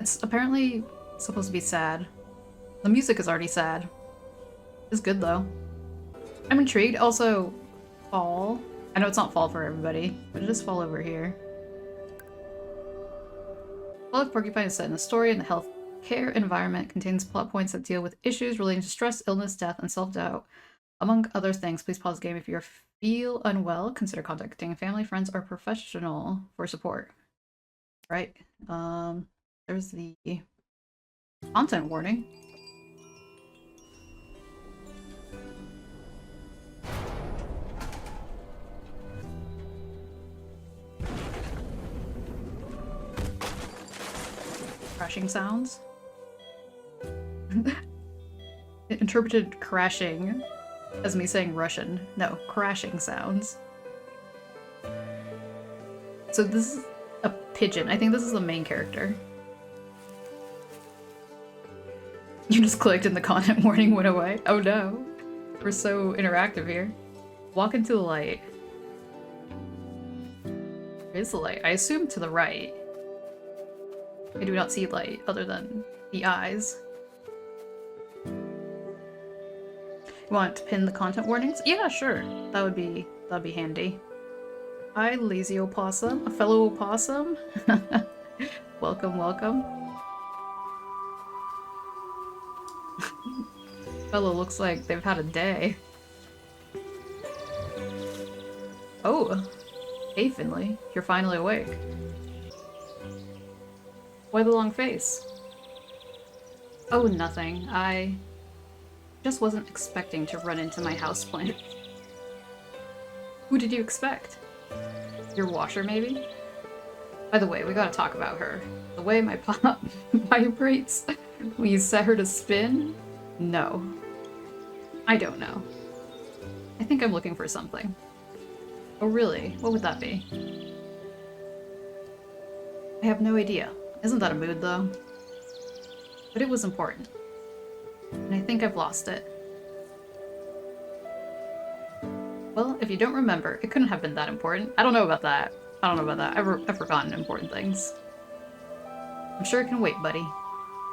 It's apparently supposed to be sad. The music is already sad. It's good though. I'm intrigued. Also, fall. I know it's not fall for everybody, but it is fall over here. Fall of Porcupine is set in a story, and the healthcare environment contains plot points that deal with issues relating to stress, illness, death, and self-doubt. Among other things, please pause the game if you feel unwell. Consider contacting family, friends, or professional for support. Right. There's the content warning. Crashing sounds. It interpreted crashing as me saying Russian. No, crashing sounds. So this is a pigeon. I think this is the main character. You just clicked and the content warning went away. Oh no. We're so interactive here. Walk into the light. Where is the light? I assume to the right. I do not see light other than the eyes. You want to pin the content warnings? Yeah, sure. That'd be handy. Hi, lazy opossum. A fellow opossum? Welcome, welcome. Fellow looks like they've had a day. Oh. Hey, Finley. You're finally awake. Why the long face? Oh, nothing. I just wasn't expecting to run into my houseplant. Who did you expect? Your washer, maybe? By the way, we gotta talk about her. The way my pop vibrates when you set her to spin? No. I don't know. I think I'm looking for something. Oh really? What would that be? I have no idea. Isn't that a mood, though? But it was important. And I think I've lost it. Well, if you don't remember, it couldn't have been that important. I don't know about that. I don't know about that. I've forgotten important things. I'm sure it can wait, buddy.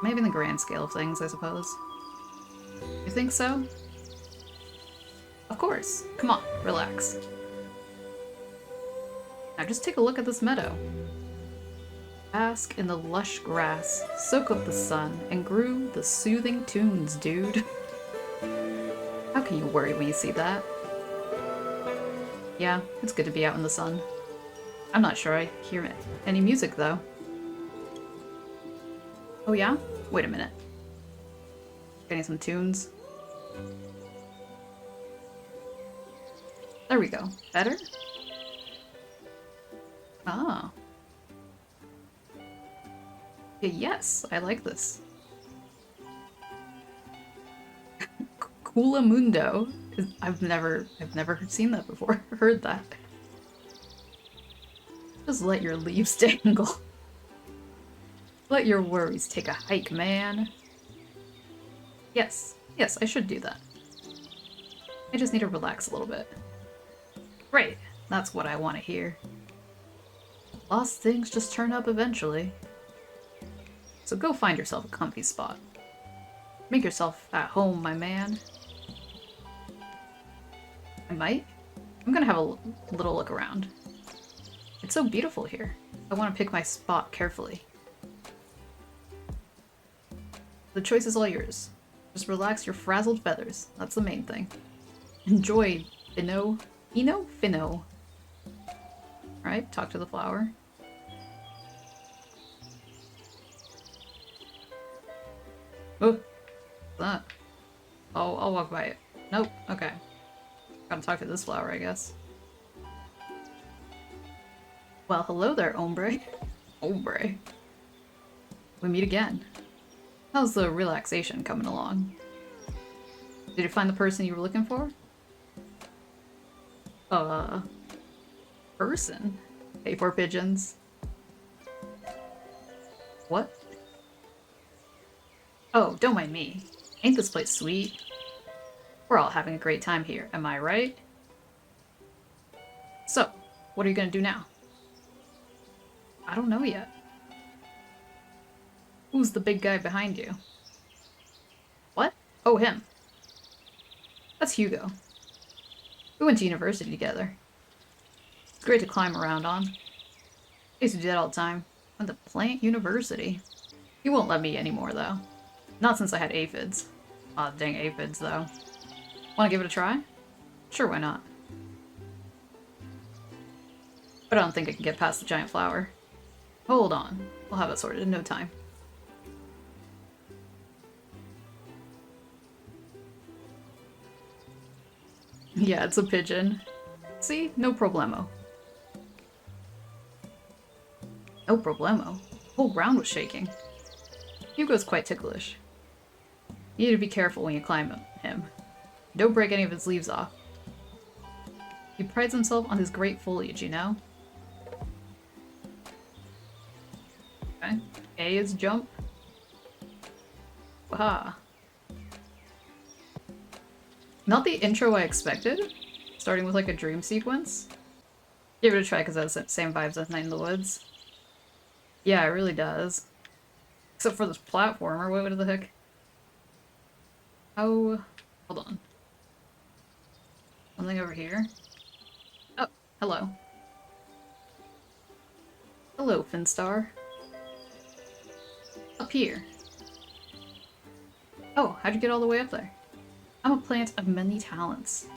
Maybe in the grand scale of things, I suppose. You think so? Of course. Come on, relax. Now just take a look at this meadow. Bask in the lush grass, soak up the sun, and groove the soothing tunes, dude. How can you worry when you see that? Yeah, it's good to be out in the sun. I'm not sure I hear any music, though. Oh yeah? Wait a minute. Getting some tunes. There we go. Better? Ah. Yes, I like this. Coola Mundo. I've never seen that before. Heard that. Just let your leaves dangle. Let your worries take a hike, man. Yes, I should do that. I just need to relax a little bit. Right, that's what I want to hear. Lost things just turn up eventually. So go find yourself a comfy spot. Make yourself at home, my man. I might? I'm gonna have a little look around. It's so beautiful here. I want to pick my spot carefully. The choice is all yours. Just relax your frazzled feathers. That's the main thing. Enjoy, Finno. Finno. Alright, talk to the flower. Oh, what's that? Oh, I'll walk by it. Nope, okay. Gotta talk to this flower, I guess. Well, hello there, ombre. Ombre. We meet again. How's the relaxation coming along? Did you find the person you were looking for? Person? Hey, for pigeons. What? Oh, don't mind me. Ain't this place sweet? We're all having a great time here, am I right? So, what are you gonna do now? I don't know yet. Who's the big guy behind you? What? Oh, him. That's Hugo. We went to university together. It's great to climb around on. I used to do that all the time. Went to Plant University. He won't let me anymore, though. Not since I had aphids. Aw, dang aphids, though. Wanna give it a try? Sure, why not? But I don't think I can get past the giant flower. Hold on. We'll have it sorted in no time. Yeah, it's a pigeon. See? No problemo. No problemo. The whole ground was shaking. Hugo's quite ticklish. You need to be careful when you climb him. Don't break any of his leaves off. He prides himself on his great foliage, you know? Okay. A is jump. Waha. Not the intro I expected. Starting with like a dream sequence. Give it a try because it has the same vibes as Night in the Woods. Yeah, it really does. Except for this platformer, what the heck? Oh, hold on. Something over here? Oh, hello. Hello, Finstar. Up here. Oh, how'd you get all the way up there? I'm a plant of many talents.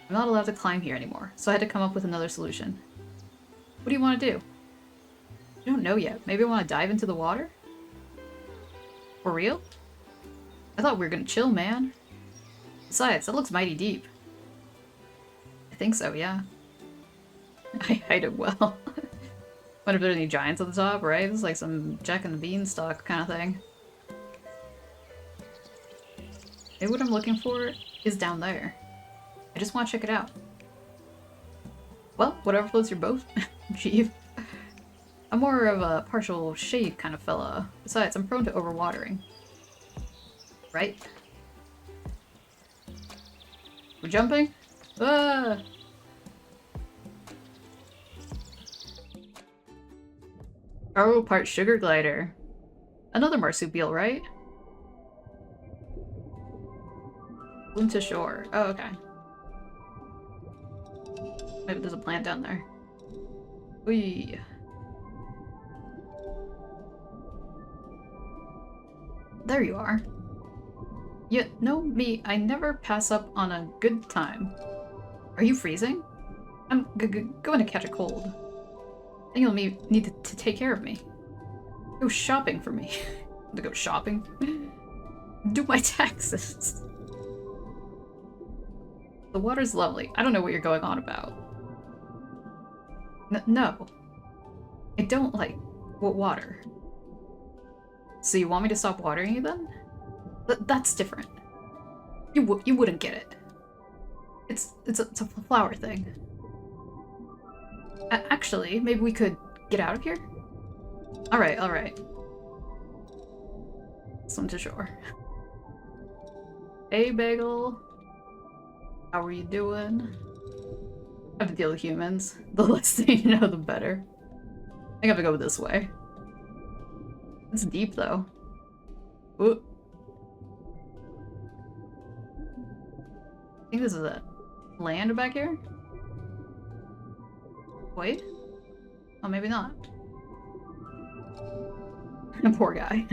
I'm not allowed to climb here anymore, so I had to come up with another solution. What do you want to do? I don't know yet. Maybe I want to dive into the water? For real? I thought we were gonna chill, man. Besides, that looks mighty deep. I think so, yeah. I hide it well. Wonder if there's any giants at the top, right? This is like some Jack and the Beanstalk kind of thing. Maybe what I'm looking for is down there. I just want to check it out. Well, whatever floats your boat, Chief. I'm more of a partial shade kind of fella. Besides, I'm prone to overwatering. Right? We're jumping? Ah! Oh, part sugar glider. Another marsupial, right? Swim to shore. Oh, okay. Maybe there's a plant down there. Whee! There you are. You know me, I never pass up on a good time. Are you freezing? I'm going to catch a cold. Then you'll need to take care of me. Go shopping for me. To go shopping? Do my taxes. The water's lovely. I don't know what you're going on about. No. I don't like water. So you want me to stop watering you then? That's different. You wouldn't get it. It's a flower thing. Actually, maybe we could get out of here? Alright. Swim to shore. Hey, Bagel. How are you doing? I have to deal with humans. The less they know, the better. I think I have to go this way. It's deep, though. Ooh. I think this is it. Land back here? Wait? Oh, maybe not. Poor guy.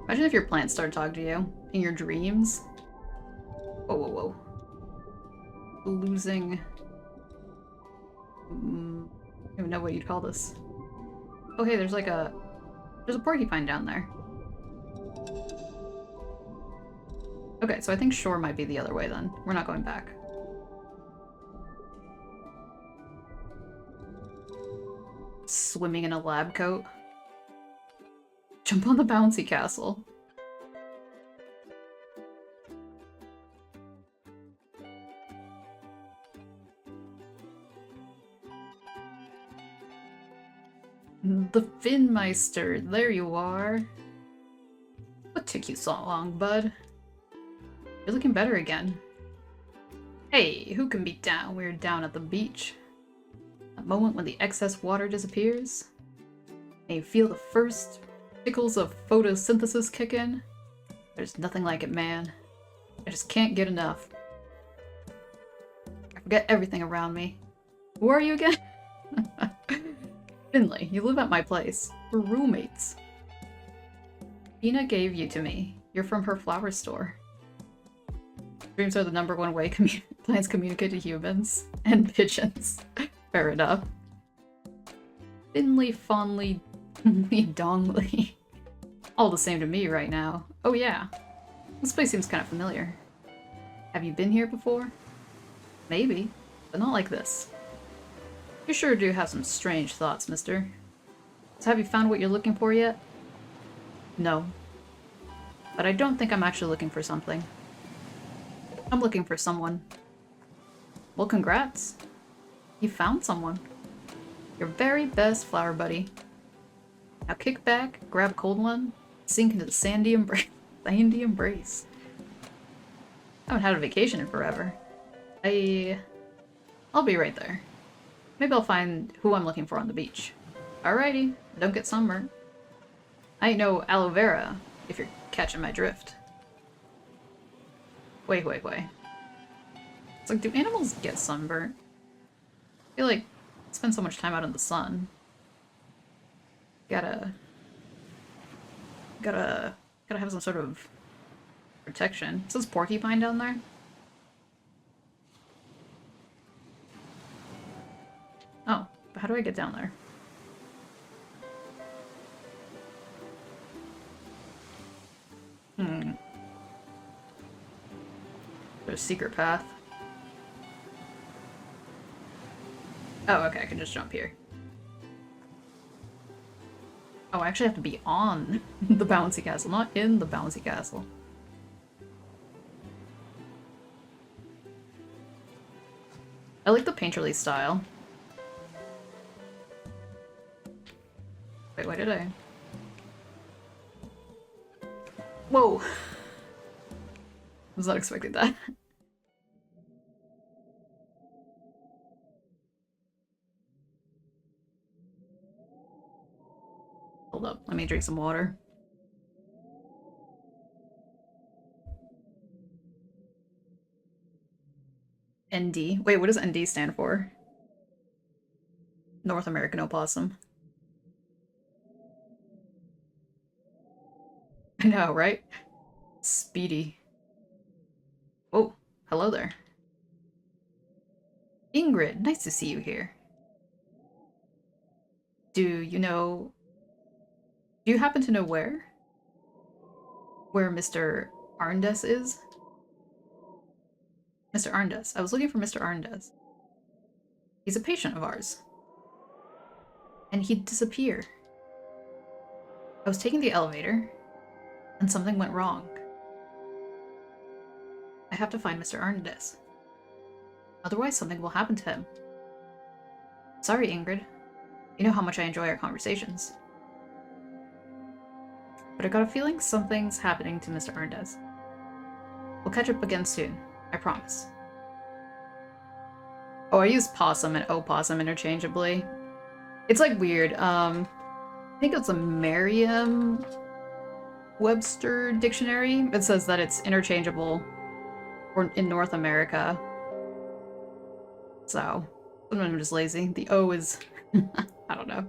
Imagine if your plants started talking to you in your dreams. Whoa. Losing... I don't even know what you'd call this. Oh hey, there's a porcupine down there. Okay, so I think shore might be the other way then. We're not going back. Swimming in a lab coat. Jump on the bouncy castle. The Finmeister, there you are. What took you so long, bud? You're looking better again. Hey, who can beat down? We're down at the beach. That moment when the excess water disappears. and you feel the first tickles of photosynthesis kick in. There's nothing like it, man. I just can't get enough. I forget everything around me. Who are you again? Finley, you live at my place. We're roommates. Pina gave you to me. You're from her flower store. Dreams are the #1 way plants communicate to humans and pigeons. Fair enough. Finley, fondly, dongly. All the same to me right now. Oh yeah. This place seems kind of familiar. Have you been here before? Maybe, but not like this. You sure do have some strange thoughts, mister. So have you found what you're looking for yet? No. But I don't think I'm actually looking for something. I'm looking for someone. Well, congrats. You found someone. Your very best flower buddy. Now kick back, grab a cold one, sink into the sandy embrace. Sandy embrace. I haven't had a vacation in forever. I'll be right there. Maybe I'll find who I'm looking for on the beach. Alrighty, don't get sunburned. I ain't no aloe vera, if you're catching my drift. Wait. It's like, do animals get sunburnt? I feel like I spend so much time out in the sun. Gotta have some sort of protection. It says Porcupine down there. Oh, but how do I get down there? There's a secret path. Oh, okay, I can just jump here. Oh, I actually have to be on the bouncy castle, not in the bouncy castle. I like the painterly style. Wait, why did I? Whoa! Was not expecting that. Hold up, let me drink some water. ND. Wait, what does ND stand for? North American opossum. I know, right? Speedy. Oh, hello there. Ingrid, nice to see you here. Do you happen to know where Mr. Arndes is? Mr. Arndes. I was looking for Mr. Arndes. He's a patient of ours. And he'd disappear. I was taking the elevator, and something went wrong. I have to find Mr. Arndes. Otherwise, something will happen to him. Sorry, Ingrid. You know how much I enjoy our conversations. But I got a feeling something's happening to Mr. Arndes. We'll catch up again soon. I promise. Oh, I use possum and opossum interchangeably. It's like weird. I think it's a Merriam-Webster dictionary. It says that it's interchangeable in North America. So, sometimes I'm just lazy. The O is, I don't know,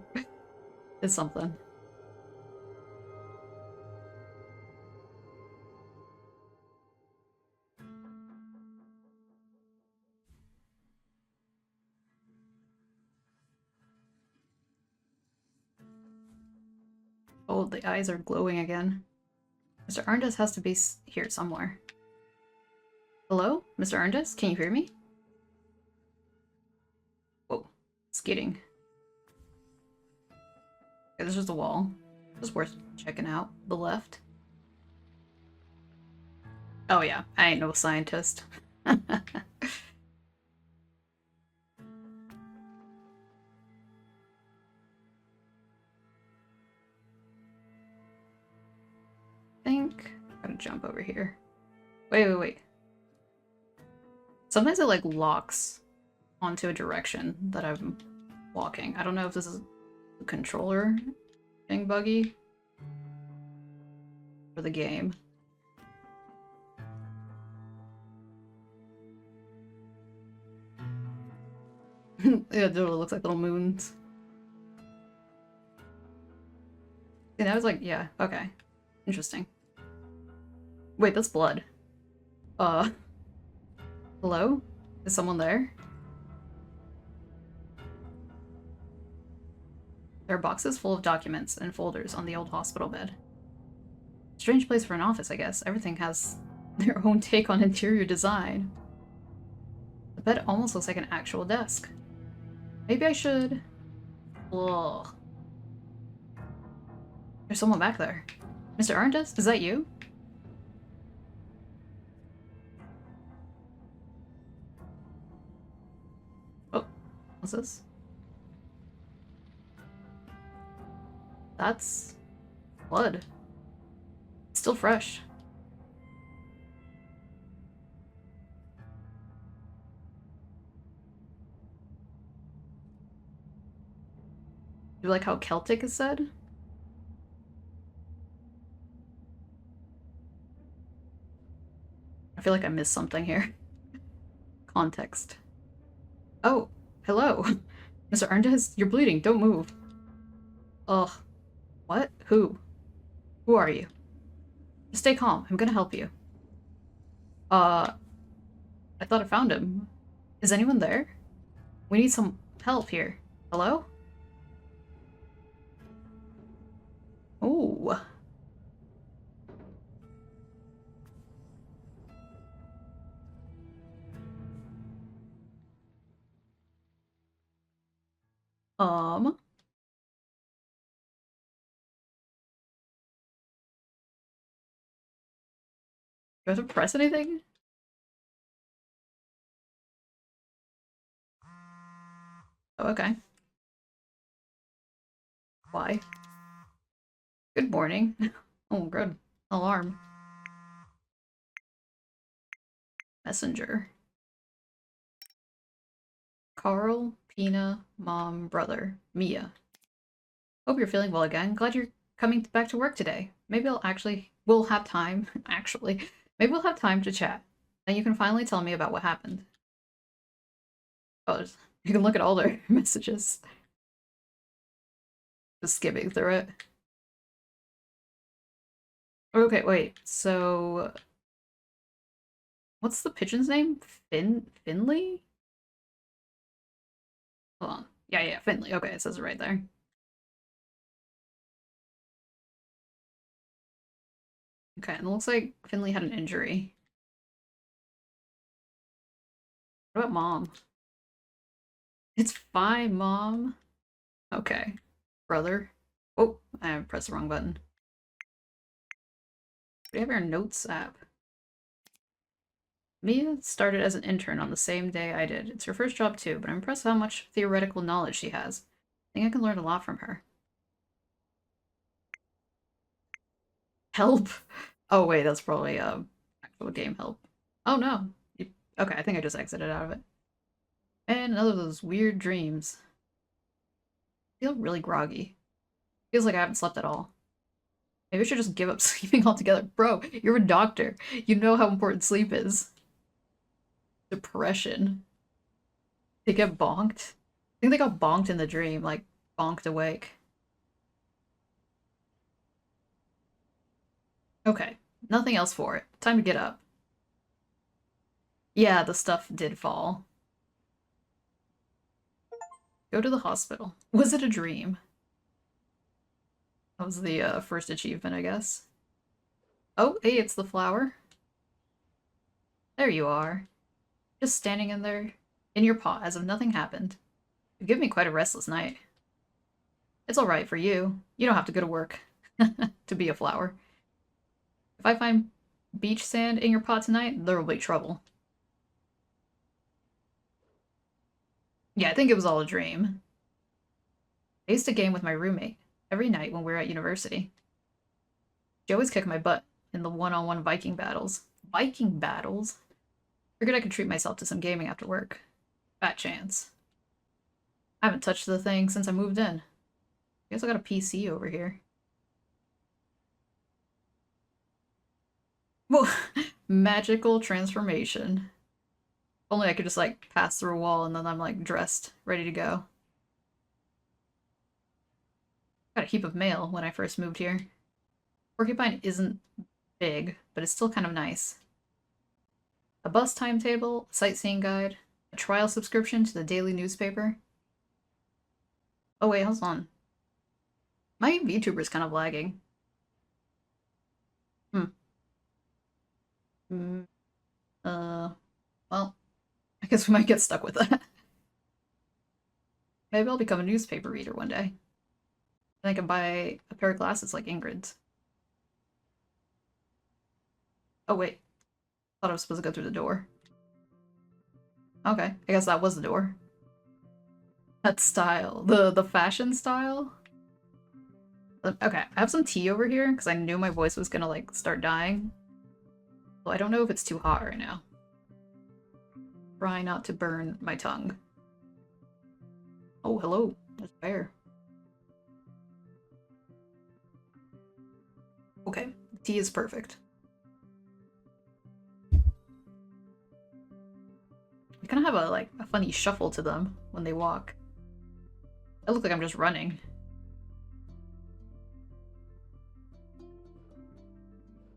it's something. Oh, the eyes are glowing again. Mr. Arndes has to be here somewhere. Hello? Mr. Arndes? Can you hear me? Whoa. Skidding. Okay, there's just a wall. Just worth checking out. The left. Oh yeah, I ain't no scientist. Gotta jump over here. Wait. Sometimes it like locks onto a direction that I'm walking. I don't know if this is the controller Fishing buggy? For the game. Yeah, it looks like little moons. And I was like, yeah, okay. Interesting. Wait, that's blood. Hello? Is someone there? There are boxes full of documents and folders on the old hospital bed. Strange place for an office, I guess. Everything has their own take on interior design. The bed almost looks like an actual desk. Maybe I should... Ugh. There's someone back there. Mr. Arndest, is that you? Oh, what's this? That's blood. It's still fresh. You like how Celtic is said? I feel like I missed something here. Context. Oh, hello. Mr. Arndest, you're bleeding. Don't move. Ugh. What? Who? Who are you? Just stay calm. I'm gonna help you. I thought I found him. Is anyone there? We need some help here. Hello? Ooh. Do I have to press anything? Oh, okay. Why? Good morning. Oh, good. Alarm. Messenger. Karl, Pina, mom, brother, Mia. Hope you're feeling well again. Glad you're coming back to work today. Maybe we'll have time, maybe we'll have time to chat. Then you can finally tell me about what happened. Oh, you can look at all their messages. Just skimming through it. Okay, wait, so... What's the pigeon's name? Finley? Hold on. Yeah, Finley. Okay, it says it right there. Okay, and it looks like Finley had an injury. What about Mom? It's fine, Mom. Okay. Brother. Oh, I pressed the wrong button. We have our notes app. Mia started as an intern on the same day I did. It's her first job too, but I'm impressed how much theoretical knowledge she has. I think I can learn a lot from her. Help! Oh wait, that's probably actual game help. Oh no. Okay, I think I just exited out of it. And another of those weird dreams. I feel really groggy. Feels like I haven't slept at all. Maybe I should just give up sleeping altogether. Bro, you're a doctor. You know how important sleep is. Depression. They get bonked? I think they got bonked in the dream, like bonked awake. Okay, nothing else for it. Time to get up. Yeah, the stuff did fall. Go to the hospital. Was it a dream? That was the first achievement, I guess. Oh, hey, it's the flower. There you are. Just standing in there, in your pot, as if nothing happened. You give me quite a restless night. It's alright for you. You don't have to go to work to be a flower. If I find beach sand in your pot tonight, there will be trouble. Yeah, I think it was all a dream. I used to game with my roommate every night when we were at university. She always kicked my butt in the one-on-one Viking battles. Viking battles? Figured I could treat myself to some gaming after work. Fat chance. I haven't touched the thing since I moved in. guess I got a PC over here. Whoa! Magical transformation. Only I could just like pass through a wall and then I'm like dressed, ready to go. Got a heap of mail when I first moved here. Porcupine isn't big, but it's still kind of nice. A bus timetable, a sightseeing guide, a trial subscription to the daily newspaper. Oh wait, hold on. My VTuber's kind of lagging. Well, I guess we might get stuck with that. Maybe I'll become a newspaper reader one day. Then I can buy a pair of glasses like Ingrid's. Oh wait, thought I was supposed to go through the door. Okay, I guess that was the door. That style, the fashion style. Okay, I have some tea over here because I knew my voice was gonna like start dying. So I don't know if it's too hot right now. Try not to burn my tongue. Oh, hello. There's a bear. Okay, tea is perfect. I kind of have a funny shuffle to them when they walk. I look like I'm just running.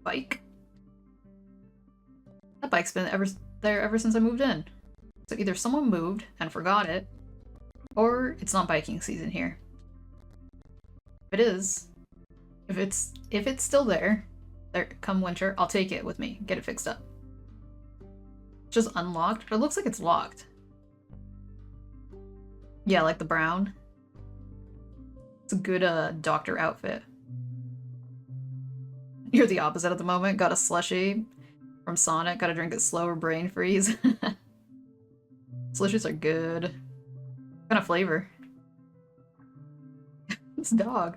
Bike? That bike's been there ever since I moved in. So either someone moved and forgot it, or it's not biking season here. If it is, if it's still there come winter, I'll take it with me, get it fixed up. Just unlocked, but it looks like it's locked. Yeah, like the brown. It's a good doctor outfit. You're the opposite at the moment. Got a slushie from Sonic. Gotta drink it slow or brain freeze. Slushies are good. What kind of flavor? This dog.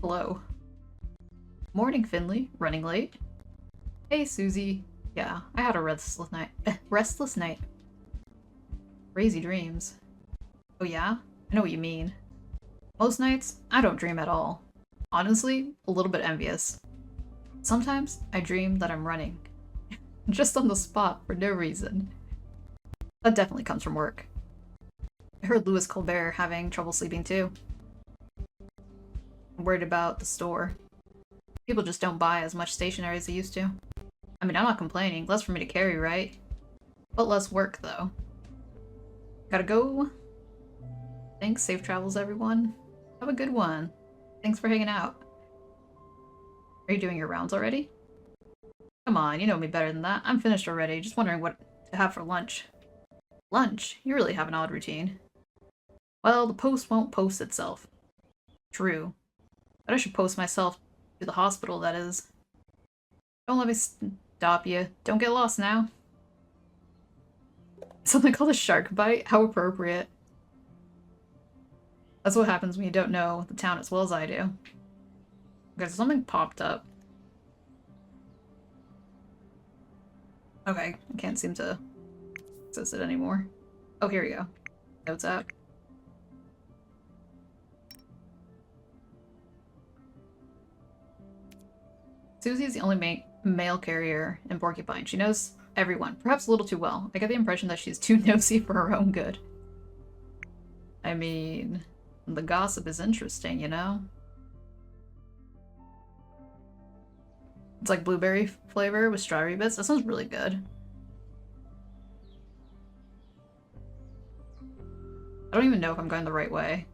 Hello. Morning, Finley. Running late? Hey, Susie. Yeah, I had a restless night. Restless night. Crazy dreams. Oh yeah? I know what you mean. Most nights, I don't dream at all. Honestly, a little bit envious. Sometimes, I dream that I'm running. Just on the spot, for no reason. That definitely comes from work. I heard Louis Colbert having trouble sleeping too. I'm worried about the store. People just don't buy as much stationery as they used to. I mean, I'm not complaining. Less for me to carry, right? But less work, though. Gotta go. Thanks, safe travels, everyone. Have a good one. Thanks for hanging out. Are you doing your rounds already? Come on, you know me better than that. I'm finished already, just wondering what to have for lunch. Lunch? You really have an odd routine. Well, the post won't post itself. True. But I should post myself to the hospital, that is. Don't let me stop you. Don't get lost now. Something called a shark bite? How appropriate. That's what happens when you don't know the town as well as I do. Okay, so something popped up. Okay, I can't seem to access it anymore. Oh, here we go. Notes app. Susie's the only mail carrier in Porcupine. She knows everyone, perhaps a little too well. I get the impression that she's too nosy for her own good. I mean, the gossip is interesting, you know? It's like blueberry flavor with strawberry bits. That sounds really good. I don't even know if I'm going the right way.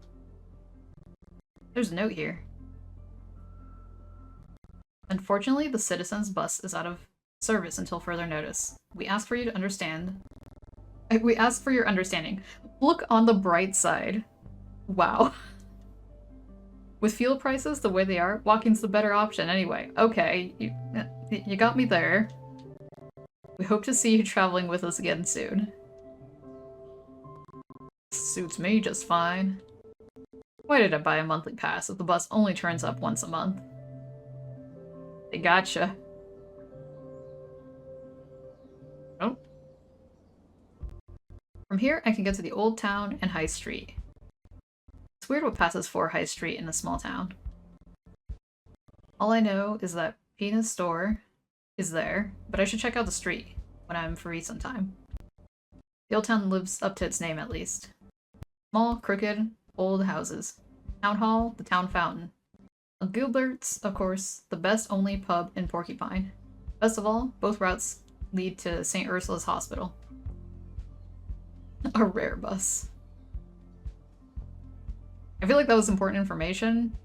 There's a note here. Unfortunately, the citizens' bus is out of service until further notice. We ask for you to understand. We ask for your understanding. Look on the bright side. Wow. With fuel prices the way they are, walking's the better option anyway. Okay, you got me there. We hope to see you traveling with us again soon. Suits me just fine. Why did I buy a monthly pass if the bus only turns up once a month? They gotcha. Oh. From here, I can get to the old town and high street. It's weird what passes for High Street in a small town. All I know is that Pina's store is there, but I should check out the street when I'm free sometime. The old town lives up to its name, at least. Small, crooked, old houses. Town hall, the town fountain. Gilbert's, of course, the best only pub in Porcupine. Best of all, both routes lead to St. Ursula's Hospital. A rare bus. I feel like that was important information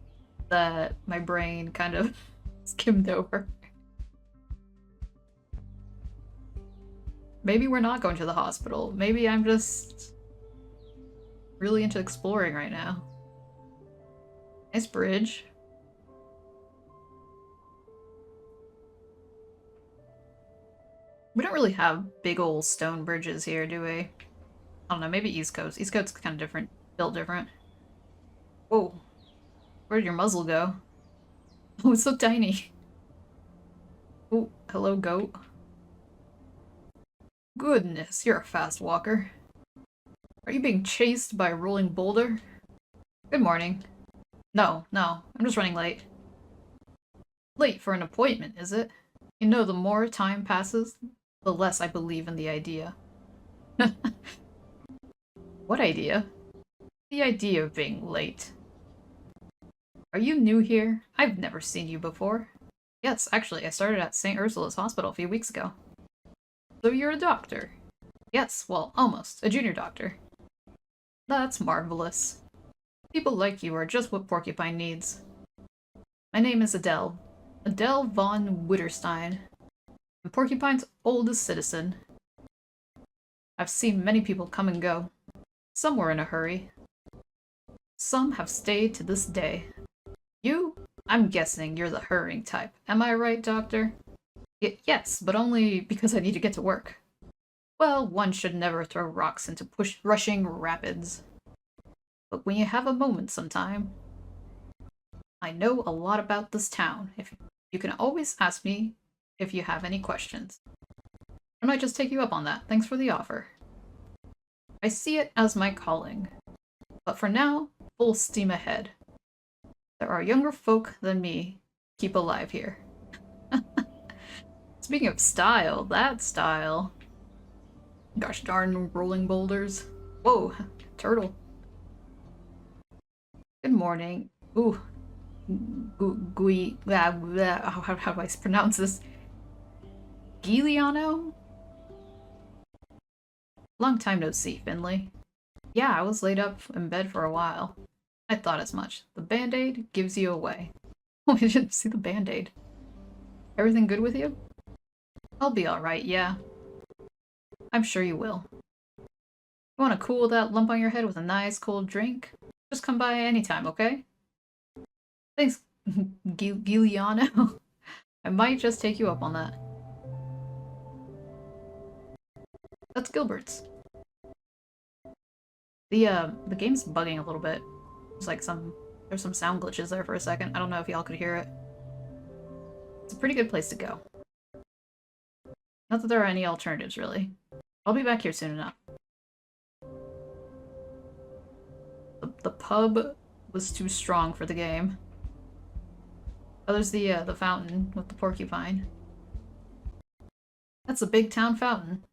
that my brain kind of skimmed over. Maybe we're not going to the hospital. Maybe I'm just really into exploring right now. Nice bridge. We don't really have big old stone bridges here, do we? I don't know, maybe East Coast. East Coast's kind of different. Built different. Whoa. Where did your muzzle go? Oh, it's so tiny. Oh, hello, goat. Goodness, you're a fast walker. Are you being chased by a rolling boulder? Good morning. No, I'm just running late. Late for an appointment, is it? You know, the more time passes, the less I believe in the idea. What idea? The idea of being late. Are you new here? I've never seen you before. Yes, actually, I started at St. Ursula's Hospital a few weeks ago. So you're a doctor? Yes, well, almost. A junior doctor. That's marvelous. People like you are just what Porcupine needs. My name is Adele. Adele von Witterstein. I'm Porcupine's oldest citizen. I've seen many people come and go. Some were in a hurry. Some have stayed to this day. You? I'm guessing you're the hurrying type. Am I right, Doctor? Yes, but only because I need to get to work. Well, one should never throw rocks into rushing rapids. But when you have a moment sometime... I know a lot about this town. If you can always ask me if you have any questions. I might just take you up on that. Thanks for the offer. I see it as my calling. But for now, full steam ahead. There are younger folk than me keep alive here. Speaking of style, that style. Gosh darn rolling boulders. Whoa, turtle. Good morning. Ooh. How do I pronounce this? Giuliano? Long time no see, Finley. Yeah, I was laid up in bed for a while. I thought as much. The band-aid gives you away. Oh, I didn't see the band-aid. Everything good with you? I'll be alright, yeah. I'm sure you will. You want to cool that lump on your head with a nice cold drink? Just come by anytime, okay? Thanks, Giuliano. I might just take you up on that. That's Gilbert's. The game's bugging a little bit. There's like there's some sound glitches there for a second. I don't know if y'all could hear it. It's a pretty good place to go. Not that there are any alternatives, really. I'll be back here soon enough. The pub was too strong for the game. Oh, there's the fountain with the porcupine. That's a big town fountain.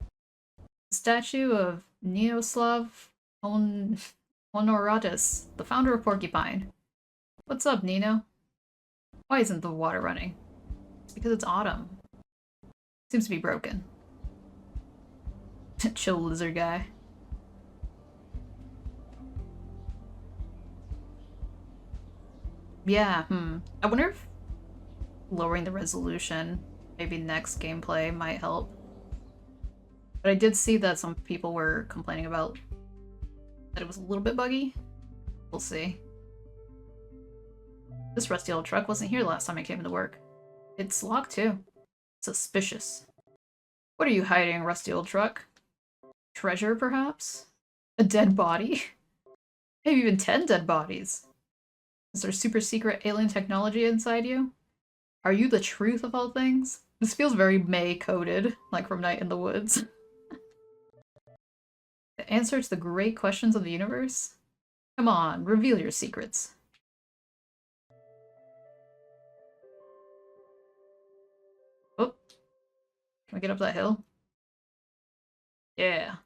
The statue of Neoslav Honoratus, the founder of Porcupine. What's up, Nino? Why isn't the water running? It's because it's autumn. Seems to be broken. Chill lizard guy. Yeah, I wonder if lowering the resolution, maybe next gameplay, might help. But I did see that some people were complaining about that it was a little bit buggy. We'll see. This rusty old truck wasn't here last time I came into work. It's locked too. Suspicious. What are you hiding, rusty old truck? Treasure, perhaps? A dead body? Maybe even 10 dead bodies. Is there super secret alien technology inside you? Are you the truth of all things? This feels very May-coded, like from Night in the Woods. The answer to the great questions of the universe? Come on, reveal your secrets. Oh, can we get up that hill? Yeah,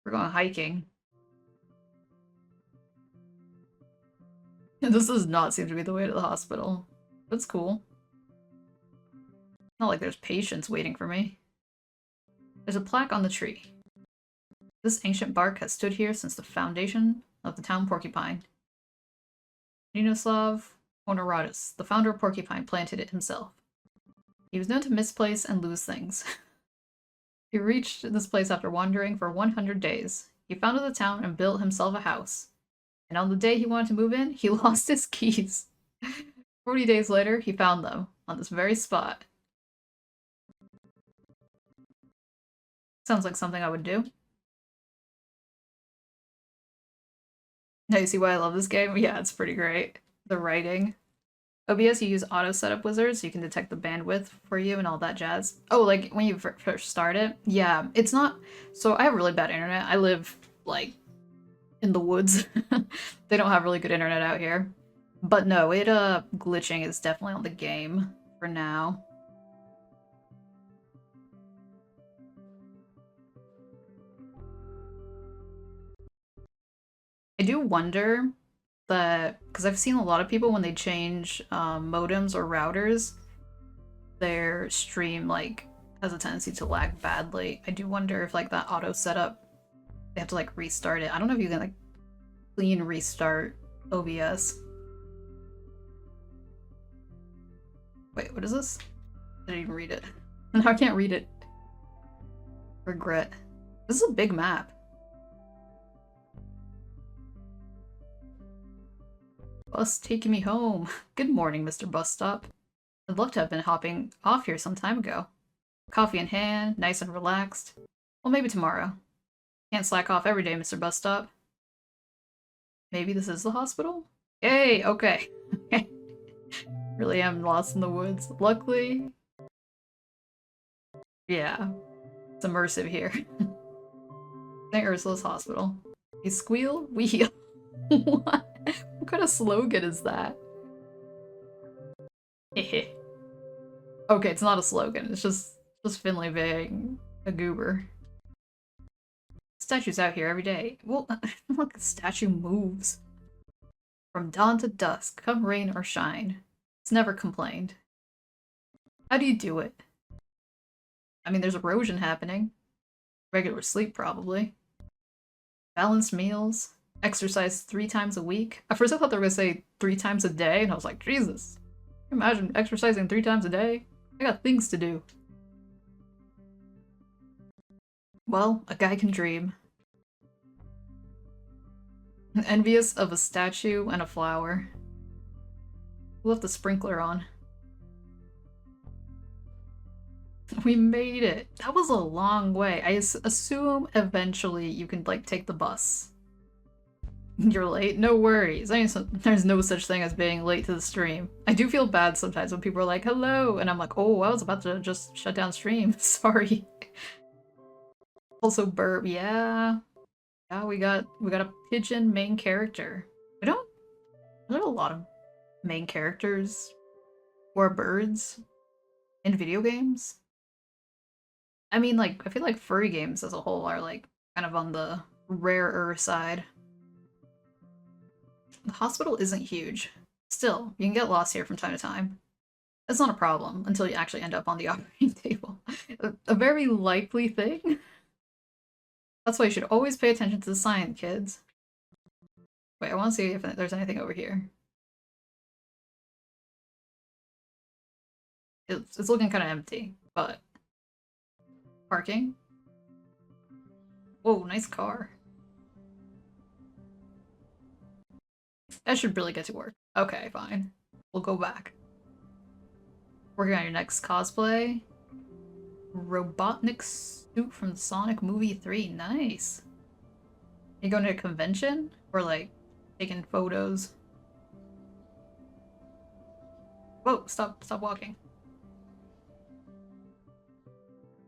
we're going hiking. This does not seem to be the way to the hospital. That's cool. Not like there's patients waiting for me. There's a plaque on the tree. This ancient bark has stood here since the foundation of the town Porcupine. Ninoslav Honoratus, the founder of Porcupine, planted it himself. He was known to misplace and lose things. He reached this place after wandering for 100 days. He founded the town and built himself a house. And on the day he wanted to move in, he lost his keys. 40 days later, he found them on this very spot. Sounds like something I would do. Now you see why I love this game? Yeah, it's pretty great. The writing. OBS, you use auto setup wizards, so you can detect the bandwidth for you and all that jazz. Oh, like when you first start it? Yeah, it's not... So I have really bad internet. I live, like, in the woods. They don't have really good internet out here. But no, glitching is definitely on the game for now. I do wonder that, because I've seen a lot of people when they change modems or routers, their stream like has a tendency to lag badly. I do wonder if like that auto setup, they have to like restart it. I don't know if you can like clean restart OBS. Wait, what is this? I didn't even read it. Now I can't read it. Regret. This is a big map. Bus taking me home. Good morning, Mr. Bus Stop. I'd love to have been hopping off here some time ago. Coffee in hand, nice and relaxed. Well, maybe tomorrow. Can't slack off every day, Mr. Bus Stop. Maybe this is the hospital? Yay, okay. Really am lost in the woods. Luckily... Yeah. It's immersive here. St. Ursula's Hospital. You squeal, we heal. What? What kind of slogan is that? Okay, it's not a slogan. It's just Finley being a goober. Statues out here every day. Well, look, the statue moves. From dawn to dusk, come rain or shine. It's never complained. How do you do it? I mean, there's erosion happening. Regular sleep, probably. Balanced meals. Exercise 3 times a week. At first I thought they were gonna say 3 times a day, and I was like, Jesus. Can you imagine exercising 3 times a day? I got things to do. Well, a guy can dream. Envious of a statue and a flower. Who left the sprinkler on? We made it! That was a long way. I assume eventually you can, like, take the bus. You're late? No worries. I mean, there's no such thing as being late to the stream. I do feel bad sometimes when people are like, hello, and I'm like, oh, I was about to just shut down stream. Sorry. Also burp, yeah. Yeah, we got a pigeon main character. There are a lot of main characters who are birds in video games. I mean, like, I feel like furry games as a whole are, like, kind of on the rarer side. The hospital isn't huge. Still, you can get lost here from time to time. That's not a problem until you actually end up on the operating table. A very likely thing. That's why you should always pay attention to the sign, kids. Wait, I want to see if there's anything over here. It's looking kind of empty, but... Parking? Whoa, nice car. I should really get to work. Okay, fine. We'll go back. Working on your next cosplay. Robotnik suit from Sonic Movie 3. Nice. You going to a convention? Or like, taking photos? Whoa, stop walking.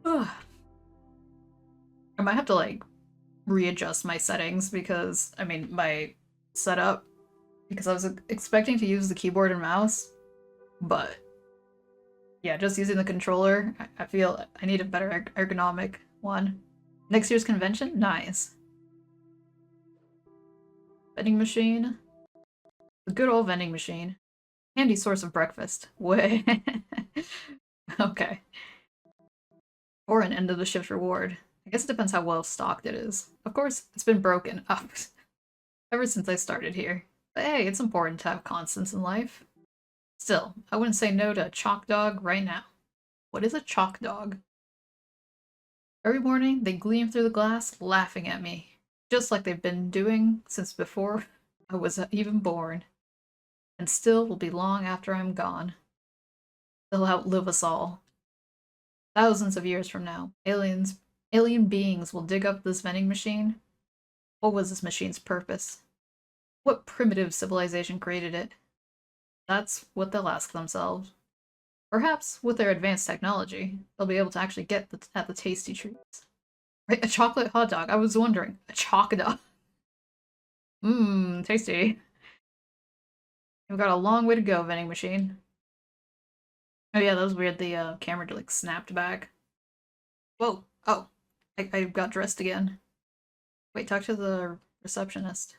Ugh. I might have to like readjust my settings because, I mean, my set up because I was expecting to use the keyboard and mouse, but yeah, just using the controller, I feel I need a better ergonomic one. Next year's convention? Nice. Vending machine. The good old vending machine. Handy source of breakfast. Way. Okay. Or an end of the shift reward. I guess it depends how well stocked it is. Of course, it's been broken up ever since I started here. But hey, it's important to have constants in life. Still, I wouldn't say no to a chalk dog right now. What is a chalk dog? Every morning, they gleam through the glass, laughing at me. Just like they've been doing since before I was even born. And still will be long after I'm gone. They'll outlive us all. Thousands of years from now, alien beings will dig up this vending machine. What was this machine's purpose? What primitive civilization created it? That's what they'll ask themselves. Perhaps, with their advanced technology, they'll be able to actually get at the tasty treats. Right, a chocolate hot dog. I was wondering. A chalk dog. Mmm, tasty. We've got a long way to go, vending machine. Oh yeah, that was weird. The camera like snapped back. Whoa. Oh. I got dressed again. Wait, talk to the receptionist.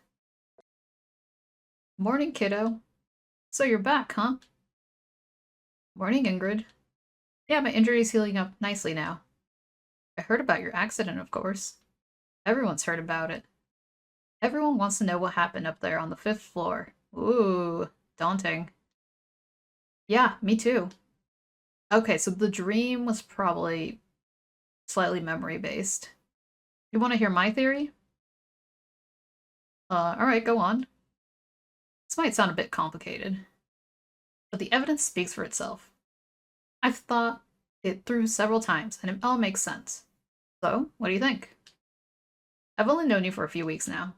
Morning, kiddo. So you're back, huh? Morning, Ingrid. Yeah, my injury's healing up nicely now. I heard about your accident, of course. Everyone's heard about it. Everyone wants to know what happened up there on the 5th floor. Ooh, daunting. Yeah, me too. Okay, so the dream was probably slightly memory-based. You want to hear my theory? Alright, go on. This might sound a bit complicated, but the evidence speaks for itself. I've thought it through several times, and it all makes sense. So, what do you think? I've only known you for a few weeks now,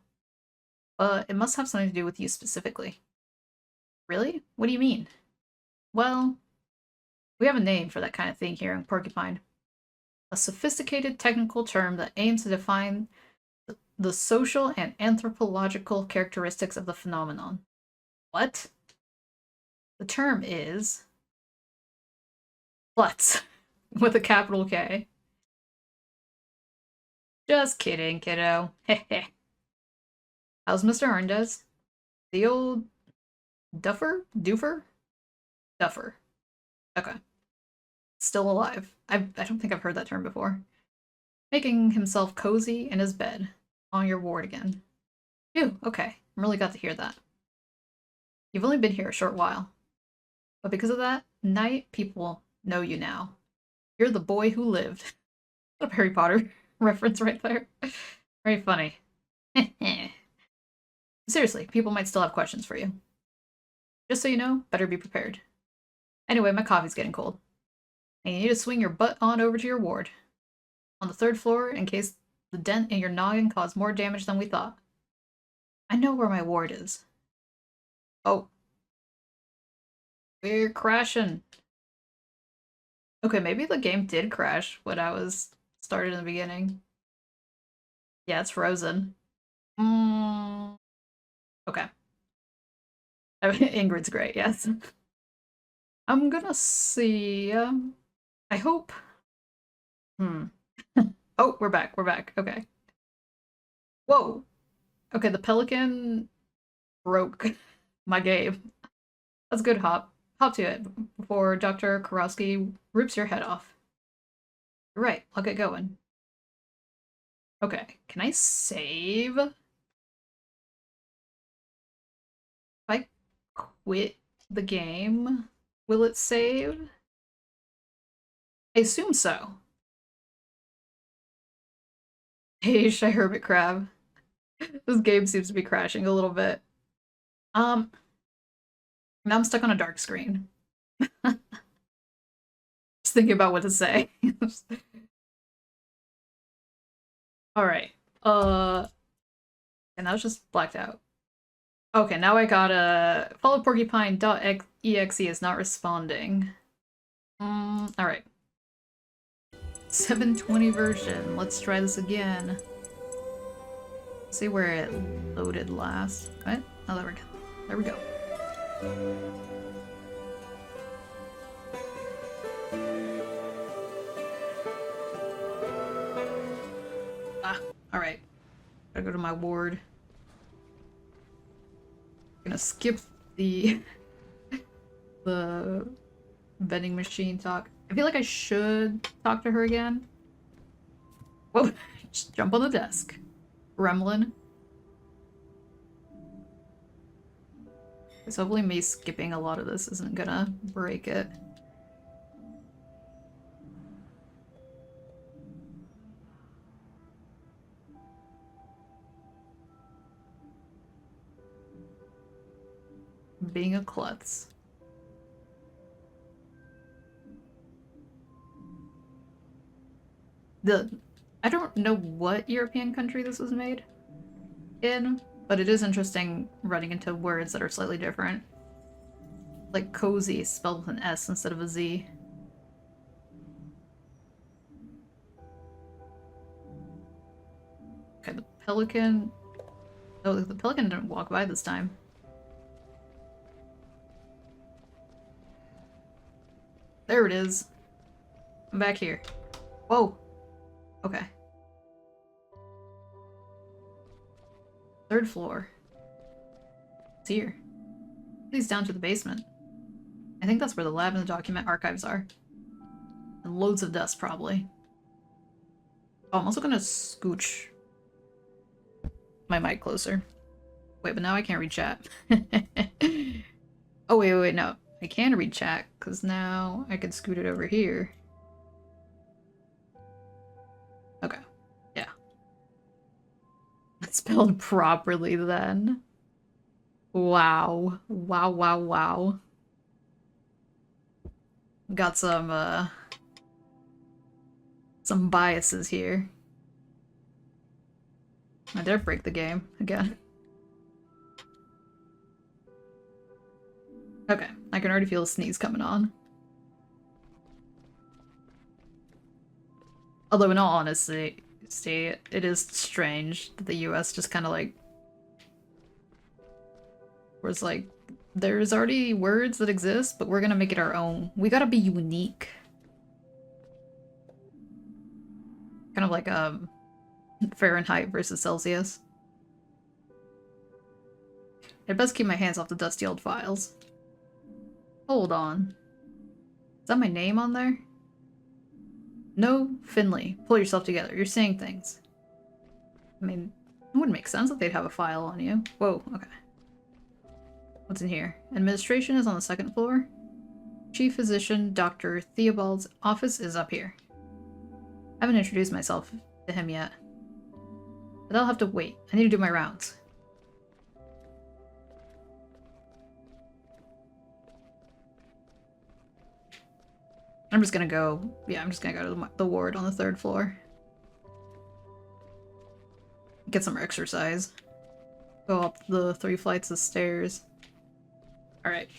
but it must have something to do with you specifically. Really? What do you mean? Well, we have a name for that kind of thing here in Porcupine. A sophisticated technical term that aims to define the social and anthropological characteristics of the phenomenon. What? The term is klutz, with a capital K. Just kidding, kiddo. Heh. How's Mr. Arndez? The old duffer? Doofer? Duffer. Okay. Still alive. I don't think I've heard that term before. Making himself cozy in his bed. On your ward again. Phew, okay. I'm really glad to hear that. You've only been here a short while. But because of that, night people know you now. You're the boy who lived. What a Harry Potter reference right there. Very funny. Seriously, people might still have questions for you. Just so you know, better be prepared. Anyway, my coffee's getting cold. And you need to swing your butt on over to your ward. On the 3rd floor, in case the dent in your noggin caused more damage than we thought. I know where my ward is. Oh. We're crashing. Okay, maybe the game did crash when I was started in the beginning. Yeah, it's frozen. Okay. Ingrid's great, yes. I'm gonna see, I hope. Oh, we're back, okay. Whoa! Okay, the pelican broke my game. That's a good hop. Hop to it before Dr. Karowski rips your head off. Right, I'll get going. Okay, can I save? If I quit the game, will it save? I assume so. Hey, Shy Hermit Crab. This game seems to be crashing a little bit. Now I'm stuck on a dark screen. Just thinking about what to say. Alright. And I was just blacked out. Okay, now I gotta follow porcupine.exe is not responding. Alright. 720 version. Let's try this again. See where it loaded last. What? Oh, there we go. There we go. Ah, alright. Gotta go to my ward. Gonna skip the the vending machine talk. I feel like I should talk to her again. Whoa, just jump on the desk. Gremlin. So hopefully me skipping a lot of this isn't gonna break it. Being a klutz. I don't know what European country this was made in, but it is interesting running into words that are slightly different. Like cozy spelled with an S instead of a Z. Okay, the pelican... Oh, the pelican didn't walk by this time. There it is. I'm back here. Whoa. Okay. Third floor. It's here. Leads down to the basement. I think that's where the lab and the document archives are. And loads of dust, probably. Oh, I'm also gonna scooch my mic closer. Wait, but now I can't read chat. Oh, wait, no. I can read chat, because now I can scoot it over here. Okay. Yeah. It's spelled properly then. Wow. Wow, wow, wow. Got some biases here. I dare break the game again. Okay, I can already feel a sneeze coming on. Although in all honesty, it is strange that the US just kind of like... was like, there's already words that exist, but we're gonna make it our own. We gotta be unique. Kind of like, Fahrenheit versus Celsius. I'd best keep my hands off the dusty old files. Hold on. Is that my name on there? No, Finley. Pull yourself together. You're saying things. I mean, it wouldn't make sense that they'd have a file on you. Whoa, okay. What's in here? Administration is on the second floor. Chief Physician Dr. Theobald's office is up here. I haven't introduced myself to him yet. But I'll have to wait. I need to do my rounds. I'm just gonna go... Yeah, I'm just gonna go to the ward on the third floor. Get some exercise. Go up the 3 flights of stairs. Alright.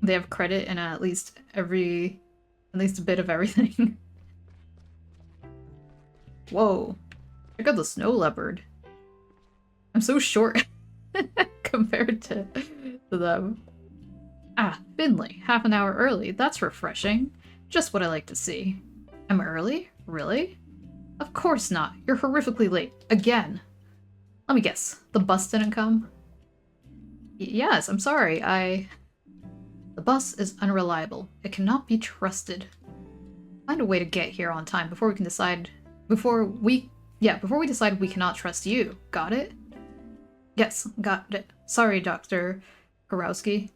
They have credit in at least a bit of everything. Whoa. Check out the snow leopard. I'm so short compared to them. Ah, Finley, half an hour early. That's refreshing. Just what I like to see. I'm early? Really? Of course not. You're horrifically late. Again. Let me guess. The bus didn't come? Yes, I'm sorry. The bus is unreliable. It cannot be trusted. Find a way to get here on time before we can decide... Before we decide we cannot trust you. Got it? Yes, got it. Sorry, Dr. Krokowski.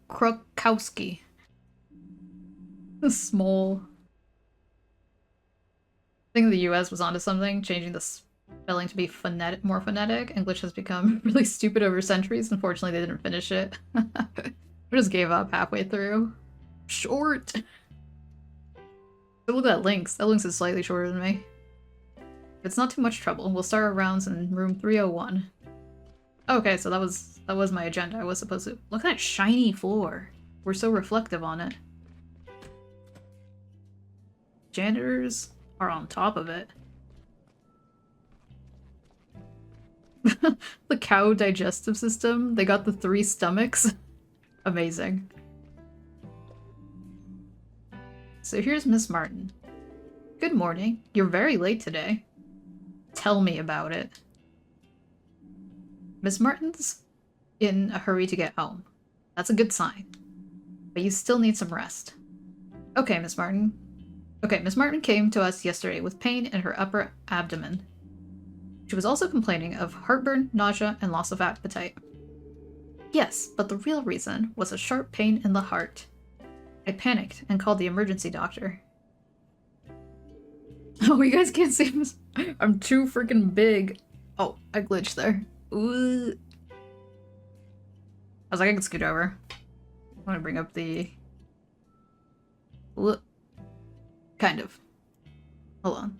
Krokowski. Small. I think the US was onto something, changing the spelling to be more phonetic. English has become really stupid over centuries. Unfortunately, they didn't finish it. I just gave up halfway through. Short! But look at that Lynx. That Lynx is slightly shorter than me. It's not too much trouble. We'll start our rounds in room 301. Okay, so that was my agenda. I was supposed to... Look at that shiny floor. We're so reflective on it. Janitors are on top of it. The cow digestive system, they got the 3 stomachs. Amazing. So here's Miss Martin. Good morning. You're very late today. Tell me about it. Miss Martin's in a hurry to get home. That's a good sign. But you still need some rest. Okay, Miss Martin. Okay, Miss Martin came to us yesterday with pain in her upper abdomen. She was also complaining of heartburn, nausea, and loss of appetite. Yes, but the real reason was a sharp pain in the heart. I panicked and called the emergency doctor. Oh, you guys can't see this. I'm too freaking big. Oh, I glitched there. Ooh. I was like, I can scoot over. I want to bring up the... Look. Kind of. Hold on.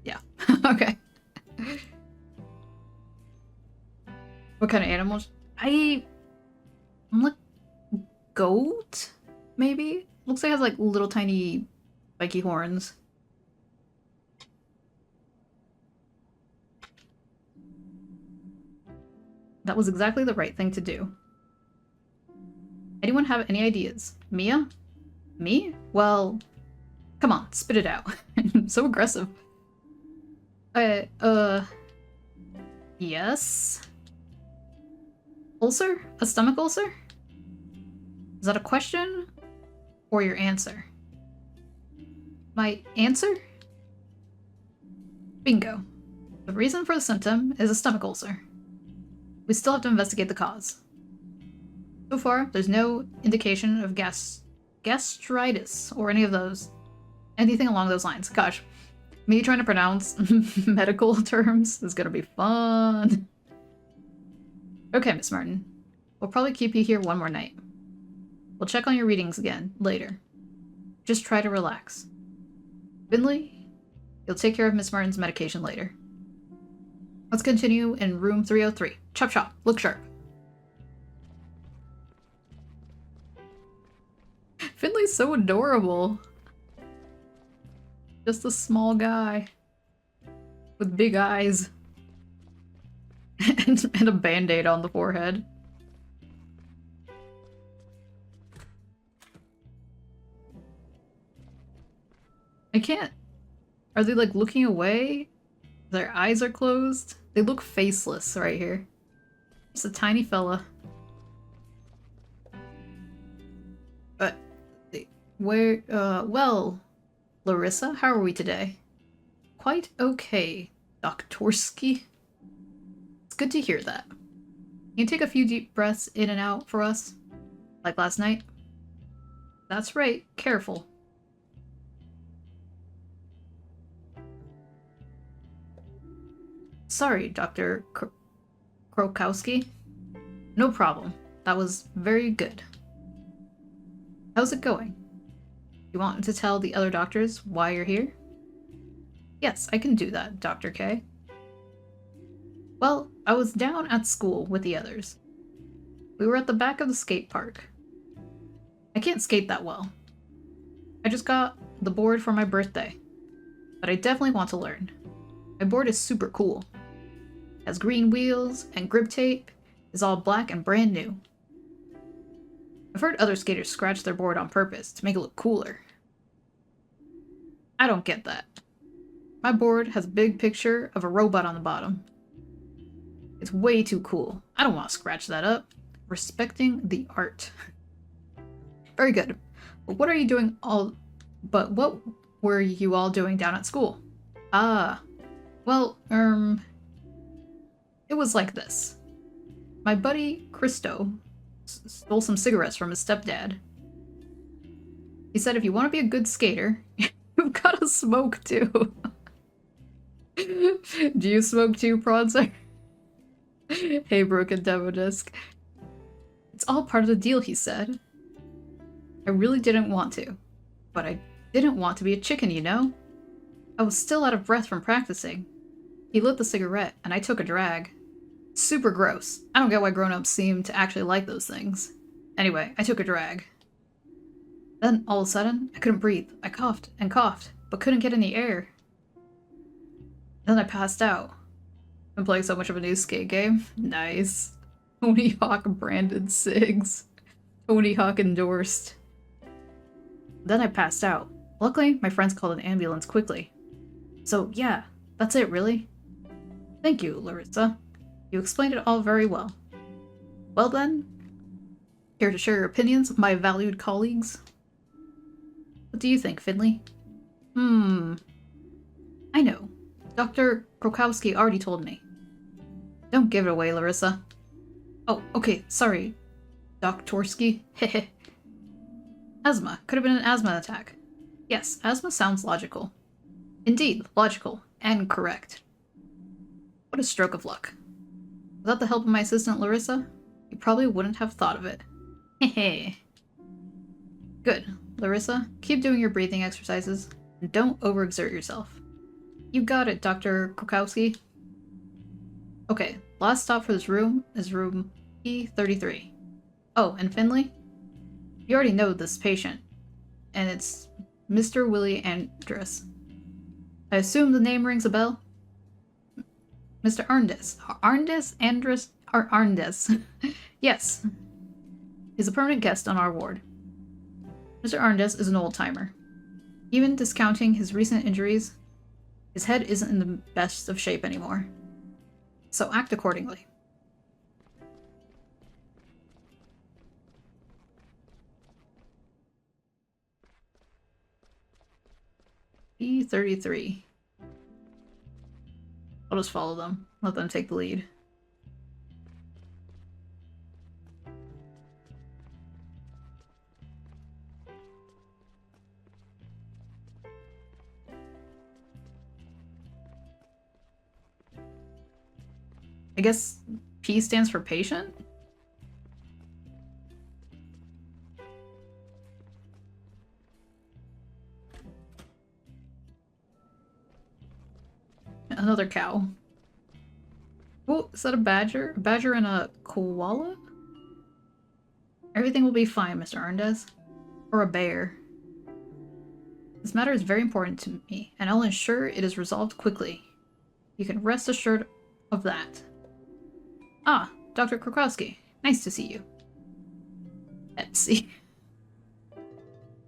Yeah. Okay. What kind of animals? I'm like goat, maybe? Looks like it has like little tiny spiky horns. That was exactly the right thing to do. Anyone have any ideas? Mia? Me? Well, come on, spit it out. So aggressive. Yes? Ulcer? A stomach ulcer? Is that a question? Or your answer? My answer? Bingo. The reason for the symptom is a stomach ulcer. We still have to investigate the cause. So far, there's no indication of gastritis or any of those. Anything along those lines. Gosh, me trying to pronounce medical terms is gonna be fun. Okay, Miss Martin. We'll probably keep you here one more night. We'll check on your readings again later. Just try to relax. Finley, you'll take care of Miss Martin's medication later. Let's continue in room 303. Chop chop, look sharp. Finley's so adorable. Just a small guy. With big eyes. and a band-aid on the forehead. I can't... Are they like looking away? Their eyes are closed? They look faceless right here. Just a tiny fella. But... Where... well... Larissa, how are we today? Quite okay, Doktorsky. It's good to hear that. Can you take a few deep breaths in and out for us? Like last night? That's right, careful. Sorry, Dr. Krokowski. No problem. That was very good. How's it going? You want to tell the other doctors why you're here? Yes, I can do that, Dr. K. Well, I was down at school with the others. We were at the back of the skate park. I can't skate that well. I just got the board for my birthday, but I definitely want to learn. My board is super cool. It has green wheels and grip tape, is all black and brand new. I've heard other skaters scratch their board on purpose to make it look cooler. I don't get that. My board has a big picture of a robot on the bottom. It's way too cool. I don't want to scratch that up. Respecting the art. Very good. But what are you doing But what were you all doing down at school? Well, it was like this. My buddy, Christo, stole some cigarettes from his stepdad. He said if you want to be a good skater, you've got to smoke too. Do you smoke too, Pronzer? Hey, Broken Demo Disc. It's all part of the deal, he said. I really didn't want to. But I didn't want to be a chicken, you know? I was still out of breath from practicing. He lit the cigarette, and I took a drag. Super gross. I don't get why grown-ups seem to actually like those things. Anyway, I took a drag. Then, all of a sudden, I couldn't breathe. I coughed and coughed, but couldn't get any air. Then I passed out. Been playing so much of a new skate game. Nice. Tony Hawk branded SIGs. Tony Hawk endorsed. Then I passed out. Luckily, my friends called an ambulance quickly. So yeah, that's it really. Thank you, Larissa. You explained it all very well. Well then, care to share your opinions, my valued colleagues? What do you think, Finley? I know. Dr. Krokowski already told me. Don't give it away, Larissa. Oh, okay, sorry, Doktorsky. Heh. Asthma. Could have been an asthma attack. Yes, asthma sounds logical. Indeed, logical. And correct. What a stroke of luck. Without the help of my assistant Larissa, you probably wouldn't have thought of it. Hehe. Good. Larissa, keep doing your breathing exercises, and don't overexert yourself. You got it, Dr. Krokowski. Okay, last stop for this room is room P33. Oh, and Finley? You already know this patient, and it's Mr. Willie Andrus. I assume the name rings a bell? Mr. Arndes. Arndes? Andrus? Arndes. Yes. He's a permanent guest on our ward. Mr. Arndes is an old-timer. Even discounting his recent injuries, his head isn't in the best of shape anymore. So act accordingly. E33. I'll just follow them. Let them take the lead. I guess P stands for patient? Another cow. Oh, is that a badger? A badger and a koala? Everything will be fine, Mr. Arndes. Or a bear. This matter is very important to me, and I'll ensure it is resolved quickly. You can rest assured of that. Ah, Dr. Krokowski. Nice to see you. Pepsi.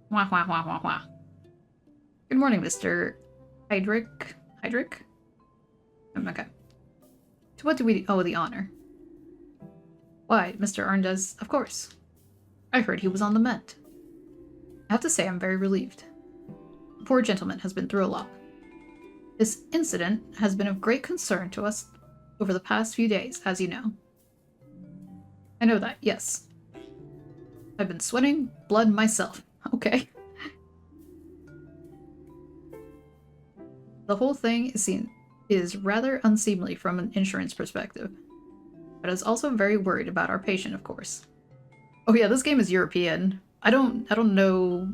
Wah, wah, wah, wah, wah. Good morning, Mr. Heydrich. Heydrich? Okay. To what do we owe the honor? Why, Mr. Arndes, of course. I heard he was on the mend. I have to say I'm very relieved. The poor gentleman has been through a lot. This incident has been of great concern to us over the past few days, as you know. I know that, yes. I've been sweating blood myself. Okay. The whole thing is rather unseemly from an insurance perspective, but I was also very worried about our patient, of course. Oh yeah, this game is European. I don't know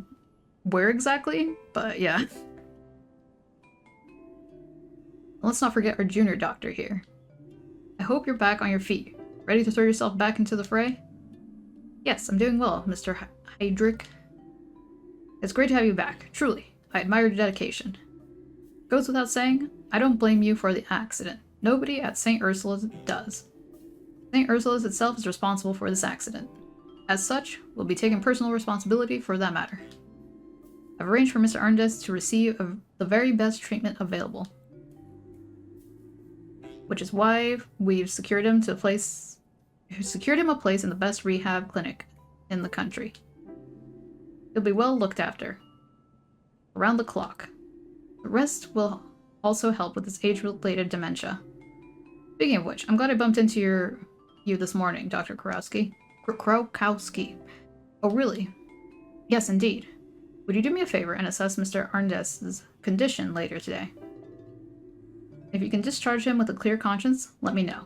where exactly, but yeah. Let's not forget our junior doctor here. I hope you're back on your feet. Ready to throw yourself back into the fray? Yes, I'm doing well, Mr. Heydrich. It's great to have you back, truly. I admire your dedication. Goes without saying, I don't blame you for the accident. Nobody at St. Ursula's does. St. Ursula's itself is responsible for this accident. As such, we'll be taking personal responsibility for that matter. I've arranged for Mr. Arndes to receive the very best treatment available. Which is why we've secured him a place in the best rehab clinic in the country. He'll be well looked after. Around the clock. The rest will also help with his age-related dementia. Speaking of which, I'm glad I bumped into you this morning, Dr. Krokowski. Krokowski. Oh, really? Yes, indeed. Would you do me a favor and assess Mr. Arndes's condition later today? If you can discharge him with a clear conscience, let me know.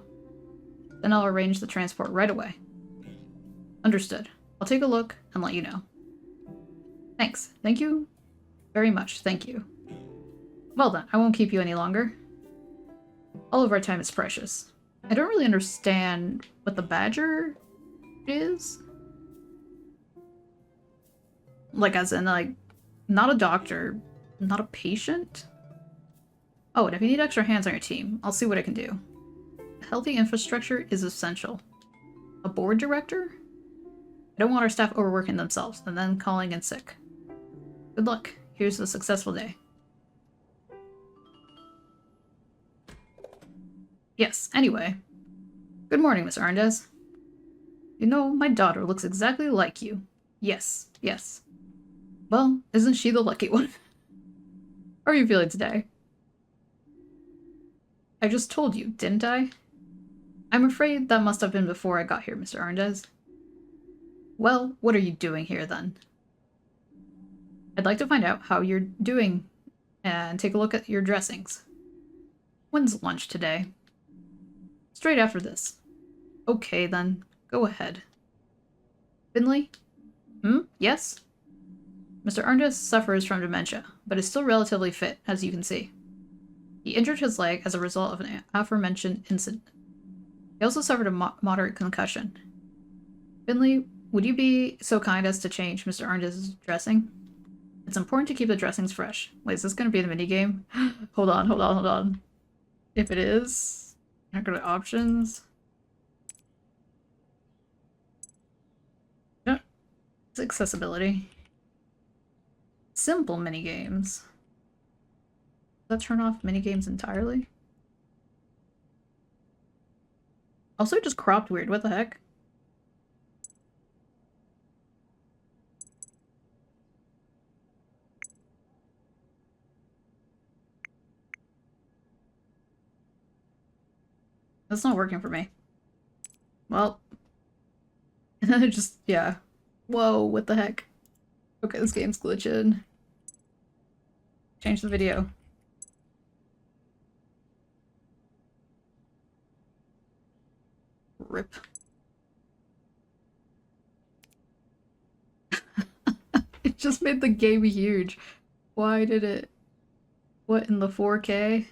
Then I'll arrange the transport right away. Understood. I'll take a look and let you know. Thanks. Thank you very much. Thank you. Well then, I won't keep you any longer. All of our time is precious. I don't really understand what the badger is. Like, as in, like, not a doctor, not a patient? Oh, and if you need extra hands on your team, I'll see what I can do. A healthy infrastructure is essential. A board director? I don't want our staff overworking themselves and then calling in sick. Good luck. Here's a successful day. Yes, anyway. Good morning, Miss Arndez. You know, my daughter looks exactly like you. Yes, yes. Well, isn't she the lucky one? How are you feeling today? I just told you, didn't I? I'm afraid that must have been before I got here, Mr. Arndez. Well, what are you doing here, then? I'd like to find out how you're doing and take a look at your dressings. When's lunch today? Straight after this. Okay, then. Go ahead. Finley? Yes? Mr. Arndez suffers from dementia, but is still relatively fit, as you can see. He injured his leg as a result of an aforementioned incident. He also suffered a moderate concussion. Finley, would you be so kind as to change Mr. Arndez's dressing? It's important to keep the dressings fresh. Wait, is this going to be the minigame? Hold on, hold on, hold on. If it is, I go to options. No, it's accessibility. Simple minigames. Does that turn off minigames entirely? Also just cropped weird, what the heck? That's not working for me. Well. And then it just, yeah. Whoa, what the heck? Okay, this game's glitching. Change the video. Rip. It just made the game huge. Why did it? What in the 4K?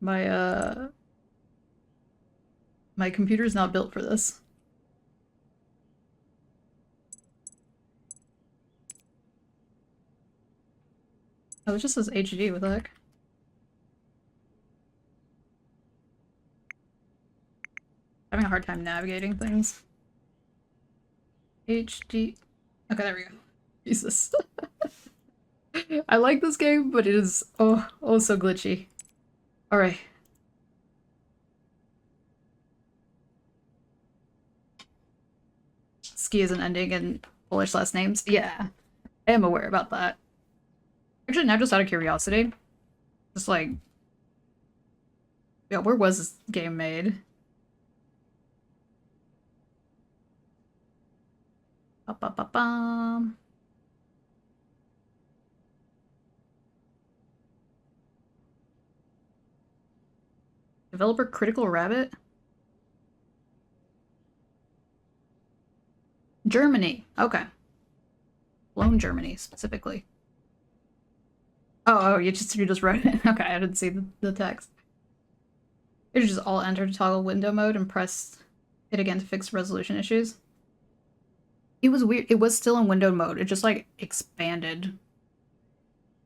My computer's not built for this. Oh, it just says HD, what the heck? Having a hard time navigating things. HD. Okay, there we go. Jesus. I like this game, but it is oh so glitchy. Alright. Ski is an ending in Polish last names. Yeah, I am aware about that. Actually, now just out of curiosity, just like, yeah, where was this game made? Ba-ba-ba-bum. Developer Critical Rabbit? Germany. Okay. Blown Germany, specifically. Oh, you just wrote it. Okay, I didn't see the text. You just all enter toggle window mode and press it again to fix resolution issues. It was weird. It was still in window mode. It just like expanded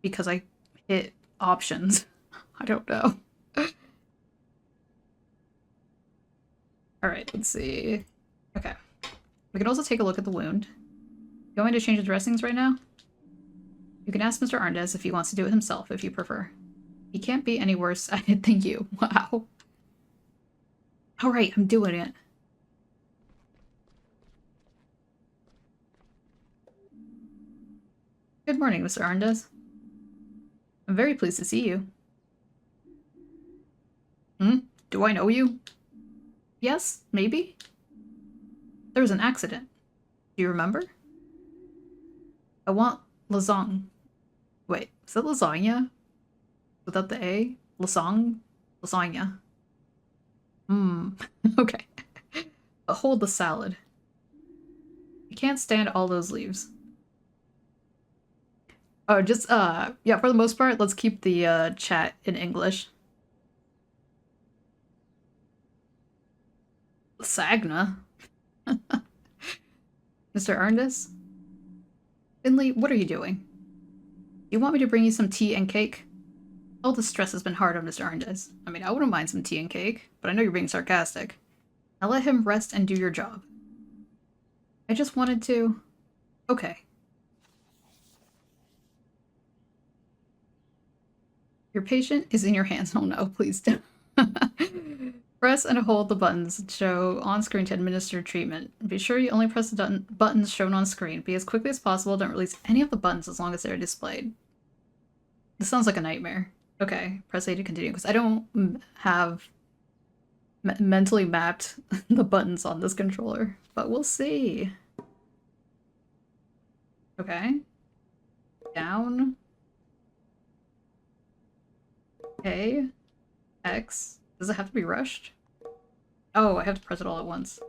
because I hit options. I don't know. Alright, let's see. Okay. We can also take a look at the wound. You want me to change the dressings right now? You can ask Mr. Arndez if he wants to do it himself, if you prefer. He can't be any worse at it than you. Wow. Alright, I'm doing it. Good morning, Mr. Arndez. I'm very pleased to see you. Do I know you? Yes, maybe? There was an accident. Do you remember? I want lasagna. Wait, is that lasagna? Without the A? Lasagna? Lasagna. Okay. But hold the salad. You can't stand all those leaves. Oh, just, yeah, for the most part, let's keep the, chat in English. Lasagna? Mr. Arndez? Finley, what are you doing? Do you want me to bring you some tea and cake? All the stress has been hard on Mr. Arndez. I mean, I wouldn't mind some tea and cake, but I know you're being sarcastic. Now let him rest and do your job. I just wanted to... Okay. Your patient is in your hands. Oh no, please don't. Press and hold the buttons that show on screen to administer treatment. Be sure you only press the buttons shown on screen. Be as quickly as possible. Don't release any of the buttons as long as they're displayed. This sounds like a nightmare. Okay, press A to continue, because I don't have mentally mapped the buttons on this controller, but we'll see. Okay. Down. A. X. Does it have to be rushed? Oh, I have to press it all at once.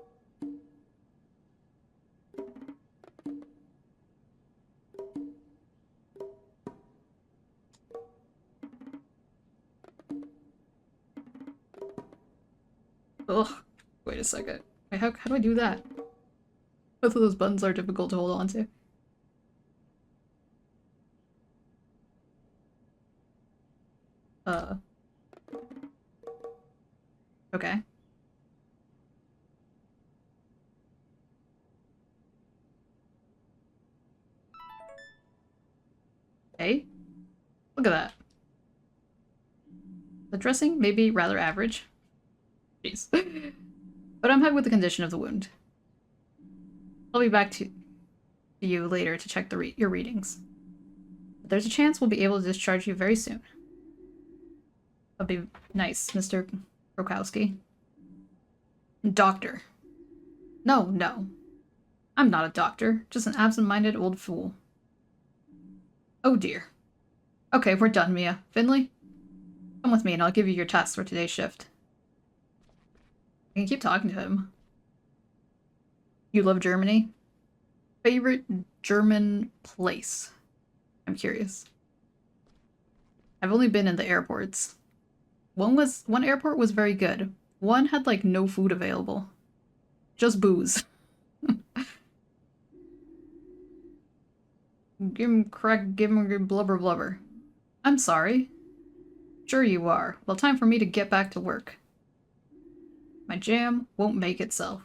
Ugh. Wait a second. Wait, how do I do that? Both of those buttons are difficult to hold on to. Okay. Hey? Look at that. The dressing may be rather average. Jeez. But I'm happy with the condition of the wound. I'll be back to you later to check your readings. But there's a chance we'll be able to discharge you very soon. That'll be nice, Mr. Krokowski. Doctor. No. I'm not a doctor, just an absent-minded old fool. Oh dear. Okay, we're done, Mia. Finley? Come with me and I'll give you your tasks for today's shift. I can keep talking to him. You love Germany? Favorite German place? I'm curious. I've only been in the airports. One airport was very good. One had like no food available. Just booze. Give him blubber blubber. I'm sorry. Sure you are. Well, time for me to get back to work. My jam won't make itself.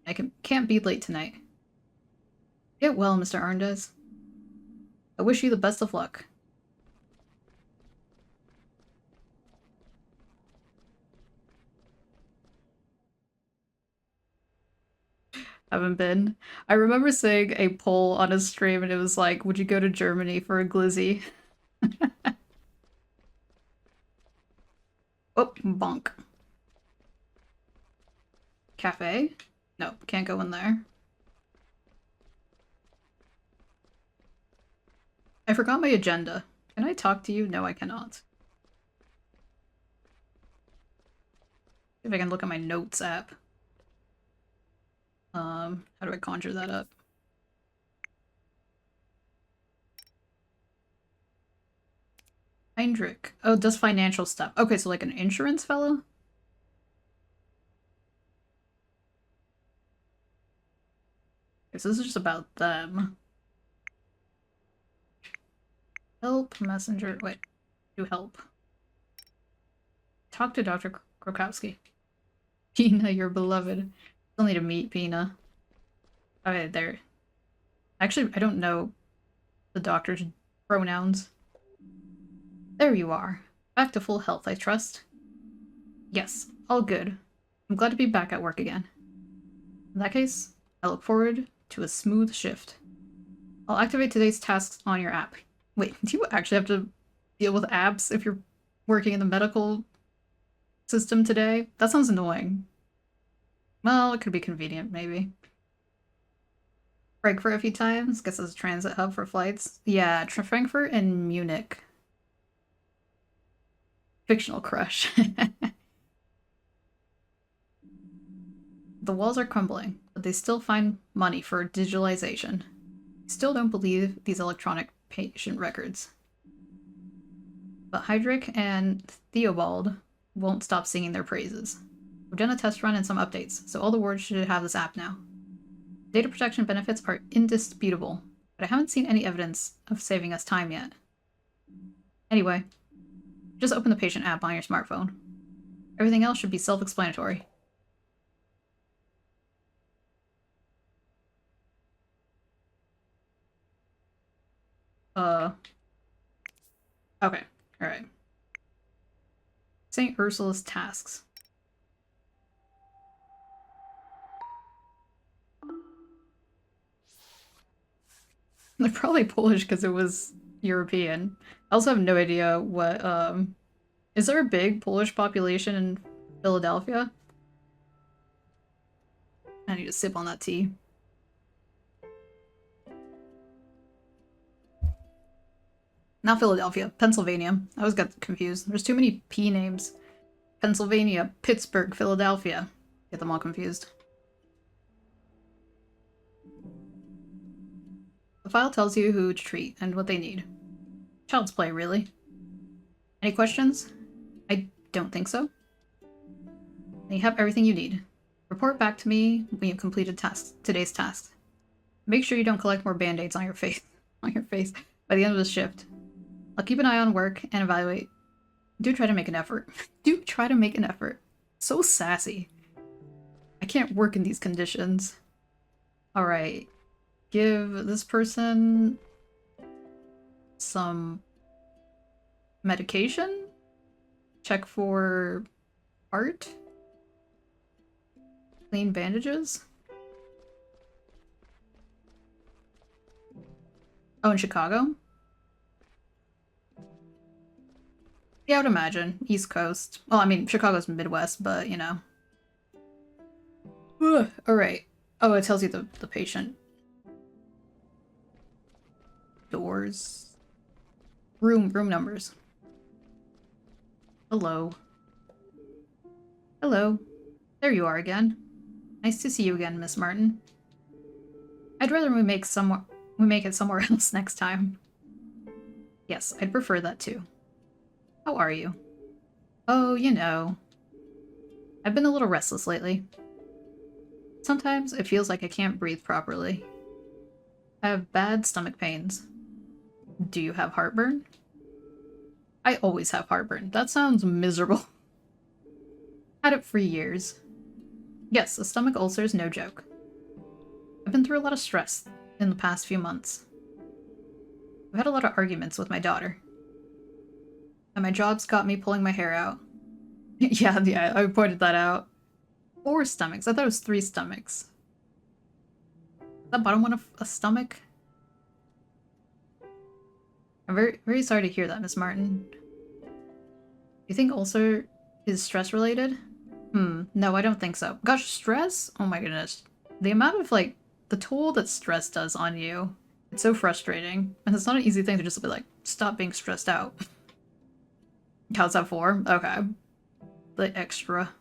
I can't be late tonight. Get well, Mr. Arndez. I wish you the best of luck. Haven't been. I remember seeing a poll on a stream and it was like, would you go to Germany for a glizzy? Oh, bonk. Cafe? No, can't go in there. I forgot my agenda. Can I talk to you? No, I cannot. See if I can look at my notes app. How do I conjure that up? Heinrich. Oh, does financial stuff. Okay, so like an insurance fellow? Okay, so this is just about them. Help, messenger. Wait, do help. Talk to Dr. Krokowski. Pina, your beloved. Still need to meet Pina. Okay, there. Actually, I don't know the doctor's pronouns. There you are. Back to full health, I trust. Yes, all good. I'm glad to be back at work again. In that case, I look forward to a smooth shift. I'll activate today's tasks on your app. Wait, do you actually have to deal with apps if you're working in the medical system today? That sounds annoying. Well, it could be convenient, maybe. Frankfurt a few times. Guess it's a transit hub for flights. Yeah, Frankfurt and Munich. Fictional crush. The walls are crumbling, but they still find money for digitalization. I still don't believe these electronic patient records. But Heinrich and Theobald won't stop singing their praises. We've done a test run and some updates, so all the wards should have this app now. Data protection benefits are indisputable. but I haven't seen any evidence of saving us time yet. Anyway, just open the patient app on your smartphone. Everything else should be self-explanatory. Okay, alright. St. Ursula's tasks. They're probably Polish because it was European. I also have no idea what, is there a big Polish population in Philadelphia? I need to sip on that tea. Not Philadelphia, Pennsylvania. I always got confused. There's too many P names. Pennsylvania, Pittsburgh, Philadelphia. Get them all confused. The file tells you who to treat and what they need. Child's play, really. Any questions? I don't think so. Then you have everything you need. Report back to me when you've completed today's tasks. Make sure you don't collect more band-aids on your face by the end of the shift. I'll keep an eye on work and evaluate. Do try to make an effort. Do try to make an effort. So sassy. I can't work in these conditions. Alright. Give this person some medication? Check for art? Clean bandages? Oh, in Chicago? Yeah, I would imagine. East Coast. Well, I mean, Chicago's Midwest, but, you know. Alright. Oh, it tells you the patient. Doors. Room numbers. Hello. Hello. There you are again. Nice to see you again, Miss Martin. I'd rather we make it somewhere else next time. Yes, I'd prefer that too. How are you? Oh, you know. I've been a little restless lately. Sometimes it feels like I can't breathe properly. I have bad stomach pains. Do you have heartburn? I always have heartburn. That sounds miserable. Had it for years. Yes, a stomach ulcer is no joke. I've been through a lot of stress in the past few months. I've had a lot of arguments with my daughter. And my job's got me pulling my hair out. yeah, I pointed that out. 4 stomachs. I thought it was 3 stomachs. Is that bottom one a stomach? I'm very sorry to hear that, Miss Martin. You think ulcer is stress-related? No, I don't think so. Gosh, stress? Oh my goodness. The amount of, like, the toll that stress does on you, it's so frustrating. And it's not an easy thing to just be like, stop being stressed out. How's that for? Okay. The extra.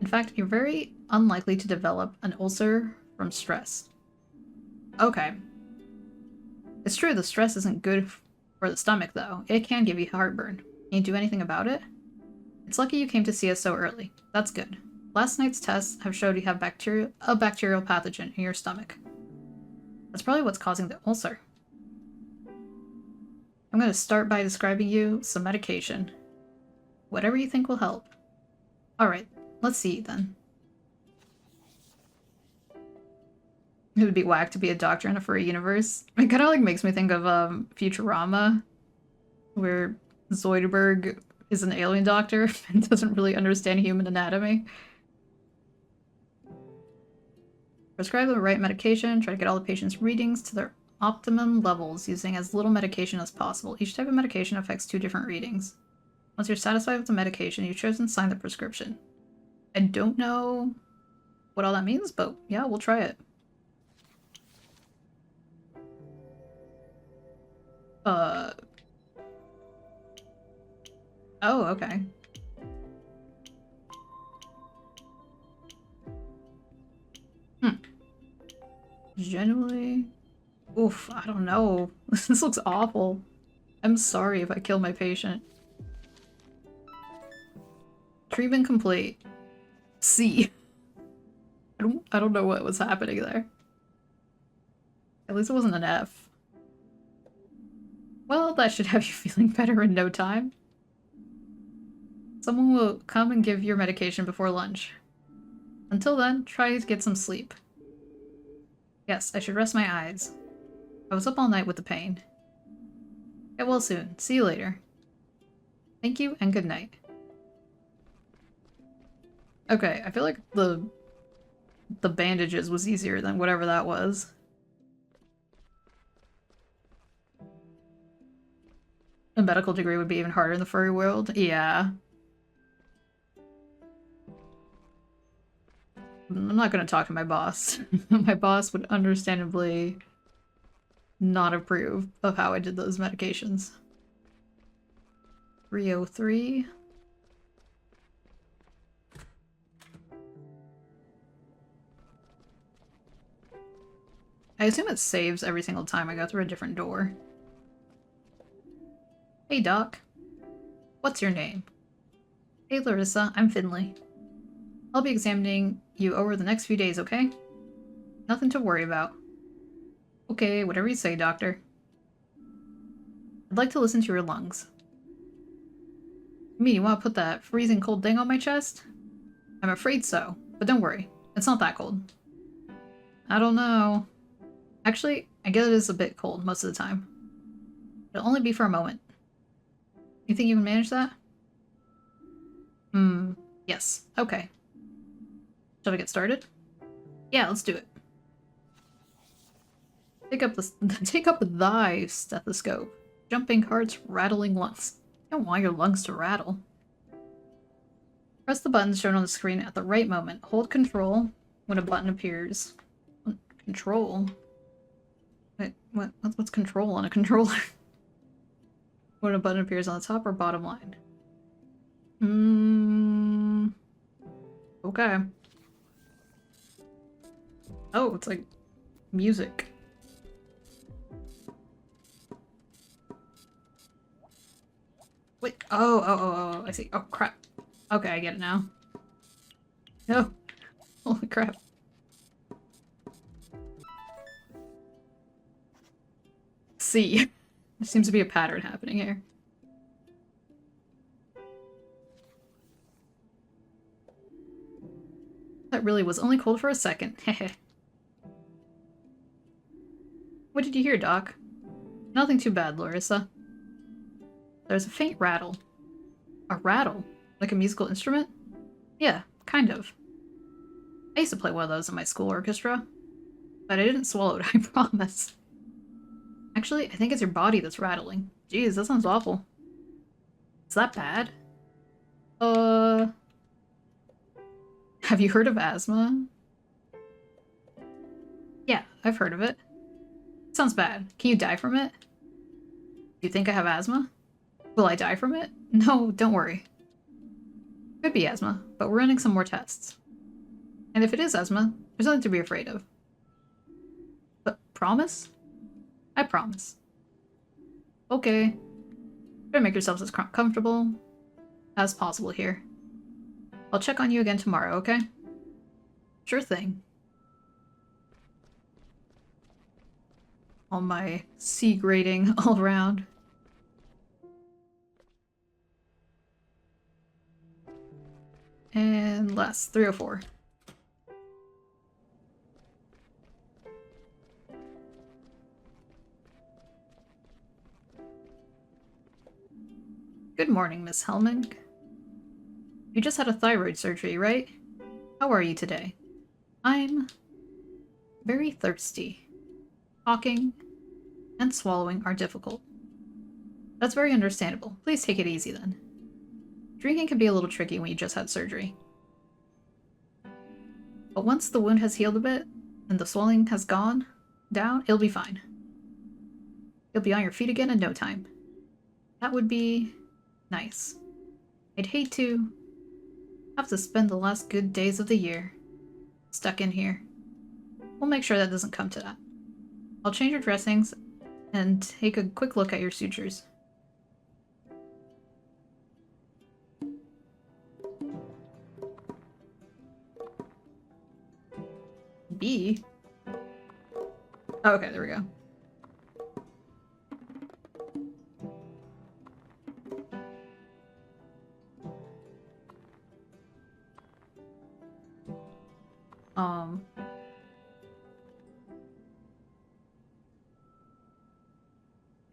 In fact, you're very unlikely to develop an ulcer from stress. Okay. It's true, the stress isn't good for the stomach, though. It can give you heartburn. Can you do anything about it? It's lucky you came to see us so early. That's good. Last night's tests have showed you have a bacterial pathogen in your stomach. That's probably what's causing the ulcer. I'm going to start by describing you some medication. Whatever you think will help. Alright, let's see then. It would be whack to be a doctor in a furry universe. It kind of like makes me think of Futurama, where Zoidberg is an alien doctor and doesn't really understand human anatomy. Prescribe the right medication, try to get all the patient's readings to their optimum levels using as little medication as possible. Each type of medication affects 2 different readings. Once you're satisfied with the medication you've chosen, sign the prescription. I don't know what all that means, but yeah, we'll try it. Oh, okay. Generally... Oof, I don't know. This looks awful. I'm sorry if I kill my patient. Treatment complete. C. I don't know what was happening there. At least it wasn't an F. Well, that should have you feeling better in no time. Someone will come and give your medication before lunch. Until then, try to get some sleep. Yes, I should rest my eyes. I was up all night with the pain. Get well soon. See you later. Thank you and good night. Okay, I feel like the bandages was easier than whatever that was. A medical degree would be even harder in the furry world. Yeah. I'm not gonna talk to my boss. My boss would understandably not approve of how I did those medications. 303. I assume it saves every single time I go through a different door. Hey, Doc. What's your name? Hey, Larissa. I'm Finley. I'll be examining you over the next few days, okay? Nothing to worry about. Okay, whatever you say, Doctor. I'd like to listen to your lungs. You mean you want to put that freezing cold thing on my chest? I'm afraid so, but don't worry. It's not that cold. I don't know. Actually, I guess it is a bit cold most of the time. It'll only be for a moment. You think you can manage that? Yes. Okay. Shall we get started? Yeah, let's do it. Take up thy stethoscope. Jumping hearts, rattling lungs. You don't want your lungs to rattle. Press the buttons shown on the screen at the right moment. Hold control when a button appears. Control? Wait, what's control on a controller? When a button appears on the top or bottom line. Okay. Oh, it's like music. Wait, oh, I see. Oh, crap. Okay, I get it now. No. Holy crap. C. There seems to be a pattern happening here. That really was only cold for a second. Heh. What did you hear, Doc? Nothing too bad, Larissa. There's a faint rattle. A rattle? Like a musical instrument? Yeah, kind of. I used to play one of those in my school orchestra. But I didn't swallow it, I promise. Actually, I think it's your body that's rattling. Jeez, that sounds awful. Is that bad? Have you heard of asthma? Yeah, I've heard of it. Sounds bad. Can you die from it? Do you think I have asthma? Will I die from it? No, don't worry. Could be asthma, but we're running some more tests. And if it is asthma, there's nothing to be afraid of. But promise? I promise. Okay. Try to make yourselves as comfortable as possible here. I'll check on you again tomorrow, okay? Sure thing. All my C grading all around. And last, 304. Good morning, Miss Helming. You just had a thyroid surgery, right? How are you today? I'm very thirsty. Talking and swallowing are difficult. That's very understandable. Please take it easy then. Drinking can be a little tricky when you just had surgery. But once the wound has healed a bit and the swelling has gone down, it'll be fine. You'll be on your feet again in no time. That would be nice. I'd hate to have to spend the last good days of the year stuck in here. We'll make sure that doesn't come to that. I'll change your dressings and take a quick look at your sutures. B? Oh, okay, there we go.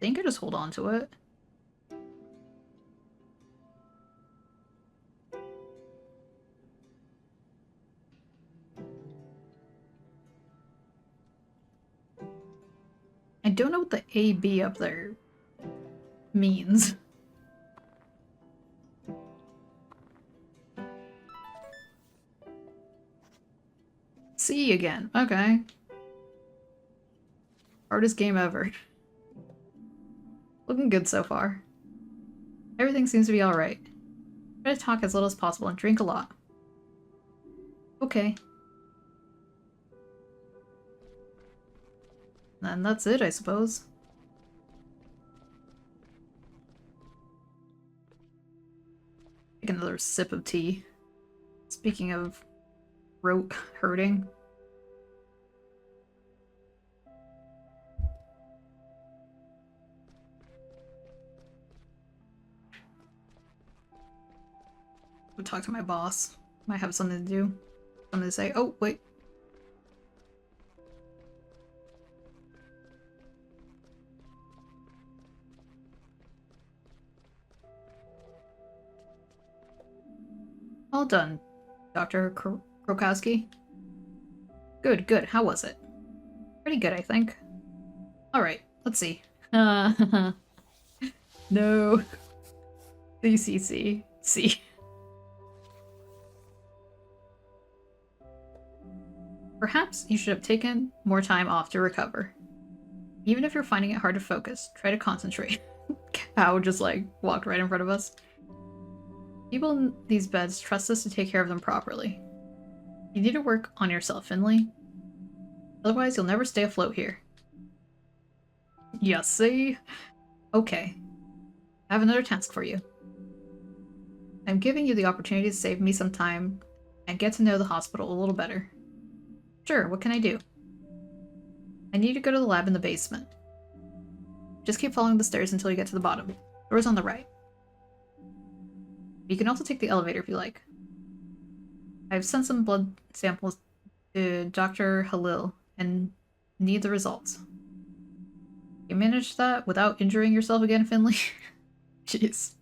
I think I just hold on to it. I don't know what the AB up there means. C again. Okay. Hardest game ever. Looking good so far. Everything seems to be alright. Try to talk as little as possible and drink a lot. Okay. And that's it, I suppose. Take another sip of tea. Speaking of throat hurting. I'll talk to my boss. Might have something to do. Something to say. Oh, wait. All done, Dr. Krokowski. Good, good. How was it? Pretty good, I think. Alright, let's see. No. CCC. C. Perhaps you should have taken more time off to recover. Even if you're finding it hard to focus, try to concentrate. Cow just like walked right in front of us. People in these beds trust us to take care of them properly. You need to work on yourself, Finley. Otherwise, you'll never stay afloat here. Yeah, see? Okay. I have another task for you. I'm giving you the opportunity to save me some time and get to know the hospital a little better. Sure, what can I do? I need you to go to the lab in the basement. Just keep following the stairs until you get to the bottom. Door's on the right. You can also take the elevator if you like. I've sent some blood samples to Dr. Halil and need the results. You managed that without injuring yourself again, Finley? Jeez.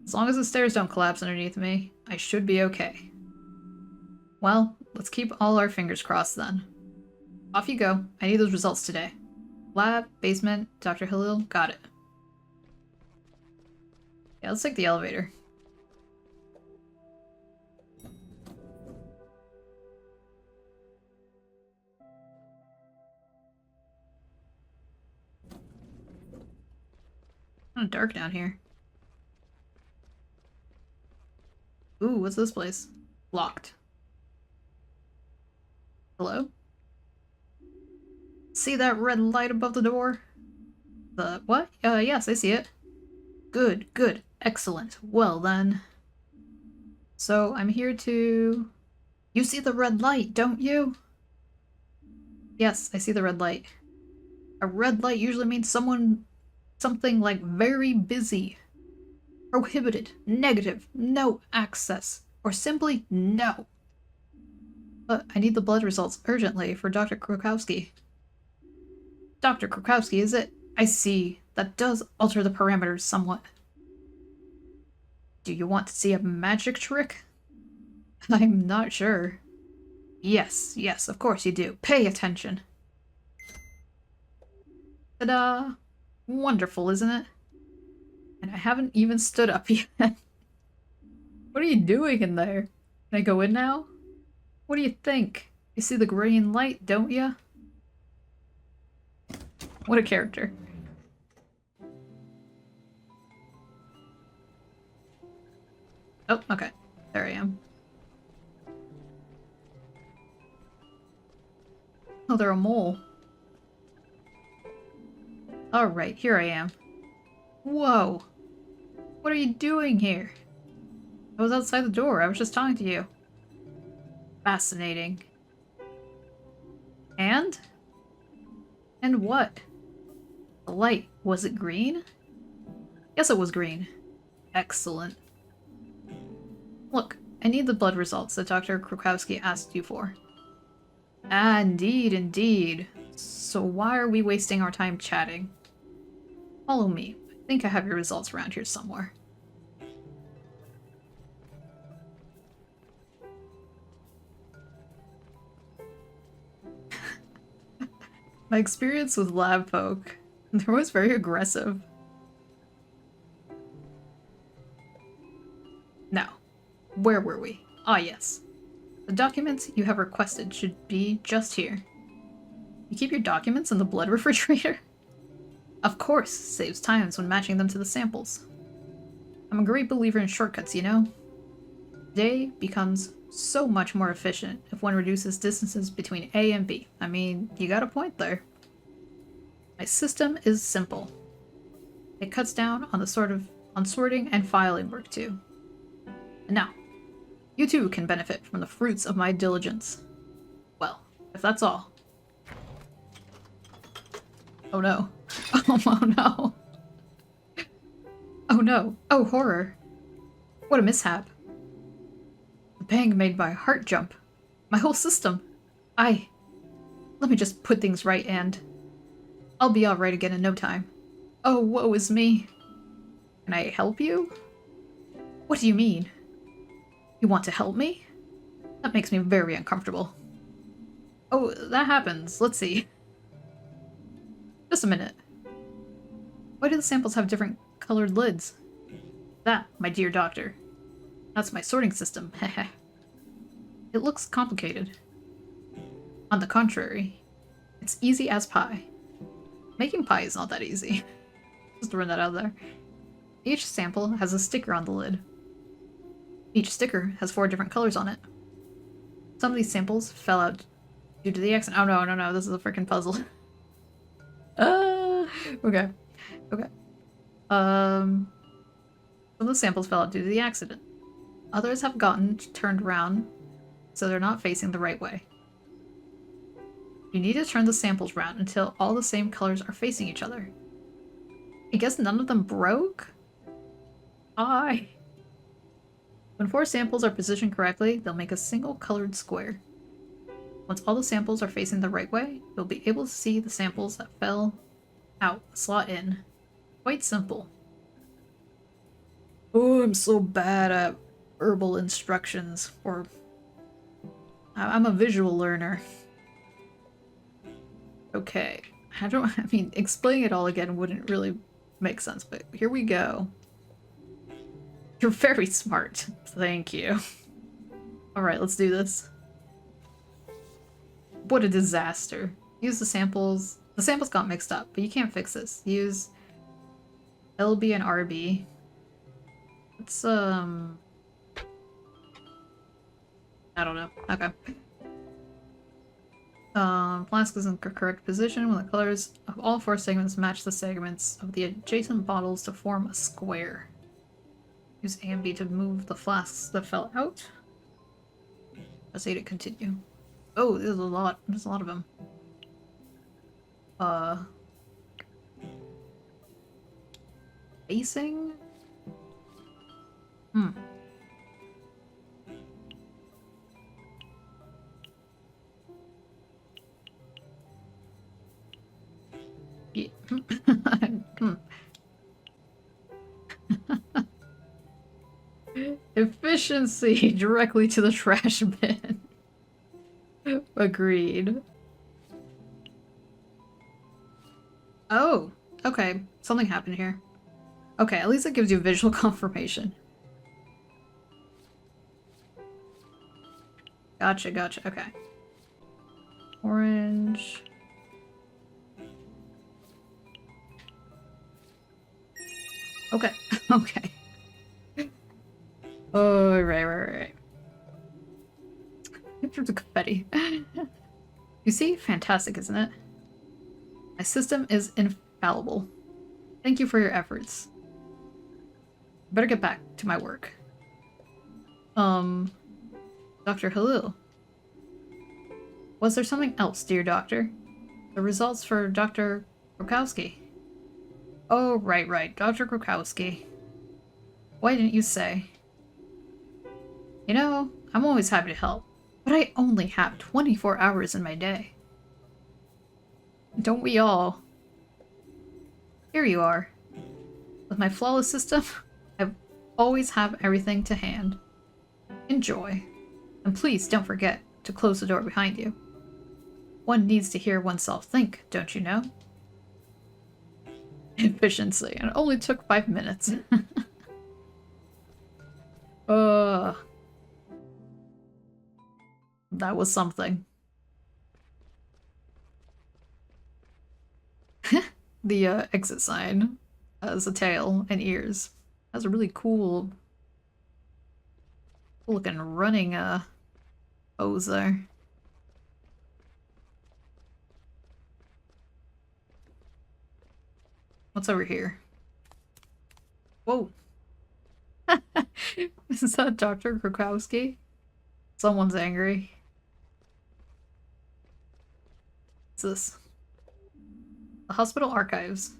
As long as the stairs don't collapse underneath me, I should be okay. Well, let's keep all our fingers crossed then. Off you go. I need those results today. Lab, basement, Dr. Halil, got it. Yeah, let's take the elevator. Kind of dark down here. Ooh, what's this place? Locked. Hello? See that red light above the door? The what? Yes, I see it. Good, good, excellent. Well then. So I'm here to... You see the red light, don't you? Yes, I see the red light. A red light usually means something like very busy. Prohibited, negative, no access, or simply no. But I need the blood results urgently for Dr. Krokowski. Dr. Krokowski, is it? I see. That does alter the parameters somewhat. Do you want to see a magic trick? I'm not sure. Yes, yes, of course you do. Pay attention. Ta-da! Wonderful, isn't it? And I haven't even stood up yet. What are you doing in there? Can I go in now? What do you think? You see the green light, don't you? What a character. Oh, okay. There I am. Oh, they're a mole. Alright, here I am. Whoa! What are you doing here? I was outside the door. I was just talking to you. Fascinating. And? And what? The light, was it green? Yes, it was green. Excellent. Look, I need the blood results that Dr. Krukowski asked you for. Ah, indeed, indeed. So why are we wasting our time chatting? Follow me. I think I have your results around here somewhere. My experience with lab folk, they're always very aggressive. Now, where were we? Ah, yes. The documents you have requested should be just here. You keep your documents in the blood refrigerator? Of course, saves times when matching them to the samples. I'm a great believer in shortcuts, you know? Day becomes so much more efficient if one reduces distances between A and B. I mean, you got a point there. My system is simple. It cuts down on sorting and filing work too. And now, you too can benefit from the fruits of my diligence. Well, if that's all. Oh no. Oh no. Oh no. Oh horror. What a mishap. The pang made my heart jump. My whole system. Let me just put things right and... I'll be alright again in no time. Oh, woe is me. Can I help you? What do you mean? You want to help me? That makes me very uncomfortable. Oh, that happens. Let's see. Just a minute. Why do the samples have different colored lids? That, my dear doctor. That's my sorting system. Heh. It looks complicated. On the contrary, it's easy as pie. Making pie is not that easy. Just throwing that out there. Each sample has a sticker on the lid. Each sticker has 4 different colors on it. Some of these samples fell out due to the accident. Oh no, this is a freaking puzzle. Okay. Some of the samples fell out due to the accident. Others have gotten turned around, so they're not facing the right way. You need to turn the samples round until all the same colors are facing each other. I guess none of them broke? When 4 samples are positioned correctly, they'll make a single colored square. Once all the samples are facing the right way, you'll be able to see the samples that fell out, slot in. Quite simple. Oh, I'm so bad at verbal instructions, or... I'm a visual learner. Okay. I mean, explaining it all again wouldn't really make sense, but here we go. You're very smart. Thank you. Alright, let's do this. What a disaster. Use the samples. The samples got mixed up, but you can't fix this. Use LB and RB. Let's, I don't know. Okay. Flask is in the correct position when the colors of all 4 segments match the segments of the adjacent bottles to form a square. Use A and B to move the flasks that fell out. Press A to continue. Oh, there's a lot. There's a lot of them. Facing? Yeah. Efficiency directly to the trash bin. Agreed. Oh, okay. Something happened here. Okay, at least it gives you visual confirmation. Gotcha. Okay. Orange. Okay. Okay. Oh, right. Through the confetti. You see? Fantastic, isn't it? My system is infallible. Thank you for your efforts. Better get back to my work. Dr. Halil. Was there something else, dear doctor? The results for Dr. Krukowski. Oh, right. Dr. Krukowski. Why didn't you say? You know, I'm always happy to help, but I only have 24 hours in my day. Don't we all? Here you are. With my flawless system, I always have everything to hand. Enjoy. And please don't forget to close the door behind you. One needs to hear oneself think, don't you know? Efficiency. And it only took 5 minutes. That was something. The exit sign has a tail and ears. Has a really cool looking running pose there. What's over here? Whoa. Is that Dr. Krukowski? Someone's angry. What's this? The hospital archives.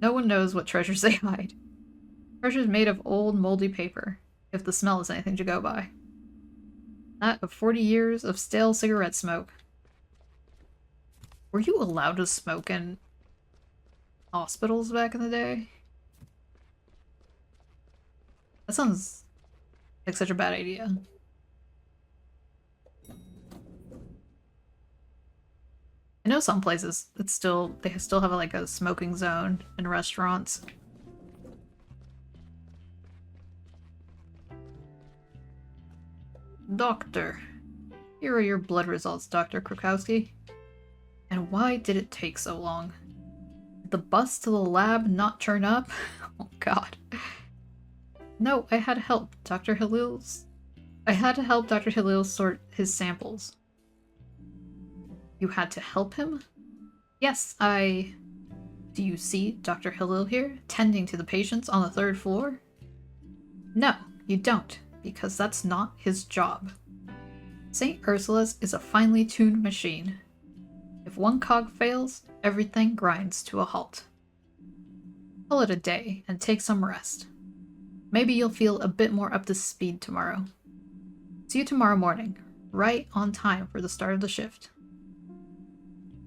No one knows what treasures they hide. Treasures made of old, moldy paper, if the smell is anything to go by. That of 40 years of stale cigarette smoke. Were you allowed to smoke in hospitals back in the day? That sounds like such a bad idea. I know some places they still have like a smoking zone in restaurants. Doctor, here are your blood results, Dr. Krukowski. And why did it take so long? Did the bus to the lab not turn up? Oh god. No, I had to help Dr. Halil sort his samples. You had to help him? Yes, Do you see Dr. Halil here, tending to the patients on the 3rd floor? No, you don't, because that's not his job. St. Ursula's is a finely tuned machine. If one cog fails, everything grinds to a halt. Call it a day and take some rest. Maybe you'll feel a bit more up to speed tomorrow. See you tomorrow morning, right on time for the start of the shift.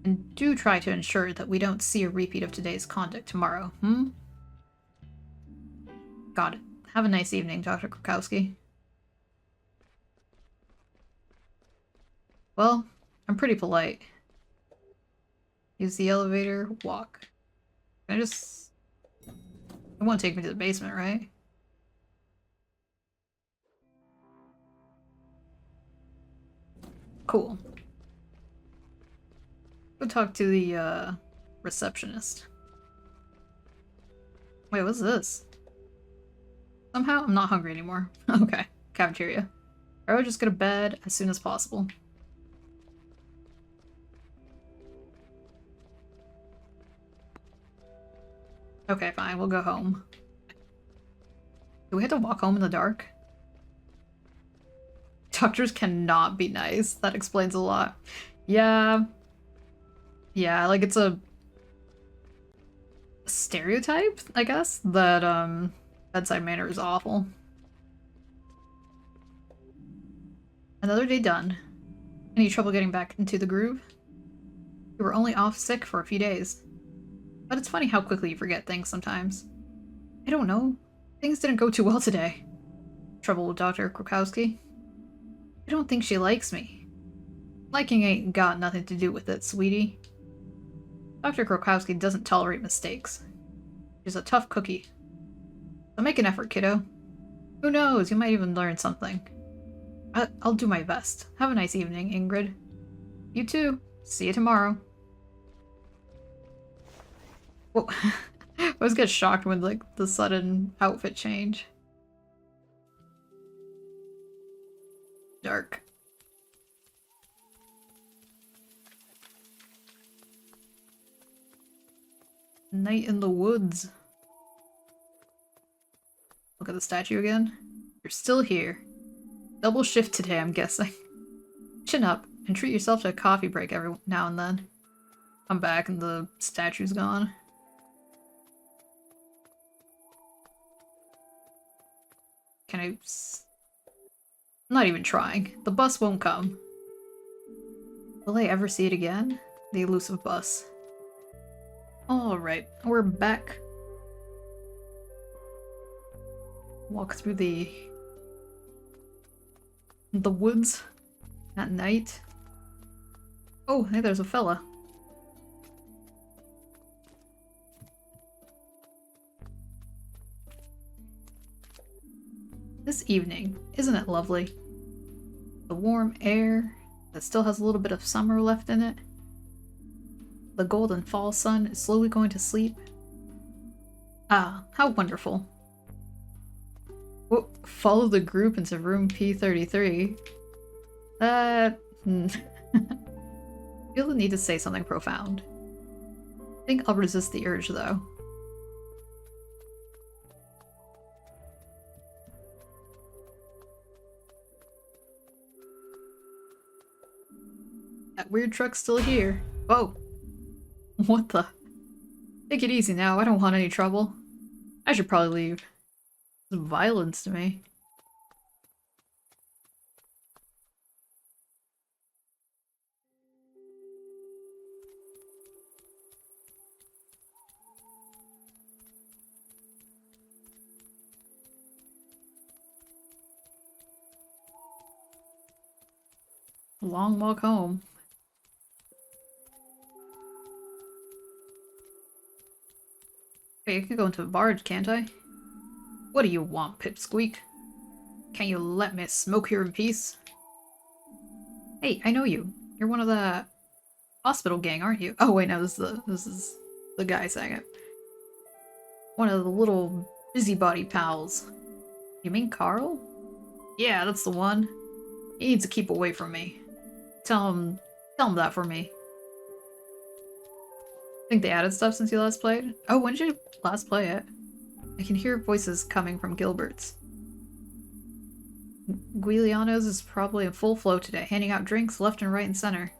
And do try to ensure that we don't see a repeat of today's conduct tomorrow, Got it. Have a nice evening, Dr. Krukowski. Well, I'm pretty polite. Use the elevator, walk. Can I just... It won't take me to the basement, right? Cool. Go talk to the, receptionist. Wait, what's this? Somehow I'm not hungry anymore. Okay, cafeteria. I would just go to bed as soon as possible. Okay, fine, we'll go home. Do we have to walk home in the dark? Doctors cannot be nice. That explains a lot. Yeah. Yeah, like it's a stereotype, I guess, that bedside manner is awful. Another day done. Any trouble getting back into the groove? You were only off sick for a few days. But it's funny how quickly you forget things sometimes. I don't know. Things didn't go too well today. Trouble with Dr. Krukowski? I don't think she likes me. Liking ain't got nothing to do with it, sweetie. Dr. Krukowski doesn't tolerate mistakes. She's a tough cookie. So make an effort, kiddo. Who knows, you might even learn something. I'll do my best. Have a nice evening, Ingrid. You too. See you tomorrow. Whoa. I always get shocked when, like, the sudden outfit change. Dark. Night in the woods. Look at the statue again. You're still here. Double shift today, I'm guessing. Chin up and treat yourself to a coffee break every now and then. I'm back and the statue's gone. Can I... I'm not even trying. The bus won't come. Will I ever see it again? The elusive bus. Alright, we're back. Walk through the woods at night. Oh, hey, there's a fella. This evening, isn't it lovely? The warm air that still has a little bit of summer left in it. The golden fall sun is slowly going to sleep. Ah, how wonderful. Whoa, follow the group into room P33. Feel the need to say something profound. I think I'll resist the urge, though. That weird truck's still here. Whoa. What the? Take it easy now, I don't want any trouble. I should probably leave. It's violence to me. Long walk home. Hey, I can go into a barge, can't I? What do you want, Pipsqueak? Can't you let me smoke here in peace? Hey, I know you. You're one of the hospital gang, aren't you? Oh wait, no, this is the guy saying it. One of the little busybody pals. You mean Karl? Yeah, that's the one. He needs to keep away from me. Tell him that for me. Think they added stuff since you last played? Oh, when did you last play it? I can hear voices coming from Gilbert's. Guiliano's is probably in full flow today, handing out drinks left and right and center.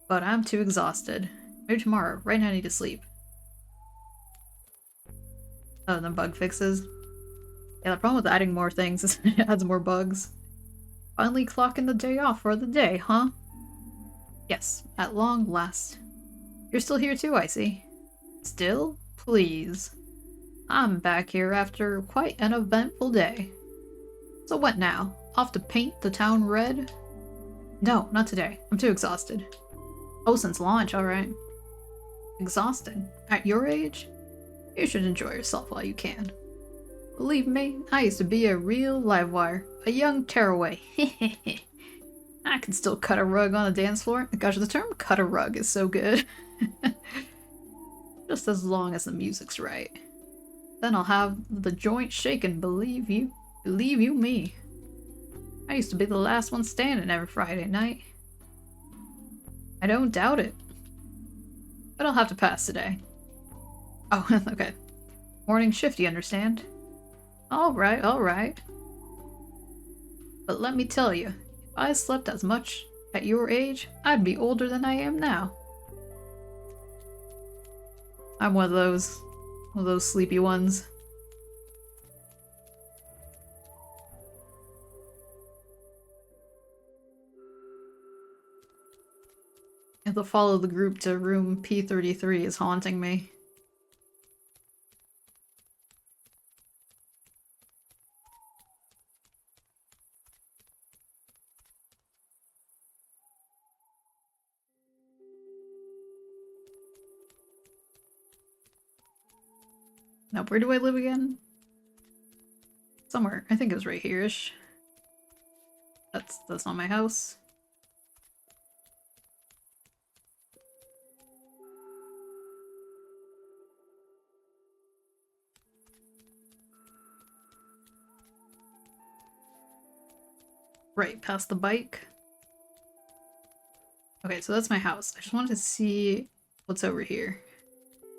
But I'm too exhausted. Maybe tomorrow. Right now I need to sleep. Oh, the bug fixes. Yeah, the problem with adding more things is it adds more bugs. Finally clocking the day off for the day, huh? Yes, at long last. You're still here too, I see. Still? Please. I'm back here after quite an eventful day. So what now? Off to paint the town red? No, not today. I'm too exhausted. Oh, since launch, alright. Exhausted? At your age? You should enjoy yourself while you can. Believe me, I used to be a real livewire. A young tearaway. I can still cut a rug on a dance floor. Gosh, the term cut a rug is so good. Just as long as the music's right. Then I'll have the joint shaking, believe you me. I used to be the last one standing every Friday night. I don't doubt it. But I'll have to pass today. Oh, okay. Morning shift, you understand? Alright, alright. But let me tell you, if I slept as much at your age, I'd be older than I am now. I'm one of those sleepy ones. And the follow the group to room P33 is haunting me. Now, where do I live again? Somewhere. I think it was right here-ish. That's not my house. Right, past the bike. Okay, so that's my house. I just wanted to see what's over here.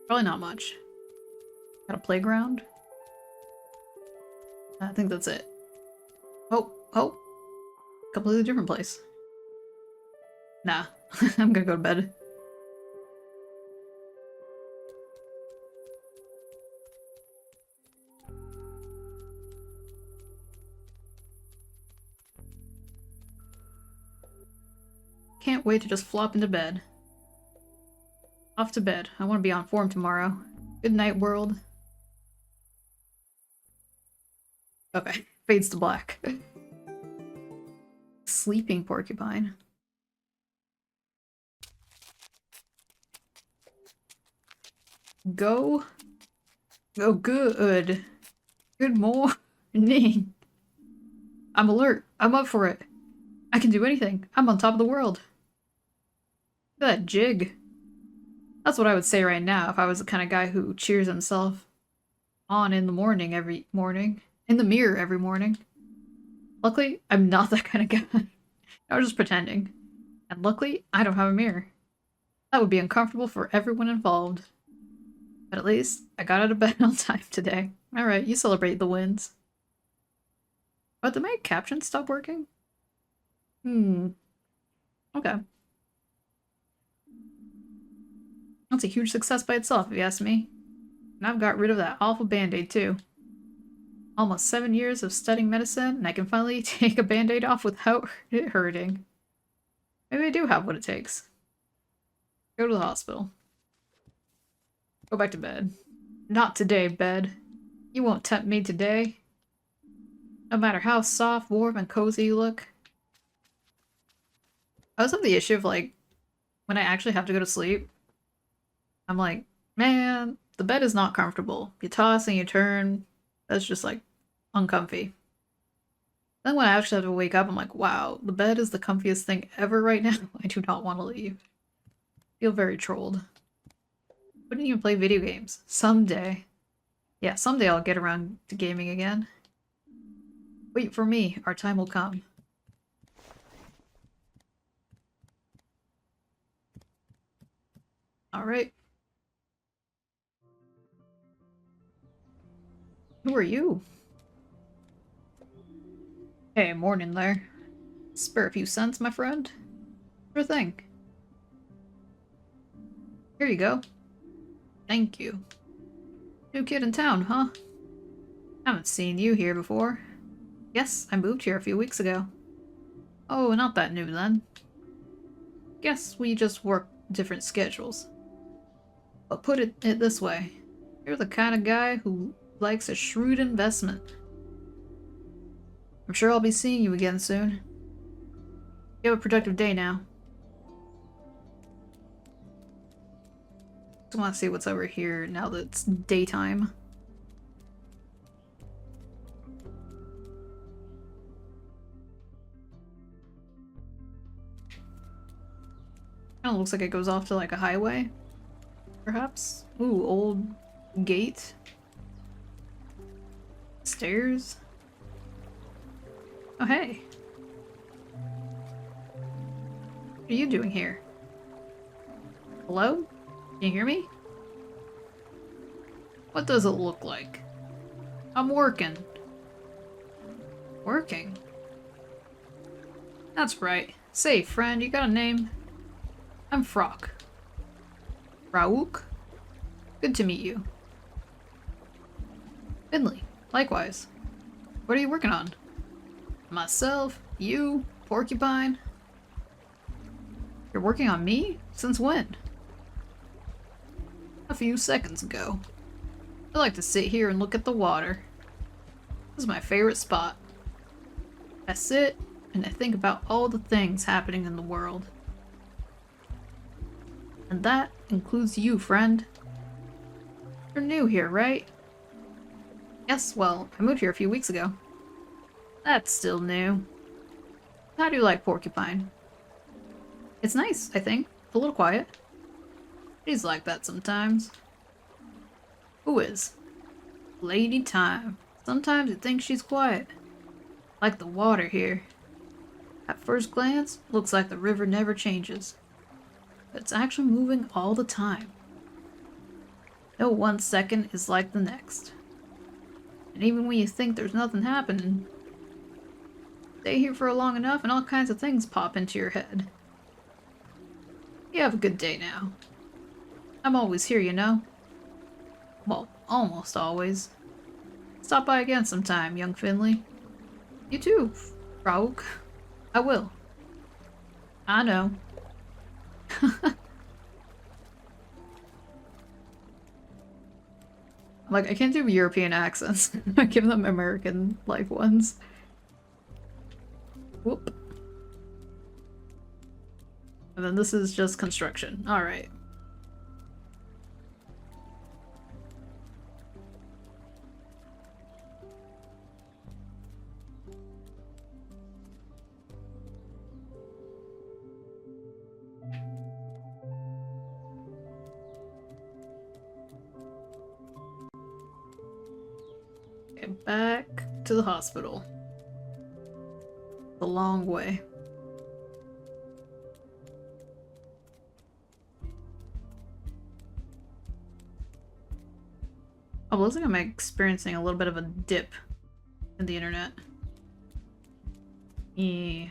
Probably not much. Got a playground? I think that's it. Oh, completely different place. Nah, I'm gonna go to bed. Can't wait to just flop into bed. Off to bed. I want to be on form tomorrow. Good night, world. Okay. Fades to black. Sleeping porcupine. Go. Oh, good. Good morning. I'm alert. I'm up for it. I can do anything. I'm on top of the world. Look at that jig. That's what I would say right now if I was the kind of guy who cheers himself on in the morning every morning. In the mirror every morning. Luckily, I'm not that kind of guy. I was just pretending. And luckily, I don't have a mirror. That would be uncomfortable for everyone involved. But at least, I got out of bed on time today. Alright, you celebrate the wins. But did my caption stop working? Okay. That's a huge success by itself, if you ask me. And I've got rid of that awful band-aid, too. Almost 7 years of studying medicine, and I can finally take a band-aid off without it hurting. Maybe I do have what it takes. Go to the hospital. Go back to bed. Not today, bed. You won't tempt me today. No matter how soft, warm, and cozy you look. I also have the issue of, like, when I actually have to go to sleep, I'm like, man, the bed is not comfortable. You toss and you turn. That's just, like, uncomfy. Then when I actually have to wake up, I'm like, wow, the bed is the comfiest thing ever right now. I do not want to leave. I feel very trolled. Wouldn't even play video games. Someday. Yeah, someday I'll get around to gaming again. Wait for me. Our time will come. Alright. Who are you? Hey, morning there. Spare a few cents, my friend? Sure thing. Here you go. Thank you. New kid in town, huh? Haven't seen you here before. Yes, I moved here a few weeks ago. Oh, not that new then. Guess we just work different schedules. But put it this way. You're the kind of guy who likes a shrewd investment. I'm sure I'll be seeing you again soon. You have a productive day now. Just want to see what's over here now that it's daytime. Kinda looks like it goes off to like a highway. Perhaps? Ooh, old gate. Stairs. Oh, hey. What are you doing here? Hello? Can you hear me? What does it look like? I'm working. Working? That's right. Say, friend, you got a name? I'm Frock. Raouk? Good to meet you. Finley. Likewise. What are you working on? Myself? You? Porcupine? You're working on me? Since when? A few seconds ago. I like to sit here and look at the water. This is my favorite spot. I sit and I think about all the things happening in the world. And that includes you, friend. You're new here, right? Yes, well, I moved here a few weeks ago. That's still new. How do you like Porcupine? It's nice, I think. A little quiet. She's like that sometimes. Who is? Lady Time. Sometimes you think she's quiet. Like the water here. At first glance, looks like the river never changes. But it's actually moving all the time. No one second is like the next. And even when you think there's nothing happening, stay here for long enough and all kinds of things pop into your head. You have a good day now. I'm always here, you know? Well, almost always. Stop by again sometime, young Finley. You too, Raouk. I will. I know. Like, I can't do European accents. I give them American-like ones. Whoop. And then this is just construction. Alright. Okay, back to the hospital. A long way. Oh, looks like I'm experiencing a little bit of a dip in the internet. Yeah.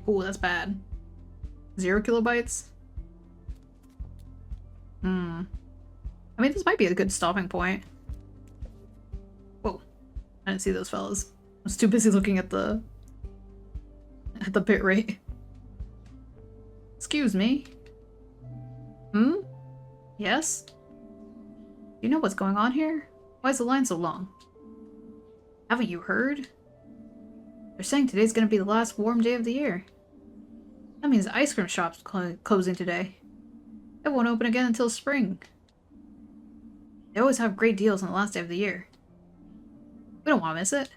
Oh, that's bad. 0 kilobytes? Hmm. I mean, this might be a good stopping point. Whoa. I didn't see those fellas. I was too busy looking at the bit rate. Excuse me? Hmm? Yes? You know what's going on here? Why is the line so long? Haven't you heard? They're saying today's gonna be the last warm day of the year. That means the ice cream shop's closing today. It won't open again until spring. They always have great deals on the last day of the year. We don't want to miss it.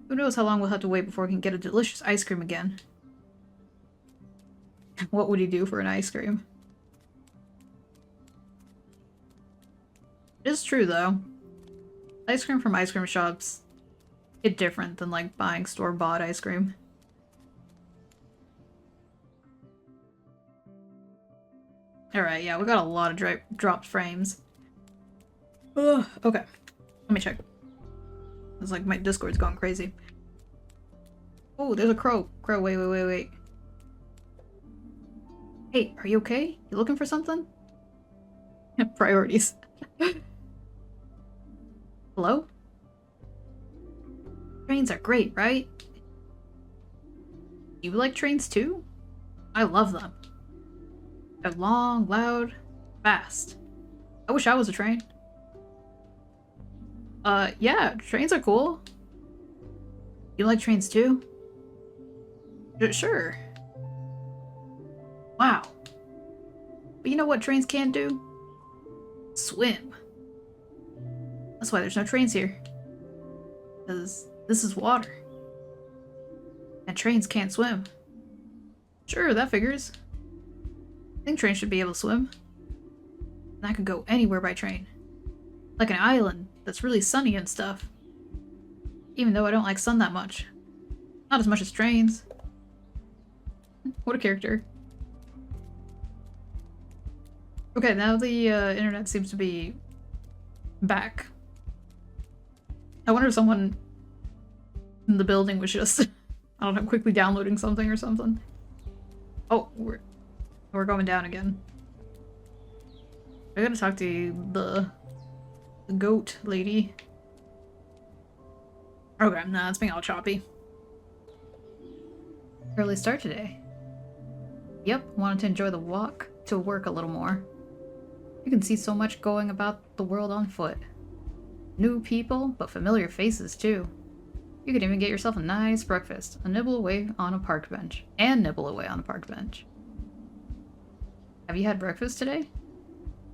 Who knows how long we'll have to wait before we can get a delicious ice cream again. What would he do for an ice cream? It is true, though. Ice cream from ice cream shops is different than, like, buying store-bought ice cream. Alright, yeah, we got a lot of dropped frames. Ugh, okay. Let me check. It's like my Discord's gone crazy. Oh, there's a crow. Crow, wait. Hey, are you okay? You looking for something? Priorities. Hello? Trains are great, right? You like trains too? I love them. They're long, loud, fast. I wish I was a train. Yeah, trains are cool. You like trains too? Sure. Wow. But you know what trains can't do? Swim. That's why there's no trains here. Because this is water. And trains can't swim. Sure, that figures. I think trains should be able to swim. And I could go anywhere by train. Like an island that's really sunny and stuff. Even though I don't like sun that much. Not as much as trains. What a character. Okay, now the internet seems to be back. I wonder if someone in the building was just, I don't know, quickly downloading something or something. Oh, we're going down again. I gotta talk to the goat lady. Okay, nah, it's being all choppy. Early start today. Yep, wanted to enjoy the walk to work a little more. You can see so much going about the world on foot. New people, but familiar faces too. You could even get yourself a nice breakfast, a nibble away on a park bench, and nibble away on a park bench. Have you had breakfast today?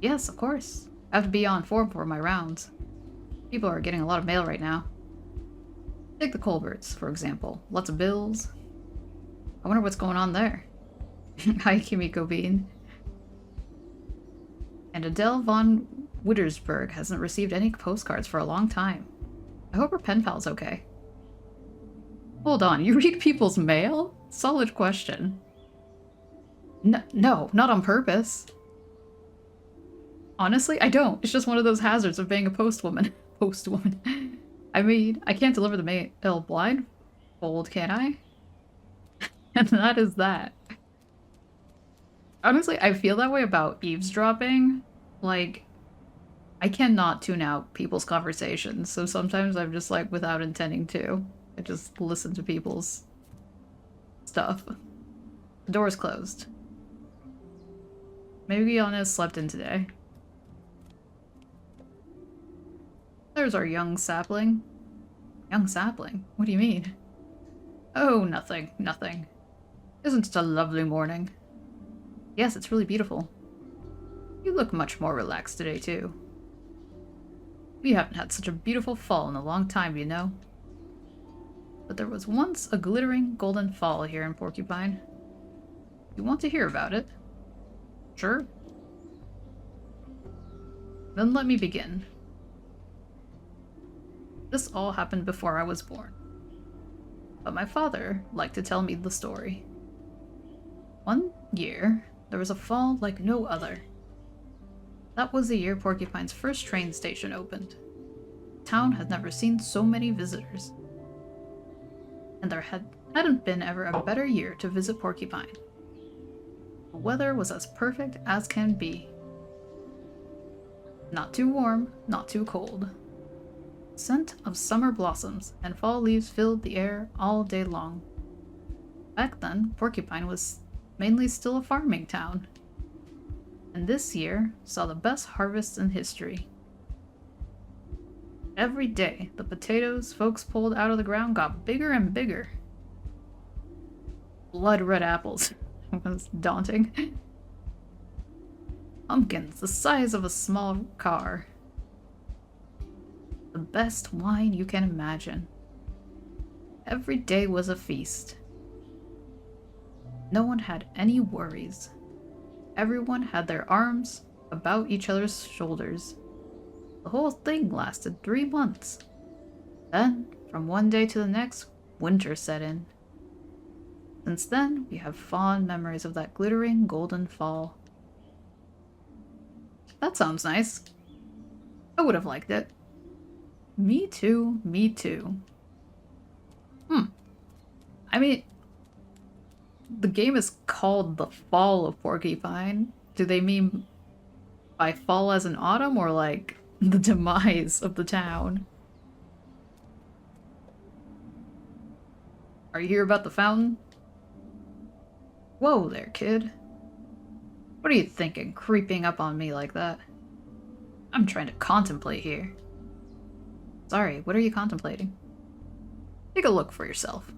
Yes, of course. I have to be on form for my rounds. People are getting a lot of mail right now. Take the Colberts, for example. Lots of bills. I wonder what's going on there. Hi, Kimiko Bean. And Adele von Wittersberg hasn't received any postcards for a long time. I hope her pen pal's okay. Hold on, you read people's mail? Solid question. No, not on purpose. Honestly, I don't. It's just one of those hazards of being a postwoman. Postwoman. I mean, I can't deliver the mail blind. Old, can I? And that is that. Honestly, I feel that way about eavesdropping. Like, I cannot tune out people's conversations, so sometimes I'm just like, without intending to, I just listen to people's stuff. The door's closed. Maybe Yana slept in today. There's our young sapling. Young sapling? What do you mean? Oh, nothing, nothing. Isn't it a lovely morning? Yes, it's really beautiful. You look much more relaxed today, too. We haven't had such a beautiful fall in a long time, you know. But there was once a glittering golden fall here in Porcupine. You want to hear about it? Sure. Then let me begin. This all happened before I was born. But my father liked to tell me the story. One year, there was a fall like no other. That was the year Porcupine's first train station opened. The town had never seen so many visitors. And there hadn't been ever a better year to visit Porcupine. The weather was as perfect as can be. Not too warm, not too cold. The scent of summer blossoms and fall leaves filled the air all day long. Back then, Porcupine was mainly still a farming town. And this year saw the best harvest in history. Every day, the potatoes folks pulled out of the ground got bigger and bigger. Blood red apples. It was daunting. Pumpkins the size of a small car. The best wine you can imagine. Every day was a feast. No one had any worries. Everyone had their arms about each other's shoulders. The whole thing lasted 3 months. Then, from one day to the next, winter set in. Since then, we have fond memories of that glittering golden fall. That sounds nice. I would have liked it. Me too, me too. I mean, the game is called The Fall of Porcupine. Do they mean by fall as in autumn or like the demise of the town? Are you here about the fountain? Whoa there, kid. What are you thinking, creeping up on me like that? I'm trying to contemplate here. Sorry, what are you contemplating? Take a look for yourself.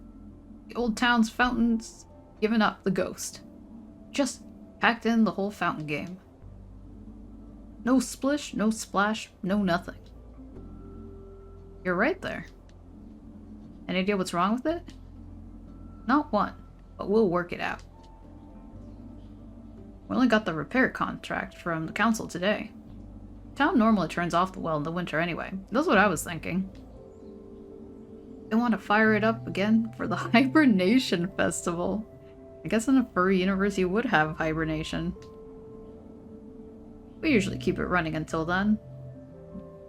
The old town's fountain's given up the ghost. Just packed in the whole fountain game. No splish, no splash, no nothing. You're right there. Any idea what's wrong with it? Not one, but we'll work it out. We only got the repair contract from the council today. Town normally turns off the well in the winter anyway. That's what I was thinking. They want to fire it up again for the Hibernation Festival. I guess in a furry universe you would have hibernation. We usually keep it running until then.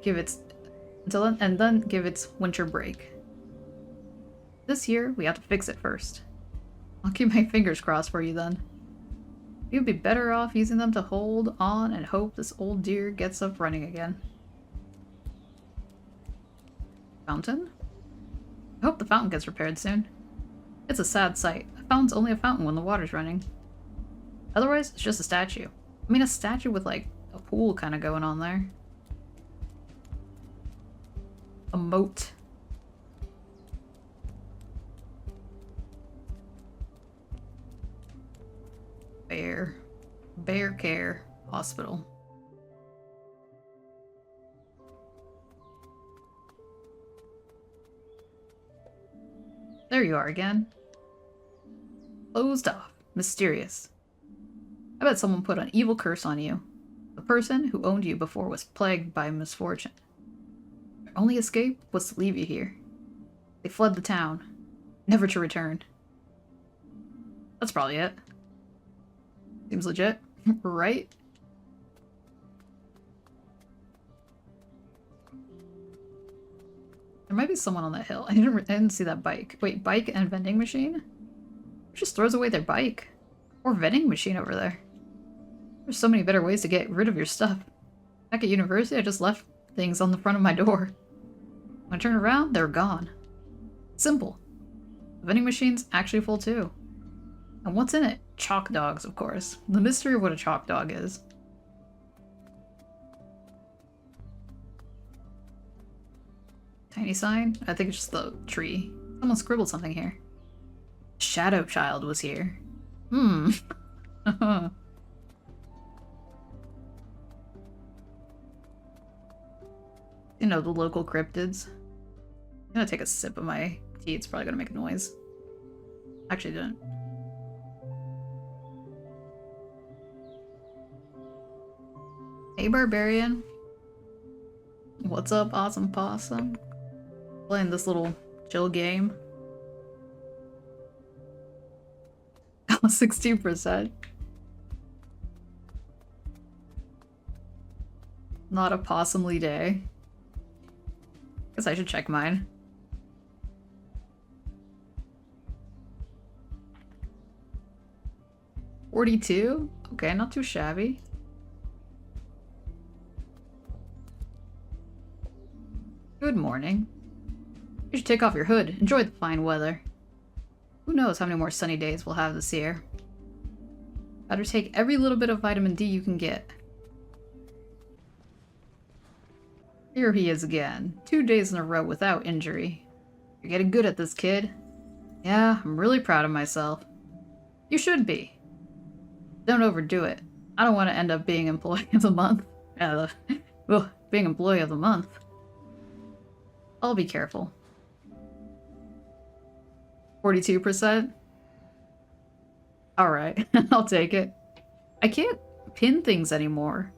And then give its winter break. This year, we have to fix it first. I'll keep my fingers crossed for you then. You'd be better off using them to hold on and hope this old deer gets up running again. Fountain? I hope the fountain gets repaired soon. It's a sad sight. A fountain's only a fountain when the water's running. Otherwise, it's just a statue. I mean, a statue with, like, a pool kind of going on there. A moat. Bear Care Hospital. There you are again. Closed off. Mysterious. I bet someone put an evil curse on you. The person who owned you before was plagued by misfortune. Their only escape was to leave you here. They fled the town, never to return. That's probably it. Seems legit, right? There might be someone on that hill. I didn't see that bike. Wait, bike and vending machine? Who just throws away their bike? Or vending machine over there? There's so many better ways to get rid of your stuff. Back at university, I just left things on the front of my door. When I turned around, they were gone. Simple. The vending machine's actually full too. And what's in it? Chalk dogs, of course. The mystery of what a chalk dog is. Tiny sign? I think it's just the tree. Someone scribbled something here. Shadow Child was here. Hmm. You know, the local cryptids. I'm gonna take a sip of my tea. It's probably gonna make a noise. Actually, didn't. Hey, Barbarian. What's up, awesome possum? Playing this little chill game. 16%. Not a possumly day. Guess I should check mine. $42? Okay, not too shabby. Good morning. You should take off your hood. Enjoy the fine weather. Who knows how many more sunny days we'll have this year. Better take every little bit of vitamin D you can get. Here he is again. 2 days in a row without injury. You're getting good at this, kid. Yeah, I'm really proud of myself. You should be. Don't overdo it. I don't want to end up being employee of the month. Being employee of the month. I'll be careful. 42%? Alright, I'll take it. I can't pin things anymore.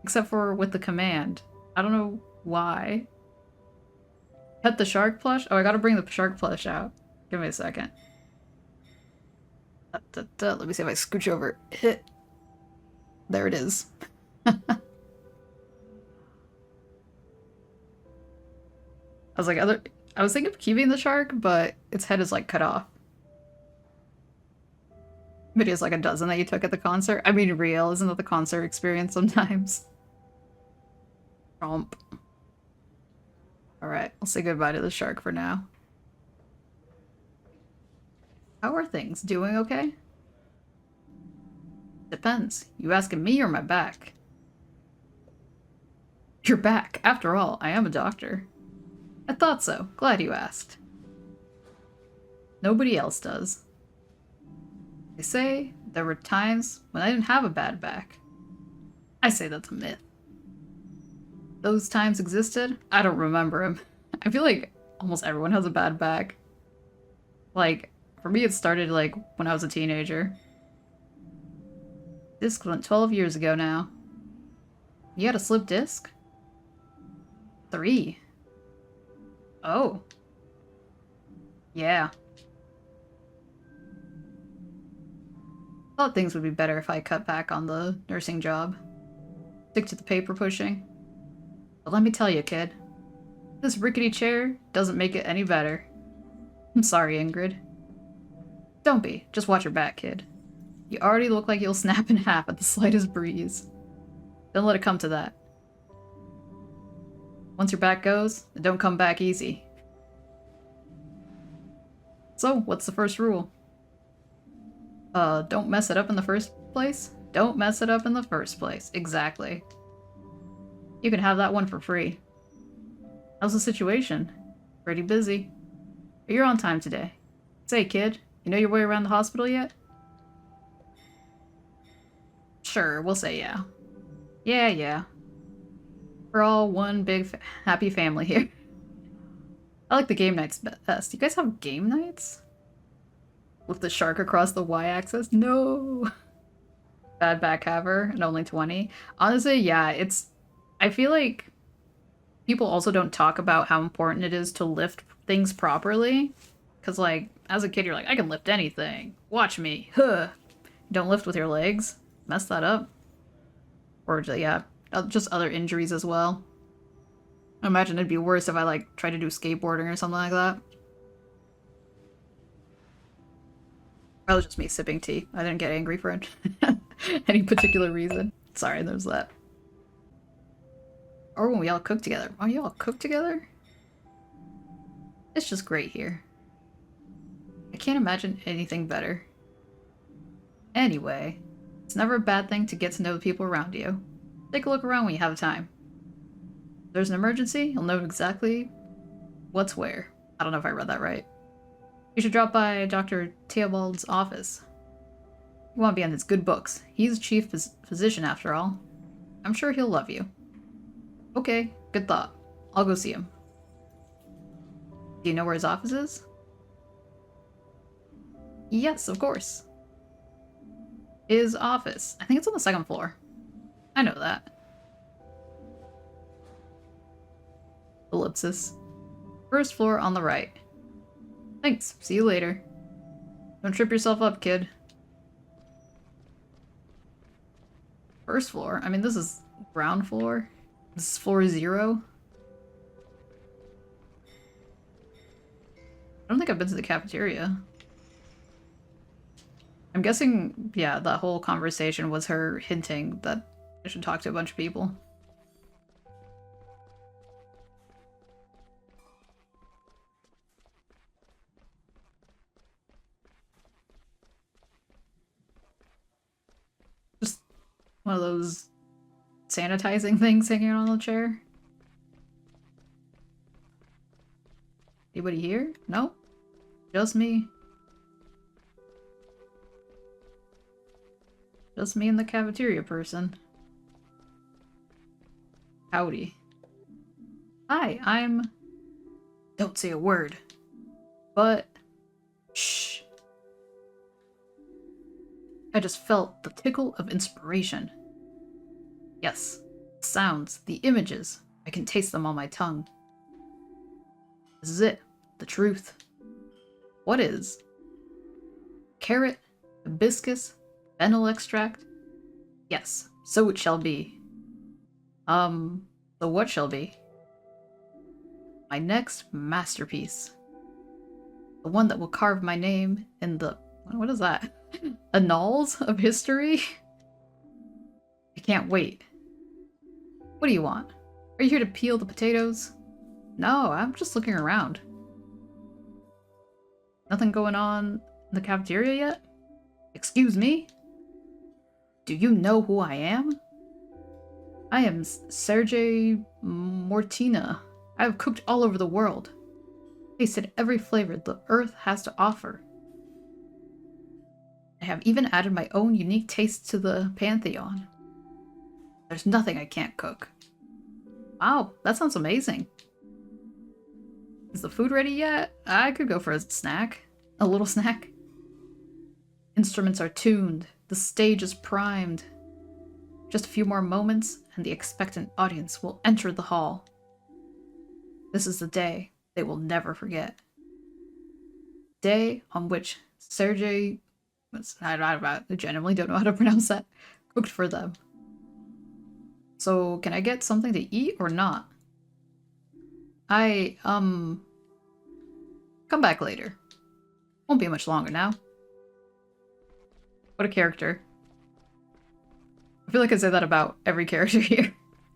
Except for with the command. I don't know why. Pet the shark plush? Oh, I gotta bring the shark plush out. Give me a second. Let me see if I scooch over. Hit. There it is. I was thinking of keeping the shark, but its head is like cut off. Videos like a dozen that you took at the concert. I mean, real, isn't that the concert experience sometimes? Tromp. Alright, I'll say goodbye to the shark for now. How are things? Doing okay? Depends. You asking me or my back? Your back. After all, I am a doctor. I thought so. Glad you asked. Nobody else does. They say there were times when I didn't have a bad back. I say that's a myth. Those times existed? I don't remember them. I feel like almost everyone has a bad back. Like, for me it started like when I was a teenager. Disc went 12 years ago now. You had a slip disc? 3. Oh. Yeah. Thought things would be better if I cut back on the nursing job. Stick to the paper pushing. But let me tell you, kid. This rickety chair doesn't make it any better. I'm sorry, Ingrid. Don't be. Just watch your back, kid. You already look like you'll snap in half at the slightest breeze. Don't let it come to that. Once your back goes, it don't come back easy. So, what's the first rule? Don't mess it up in the first place? Don't mess it up in the first place. Exactly. You can have that one for free. How's the situation? Pretty busy. But you're on time today. Say, kid, you know your way around the hospital yet? Sure, we'll say yeah. Yeah. We're all one big happy family here. I like the game nights best. You guys have game nights? With the shark across the y-axis? No! Bad back haver and only 20. Honestly, yeah, I feel like people also don't talk about how important it is to lift things properly. Because, like, as a kid, you're like, I can lift anything. Watch me. Huh. Don't lift with your legs. Mess that up. Or, yeah, just other injuries as well. I imagine it'd be worse if I, like, tried to do skateboarding or something like that. That was just me sipping tea. I didn't get angry for any particular reason. Sorry, there's that. Or when we all cook together. Oh, you all cook together? It's just great here. I can't imagine anything better. Anyway, it's never a bad thing to get to know the people around you. Take a look around when you have time. If there's an emergency, you'll know exactly what's where. I don't know if I read that right. You should drop by Dr. Theobald's office. You want to be on his good books. He's chief physician after all. I'm sure he'll love you. Okay, good thought. I'll go see him. Do you know where his office is? Yes, of course. His office. I think it's on the 2nd floor. I know that. Ellipsis. 1st floor on the right. Thanks. See you later. Don't trip yourself up, kid. 1st floor? I mean, this is ground floor. This is floor 0. I don't think I've been to the cafeteria. I'm guessing, yeah, that whole conversation was her hinting that I should talk to a bunch of people. Just one of those sanitizing things hanging on the chair. Anybody here? No? Just me. Just me and the cafeteria person. Howdy. Hi, I'm... Don't say a word. But... Shh. I just felt the tickle of inspiration. Yes, the sounds, the images. I can taste them on my tongue. This is it. The truth. What is? Carrot, hibiscus, fennel extract? Yes, so it shall be. So what shall be? My next masterpiece. The one that will carve my name in the... What is that? Annals of history? I can't wait. What do you want? Are you here to peel the potatoes? No, I'm just looking around. Nothing going on in the cafeteria yet? Excuse me? Do you know who I am? I am Sergei Mortina. I have cooked all over the world. Tasted every flavor the earth has to offer. I have even added my own unique taste to the pantheon. There's nothing I can't cook. Wow, that sounds amazing. Is the food ready yet? I could go for a snack. A little snack. Instruments are tuned. The stage is primed. Just a few more moments, and the expectant audience will enter the hall. This is the day they will never forget. Day on which Sergei... I genuinely don't know how to pronounce that. Cooked for them. So, can I get something to eat or not? Come back later. Won't be much longer now. What a character. I feel like I say that about every character here.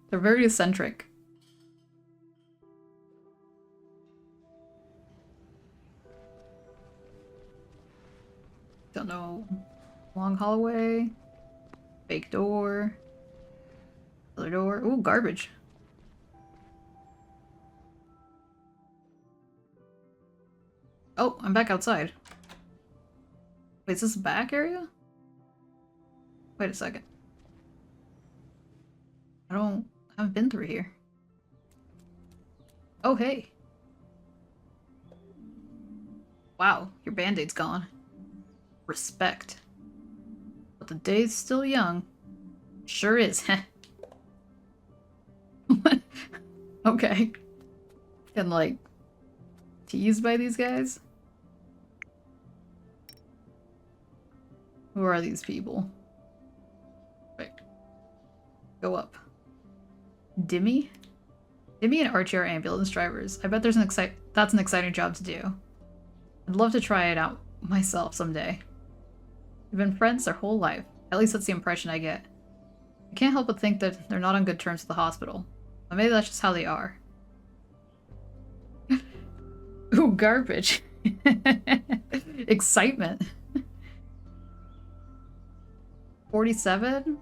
They're very eccentric. Don't know. Long hallway. Fake door. Other door. Ooh, garbage. Oh, I'm back outside. Wait, is this the back area? Wait a second. I haven't been through here. Oh, hey. Wow, your band-aid's gone. Respect. But the day's still young. Sure is, heh. Okay. And, like, teased by these guys? Who are these people? Wait. Go up. Dimmy? Maybe an RTR ambulance drivers. I bet that's an exciting job to do. I'd love to try it out myself someday. We've been friends their whole life. At least that's the impression I get. I can't help but think that they're not on good terms with the hospital. But maybe that's just how they are. Ooh, garbage. Excitement. 47?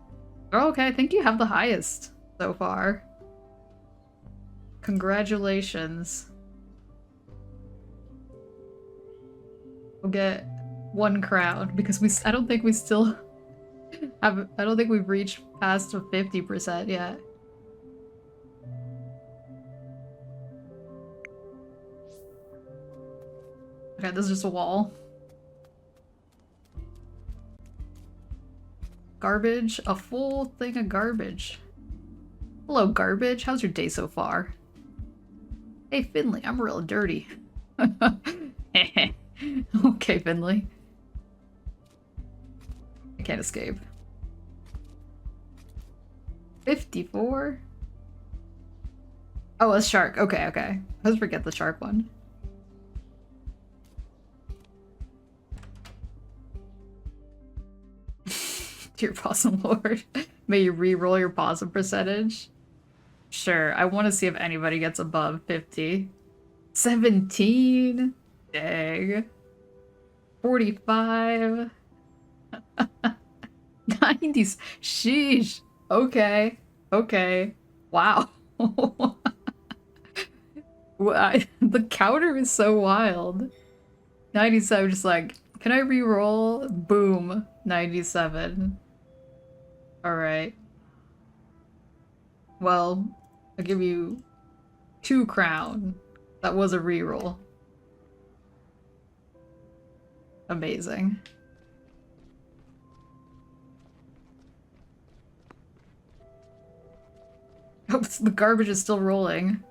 Oh, okay, I think you have the highest so far. Congratulations. We'll get 1 crown because I don't think we still have, I don't think we've reached past the 50% yet. Okay, this is just a wall. Garbage? A full thing of garbage. Hello, garbage. How's your day so far? Hey, Finley, I'm real dirty. Okay, Finley. I can't escape. 54? Oh, a shark. Okay, okay. Let's forget the shark one. Dear Possum Lord, may you re-roll your possum percentage? Sure, I want to see if anybody gets above 50. 17? Dang. 45? 90s? Sheesh. Okay. Okay. Wow. The counter is so wild. 97, just like, can I re-roll? Boom. 97. Alright. Well, I'll give you 2 crown. That was a reroll. Amazing. Oh, the garbage is still rolling.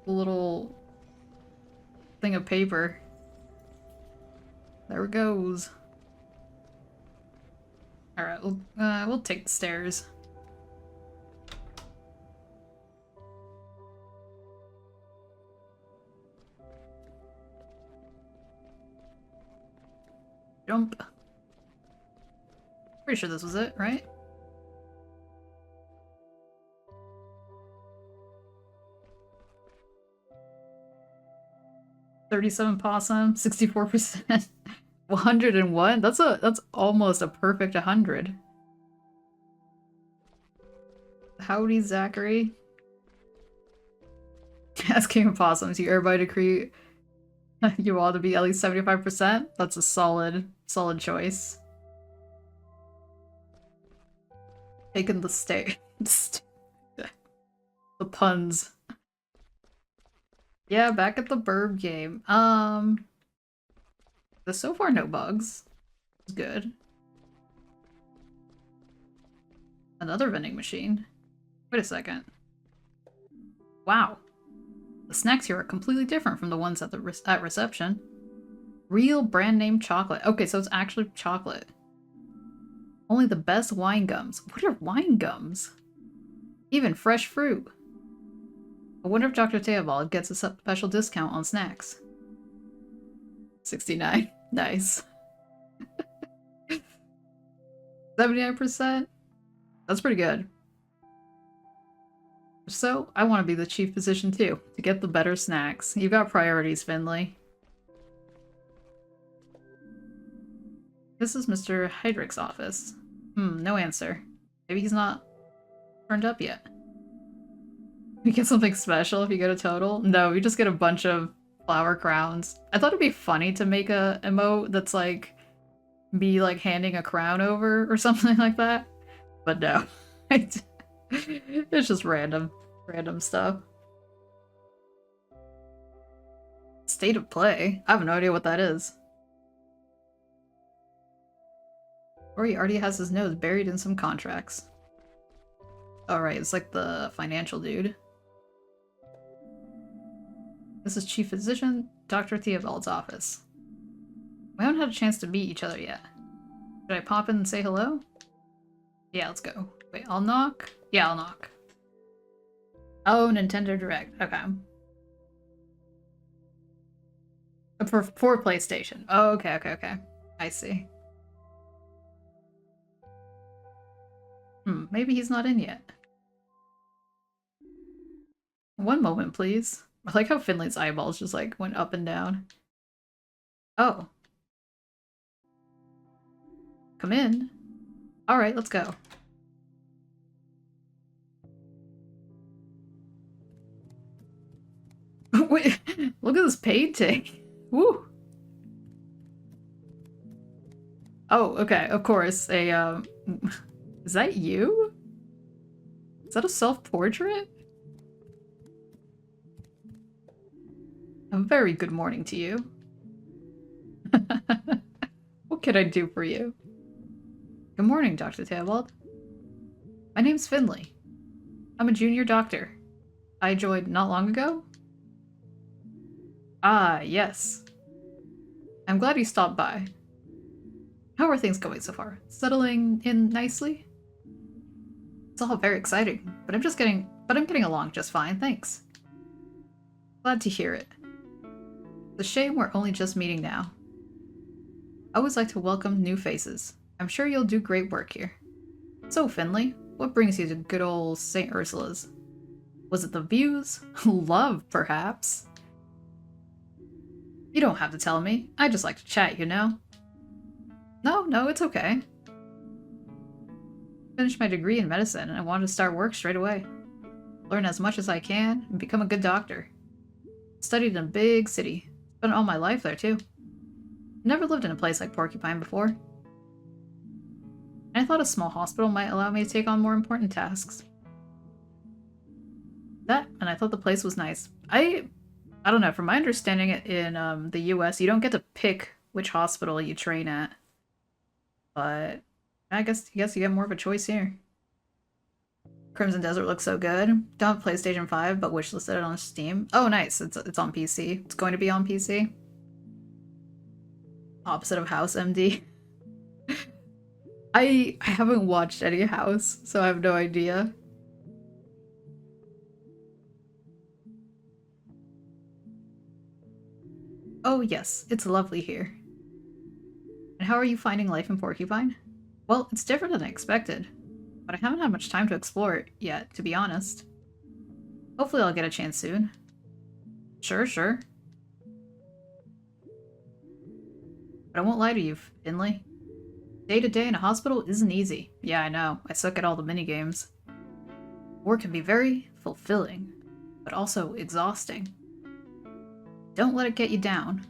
The little thing of paper. There it goes. Alright, we'll take the stairs. Jump. Pretty sure this was it, right? $37 possum, 64%. 101? That's almost a perfect 100. Howdy, Zachary. Asking of possums, you hereby decree you all to be at least 75%? That's a solid choice. Taking the stay. The puns. Yeah, back at the burb game. There's so far no bugs. It's good. Another vending machine. Wait a second. Wow. The snacks here are completely different from the ones at at reception. Real brand name chocolate. Okay, so it's actually chocolate. Only the best wine gums. What are wine gums? Even fresh fruit. I wonder if Dr. Theobald gets a special discount on snacks. 69. Nice. 79%? That's pretty good. So, I want to be the chief physician too, to get the better snacks. You've got priorities, Finley. This is Mr. Heydrich's office. No answer. Maybe he's not turned up yet. You get something special if you get a total? No, you just get a bunch of flower crowns. I thought it'd be funny to make a emote that's like me like handing a crown over or something like that. But no. It's just random stuff. State of play? I have no idea what that is. Or he already has his nose buried in some contracts. Alright, it's like the financial dude. This is Chief Physician, Dr. Theobald's office. We haven't had a chance to meet each other yet. Should I pop in and say hello? Yeah, let's go. Wait, I'll knock? Yeah, I'll knock. Oh, Nintendo Direct. Okay. For PlayStation. Oh, okay, okay, okay. I see. Maybe he's not in yet. One moment, please. I like how Finley's eyeballs just like went up and down. Oh. Come in. Alright, let's go. Wait, look at this painting. Woo! Oh, okay, of course. Is that you? Is that a self-portrait? A very good morning to you. What can I do for you? Good morning, Dr. Theobald. My name's Finley. I'm a junior doctor. I joined not long ago? Ah, yes. I'm glad you stopped by. How are things going so far? Settling in nicely? It's all very exciting, but I'm getting along just fine, thanks. Glad to hear it. It's a shame we're only just meeting now. I always like to welcome new faces. I'm sure you'll do great work here. So, Finley, what brings you to good old St. Ursula's? Was it the views? Love, perhaps? You don't have to tell me. I just like to chat, you know? No, it's okay. Finished my degree in medicine and I wanted to start work straight away. Learn as much as I can and become a good doctor. Studied in a big city. Spent all my life there, too. Never lived in a place like Porcupine before. And I thought a small hospital might allow me to take on more important tasks. That, and I thought the place was nice. I don't know, from my understanding in the US, you don't get to pick which hospital you train at. But I guess you get more of a choice here. Crimson Desert looks so good. Don't have PlayStation 5, but wishlisted it on Steam. Oh, nice. It's on PC. It's going to be on PC. Opposite of House MD. I haven't watched any House, so I have no idea. Oh yes, it's lovely here. And how are you finding life in Porcupine? Well, it's different than I expected, but I haven't had much time to explore it yet, to be honest. Hopefully I'll get a chance soon. Sure. But I won't lie to you, Finley. Day-to-day in a hospital isn't easy. Yeah, I know. I suck at all the minigames. Work can be very fulfilling, but also exhausting. Don't let it get you down.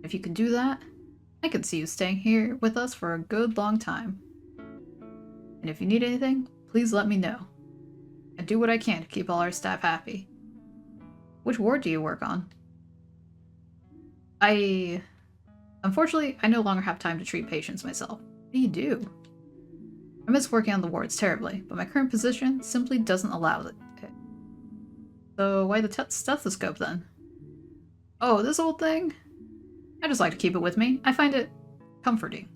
If you can do that, I can see you staying here with us for a good long time. And if you need anything, please let me know. I do what I can to keep all our staff happy. Which ward do you work on? Unfortunately, I no longer have time to treat patients myself. What do you do? I miss working on the wards terribly, but my current position simply doesn't allow it. So why the stethoscope then? Oh, this old thing? I just like to keep it with me. I find it comforting.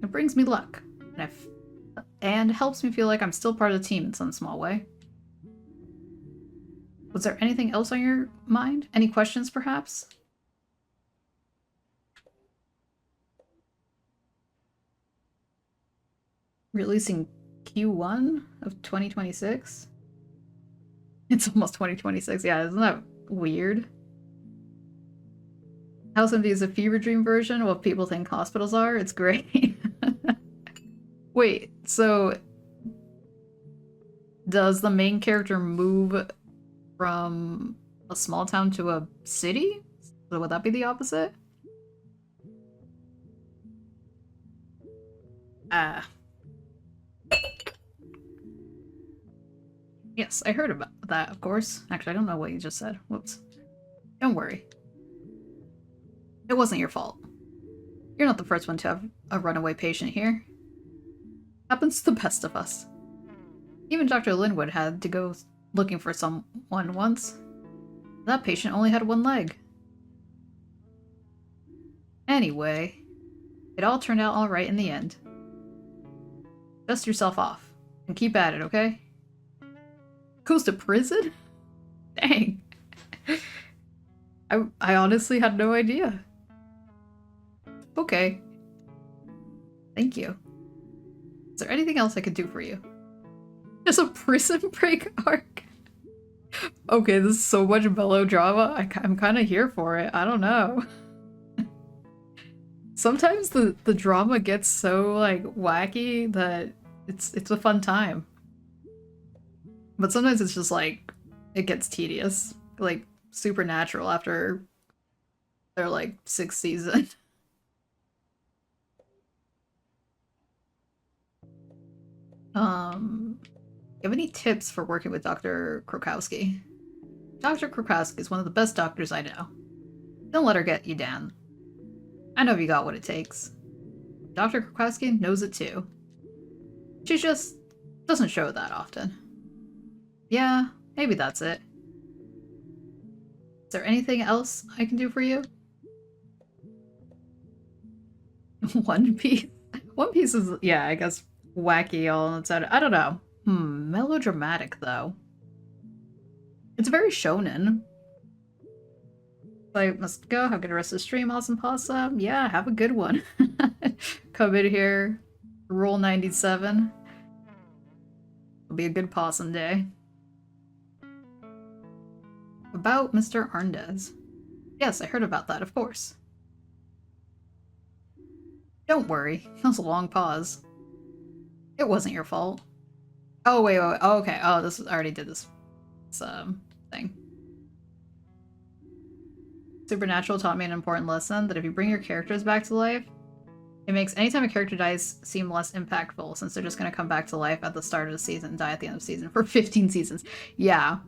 It brings me luck, and helps me feel like I'm still part of the team in some small way. Was there anything else on your mind? Any questions, perhaps? Releasing Q1 of 2026? It's almost 2026, yeah, isn't that weird? House MD is a fever dream version of what people think hospitals are. It's great. Wait, so does the main character move from a small town to a city? So would that be the opposite? Yes, I heard about that, of course. Actually, I don't know what you just said. Whoops. Don't worry. It wasn't your fault. You're not the first one to have a runaway patient here. Happens to the best of us. Even Dr. Linwood had to go looking for someone once. That patient only had one leg. Anyway, it all turned out alright in the end. Dust yourself off, and keep at it, okay? Goes to prison? Dang. I honestly had no idea. Okay. Thank you. Is there anything else I could do for you? Just a prison break arc? Okay, this is so much melodrama. I'm kind of here for it. I don't know. Sometimes the drama gets so, like, wacky that it's a fun time. But sometimes it's just, like, it gets tedious. Like, Supernatural after their, like, 6th season. You have any tips for working with Dr. Krokowski? Dr. Krokowski is one of the best doctors I know. Don't let her get you down. I know you got what it takes. Dr. Krokowski knows it too. She just doesn't show that often. Yeah, maybe that's it. Is there anything else I can do for you? One Piece? One Piece is, yeah, I guess, wacky all on its own. I don't know. Melodramatic, though. It's very shonen. I must go. Have a good rest of the stream, awesome possum. Yeah, have a good one. Come in here. Roll 97. It'll be a good possum day. About Mr. Arndez. Yes, I heard about that, of course. Don't worry. That was a long pause. It wasn't your fault. Oh, wait. Oh, okay. Oh, I already did this thing. Supernatural taught me an important lesson that if you bring your characters back to life, it makes anytime a character dies seem less impactful since they're just going to come back to life at the start of the season and die at the end of the season for 15 seasons. Yeah.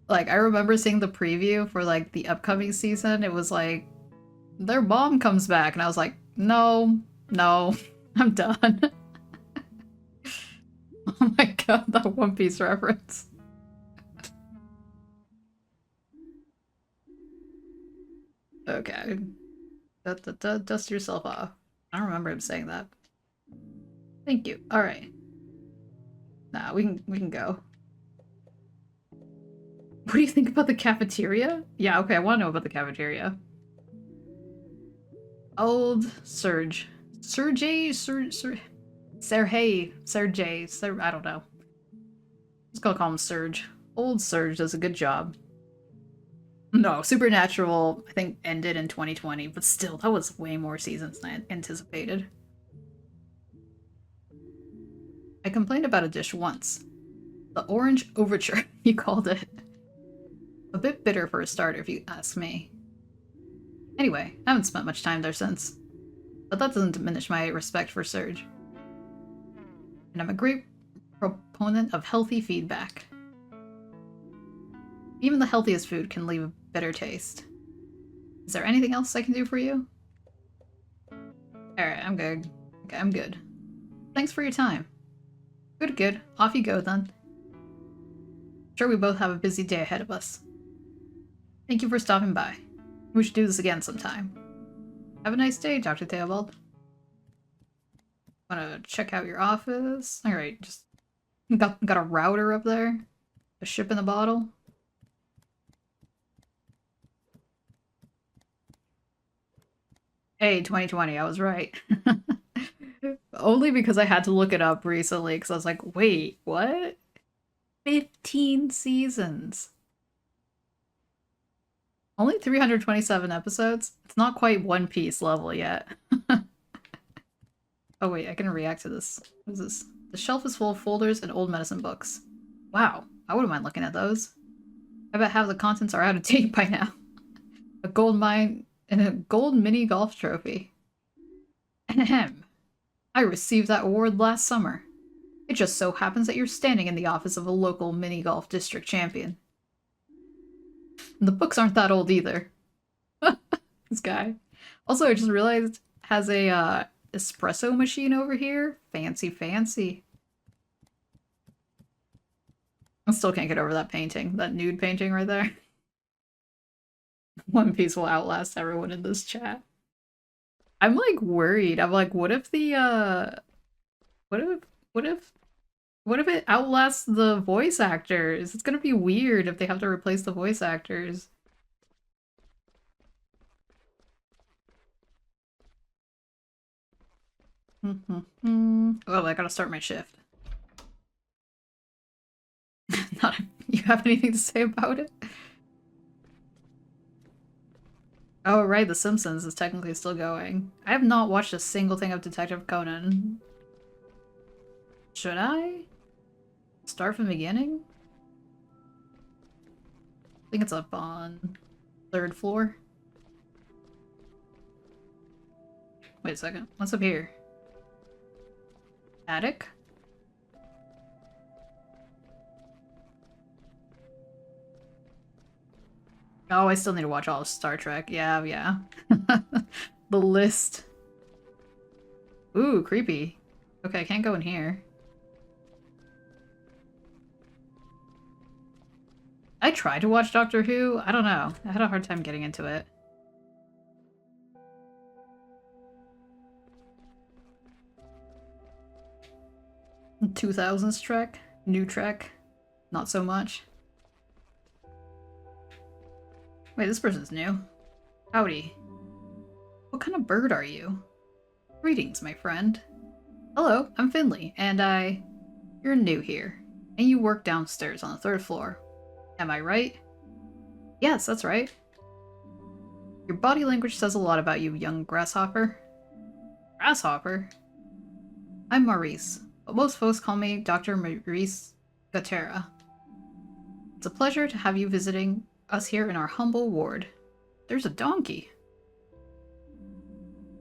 Like, I remember seeing the preview for, like, the upcoming season. It was like, their mom comes back. And I was like, no, I'm done. Oh my god, that One Piece reference. Okay. Dust yourself off. I don't remember him saying that. Thank you. Alright. Nah, we can go. What do you think about the cafeteria? Yeah, okay, I want to know about the cafeteria. Old Serge. Sergey? Sergey? I don't know. Just gonna call him Serge. Old Serge does a good job. No, Supernatural, I think, ended in 2020, but still, that was way more seasons than I anticipated. I complained about a dish once. The Orange Overture, you called it. A bit bitter for a starter, if you ask me. Anyway, I haven't spent much time there since. But that doesn't diminish my respect for Serge. And I'm a great proponent of healthy feedback. Even the healthiest food can leave a bitter taste. Is there anything else I can do for you? Alright, I'm good. Okay, I'm good. Thanks for your time. Good. Off you go, then. Sure, we both have a busy day ahead of us. Thank you for stopping by. We should do this again sometime. Have a nice day, Dr. Theobald. Wanna check out your office? Alright, just got a router up there. A ship in a bottle. Hey, 2020, I was right. Only because I had to look it up recently, because I was like, wait, what? 15 seasons. Only 327 episodes? It's not quite One Piece level yet. Oh wait, I can react to this. What is this? The shelf is full of folders and old medicine books. Wow, I wouldn't mind looking at those. I bet half the contents are out of date by now. A gold mine and a gold mini golf trophy. Ahem. I received that award last summer. It just so happens that you're standing in the office of a local mini golf district champion. And the books aren't that old either. This guy. Also, I just realized has a espresso machine over here. Fancy. I still can't get over that painting. That nude painting right there. One Piece will outlast everyone in this chat. I'm like worried. I'm like, what if the what if What if it outlasts the voice actors? It's gonna be weird if they have to replace the voice actors. Oh, I gotta start my shift. Not you have anything to say about it? Oh, right, The Simpsons is technically still going. I have not watched a single thing of Detective Conan. Should I? Start from the beginning? I think it's up on 3rd floor. Wait a second. What's up here? Attic? Oh, I still need to watch all of Star Trek. Yeah, yeah. The list. Ooh, creepy. Okay, I can't go in here. I tried to watch Doctor Who. I don't know. I had a hard time getting into it. 2000s Trek? New Trek? Not so much. Wait, this person's new. Howdy. What kind of bird are you? Greetings, my friend. Hello, I'm Finley, and You're new here, and you work downstairs on the 3rd floor. Am I right? Yes, that's right. Your body language says a lot about you, young grasshopper. Grasshopper? I'm Maurice, but most folks call me Dr. Maurice Gatera. It's a pleasure to have you visiting us here in our humble ward. There's a donkey.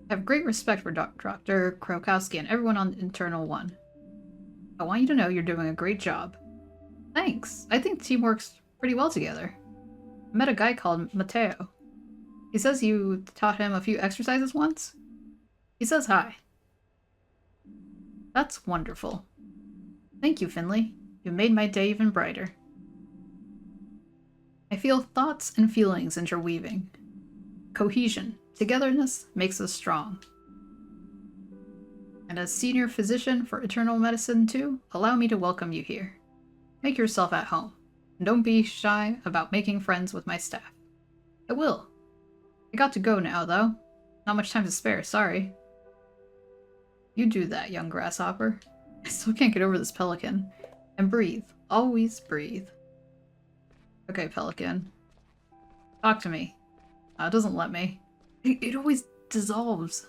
I have great respect for Dr. Krokowski and everyone on Internal 1. I want you to know you're doing a great job. Thanks. I think the team works pretty well together. I met a guy called Mateo. He says you taught him a few exercises once? He says hi. That's wonderful. Thank you, Finley. You made my day even brighter. I feel thoughts and feelings interweaving. Cohesion, togetherness makes us strong. And as senior physician for internal medicine too, allow me to welcome you here. Make yourself at home. And don't be shy about making friends with my staff. I will. I got to go now, though. Not much time to spare, sorry. You do that, young grasshopper. I still can't get over this pelican. And breathe. Always breathe. Okay, pelican. Talk to me. It doesn't let me. It always dissolves.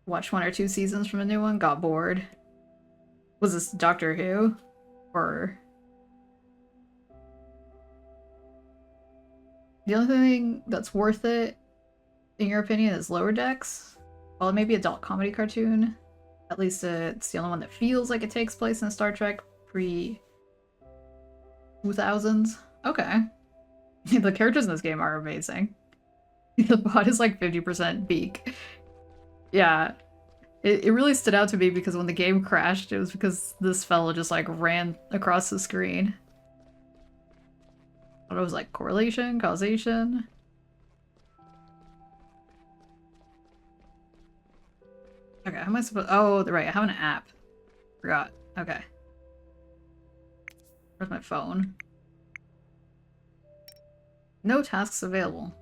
Watched 1 or 2 seasons from a new one, got bored. Was this Doctor Who? Or... The only thing that's worth it, in your opinion, is Lower Decks? Well, maybe adult comedy cartoon. At least it's the only one that feels like it takes place in Star Trek pre-2000s. Okay. The characters in this game are amazing. The bot is like 50% beak. Yeah. It really stood out to me because when the game crashed, it was because this fellow just like ran across the screen. I thought it was like correlation, causation. Okay, how am I supposed— oh, right, I have an app. Forgot. Okay. Where's my phone? No tasks available.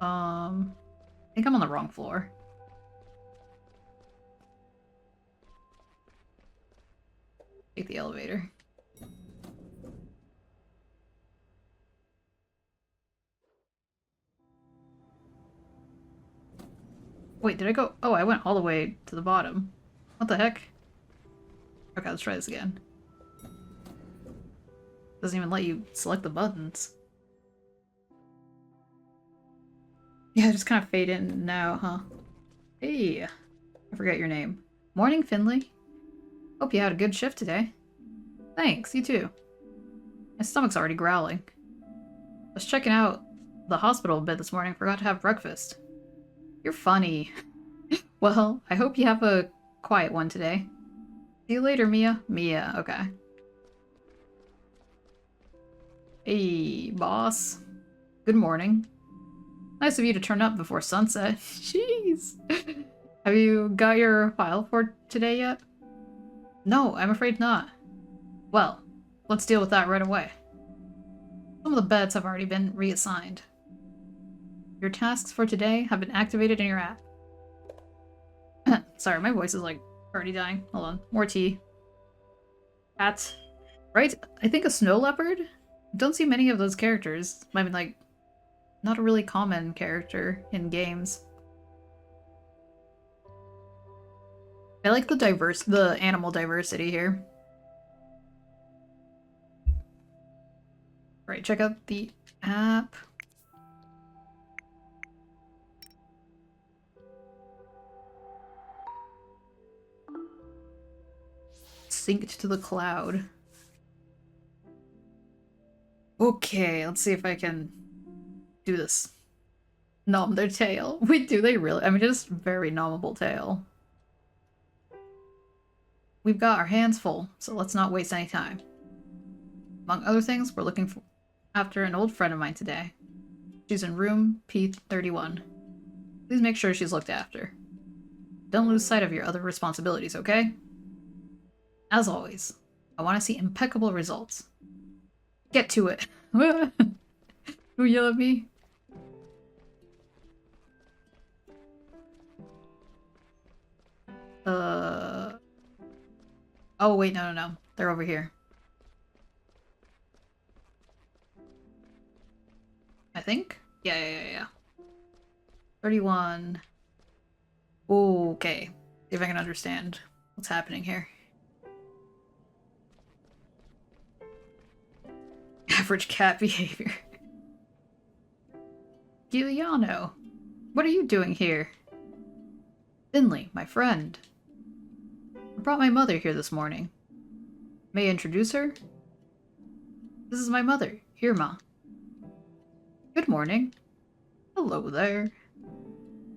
I think I'm on the wrong floor. Take the elevator. Wait, did I go— oh, I went all the way to the bottom. What the heck? Okay, let's try this again. Doesn't even let you select the buttons. Yeah, just kind of fade in now, huh? Hey, I forget your name. Morning, Finley. Hope you had a good shift today. Thanks, you too. My stomach's already growling. I was checking out the hospital a bit this morning, forgot to have breakfast. You're funny. Well, I hope you have a quiet one today. See you later, Mia. Mia, okay. Hey, boss. Good morning. Nice of you to turn up before sunset. Jeez. Have you got your file for today yet? No, I'm afraid not. Well, let's deal with that right away. Some of the beds have already been reassigned. Your tasks for today have been activated in your app. Sorry, my voice is like already dying. Hold on. More tea. Cat. Right? I think a snow leopard? Don't see many of those characters. I mean, like, not a really common character in games. I like the animal diversity here. Right, check out the app. Synced to the cloud. Okay, let's see if I can do this. Nom their tail. Wait, do they really? I mean, just very nommable tail. We've got our hands full, so let's not waste any time. Among other things, we're looking after an old friend of mine today. She's in room pt1. Please make sure she's looked after. Don't lose sight of your other responsibilities, okay? As always, I want to see impeccable results. Get to it. Who yell at me? Oh, wait, no. They're over here. I think? Yeah. 31. Okay. See if I can understand what's happening here. Average cat behavior. Giuliano, what are you doing here? Finley, my friend. I brought my mother here this morning. May I introduce her? This is my mother, Irma. Good morning. Hello there.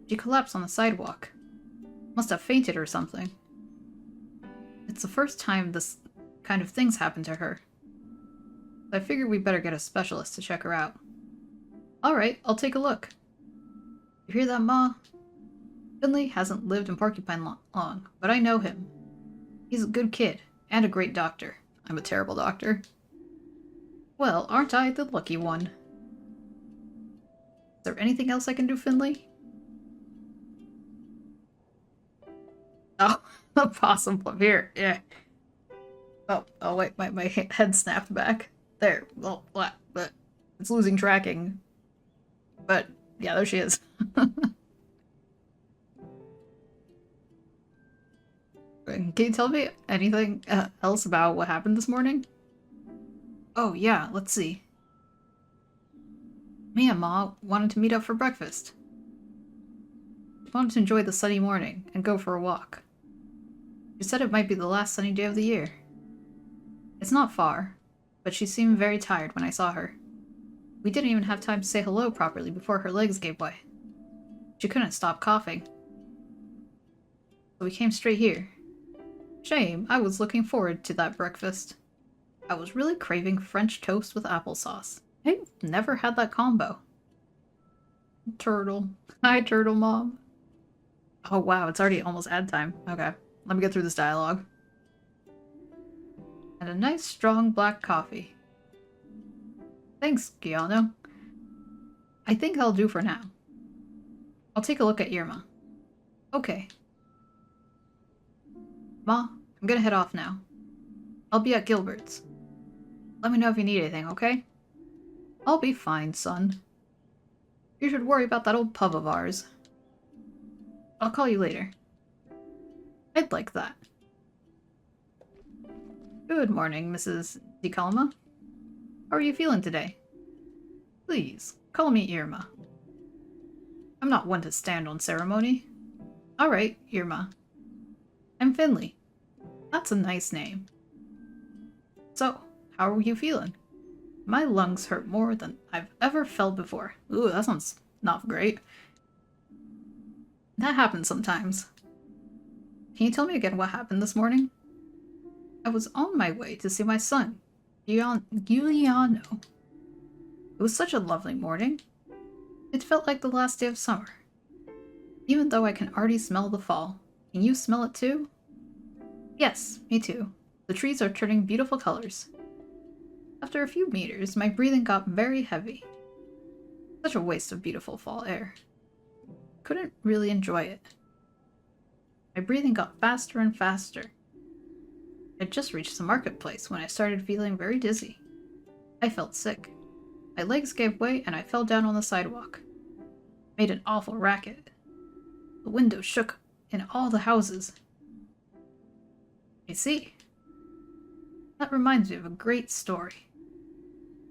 She collapsed on the sidewalk. Must have fainted or something. It's the first time this kind of thing's happened to her. I figured we better get a specialist to check her out. Alright, I'll take a look. You hear that, Ma? Finley hasn't lived in Porcupine long, but I know him. He's a good kid, and a great doctor. I'm a terrible doctor. Well, aren't I the lucky one? Is there anything else I can do, Finley? Oh, the possum up here, yeah. Oh wait, my head snapped back. There, well, but it's losing tracking. But, yeah, there she is. Can you tell me anything else about what happened this morning? Oh, yeah, let's see. Mia and Ma wanted to meet up for breakfast. She wanted to enjoy the sunny morning and go for a walk. She said it might be the last sunny day of the year. It's not far, but she seemed very tired when I saw her. We didn't even have time to say hello properly before her legs gave way. She couldn't stop coughing. So we came straight here. Shame, I was looking forward to that breakfast. I was really craving French toast with applesauce. I've never had that combo. Turtle. Hi, Turtle Mom. Oh wow, it's already almost ad time. Okay, let me get through this dialogue. And a nice strong black coffee. Thanks, Giano. I think I'll do for now. I'll take a look at Irma. Okay. Ma, I'm gonna head off now. I'll be at Gilbert's. Let me know if you need anything, okay? I'll be fine, son. You should worry about that old pub of ours. I'll call you later. I'd like that. Good morning, Mrs. DeCalma. How are you feeling today? Please, call me Irma. I'm not one to stand on ceremony. Alright, Irma. I'm Finley. That's a nice name. So, how are you feeling? My lungs hurt more than I've ever felt before. Ooh, that sounds not great. That happens sometimes. Can you tell me again what happened this morning? I was on my way to see my son, Giuliano. It was such a lovely morning. It felt like the last day of summer. Even though I can already smell the fall. Can you smell it too? Yes, me too. The trees are turning beautiful colors. After a few meters, my breathing got very heavy. Such a waste of beautiful fall air. Couldn't really enjoy it. My breathing got faster and faster. I just reached the marketplace when I started feeling very dizzy. I felt sick. My legs gave way and I fell down on the sidewalk. Made an awful racket. The windows shook in all the houses. I see. That reminds me of a great story.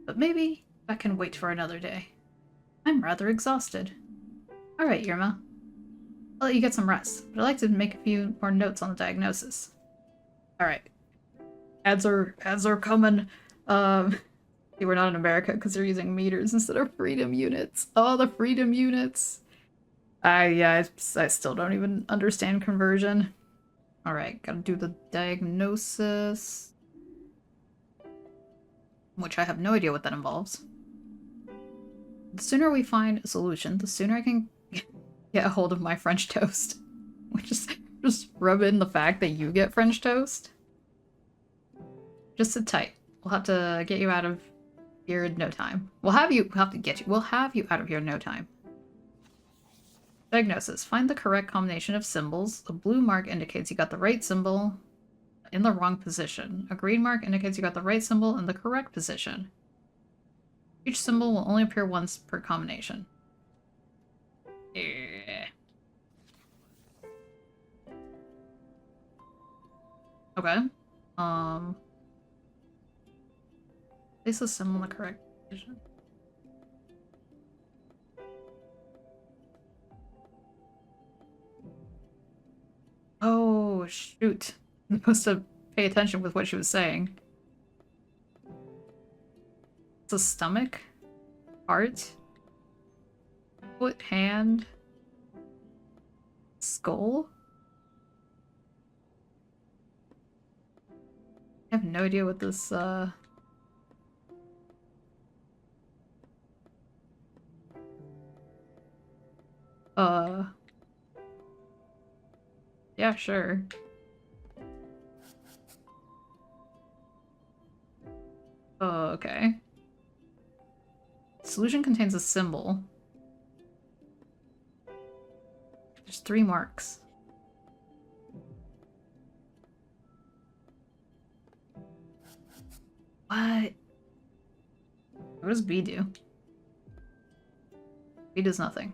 But maybe that can wait for another day. I'm rather exhausted. Alright, Irma. I'll let you get some rest, but I'd like to make a few more notes on the diagnosis. Alright. Ads are coming. See, we're not in America because they're using meters instead of freedom units. Oh, the freedom units. I still don't even understand conversion. Alright, gotta do the diagnosis. Which I have no idea what that involves. The sooner we find a solution, the sooner I can get a hold of my French toast. Which is just rub in the fact that you get French toast. Just sit tight. We'll have to get you out of here in no time. We'll have you out of here in no time. Diagnosis. Find the correct combination of symbols. A blue mark indicates you got the right symbol in the wrong position. A green mark indicates you got the right symbol in the correct position. Each symbol will only appear once per combination. Yeah. Okay. Place the symbol in the correct position. Oh, shoot. I'm supposed to pay attention with what she was saying. It's a stomach? Heart? Foot, hand? Skull? I have no idea what this, yeah, sure. Oh, okay. Solution contains a symbol. There's 3 marks. What? What does B do? B does nothing.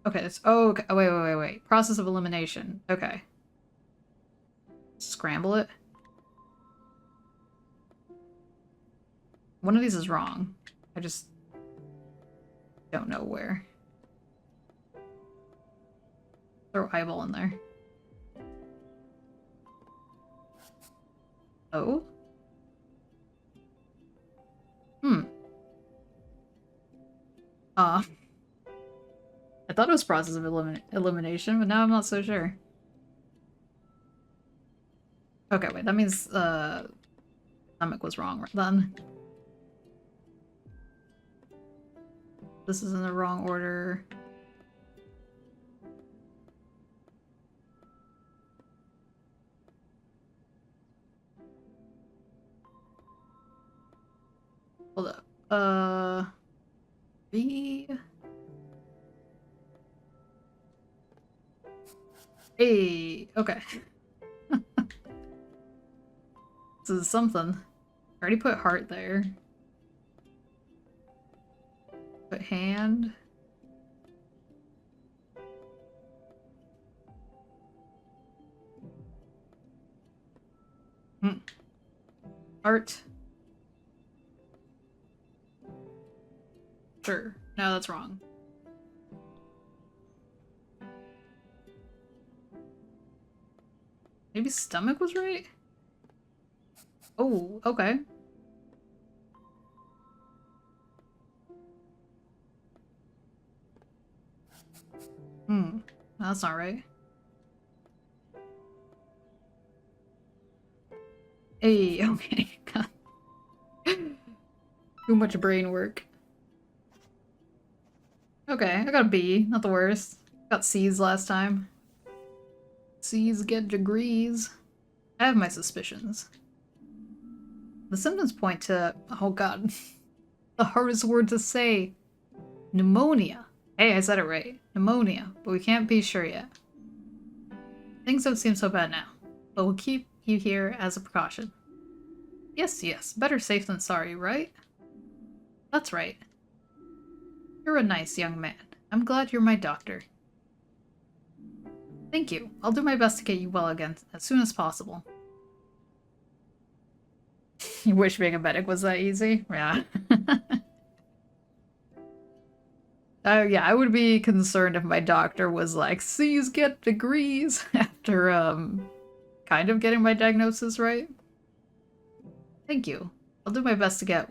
Okay, it's okay. Oh, wait. Process of elimination. Okay. Scramble it. One of these is wrong. I just don't know where. Throw eyeball in there. Oh? I thought it was process of elimination, but now I'm not so sure. Okay, wait, that means, stomach was wrong then. This is in the wrong order. Hold up. B. Hey, okay. This is something. I already put heart there. Put hand. Heart. Sure. No, that's wrong. Maybe stomach was right? Oh, okay. That's not right. Hey, okay. Too much brain work. Okay, I got a B. Not the worst. Got C's last time. C's get degrees. I have my suspicions. The symptoms point to... Oh god. The hardest word to say. Pneumonia. Hey, I said it right. Pneumonia. But we can't be sure yet. Things don't seem so bad now. But we'll keep you here as a precaution. Yes, yes. Better safe than sorry, right? That's right. You're a nice young man. I'm glad you're my doctor. Thank you. I'll do my best to get you well again as soon as possible. You wish being a medic was that easy? Yeah. Yeah, I would be concerned if my doctor was like, C's get degrees after, kind of getting my diagnosis right. Thank you. I'll do my best to get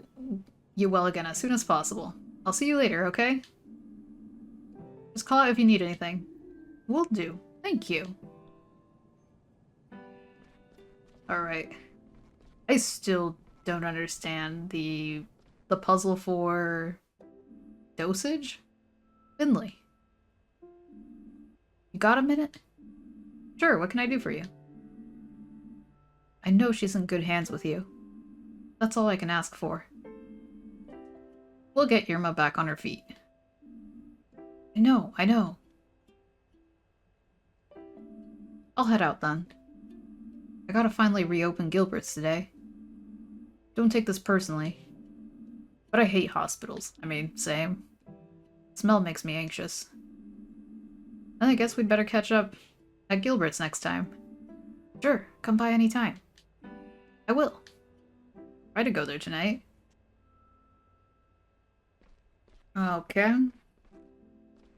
you well again as soon as possible. I'll see you later, okay? Just call out if you need anything. Will do. Thank you. Alright. I still don't understand the puzzle for dosage? Finley. You got a minute? Sure, what can I do for you? I know she's in good hands with you. That's all I can ask for. We'll get Irma back on her feet. I know, I know. I'll head out then. I gotta finally reopen Gilbert's today. Don't take this personally. But I hate hospitals. I mean, same. The smell makes me anxious. And I guess we'd better catch up at Gilbert's next time. Sure, come by any time. I will. Try to go there tonight. Okay.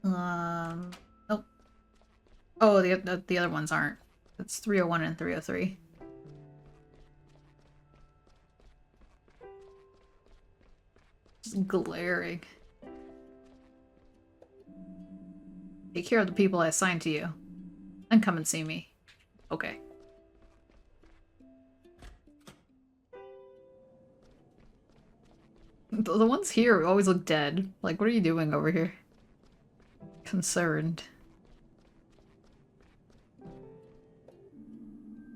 Nope. Oh, the other ones aren't. It's 301 and 303. Just glaring. Take care of the people I assigned to you. Then come and see me. Okay. The ones here always look dead. Like, what are you doing over here? Concerned.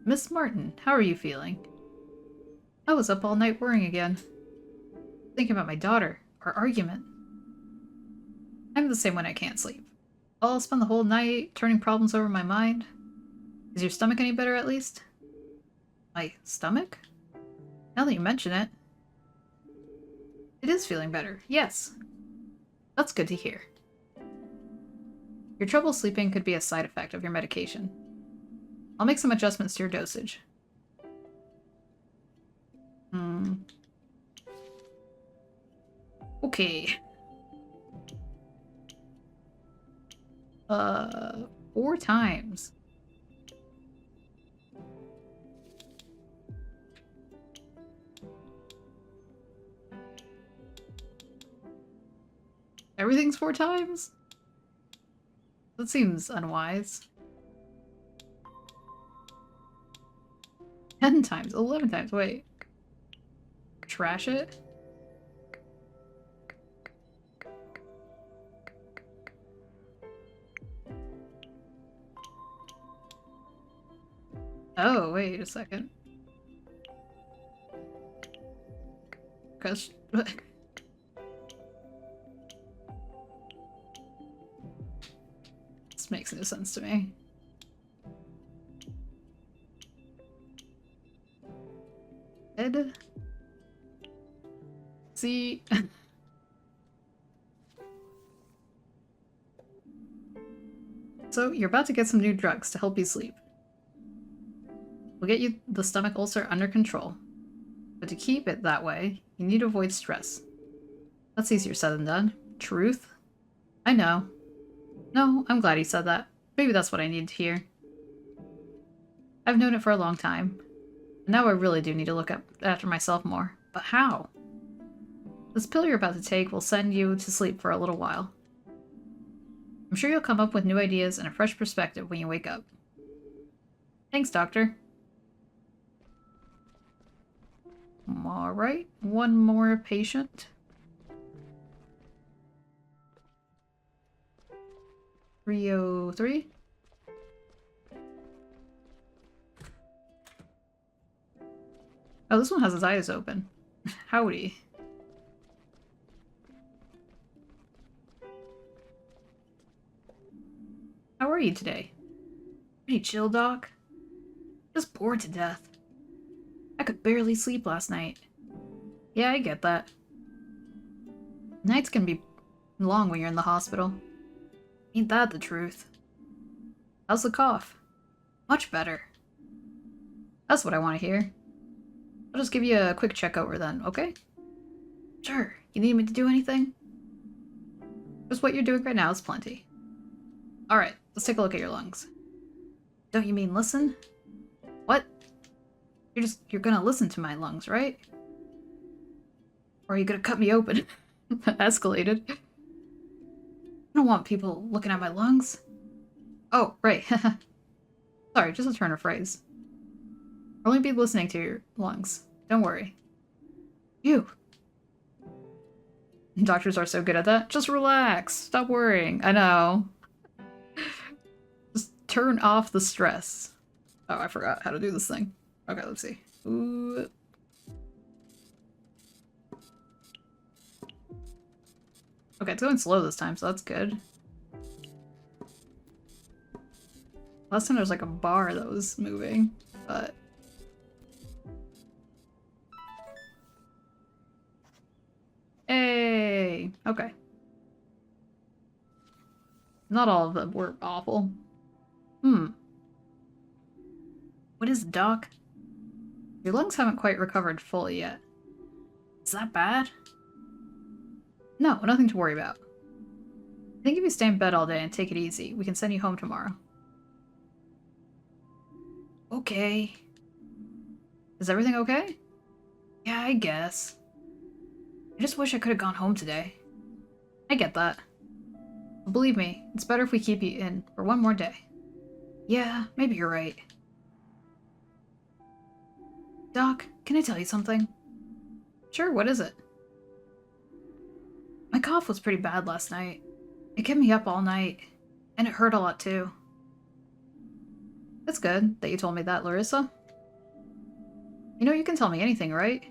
Miss Martin, how are you feeling? I was up all night worrying again. Thinking about my daughter. Our argument. I'm the same when I can't sleep. I'll spend the whole night turning problems over in my mind. Is your stomach any better, at least? My stomach? Now that you mention it. It is feeling better, yes. That's good to hear. Your trouble sleeping could be a side effect of your medication. I'll make some adjustments to your dosage. Okay. 4 times. Everything's 4 times? That seems unwise. 10 times, 11 times, wait. Trash it? Oh, wait a second. 'Cause... This makes no sense to me. Ed? See? So, you're about to get some new drugs to help you sleep. We'll get you the stomach ulcer under control. But to keep it that way, you need to avoid stress. That's easier said than done. Truth? I know. No, I'm glad he said that. Maybe that's what I needed to hear. I've known it for a long time. And now I really do need to look after myself more. But how? This pill you're about to take will send you to sleep for a little while. I'm sure you'll come up with new ideas and a fresh perspective when you wake up. Thanks, Doctor. Alright, one more patient. 303. Oh, this one has his eyes open. Howdy. How are you today? Pretty chill, Doc. Just bored to death. I could barely sleep last night. Yeah, I get that. Nights can be long when you're in the hospital. Ain't that the truth? How's the cough? Much better. That's what I want to hear. I'll just give you a quick check over then, okay? Sure. You need me to do anything? Just what you're doing right now is plenty. Alright, let's take a look at your lungs. Don't you mean listen? What? You're gonna listen to my lungs, right? Or are you gonna cut me open? That escalated. I don't want people looking at my lungs. Oh, right. Sorry, just a turn of phrase. I'll only be listening to your lungs. Don't worry. You. Doctors are so good at that. Just relax. Stop worrying. I know. Just turn off the stress. Oh, I forgot how to do this thing. Okay, let's see. Ooh. Okay, it's going slow this time, so that's good. Last time there was like a bar that was moving, but... Hey! Okay. Not all of them were awful. What is it, Doc? Your lungs haven't quite recovered fully yet. Is that bad? No, nothing to worry about. I think if you stay in bed all day and take it easy, we can send you home tomorrow. Okay. Is everything okay? Yeah, I guess. I just wish I could have gone home today. I get that. But believe me, it's better if we keep you in for one more day. Yeah, maybe you're right. Doc, can I tell you something? Sure, what is it? My cough was pretty bad last night. It kept me up all night, and it hurt a lot too. It's good that you told me that, Larissa. You know you can tell me anything, right?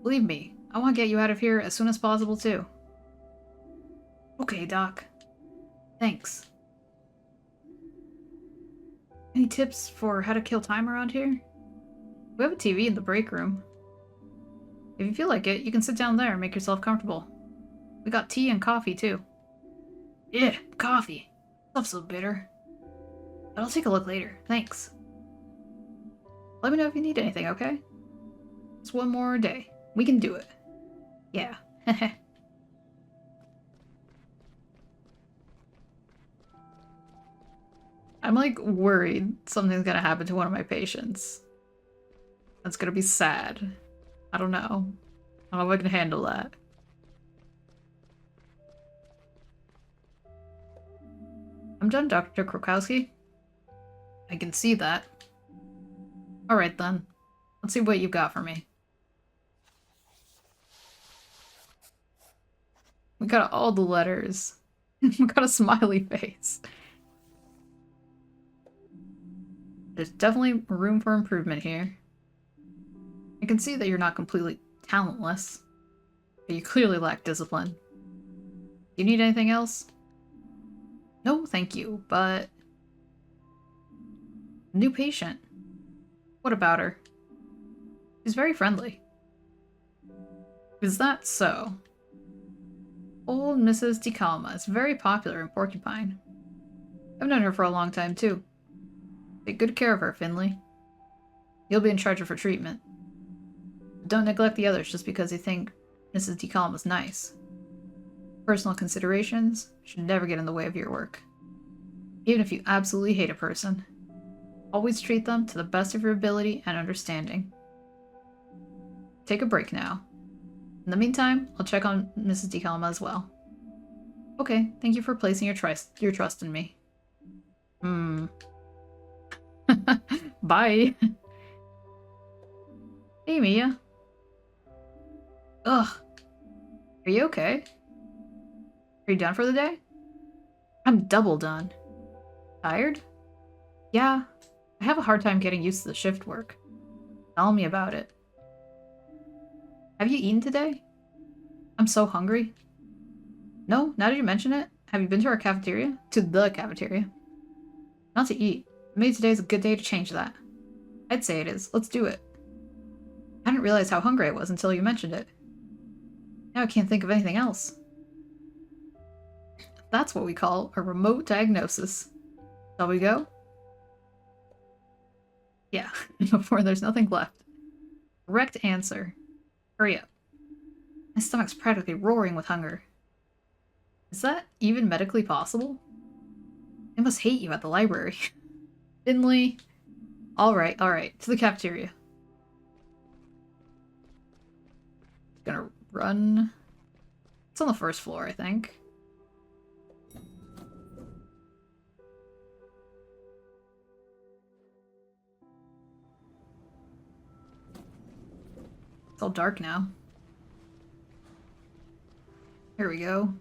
Believe me, I want to get you out of here as soon as possible too. Okay, Doc. Thanks. Any tips for how to kill time around here? We have a TV in the break room. If you feel like it, you can sit down there and make yourself comfortable. We got tea and coffee, too. Yeah, coffee. Stuff's so bitter. But I'll take a look later. Thanks. Let me know if you need anything, okay? Just one more day. We can do it. Yeah. I'm, like, worried something's gonna happen to one of my patients. That's gonna be sad. I don't know. I don't know if I can handle that. I'm done, Dr. Krokowski. I can see that. Alright then. Let's see what you've got for me. We got all the letters. We got a smiley face. There's definitely room for improvement here. I can see that you're not completely talentless, but you clearly lack discipline. Do you need anything else? No, thank you, but... New patient. What about her? She's very friendly. Is that so? Old Mrs. DeCalma is very popular in Porcupine. I've known her for a long time, too. Take good care of her, Finley. You'll be in charge of her treatment. Don't neglect the others just because you think Mrs. DeCalm is nice. Personal considerations should never get in the way of your work. Even if you absolutely hate a person, always treat them to the best of your ability and understanding. Take a break now. In the meantime, I'll check on Mrs. DeCalma as well. Okay, thank you for placing your trust in me. Bye. Hey, Mia. Ugh. Are you okay? Are you done for the day? I'm double done. Tired? Yeah. I have a hard time getting used to the shift work. Tell me about it. Have you eaten today? I'm so hungry. No? Now that you mention it, have you been to our cafeteria? To the cafeteria. Not to eat. Maybe today's a good day to change that. I'd say it is. Let's do it. I didn't realize how hungry I was until you mentioned it. Now I can't think of anything else. That's what we call a remote diagnosis. Shall we go? Yeah, before there's nothing left. Correct answer. Hurry up. My stomach's practically roaring with hunger. Is that even medically possible? They must hate you at the library. Finley. Alright, to the cafeteria. Gonna run. It's on the first floor, I think. It's all dark now. Here we go.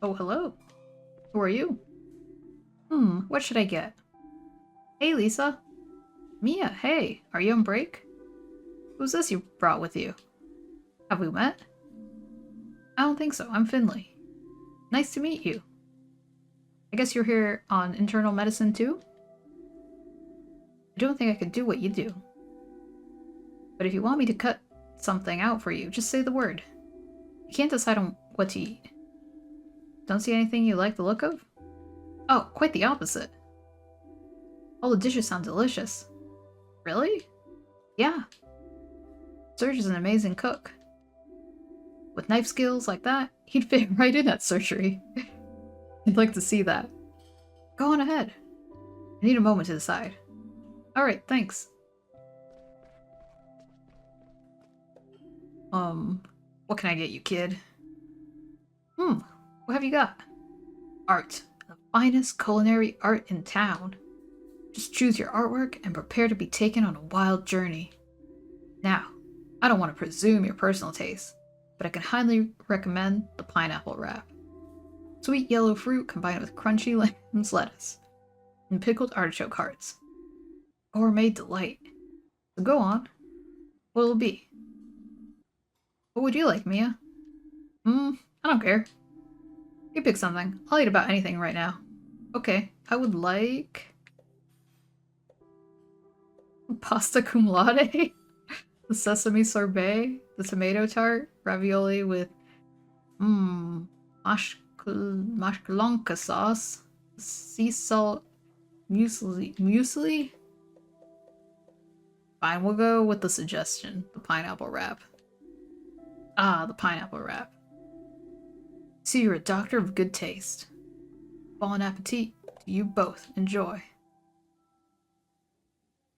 Oh, hello. Who are you? What should I get? Hey, Lisa. Mia, hey. Are you on break? Who's this you brought with you? Have we met? I don't think so. I'm Finley. Nice to meet you. I guess you're here on internal medicine too? I don't think I could do what you do. But if you want me to cut something out for you, just say the word. I can't decide on what to eat. Don't see anything you like the look of? Oh, quite the opposite. All the dishes sound delicious. Really? Yeah. Serge is an amazing cook. With knife skills like that, he'd fit right in at surgery. I'd like to see that. Go on ahead. I need a moment to decide. Alright, thanks. What can I get you, kid? What have you got? Art. The finest culinary art in town. Just choose your artwork and prepare to be taken on a wild journey. Now, I don't want to presume your personal taste, but I can highly recommend the pineapple wrap. Sweet yellow fruit combined with crunchy lamb's lettuce and pickled artichoke hearts. Gourmet delight. So go on. What'll it be? What would you like, Mia? I don't care. You pick something. I'll eat about anything right now. Okay, I would like... pasta cum laude? The sesame sorbet? The tomato tart? Ravioli with... mashkalanka sauce? Sea salt... muesli? Fine, we'll go with the suggestion. The pineapple wrap. Ah, the pineapple wrap. See, you're a doctor of good taste. Bon appetit to you both. Enjoy.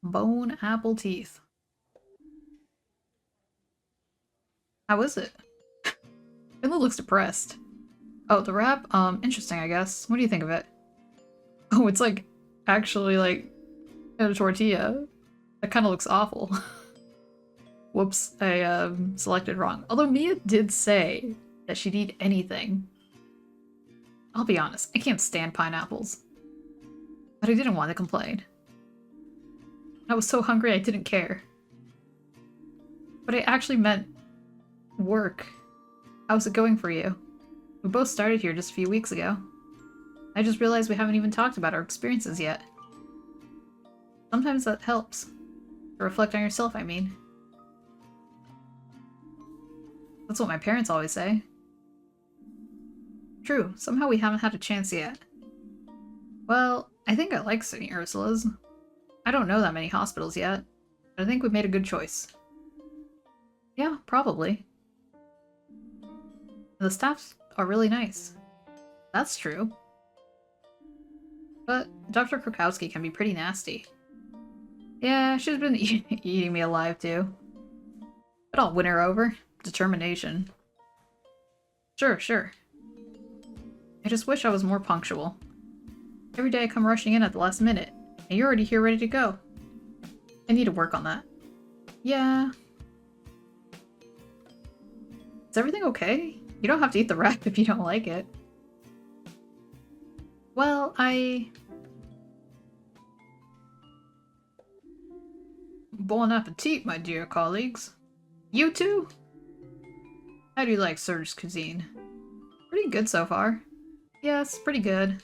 Bone apple teeth. How is it? Finley looks depressed. Oh, the wrap? Interesting, I guess. What do you think of it? Oh, it's like, actually like, a tortilla. That kind of looks awful. Whoops, I selected wrong. Although Mia did say that she'd eat anything. I'll be honest, I can't stand pineapples. But I didn't want to complain. I was so hungry I didn't care. But I actually meant work. How's it going for you? We both started here just a few weeks ago. I just realized we haven't even talked about our experiences yet. Sometimes that helps. To reflect on yourself, I mean. That's what my parents always say. True, somehow we haven't had a chance yet. Well, I think I like St. Ursula's. I don't know that many hospitals yet, but I think we've made a good choice. Yeah, probably. The staff are really nice. That's true. But Dr. Krakowski can be pretty nasty. Yeah, she's been eating me alive too. But I'll win her over. Determination. Sure. I just wish I was more punctual. Every day I come rushing in at the last minute, and you're already here ready to go. I need to work on that. Yeah. Is everything okay? You don't have to eat the wrap if you don't like it. Well, Bon appetit, my dear colleagues. You too? How do you like Surge's cuisine? Pretty good so far. Yes, pretty good.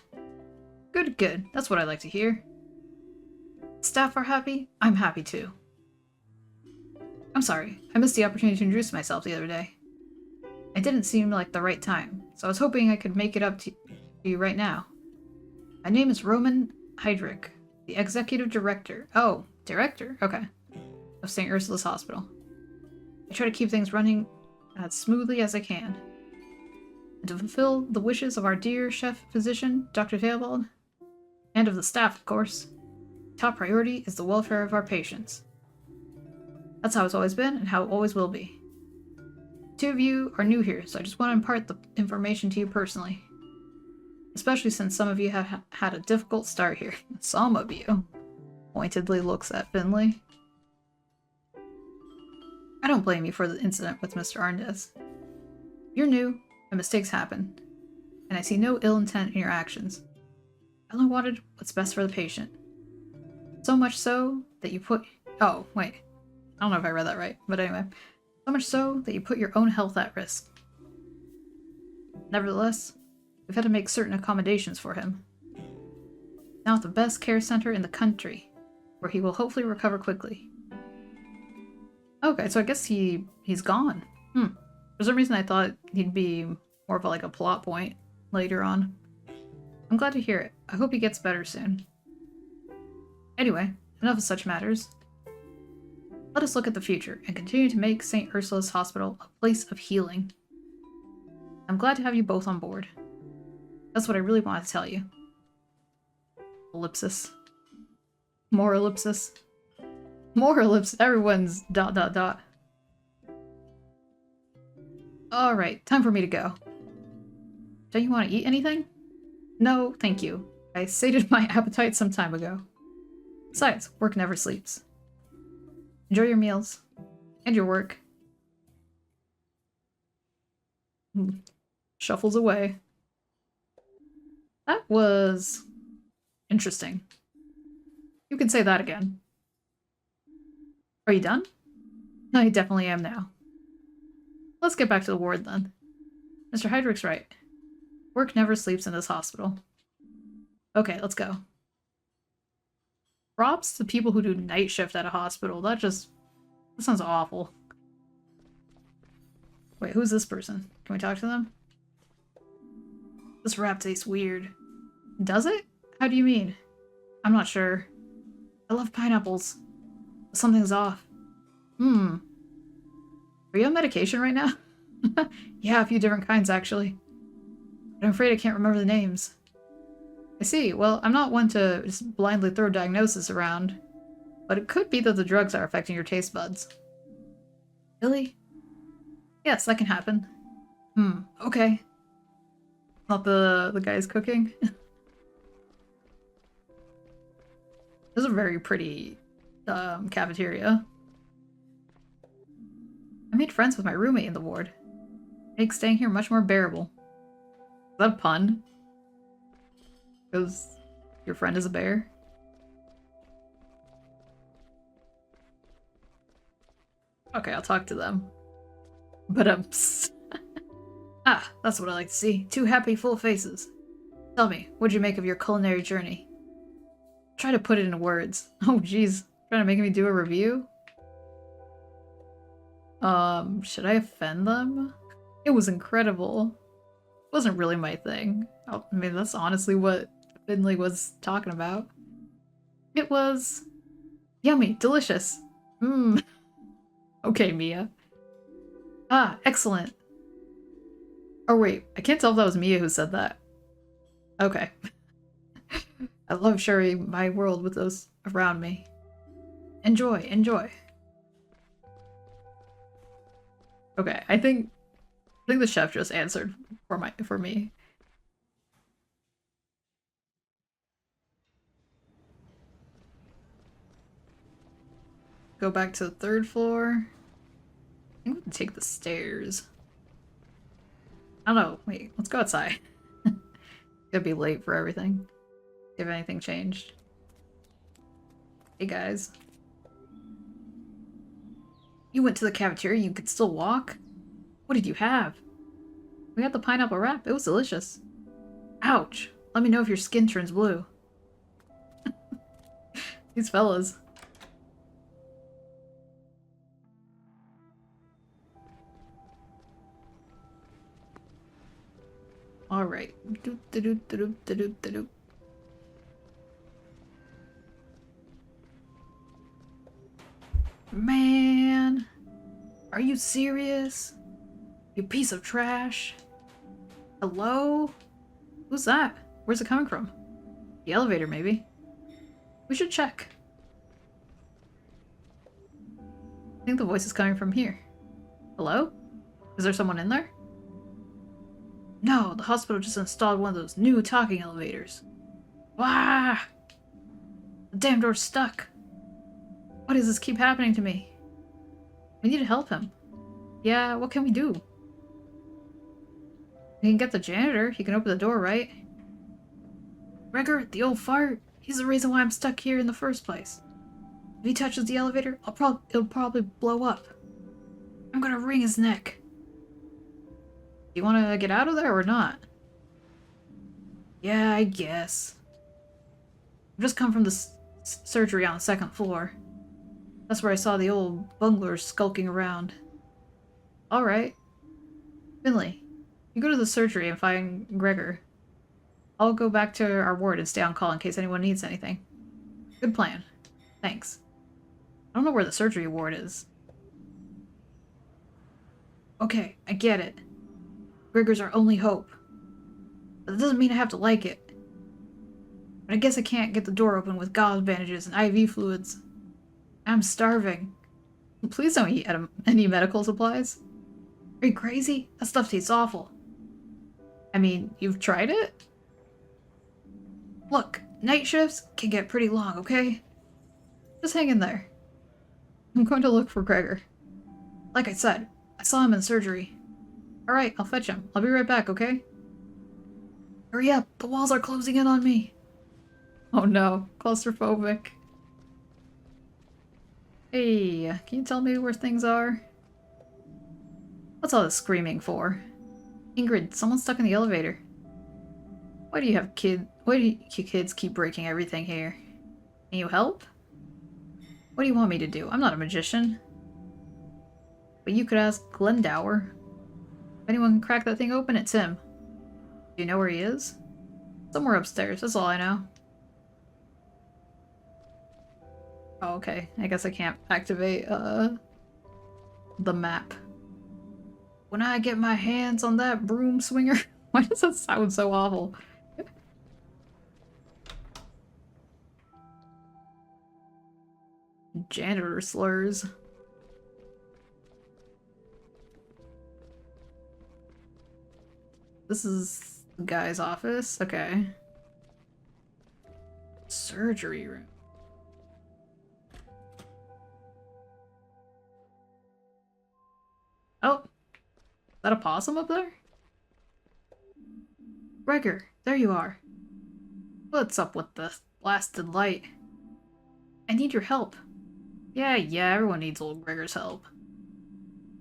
Good, good. That's what I like to hear. Staff are happy? I'm happy too. I'm sorry, I missed the opportunity to introduce myself the other day. It didn't seem like the right time, so I was hoping I could make it up to you right now. My name is Roman Heydrich, the Executive Director. Oh, Director? Okay. Of St. Ursula's Hospital. I try to keep things running as smoothly as I can. And to fulfill the wishes of our dear chef physician, Dr. Theobald, and of the staff, of course, top priority is the welfare of our patients. That's how it's always been and how it always will be. Two of you are new here, so I just want to impart the information to you personally. Especially since some of you have had a difficult start here. Some of you. Pointedly looks at Finley. I don't blame you for the incident with Mr. Arndez. You're new, and mistakes happen. And I see no ill intent in your actions. I only wanted what's best for the patient. So much so that you put... Oh, wait. I don't know if I read that right, but anyway. So much so that you put your own health at risk. Nevertheless, we've had to make certain accommodations for him. Now at the best care center in the country, where he will hopefully recover quickly. Okay, so I guess he's gone. For some reason I thought he'd be more of a plot point later on. I'm glad to hear it. I hope he gets better soon. Anyway, enough of such matters. Let us look at the future and continue to make St. Ursula's Hospital a place of healing. I'm glad to have you both on board. That's what I really wanted to tell you. Ellipsis. More ellipsis. More ellipsis. Everyone's ... Alright, time for me to go. Don't you want to eat anything? No, thank you. I sated my appetite some time ago. Besides, work never sleeps. Enjoy your meals. And your work. Shuffles away. That was... interesting. You can say that again. Are you done? I definitely am now. Let's get back to the ward then. Mr. Heydrich's right. Work never sleeps in this hospital. Okay, let's go. Props to people who do night shift at a hospital. That sounds awful. Wait, who's this person? Can we talk to them? This wrap tastes weird. Does it? How do you mean? I'm not sure. I love pineapples. But something's off. Are you on medication right now? Yeah, a few different kinds, actually. But I'm afraid I can't remember the names. I see. Well, I'm not one to just blindly throw diagnoses around. But it could be that the drugs are affecting your taste buds. Really? Yes, that can happen. Okay. Not the guys cooking? This is a very pretty cafeteria. I made friends with my roommate in the ward. It makes staying here much more bearable. Is that a pun? Because your friend is a bear? Okay, I'll talk to them. But ah, that's what I like to see. Two happy, full faces. Tell me, what'd you make of your culinary journey? Try to put it into words. Oh, jeez. Trying to make me do a review? Should I offend them? It was incredible. It wasn't really my thing. I mean, that's honestly what Finley was talking about. It was... yummy, delicious. Okay, Mia. Ah, excellent. Oh wait, I can't tell if that was Mia who said that. Okay. I love sharing my world with those around me. Enjoy, enjoy. Okay, I think the chef just answered for me. go back to the 3rd floor. I think we can take the stairs. I don't know. Wait, let's go outside. Gonna be late for everything. If anything changed. Hey guys. You went to the cafeteria, you could still walk? What did you have? We got the pineapple wrap. It was delicious. Ouch. Let me know if your skin turns blue. These fellas. Alright. Man! Are you serious? You piece of trash? Hello? Who's that? Where's it coming from? The elevator, maybe? We should check. I think the voice is coming from here. Hello? Is there someone in there? No, the hospital just installed one of those new talking elevators. Wah! The damn door's stuck. Why does this keep happening to me? We need to help him. Yeah, what can we do? We can get the janitor. He can open the door, right? Gregor, the old fart. He's the reason why I'm stuck here in the first place. If he touches the elevator, it'll probably blow up. I'm gonna wring his neck. Do you want to get out of there or not? Yeah, I guess. I've just come from the surgery on the 2nd floor. That's where I saw the old bungler skulking around. Alright. Finley, you go to the surgery and find Gregor. I'll go back to our ward and stay on call in case anyone needs anything. Good plan. Thanks. I don't know where the surgery ward is. Okay, I get it. Gregor's our only hope. But that doesn't mean I have to like it. But I guess I can't get the door open with gauze bandages and IV fluids. I'm starving. Please don't eat any medical supplies. Are you crazy? That stuff tastes awful. I mean, you've tried it? Look, night shifts can get pretty long, okay? Just hang in there. I'm going to look for Gregor. Like I said, I saw him in surgery. Alright, I'll fetch him. I'll be right back, okay? Hurry up, the walls are closing in on me. Oh no, claustrophobic. Hey, can you tell me where things are? What's all this screaming for? Ingrid, someone's stuck in the elevator. Why do you kids keep breaking everything here? Can you help? What do you want me to do? I'm not a magician. But you could ask Glendower. If anyone can crack that thing open, it's him. Do you know where he is? Somewhere upstairs, that's all I know. Oh, okay. I guess I can't activate, the map. When I get my hands on that broom swinger... Why does that sound so awful? Janitor slurs. This is the guy's office? Okay. Surgery room. Oh! Is that a possum up there? Gregor, there you are. What's up with the blasted light? I need your help. Yeah, everyone needs old Gregor's help.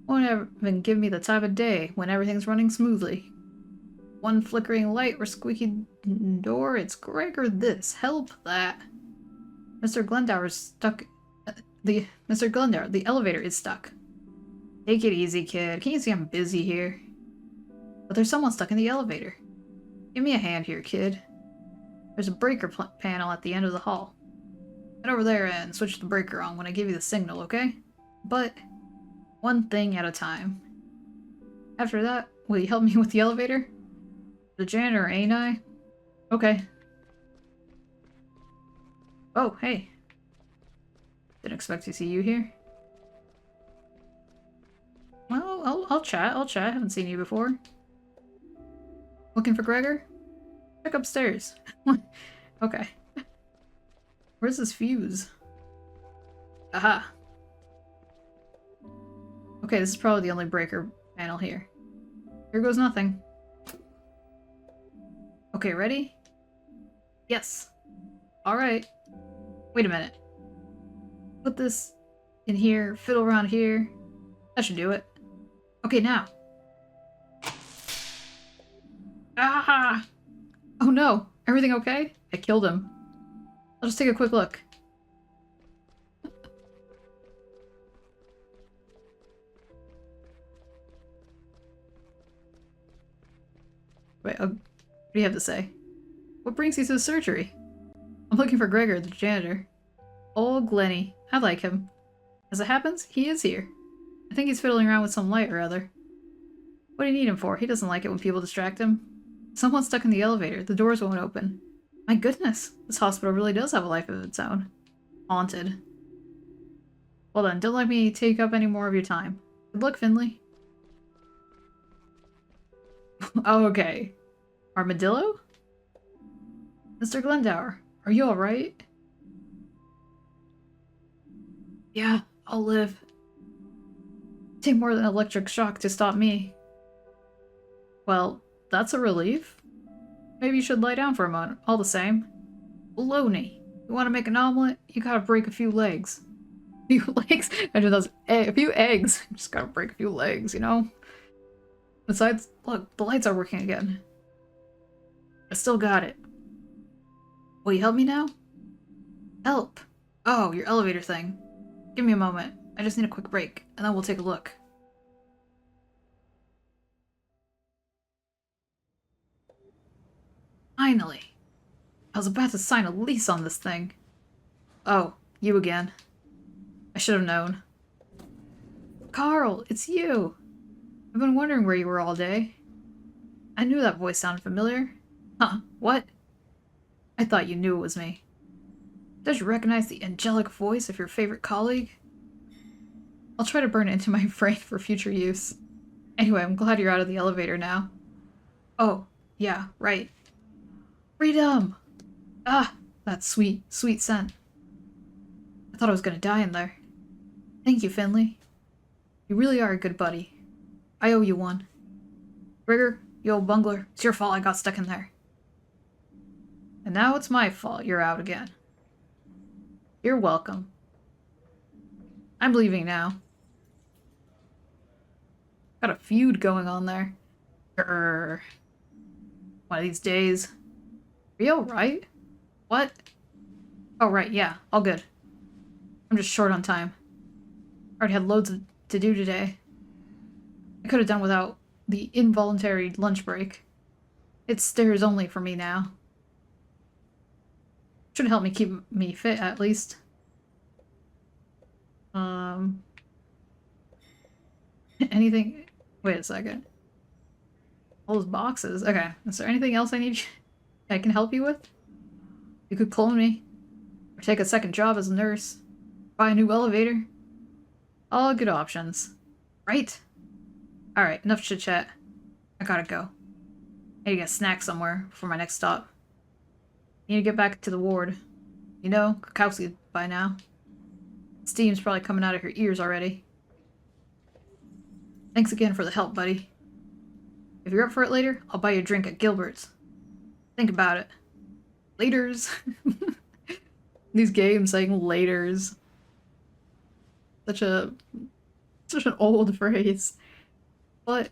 Won't even give me the time of day when everything's running smoothly. One flickering light or squeaky door, it's Gregor this, help that. Mr. Glendower's stuck. Mr. Glendower, the elevator is stuck. Take it easy, kid. Can't you see I'm busy here? But there's someone stuck in the elevator. Give me a hand here, kid. There's a breaker panel at the end of the hall. Head over there and switch the breaker on when I give you the signal, okay? But one thing at a time. After that, will you help me with the elevator? The janitor, ain't I? Okay. Oh, hey. Didn't expect to see you here. Well, I'll chat. I haven't seen you before. Looking for Gregor? Check upstairs. Okay. Where's this fuse? Aha. Okay, this is probably the only breaker panel here. Here goes nothing. Okay, ready? Yes. Alright. Wait a minute. Put this in here, fiddle around here. That should do it. Okay, now. Ah! Oh no! Everything okay? I killed him. I'll just take a quick look. Wait, what do you have to say? What brings you to the surgery? I'm looking for Gregor, the janitor. Old Glenny. I like him. As it happens, he is here. I think he's fiddling around with some light or other. What do you need him for? He doesn't like it when people distract him. Someone's stuck in the elevator. The doors won't open. My goodness, this hospital really does have a life of its own. Haunted. Well then, don't let me take up any more of your time. Good luck, Finley. Oh, okay. Armadillo? Mr. Glendower, are you alright? Yeah, I'll live. Take more than electric shock to stop me. Well, that's a relief. Maybe you should lie down for a moment, all the same. Baloney. You want to make an omelet? You gotta break a few legs. A few legs? I do those a few eggs. Just gotta break a few legs, you know? Besides, look, the lights are working again. I still got it. Will you help me now? Help? Oh, your elevator thing. Give me a moment. I just need a quick break, and then we'll take a look. Finally. I was about to sign a lease on this thing. Oh, you again. I should have known. Karl, it's you! I've been wondering where you were all day. I knew that voice sounded familiar. Huh, what? I thought you knew it was me. Did you recognize the angelic voice of your favorite colleague? I'll try to burn it into my brain for future use. Anyway, I'm glad you're out of the elevator now. Oh, yeah, right. Freedom! Ah, that sweet, sweet scent. I thought I was gonna die in there. Thank you, Finley. You really are a good buddy. I owe you one. Gregor, you old bungler, it's your fault I got stuck in there. And now it's my fault you're out again. You're welcome. I'm leaving now. Got a feud going on there. Grr. One of these days. Are you alright? What? Oh, right, yeah, all good. I'm just short on time. Already had loads to do today. I could have done without the involuntary lunch break. It's stairs only for me now. Should help me keep me fit, at least. Anything? Wait a second. All those boxes. Okay. Is there anything else I can help you with? You could clone me. Or take a second job as a nurse. Buy a new elevator. All good options. Right? Alright, enough chit-chat. I gotta go. I need to get a snack somewhere for my next stop. I need to get back to the ward. You know, Krakowski by now. Steam's probably coming out of her ears already. Thanks again for the help, buddy. If you're up for it later, I'll buy you a drink at Gilbert's. Think about it. Laters. These games saying laters. Such an old phrase. But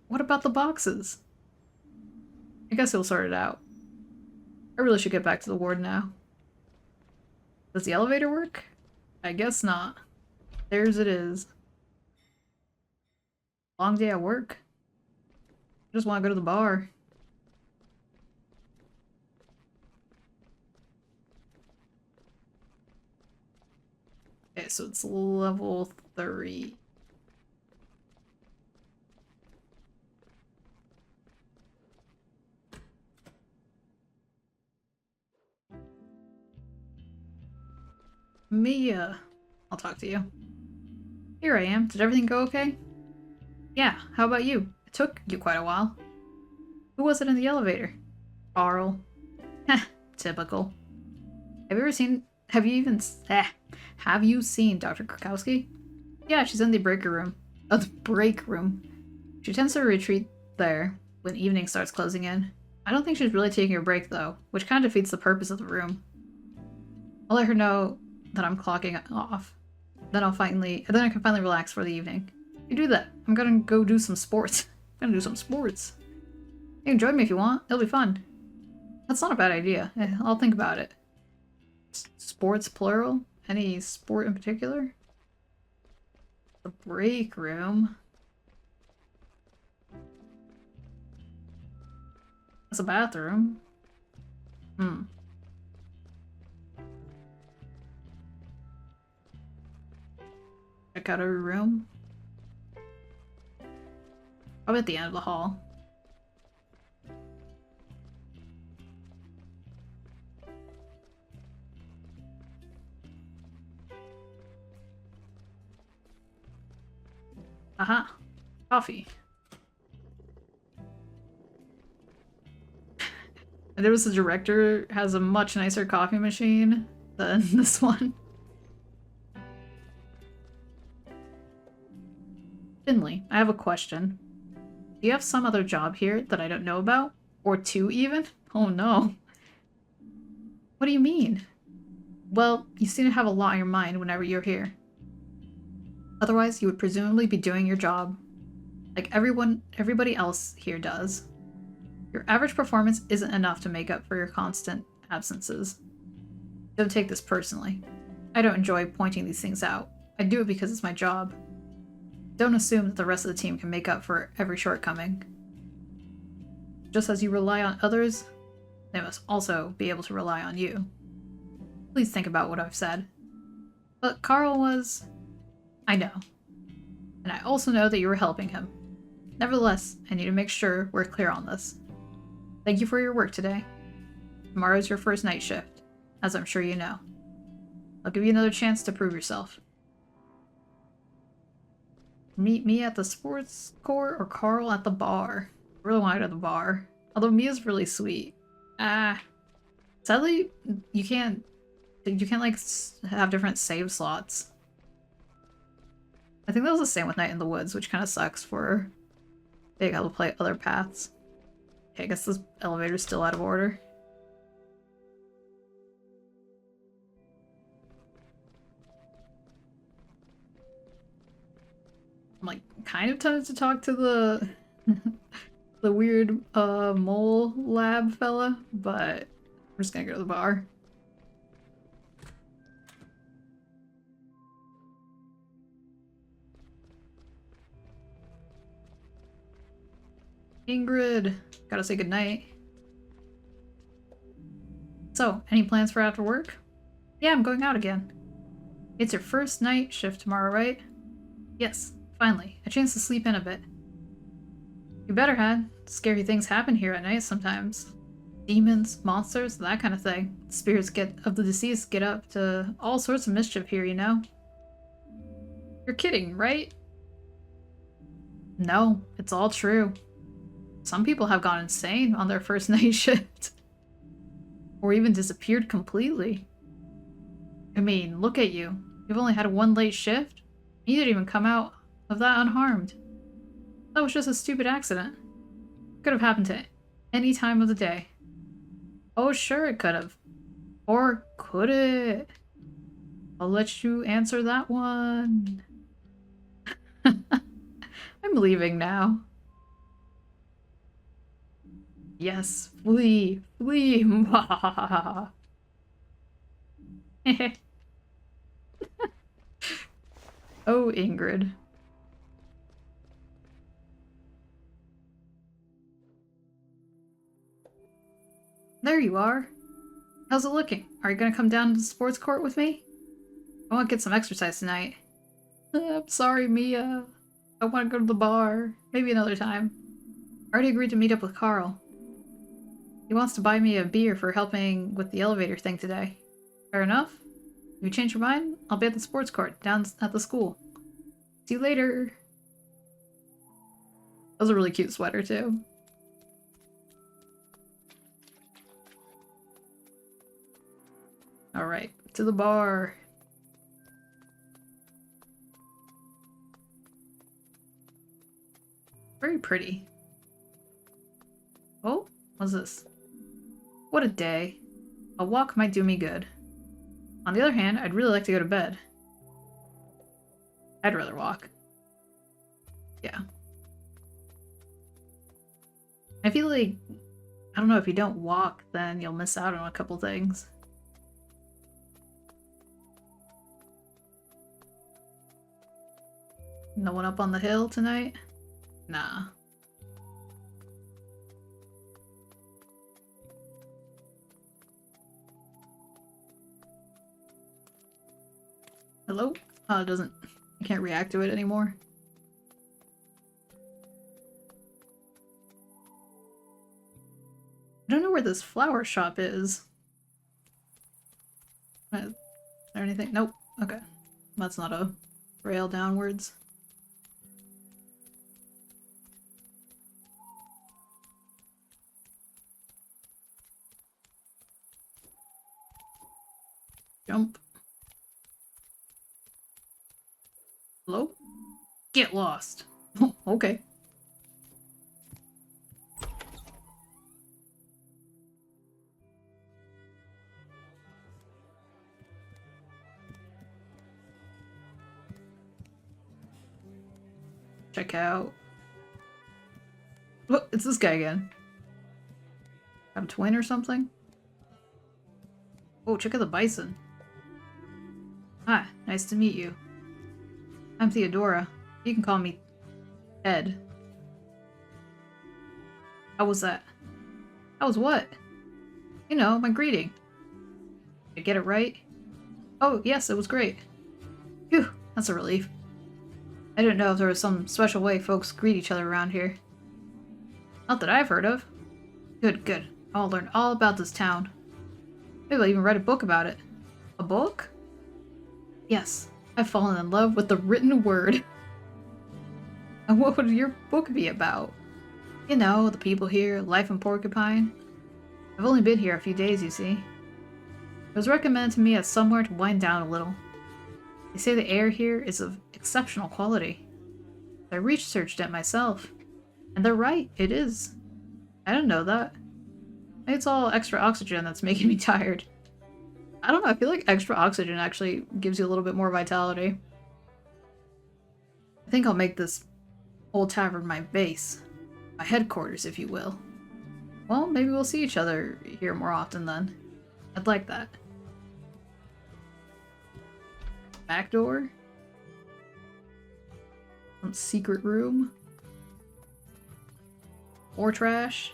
what about the boxes? I guess he'll sort it out. I really should get back to the ward now. Does the elevator work? I guess not. There's it is. Long day at work. I just want to go to the bar. Okay, so it's level 3. Mia, I'll talk to you. Here I am. Did everything go okay? Yeah, how about you? It took you quite a while. Who was it in the elevator? Karl. Heh, typical. Have you seen Dr. Krakowski? Yeah, she's in the breaker room. Oh, the break room. She tends to retreat there when evening starts closing in. I don't think she's really taking a break though, which kind of defeats the purpose of the room. I'll let her know that I'm clocking off. Then I can finally relax for the evening. You do that. I'm gonna go do some sports. I'm gonna do some sports. You can join me if you want. It'll be fun. That's not a bad idea. I'll think about it. Sports plural? Any sport in particular? The break room. That's a bathroom. Check out every room. Probably at the end of the hall. Aha. Coffee. There was a director has a much nicer coffee machine than this one. Finley, I have a question. Do you have some other job here that I don't know about? Or two even? Oh no. What do you mean? Well, you seem to have a lot on your mind whenever you're here. Otherwise, you would presumably be doing your job like everybody else here does. Your average performance isn't enough to make up for your constant absences. Don't take this personally. I don't enjoy pointing these things out. I do it because it's my job. Don't assume that the rest of the team can make up for every shortcoming. Just as you rely on others, they must also be able to rely on you. Please think about what I've said. But Karl was... I know. And I also know that you were helping him. Nevertheless, I need to make sure we're clear on this. Thank you for your work today. Tomorrow's your first night shift, as I'm sure you know. I'll give you another chance to prove yourself. Meet me at the sports court or Karl at the bar. I really want to go to the bar. Although Mia's really sweet. Sadly, you can't like have different save slots. I think that was the same with Night in the Woods, which kind of sucks for being able to play other paths. Okay, I guess this elevator's still out of order. I'm like kind of tempted to talk to the the weird mole lab fella, but we're just gonna go to the bar. Ingrid, gotta say goodnight. So, any plans for after work? Yeah, I'm going out again. It's your first night shift tomorrow, right? Yes, finally. A chance to sleep in a bit. You better had. Scary things happen here at night sometimes. Demons, monsters, that kind of thing. Spirits of the deceased get up to all sorts of mischief here, you know? You're kidding, right? No, it's all true. Some people have gone insane on their first night shift. Or even disappeared completely. I mean, look at you. You've only had one late shift. You didn't even come out of that unharmed. That was just a stupid accident. Could have happened to any time of the day. Oh, sure it could have. Or could it? I'll let you answer that one. I'm leaving now. Yes, flee, flee. Oh, Ingrid. There you are. How's it looking? Are you gonna come down to the sports court with me? I want to get some exercise tonight. I'm sorry, Mia. I want to go to the bar. Maybe another time. I already agreed to meet up with Karl. He wants to buy me a beer for helping with the elevator thing today. Fair enough. If you change your mind, I'll be at the sports court down at the school. See you later. That was a really cute sweater, too. Alright, to the bar. very pretty. Oh, what's this? What a day. A walk might do me good. On the other hand, I'd really like to go to bed. I'd rather walk. Yeah. I feel like, I don't know, if you don't walk, then you'll miss out on a couple things. No one up on the hill tonight? Nah. Hello? Oh, it doesn't... I can't react to it anymore. I don't know where this flower shop is. Is there anything? Nope. Okay. That's not a rail downwards. Jump. Hello? Get lost. Okay. Check out. Look, it's this guy again. Got a twin or something? Oh, check out the bison. Hi, nice to meet you. I'm Theodora. You can call me Ed. How was that? How was what? You know, my greeting. Did I get it right? Oh, yes, it was great. Phew, that's a relief. I didn't know if there was some special way folks greet each other around here. Not that I've heard of. Good, good. I'll learn all about this town. Maybe I'll even write a book about it. A book? Yes, I've fallen in love with the written word. And what would your book be about? You know, the people here, life in Porcupine. I've only been here a few days, you see. It was recommended to me as somewhere to wind down a little. They say the air here is of exceptional quality. I researched it myself. And they're right, it is. I didn't know that. Maybe it's all extra oxygen that's making me tired. I don't know, I feel like extra oxygen actually gives you a little bit more vitality. I think I'll make this old tavern my base. My headquarters, if you will. Well, maybe we'll see each other here more often then. I'd like that. Back door? Some secret room? More trash?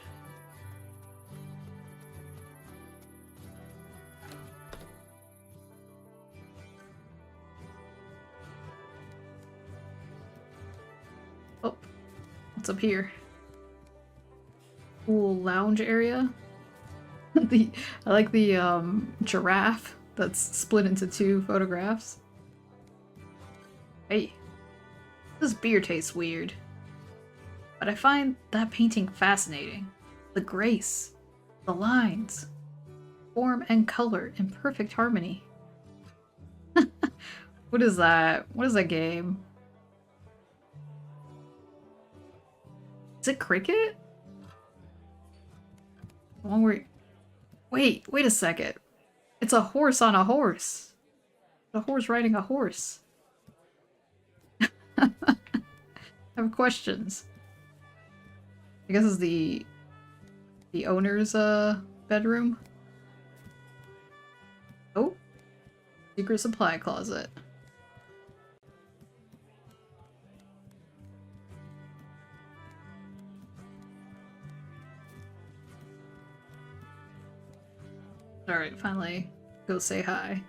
Oh, what's up here? Cool lounge area. I like the giraffe that's split into two photographs. Hey, this beer tastes weird. But I find that painting fascinating. The grace, the lines, form and color in perfect harmony. What is that? What is that game? Is it cricket? The one where... Wait a second. It's a horse on a horse. A horse riding a horse. I have questions. I guess it's the owner's bedroom. Oh, secret supply closet. Alright, finally go say hi.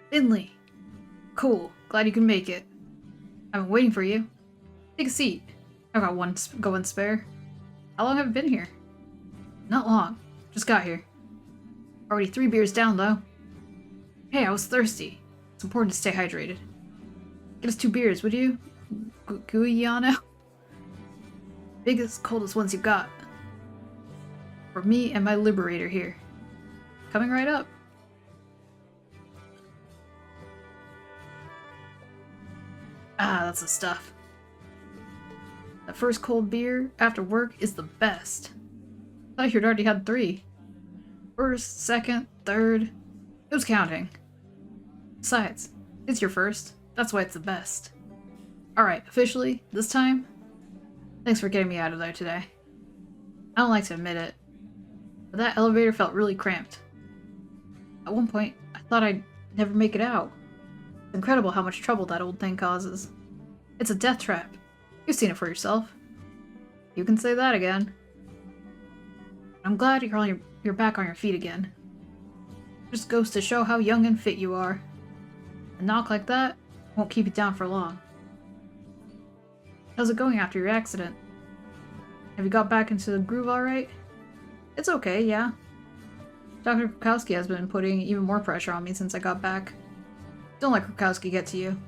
Finley! Cool, glad you can make it. I've been waiting for you. Take a seat. I've got one going spare. How long have you been here? Not long. Just got here. Already 3 beers down, though. Hey, I was thirsty. It's important to stay hydrated. Get us 2 beers, would you? Guyana? Biggest, coldest ones you've got. For me and my liberator here. Coming right up. Ah, that's the stuff. The first cold beer after work is the best. I thought you'd already had 3. First, second, third. Who's counting? Besides, it's your first. That's why it's the best. Alright, officially, this time, thanks for getting me out of there today. I don't like to admit it, but that elevator felt really cramped. At one point, I thought I'd never make it out. It's incredible how much trouble that old thing causes. It's a death trap. You've seen it for yourself. You can say that again. I'm glad you're back on your feet again. Just goes to show how young and fit you are. A knock like that won't keep you down for long. How's it going after your accident? Have you got back into the groove alright? It's okay, yeah. Dr. Krakowski has been putting even more pressure on me since I got back. Don't let Krakowski get to you.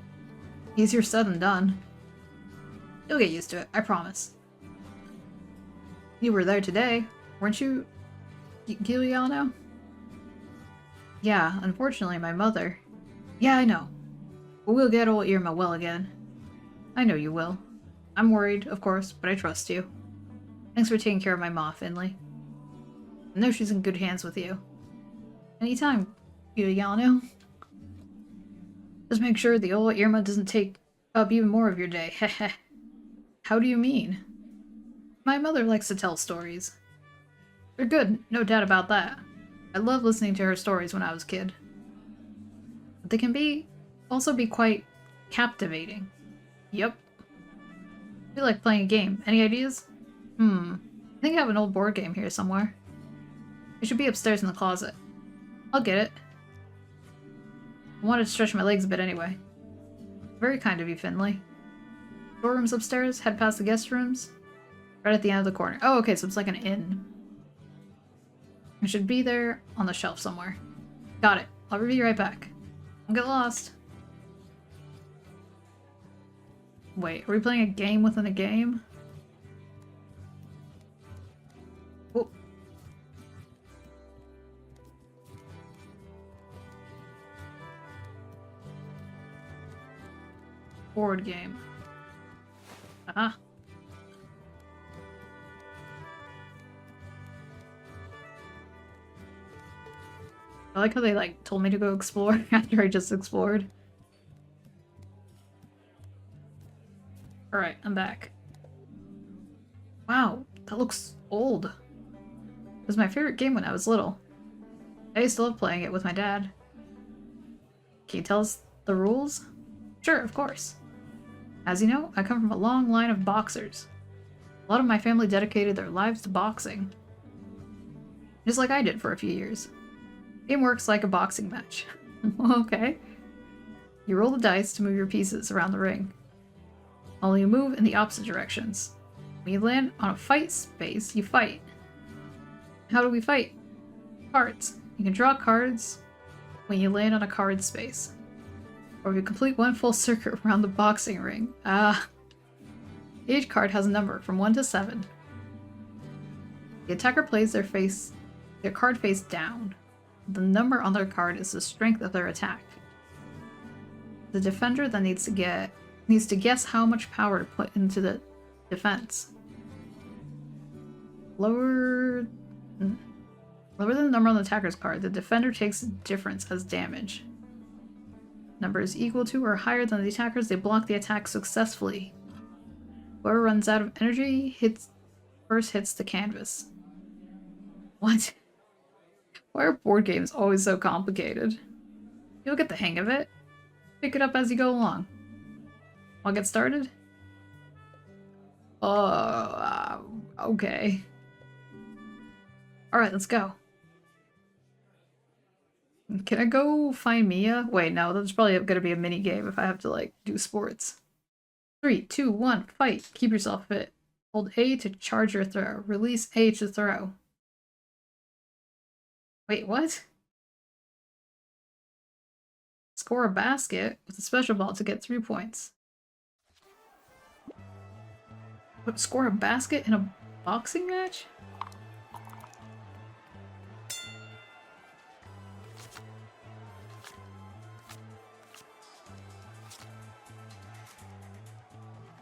Easier said than done. You'll get used to it, I promise. You were there today, weren't you, Giuliano? Yeah, unfortunately my mother. Yeah, I know. But we'll get old Irma well again. I know you will. I'm worried, of course, but I trust you. Thanks for taking care of my ma, Finley. I know she's in good hands with you. Anytime, Giuliano. Just make sure the old Irma doesn't take up even more of your day. Heh. How do you mean? My mother likes to tell stories. They're good, no doubt about that. I loved listening to her stories when I was a kid. But they can also be quite captivating. Yep. I feel like playing a game. Any ideas? I think I have an old board game here somewhere. It should be upstairs in the closet. I'll get it. I wanted to stretch my legs a bit anyway. Very kind of you, Finley. Storerooms upstairs, head past the guest rooms. Right at the end of the corner. Oh, okay, so it's like an inn. It should be there on the shelf somewhere. Got it. I'll be right back. Don't get lost. Wait, are we playing a game within a game? Oh. Board game. Ah. I like how they told me to go explore after I just explored. Alright, I'm back. Wow, that looks old. It was my favorite game when I was little. I used to love playing it with my dad. Can you tell us the rules? Sure, of course. As you know, I come from a long line of boxers. A lot of my family dedicated their lives to boxing. Just like I did for a few years. Game works like a boxing match. Okay. You roll the dice to move your pieces around the ring. Only you move in the opposite directions. When you land on a fight space, you fight. How do we fight? Cards. You can draw cards when you land on a card space. Or you complete one full circuit around the boxing ring. Each card has a number from 1 to 7. The attacker plays their card face down. The number on their card is the strength of their attack. The defender then needs to guess how much power to put into the defense. Lower than the number on the attacker's card, the defender takes the difference as damage. Number is equal to or higher than the attacker's, they block the attack successfully. Whoever runs out of energy first hits the canvas. What? Why are board games always so complicated? You'll get the hang of it. Pick it up as you go along. I'll get started? Okay. Alright, let's go. Can I go find Mia? Wait, no, that's probably gonna be a mini game if I have to, do sports. 3, 2, 1, fight. Keep yourself fit. Hold A to charge your throw. Release A to throw. Wait, what? Score a basket with a special ball to get 3 points. But score a basket in a boxing match?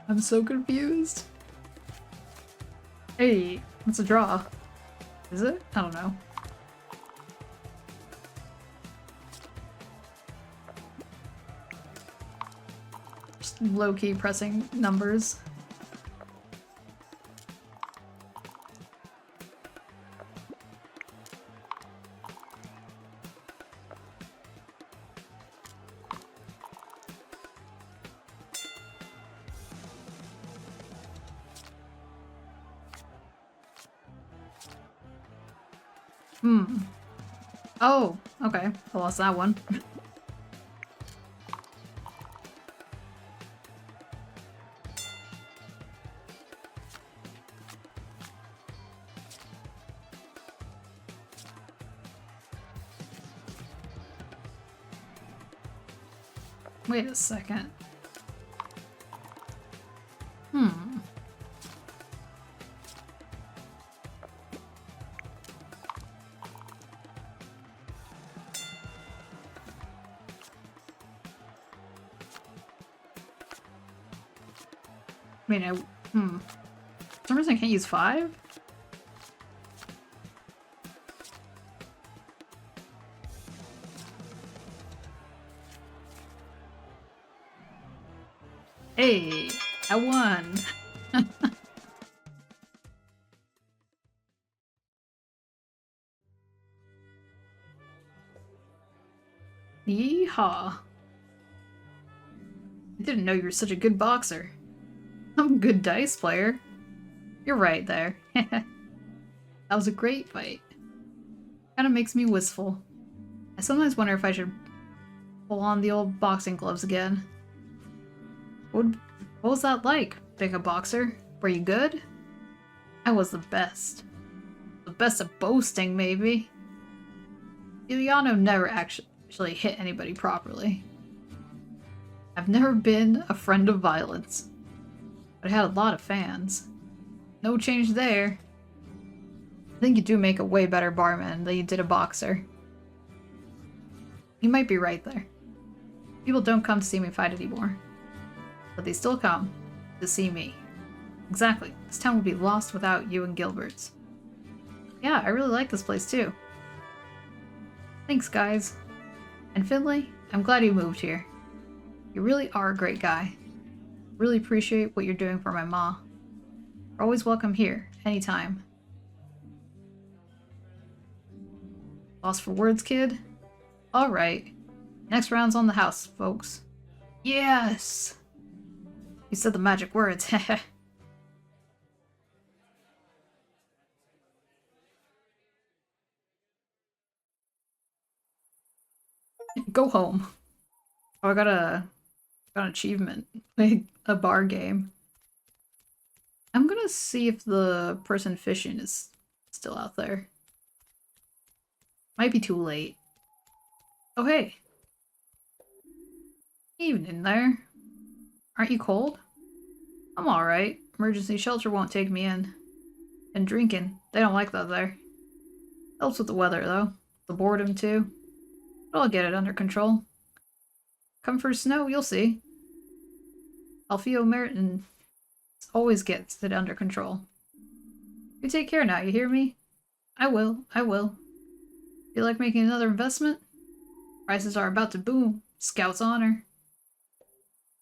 I'm so confused. Hey, it's a draw. Is it? I don't know. Just low-key pressing numbers. Oh, okay. I lost that one. Wait a second. I mean, for some reason I can't use 5? Hey, I won! Yeehaw. I didn't know you were such a good boxer. I'm a good dice player. You're right there. That was a great fight. Kinda makes me wistful. I sometimes wonder if I should pull on the old boxing gloves again. What was that like, being a boxer? Were you good? I was the best. The best at boasting, maybe. Giuliano never actually hit anybody properly. I've never been a friend of violence, but I had a lot of fans. No change there. I think you do make a way better barman than you did a boxer. You might be right there. People don't come to see me fight anymore, but they still come to see me. Exactly. This town would be lost without you and Gilbert's. Yeah, I really like this place too. Thanks, guys. And Finley, I'm glad you moved here. You really are a great guy. Really appreciate what you're doing for my ma. You're always welcome here, anytime. Lost for words, kid? Alright. Next round's on the house, folks. Yes! You said the magic words, heh. Go home. Oh, I got an achievement. Like a bar game. I'm gonna see if the person fishing is still out there. Might be too late. Oh, hey. Evening there. Aren't you cold? I'm alright. Emergency shelter won't take me in. And drinking. They don't like that there. Helps with the weather, though. The boredom, too. But I'll get it under control. Come for snow, you'll see. Alfio Merton always gets it under control. You take care now, you hear me? I will, I will. Feel like making another investment? Prices are about to boom. Scout's honor.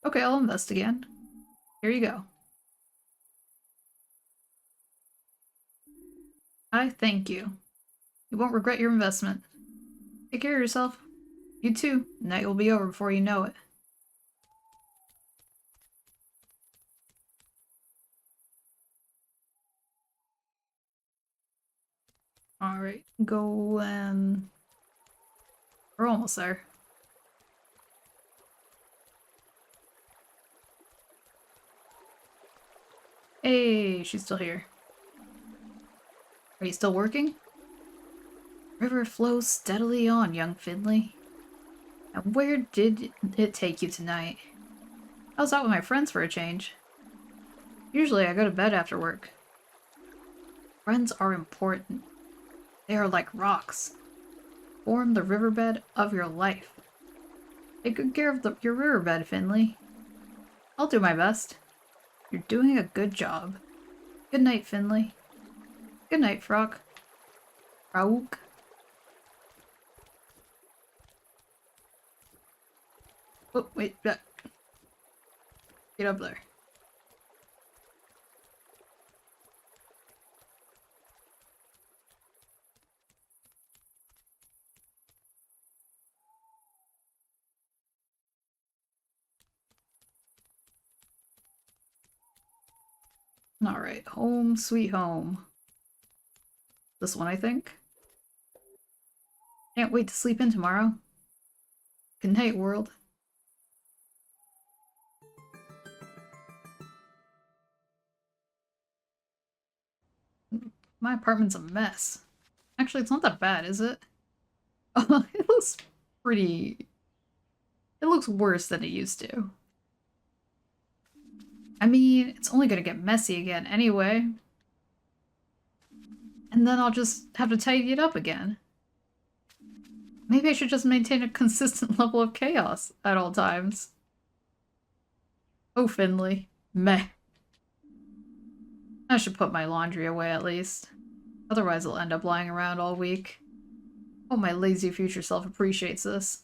Okay, I'll invest again. Here you go. I thank you. You won't regret your investment. Take care of yourself. You too. Night will be over before you know it. Alright, go and... We're almost there. Hey, she's still here. Are you still working? River flows steadily on, young Finley. And where did it take you tonight? I was out with my friends for a change. Usually I go to bed after work. Friends are important. They are like rocks. Form the riverbed of your life. Take good care of your riverbed, Finley. I'll do my best. You're doing a good job. Good night, Finley. Good night, Frog. Frog. Oh, wait. Get up there. Alright, home sweet home. This one, I think. Can't wait to sleep in tomorrow. Good night, world. My apartment's a mess. Actually, it's not that bad, is it? It looks pretty... It looks worse than it used to. I mean, it's only gonna get messy again anyway. And then I'll just have to tidy it up again. Maybe I should just maintain a consistent level of chaos at all times. Oh, Finley. Meh. I should put my laundry away at least. Otherwise it'll end up lying around all week. Oh, my lazy future self appreciates this.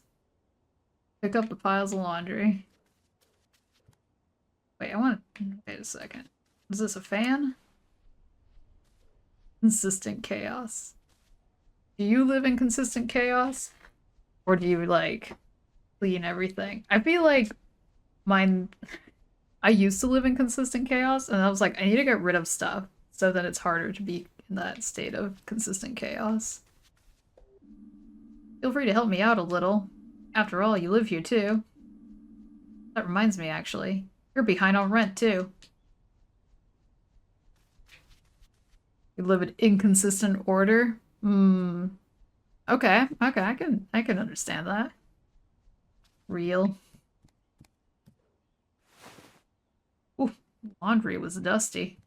Pick up the piles of laundry. Wait, wait a second. Is this a fan? Consistent chaos. Do you live in consistent chaos? Or do you, like, clean everything? I feel like mine... I used to live in consistent chaos, and I was like, I need to get rid of stuff so that it's harder to be in that state of consistent chaos. Feel free to help me out a little. After all, you live here too. That reminds me, actually. You're behind on rent, too. You live in inconsistent order? Okay, I can understand that. Real. Ooh, laundry was dusty.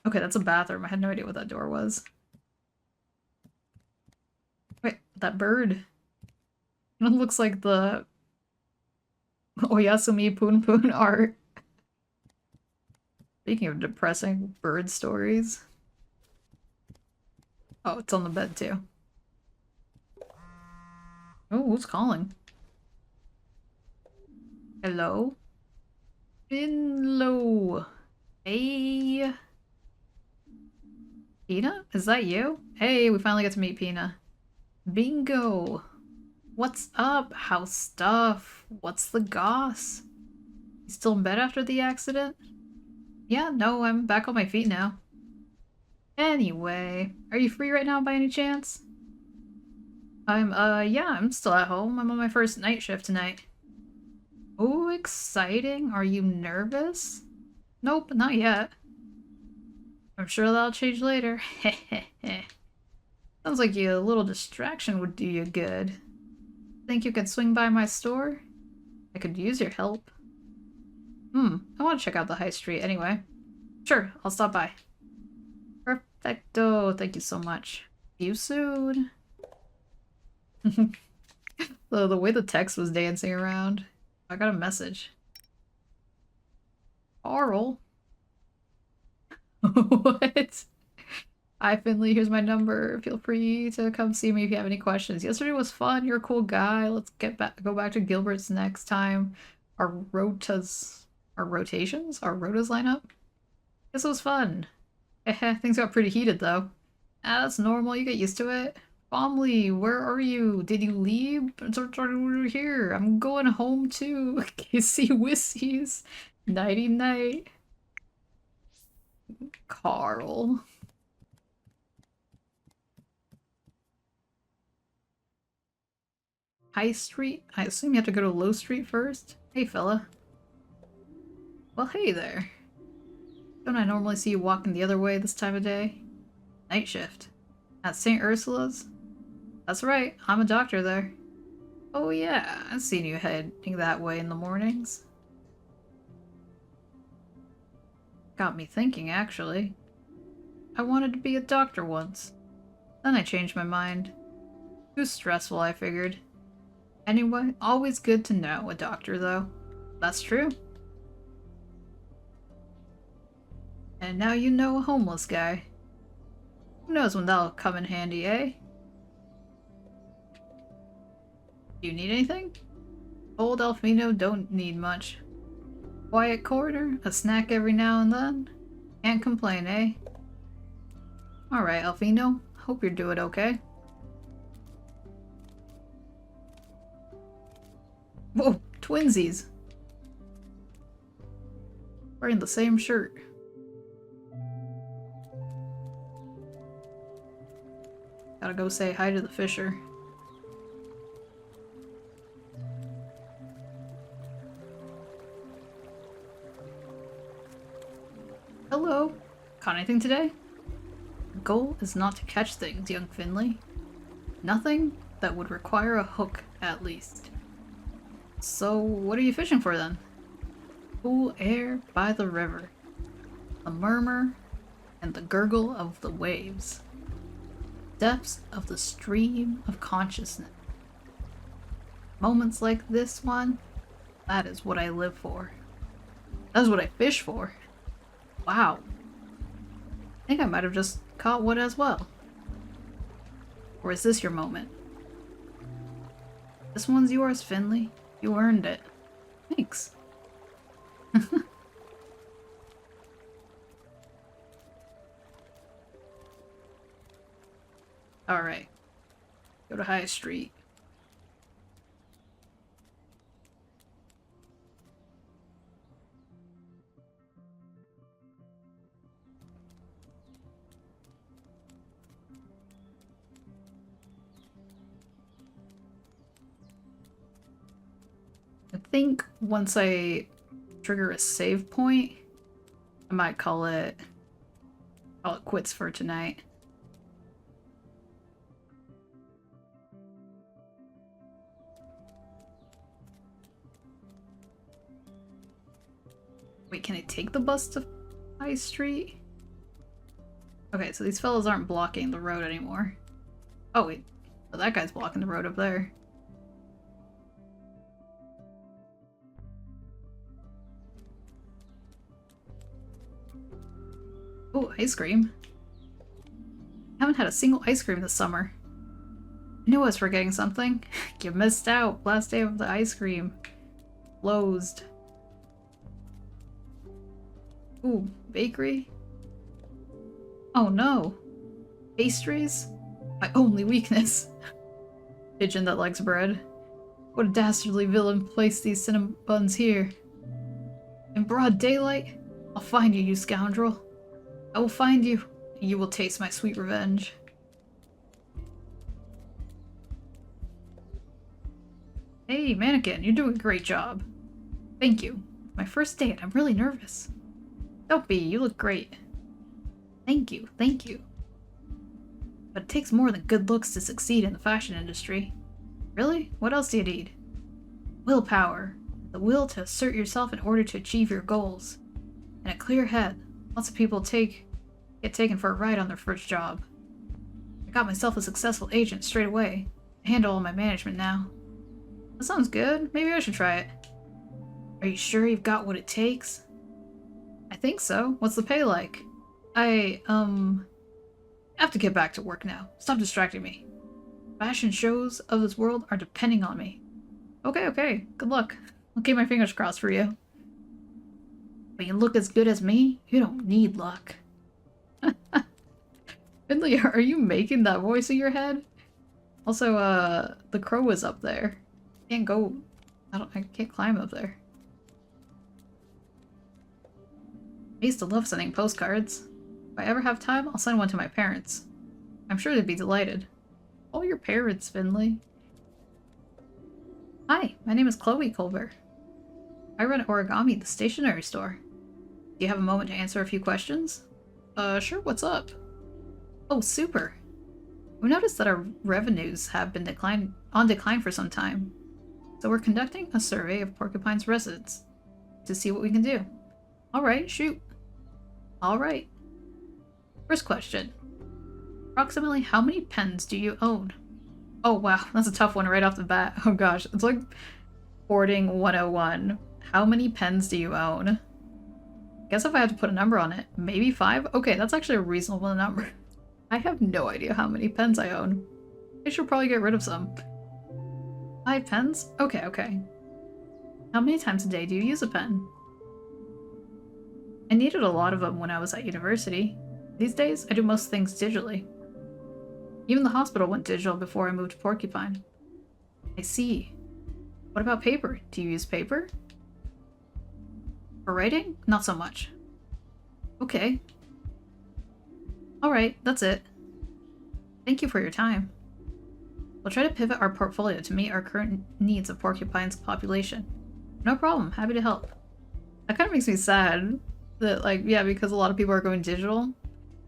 Okay, that's a bathroom. I had no idea what that door was. Wait, that bird. It looks like the Oyasumi Poon Poon art. Speaking of depressing bird stories. Oh, it's on the bed too. Oh, who's calling? Hello? Hello. Hey. Pina? Is that you? Hey, we finally get to meet Pina. Bingo. What's up? How's stuff? What's the goss? You still in bed after the accident? Yeah, no, I'm back on my feet now. Anyway, are you free right now by any chance? Yeah, I'm still at home. I'm on my first night shift tonight. Oh, exciting. Are you nervous? Nope, not yet. I'm sure that'll change later. Hehehe. Sounds like a little distraction would do you good. Think you could swing by my store? I could use your help. I want to check out the high street anyway. Sure, I'll stop by. Perfecto, thank you so much. See you soon. The way the text was dancing around. I got a message. Carl? What? Hi Finley, here's my number. Feel free to come see me if you have any questions. Yesterday was fun, you're a cool guy. Let's go back to Gilbert's next time. Our rotations? Our rotas line up? This was fun. Things got pretty heated though. Ah, that's normal, you get used to it. Bomley, where are you? Did you leave? Here, I'm going home too. Kissy wissies. Nighty night. Carl. High Street? I assume you have to go to Low Street first? Hey fella. Well, hey there. Don't I normally see you walking the other way this time of day? Night shift. At St. Ursula's? That's right, I'm a doctor there. Oh yeah, I've seen you heading that way in the mornings. Got me thinking, actually. I wanted to be a doctor once. Then I changed my mind. Too stressful, I figured. Anyway, always good to know a doctor, though. That's true. And now you know a homeless guy. Who knows when that'll come in handy, eh? Do you need anything? Old Alfino don't need much. Quiet corner, a snack every now and then. Can't complain, eh? Alright, Alfino. Hope you're doing okay. Whoa, twinsies! Wearing the same shirt. Gotta go say hi to the fisher. Hello. Caught anything today? The goal is not to catch things, young Finley. Nothing that would require a hook, at least. So, what are you fishing for then? Cool air by the river. The murmur and the gurgle of the waves. Depths of the stream of consciousness. Moments like this one, that is what I live for. That's what I fish for. Wow. I think I might have just caught one as well. Or is this your moment? This one's yours, Finley. You earned it. Thanks. Alright. Go to High Street. I think once I trigger a save point, I might call it quits for tonight. Wait, can I take the bus to High Street? Okay, so these fellas aren't blocking the road anymore. Oh wait, oh, that guy's blocking the road up there. Oh, ice cream. I haven't had a single ice cream this summer. I knew I was forgetting something. You missed out. Last day of the ice cream. Closed. Ooh, bakery? Oh no. Pastries? My only weakness. Pigeon that likes bread. What a dastardly villain placed these cinnamon buns here. In broad daylight? I'll find you, you scoundrel. I will find you, and you will taste my sweet revenge. Hey, mannequin, you're doing a great job. Thank you. My first date, I'm really nervous. Don't be, you look great. Thank you, thank you. But it takes more than good looks to succeed in the fashion industry. Really? What else do you need? Willpower. The will to assert yourself in order to achieve your goals. And a clear head. Lots of people get taken for a ride on their first job. I got myself a successful agent straight away. I handle all my management now. That sounds good. Maybe I should try it. Are you sure you've got what it takes? I think so. What's the pay like? I have to get back to work now. Stop distracting me. Fashion shows of this world are depending on me. Okay. Good luck. I'll keep my fingers crossed for you. But you look as good as me, you don't need luck. Finley, are you making that voice in your head? Also, the crow is up there. Can't go... I can't climb up there. I used to love sending postcards. If I ever have time, I'll send one to my parents. I'm sure they'd be delighted. Oh, your parents, Finley. Hi, my name is Chloe Colbert. I run Origami, the stationery store. Do you have a moment to answer a few questions? Sure, what's up? Oh, super. We noticed that our revenues have been on decline for some time. So we're conducting a survey of Porcupine's residents to see what we can do. Alright, shoot. Alright. First question. Approximately how many pens do you own? Oh wow, that's a tough one right off the bat. Oh gosh, it's like hoarding 101. How many pens do you own? Guess if I had to put a number on it, maybe 5? Okay, that's actually a reasonable number. I have no idea how many pens I own. I should probably get rid of some. 5 pens? Okay, okay. How many times a day do you use a pen? I needed a lot of them when I was at university. These days, I do most things digitally. Even the hospital went digital before I moved to Porcupine. I see. What about paper? Do you use paper? For writing? Not so much. Okay. Alright, that's it. Thank you for your time. We'll try to pivot our portfolio to meet our current needs of Porcupine's population. No problem, happy to help. That kind of makes me sad that, like, yeah, because a lot of people are going digital.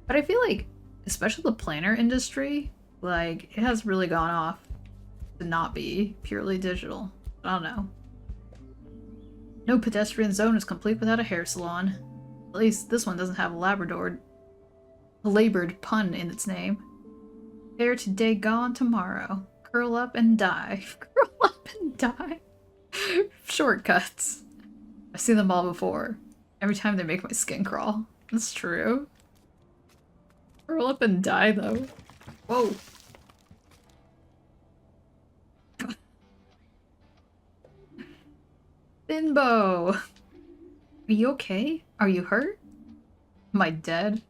But I feel like, especially the planner industry, like, it has really gone off to not be purely digital. I don't know. No pedestrian zone is complete without a hair salon. At least this one doesn't have a labored pun in its name. Hair today, gone tomorrow. Curl up and die. Curl up and die. Shortcuts. I've seen them all before. Every time they make my skin crawl. That's true. Curl up and die, though. Whoa. Bimbo! Are you okay? Are you hurt? Am I dead?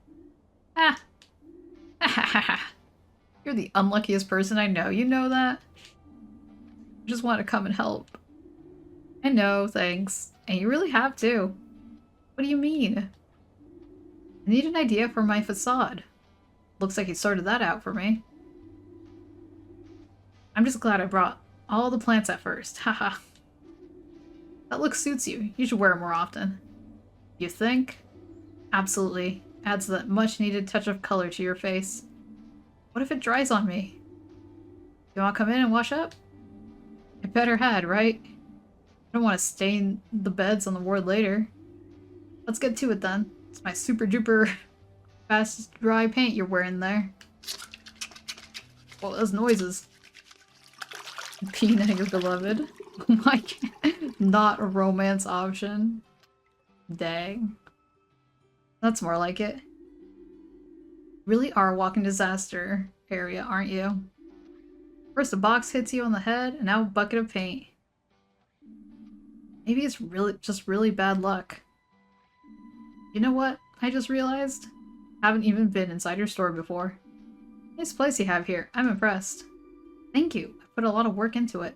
Ah! Ha ha ha ha! You're the unluckiest person I know, you know that? I just want to come and help. I know, thanks. And you really have to. What do you mean? I need an idea for my facade. Looks like you sorted that out for me. I'm just glad I brought all the plants at first, haha. That look suits you. You should wear it more often. You think? Absolutely. Adds that much needed touch of color to your face. What if it dries on me? You want to come in and wash up? I better had, right? I don't want to stain the beds on the ward later. Let's get to it then. It's my super duper fast dry paint you're wearing there. Well, those noises. Pina, your beloved. Oh my god. Not a romance option. Dang. That's more like it. Really are a walking disaster area, aren't you? First a box hits you on the head, and now a bucket of paint. Maybe it's just really bad luck. You know what? I just realized? Haven't even been inside your store before. Nice place you have here. I'm impressed. Thank you. I put a lot of work into it.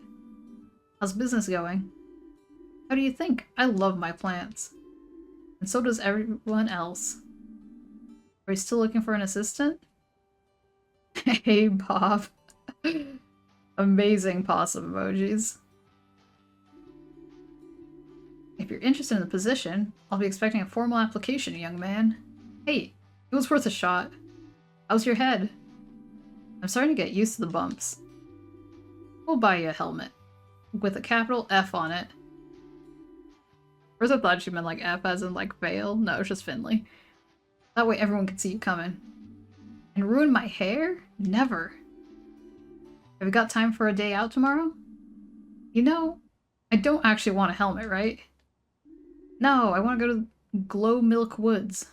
How's business going? How do you think? I love my plants. And so does everyone else. Are you still looking for an assistant? Hey, Bob. Amazing possum emojis. If you're interested in the position, I'll be expecting a formal application, young man. Hey, it was worth a shot. How's your head? I'm starting to get used to the bumps. We'll buy you a helmet. With a capital F on it. First I thought she meant like F as in like fail. No, it's just Finley. That way everyone can see you coming. And ruin my hair? Never. Have you got time for a day out tomorrow? You know, I don't actually want a helmet, right? No, I want to go to Glow Milk Woods.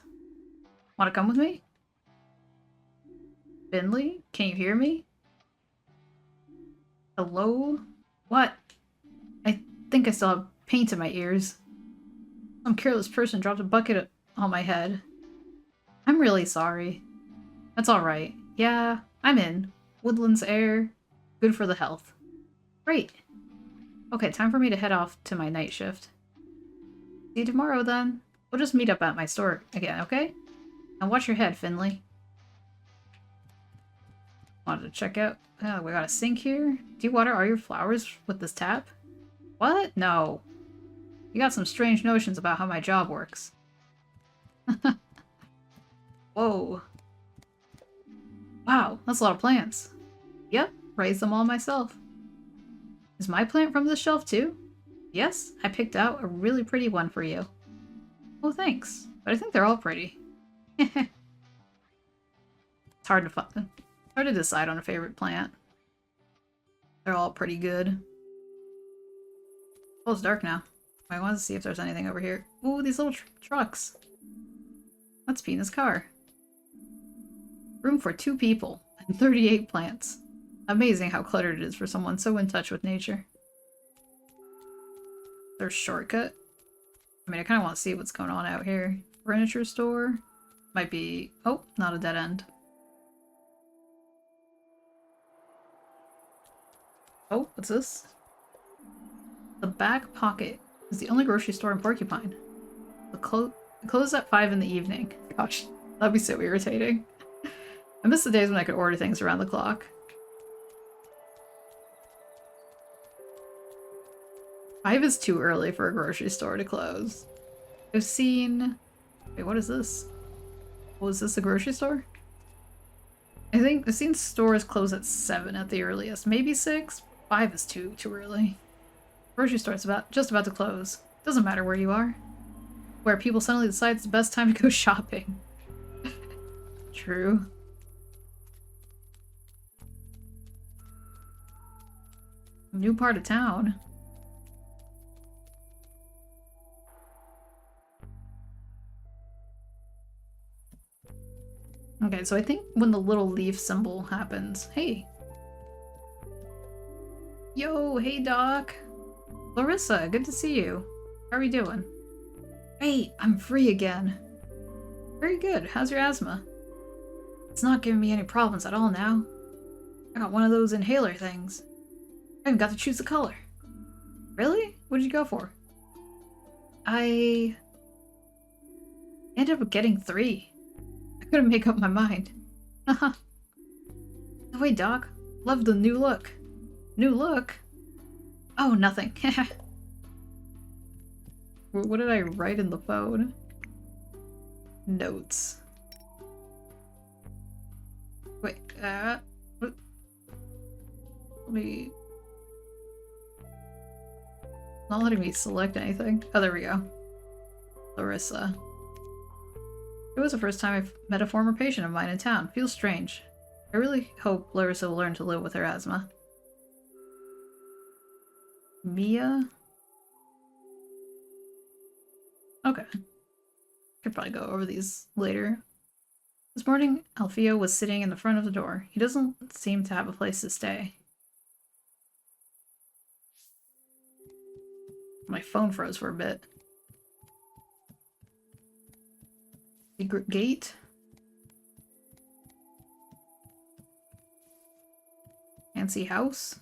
Want to come with me? Finley, can you hear me? Hello? What? I think I still have paint in my ears. Some careless person dropped a bucket on my head. I'm really sorry. That's alright. Yeah, I'm in. Woodlands air. Good for the health. Great. Okay, time for me to head off to my night shift. See you tomorrow then. We'll just meet up at my store again, okay? And watch your head, Finley. Wanted to check out. Oh, we got a sink here. Do you water all your flowers with this tap? What? No. You got some strange notions about how my job works. Whoa. Wow, that's a lot of plants. Yep, raised them all myself. Is my plant from this shelf too? Yes, I picked out a really pretty one for you. Oh, thanks. But I think they're all pretty. It's hard to decide on a favorite plant. They're all pretty good. Oh, it's dark now. I want to see if there's anything over here. Ooh, these little trucks. That's Pina's car. Room for 2 people and 38 plants. Amazing how cluttered it is for someone so in touch with nature. There's shortcut. I mean, I kind of want to see what's going on out here. Furniture store. Might be... Oh, not a dead end. Oh, what's this? The back pocket is the only grocery store in Porcupine. The close at 5 in the evening. Gosh, that'd be so irritating. I miss the days when I could order things around the clock. 5 is too early for a grocery store to close. I've seen... Wait, what is this? Was this a grocery store? I think I've seen stores close at 7 at the earliest. Maybe 6? 5 is too early. Grocery store's just about to close. Doesn't matter where you are. Where people suddenly decide it's the best time to go shopping. True. New part of town. Okay, so I think when the little leaf symbol happens... Hey! Yo, hey Doc! Larissa, good to see you. How are we doing? Hey, I'm free again. Very good. How's your asthma? It's not giving me any problems at all now. I got one of those inhaler things. I even got to choose the color. Really? What did you go for? I ended up getting 3. I couldn't make up my mind. Haha. No way, Doc. Love the new look. New look? Oh, nothing. What did I write in the phone? Notes. Wait, what? Let me... Not letting me select anything. Oh, there we go. Larissa. It was the first time I've met a former patient of mine in town. Feels strange. I really hope Larissa will learn to live with her asthma. Mia? Okay. Could probably go over these later. This morning, Alfio was sitting in the front of the door. He doesn't seem to have a place to stay. My phone froze for a bit. Secret gate? Fancy house?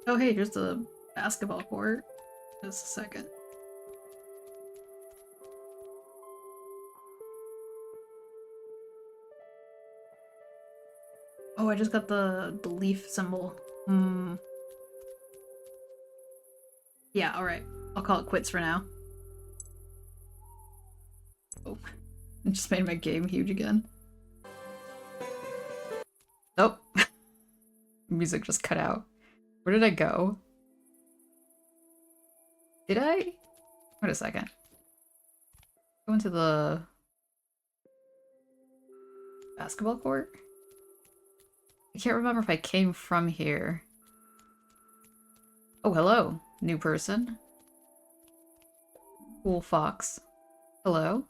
Oh hey, here's the basketball court. Just a second. Oh, I just got the leaf symbol. Yeah, alright. I'll call it quits for now. Oh. It just made my game huge again. Nope. Music just cut out. Where did I go? Did I? Wait a second. Go into the basketball court? I can't remember if I came from here. Oh, hello, new person. Cool fox. Hello?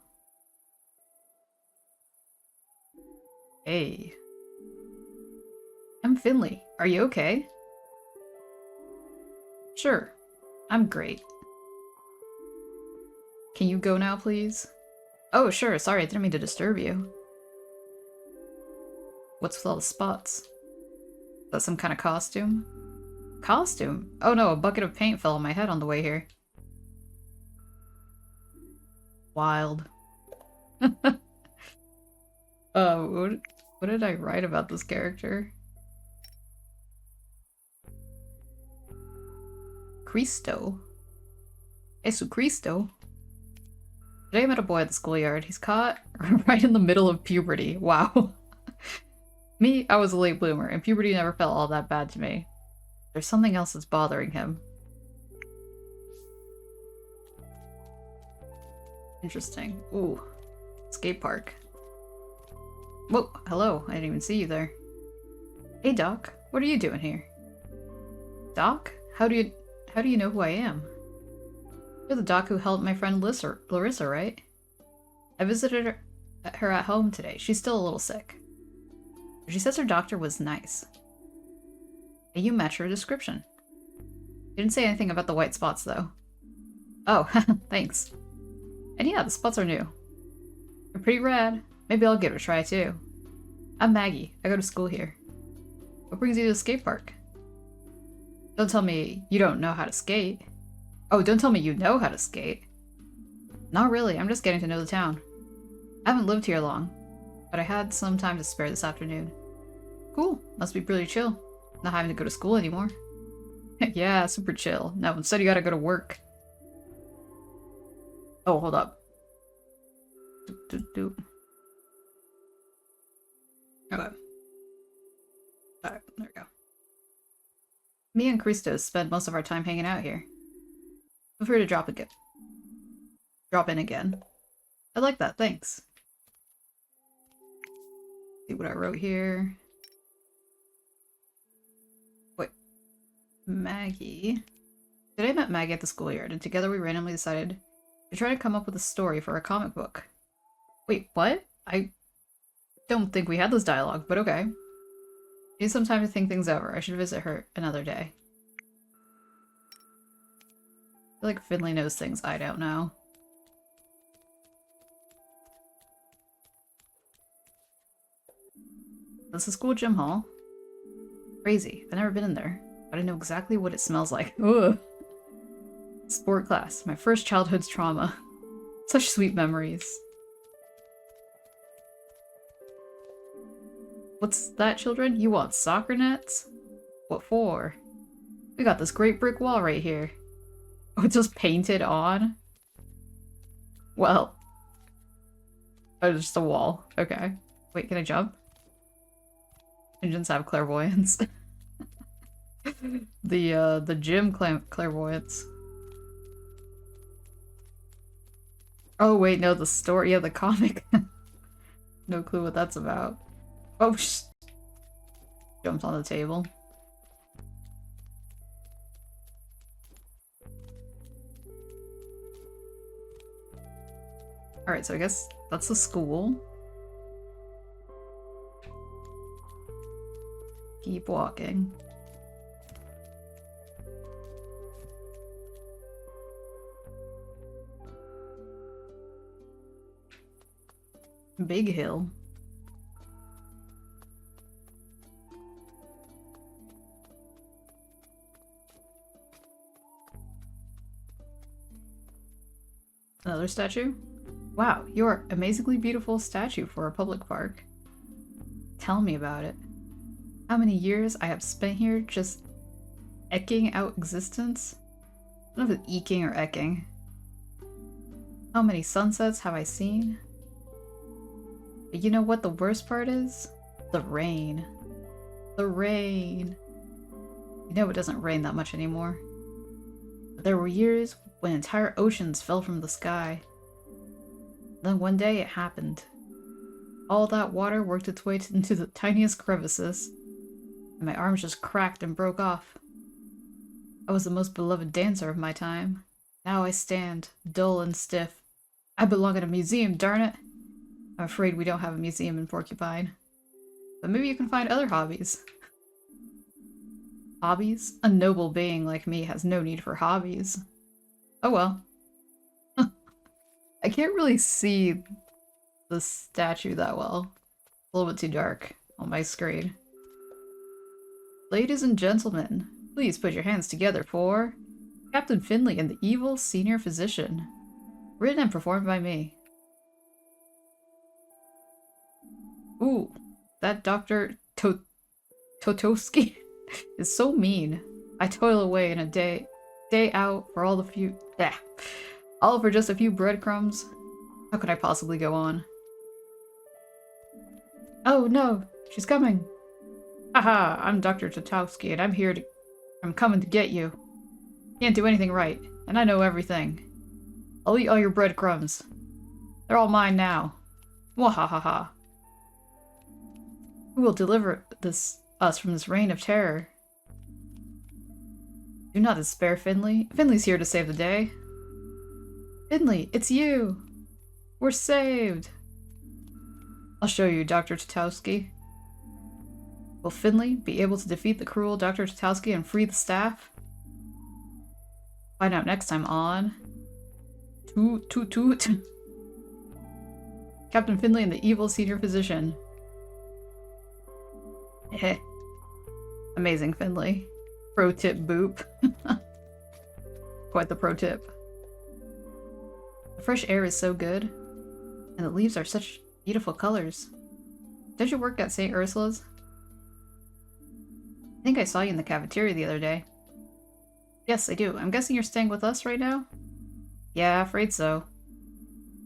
Hey. I'm Finley. Are you okay? Sure. I'm great. Can you go now, please? Oh, sure. Sorry, I didn't mean to disturb you. What's with all the spots? Is that some kind of costume? Costume? Oh no, a bucket of paint fell on my head on the way here. Wild. What did I write about this character? Cristo? Jesu Cristo? Today I met a boy at the schoolyard. He's caught right in the middle of puberty. Wow. Me, I was a late bloomer, and puberty never felt all that bad to me. There's something else that's bothering him. Interesting. Ooh. Skate park. Whoa, hello. I didn't even see you there. Hey, Doc. What are you doing here? Doc? How do you know who I am? You're the doc who helped my friend Larissa, right? I visited her at home today. She's still a little sick. She says her doctor was nice. You match her description. You didn't say anything about the white spots, though. Oh, thanks. And yeah, the spots are new. They're pretty rad. Maybe I'll give it a try, too. I'm Maggie. I go to school here. What brings you to the skate park? Don't tell me you don't know how to skate. Oh, don't tell me you know how to skate. Not really. I'm just getting to know the town. I haven't lived here long, but I had some time to spare this afternoon. Cool. Must be pretty chill. Not having to go to school anymore. Yeah, super chill. No, instead you gotta go to work. Oh, hold up. Okay. Alright, there we go. Me and Christos spend most of our time hanging out here. Feel free to drop in again. I like that, thanks. See what I wrote here. Wait. Maggie. Today I met Maggie at the schoolyard, and together we randomly decided to try to come up with a story for a comic book. Wait, what? I don't think we had this dialogue, but okay. Need some time to think things over. I should visit her another day. I feel like Finley knows things I don't know. This is school gym hall. Crazy. I've never been in there, but I know exactly what it smells like. Ugh. Sport class. My first childhood's trauma. Such sweet memories. What's that, children? You want soccer nets? What for? We got this great brick wall right here. Oh, it's just painted on? Well. Oh, it's just a wall. Okay. Wait, can I jump? Engines have clairvoyance. The gym clairvoyance. Oh wait, no, the story, yeah, the comic. No clue what that's about. Oh, jumps on the table. Alright, so I guess that's the school. Keep walking. Big hill. Another statue? Wow, you're amazingly beautiful statue for a public park. Tell me about it. How many years I have spent here just eking out existence? I don't know if it's eking or eking. How many sunsets have I seen? But you know what the worst part is? The rain. The rain. You know it doesn't rain that much anymore. But there were years when entire oceans fell from the sky. Then one day it happened. All that water worked its way into the tiniest crevices, and my arms just cracked and broke off. I was the most beloved dancer of my time. Now I stand, dull and stiff. I belong in a museum, darn it! I'm afraid we don't have a museum in Porcupine. But maybe you can find other hobbies. Hobbies? A noble being like me has no need for hobbies. Oh well. I can't really see the statue that well. A little bit too dark on my screen. Ladies and gentlemen, please put your hands together for Captain Finley and the Evil Senior Physician. Written and performed by me. Ooh, that Dr. Totowski is so mean. I toil away in a day out for all for just a few breadcrumbs. How could I possibly go on? Oh no, she's coming. Haha, I'm Dr. Totowski and I'm coming to get you. Can't do anything right, and I know everything. I'll eat all your breadcrumbs. They're all mine now. Wahahaha. Who will deliver us from this reign of terror? Do not despair, Finley. Finley's here to save the day. Finley, it's you! We're saved! I'll show you, Dr. Tatowski. Will Finley be able to defeat the cruel Dr. Tatowski and free the staff? Find out next time on... Toot toot toot. Captain Finley and the evil senior physician. Heh. Amazing, Finley. Pro tip boop. Quite the pro tip. The fresh air is so good, and the leaves are such beautiful colors. Don't you work at St. Ursula's? I think I saw you in the cafeteria the other day. Yes, I do. I'm guessing you're staying with us right now? Yeah, afraid so.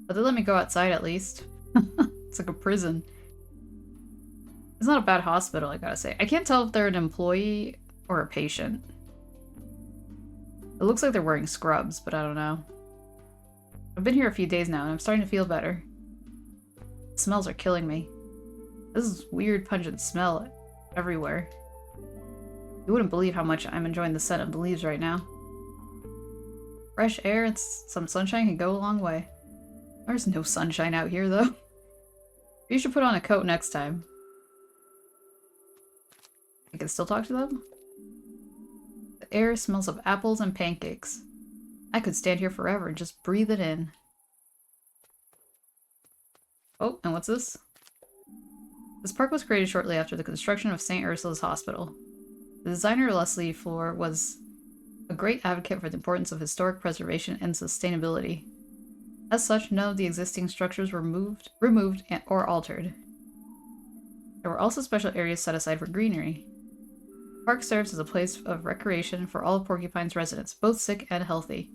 But they let me go outside at least. It's like a prison. It's not a bad hospital, I gotta say. I can't tell if they're an employee or a patient. It looks like they're wearing scrubs, but I don't know. I've been here a few days now and I'm starting to feel better. The smells are killing me. This is weird pungent smell everywhere. You wouldn't believe how much I'm enjoying the scent of the leaves right now. Fresh air and some sunshine can go a long way. There's no sunshine out here though. You should put on a coat next time. I can still talk to them? The air smells of apples and pancakes. I could stand here forever and just breathe it in. Oh, and what's this? This park was created shortly after the construction of St. Ursula's Hospital. The designer Leslie Floor was a great advocate for the importance of historic preservation and sustainability. As such, none of the existing structures were removed or altered. There were also special areas set aside for greenery. The park serves as a place of recreation for all of Porcupine's residents, both sick and healthy.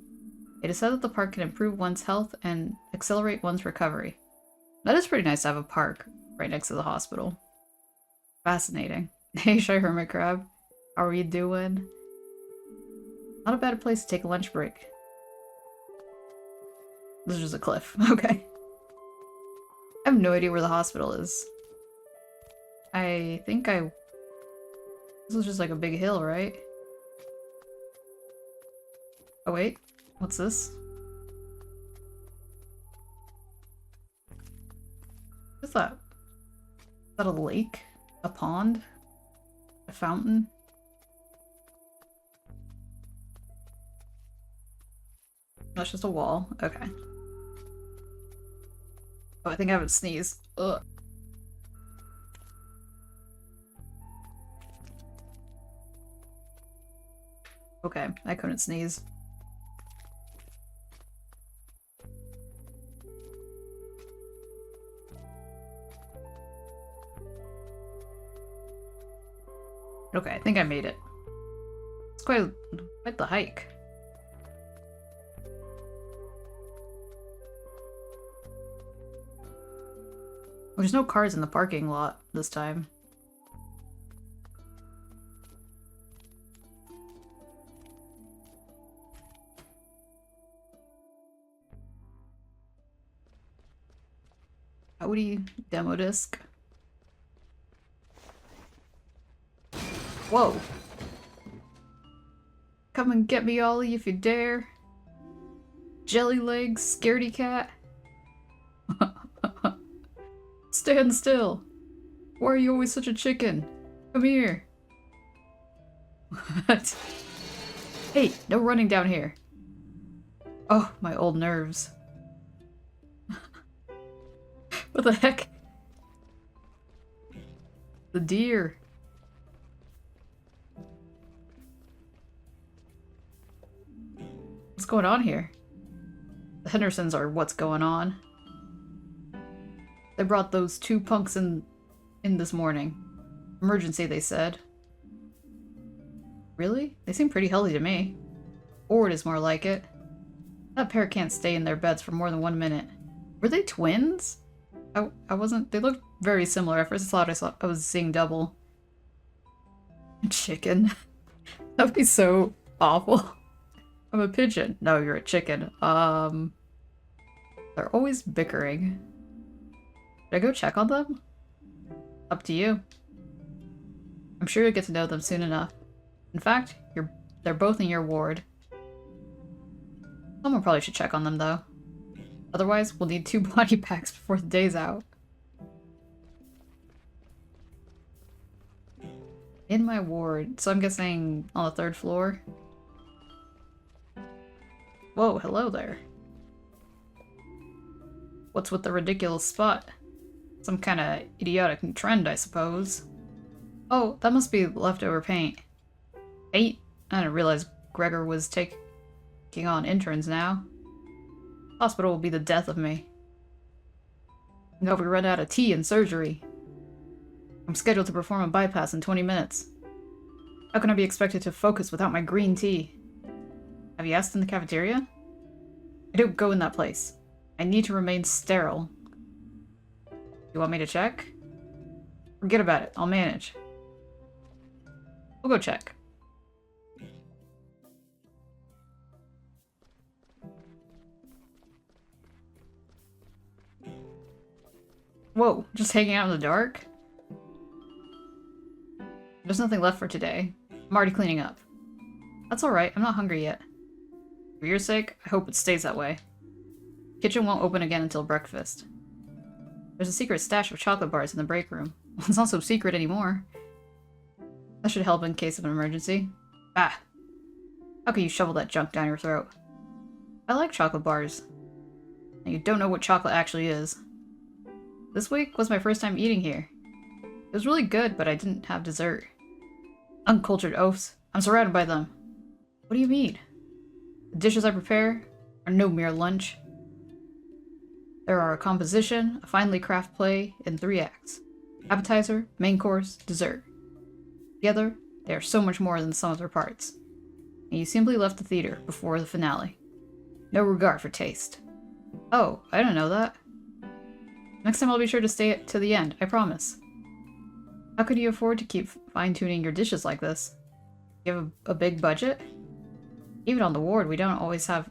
It is said that the park can improve one's health and accelerate one's recovery. That is pretty nice to have a park right next to the hospital. Fascinating. Hey, Shy Hermit Crab. How are you doing? Not a bad place to take a lunch break. This is just a cliff. Okay. I have no idea where the hospital is. I think this was just like a big hill, right? Oh wait, what's this? What's that? Is that a lake? A pond? A fountain? That's just a wall. Okay. Oh, I think I haven't sneezed. Ugh. Okay, I couldn't sneeze. Okay, I think I made it. It's quite the hike. There's no cars in the parking lot this time. Howdy, demo disc. Whoa. Come and get me, Ollie, if you dare. Jelly legs, scaredy cat. Stand still. Why are you always such a chicken? Come here. What? Hey, no running down here. Oh, my old nerves. What the heck? The deer. What's going on here? The Hendersons are what's going on. They brought those two punks in this morning. Emergency, they said. Really? They seem pretty healthy to me. Bored is more like it. That pair can't stay in their beds for more than 1 minute. Were they twins? I wasn't... They looked very similar. At first I thought I was seeing double. Chicken. That would be so awful. I'm a pigeon. No, you're a chicken. They're always bickering. Should I go check on them? Up to you. I'm sure you'll get to know them soon enough. In fact, they're both in your ward. Someone probably should check on them, though. Otherwise, we'll need 2 body packs before the day's out. In my ward. So I'm guessing on the 3rd floor? Whoa, hello there. What's with the ridiculous spot? Some kind of idiotic trend, I suppose. Oh, that must be leftover paint. Paint? I didn't realize Gregor was taking on interns now. Hospital will be the death of me. I hope we run out of tea and surgery. I'm scheduled to perform a bypass in 20 minutes. How can I be expected to focus without my green tea? Have you asked in the cafeteria? I don't go in that place. I need to remain sterile. You want me to check? Forget about it. I'll manage. We'll go check. Whoa, just hanging out in the dark? There's nothing left for today. I'm already cleaning up. That's alright, I'm not hungry yet. For your sake, I hope it stays that way. Kitchen won't open again until breakfast. There's a secret stash of chocolate bars in the break room. It's not so secret anymore. That should help in case of an emergency. Ah! How can you shovel that junk down your throat? I like chocolate bars. And you don't know what chocolate actually is. This week was my first time eating here. It was really good, but I didn't have dessert. Uncultured oafs. I'm surrounded by them. What do you mean? The dishes I prepare are no mere lunch. There are a composition, a finely crafted play, in 3 acts. Appetizer, main course, dessert. Together, they are so much more than the sum of their parts. And you simply left the theater before the finale. No regard for taste. Oh, I didn't know that. Next time I'll be sure to stay to the end, I promise. How could you afford to keep fine-tuning your dishes like this? You have a big budget? Even on the ward, we don't always have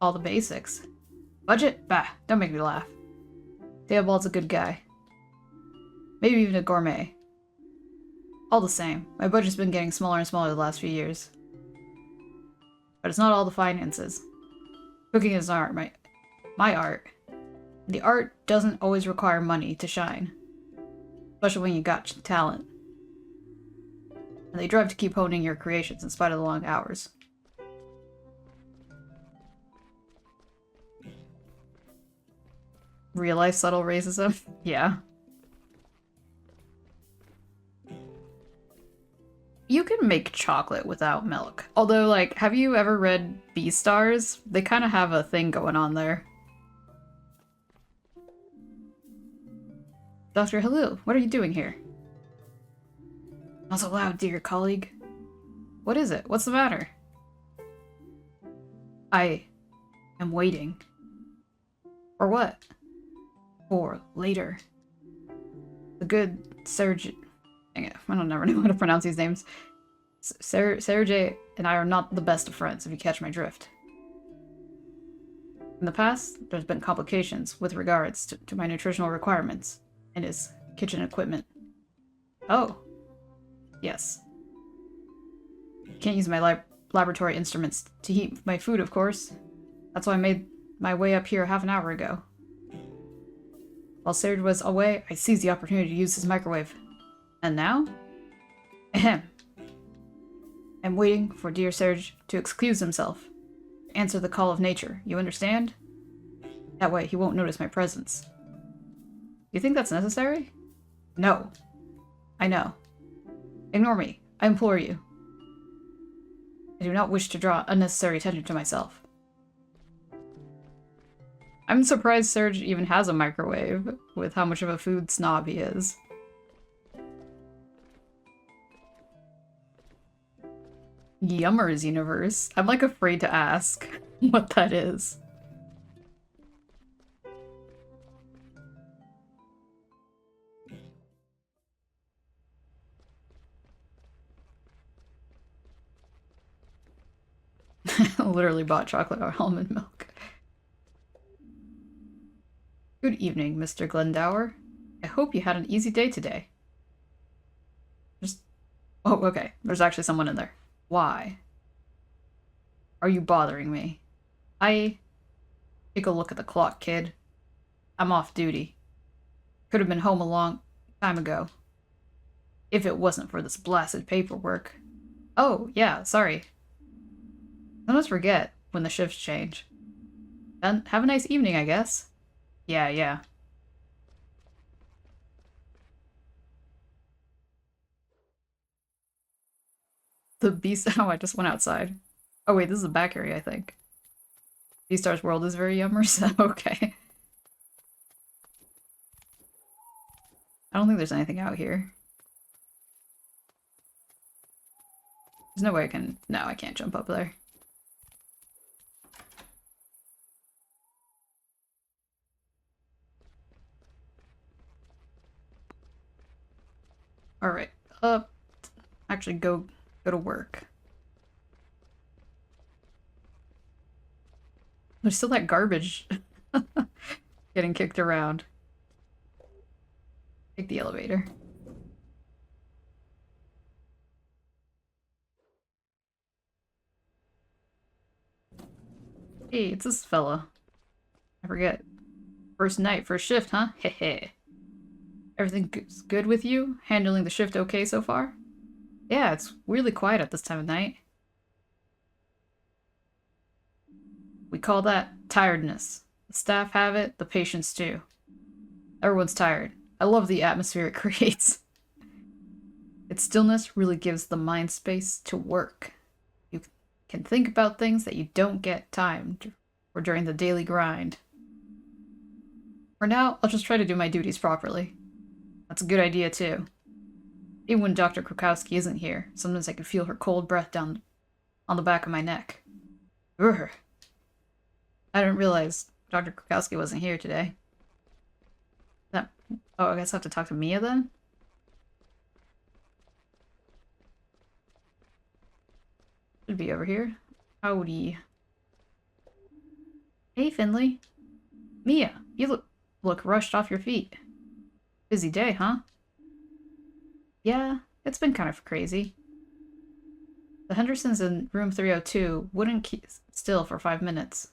all the basics. Budget? Bah, don't make me laugh. Theobald's a good guy. Maybe even a gourmet. All the same, my budget's been getting smaller and smaller the last few years. But it's not all the finances. Cooking is art, my art. The art doesn't always require money to shine. Especially when you got talent. And they drive to keep honing your creations in spite of the long hours. Real life subtle racism? Yeah. You can make chocolate without milk. Although, like, have you ever read Beastars? They kind of have a thing going on there. Dr. Halil, what are you doing here? Not so loud, dear colleague. What is it? What's the matter? I am waiting. For what? For later. The good surgeon... Dang it, I don't never know how to pronounce these names. Sergey and I are not the best of friends, if you catch my drift. In the past, there's been complications with regards to my nutritional requirements and his kitchen equipment. Oh. Yes. Can't use my laboratory instruments to heat my food, of course. That's why I made my way up here half an hour ago. While Serge was away, I seized the opportunity to use his microwave. And now? Ahem. I'm waiting for dear Serge to excuse himself. Answer the call of nature, you understand? That way he won't notice my presence. You think that's necessary? No. I know. Ignore me. I implore you. I do not wish to draw unnecessary attention to myself. I'm surprised Serge even has a microwave, with how much of a food snob he is. Yummers universe? I'm like afraid to ask what that is. Literally bought chocolate or almond milk. Good evening, Mr. Glendower. I hope you had an easy day today. Oh, okay. There's actually someone in there. Why are you bothering me? Take a look at the clock, kid. I'm off duty. Could have been home a long time ago. If it wasn't for this blasted paperwork. Oh, yeah, sorry. Sometimes forget when the shifts change. Then have a nice evening, I guess. Yeah. The beast. Oh, I just went outside. Oh, wait, this is a back area, I think. Beastar's world is very yummers. Okay. I don't think there's anything out here. There's no way I can... No, I can't jump up there. Alright. Actually, go to work. There's still that garbage getting kicked around. Take the elevator. Hey, it's this fella. I forget. First night, first shift, huh? Hehe. Everything's good with you? Handling the shift okay so far? Yeah, it's weirdly quiet at this time of night. We call that tiredness. The staff have it, the patients too. Everyone's tired. I love the atmosphere it creates. Its stillness really gives the mind space to work. You can think about things that you don't get time or during the daily grind. For now, I'll just try to do my duties properly. That's a good idea too. Even when Dr. Krukowski isn't here, sometimes I can feel her cold breath down on the back of my neck. Urgh. I didn't realize Dr. Krukowski wasn't here today. Oh, I guess I have to talk to Mia then? Should be over here. Howdy. Hey, Finley. Mia, you look rushed off your feet. Busy day, huh? Yeah, it's been kind of crazy. The Hendersons in room 302 wouldn't keep still for 5 minutes.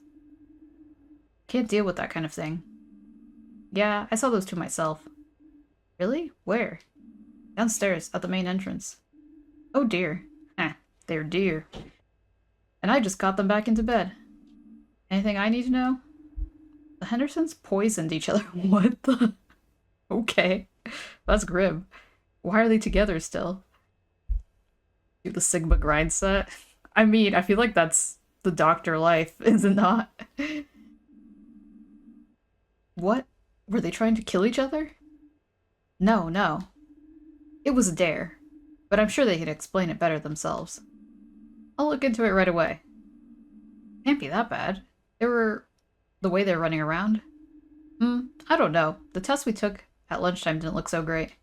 Can't deal with that kind of thing. Yeah, I saw those two myself. Really? Where? Downstairs, at the main entrance. Oh dear. They're dear. And I just got them back into bed. Anything I need to know? The Hendersons poisoned each other. What the? Okay. That's grim. Why are they together still? Do the Sigma grind set? I mean, I feel like that's the doctor life, is it not? What? Were they trying to kill each other? No. It was a dare. But I'm sure they could explain it better themselves. I'll look into it right away. Can't be that bad. The way they're running around. I don't know. The test we took at lunchtime didn't look so great.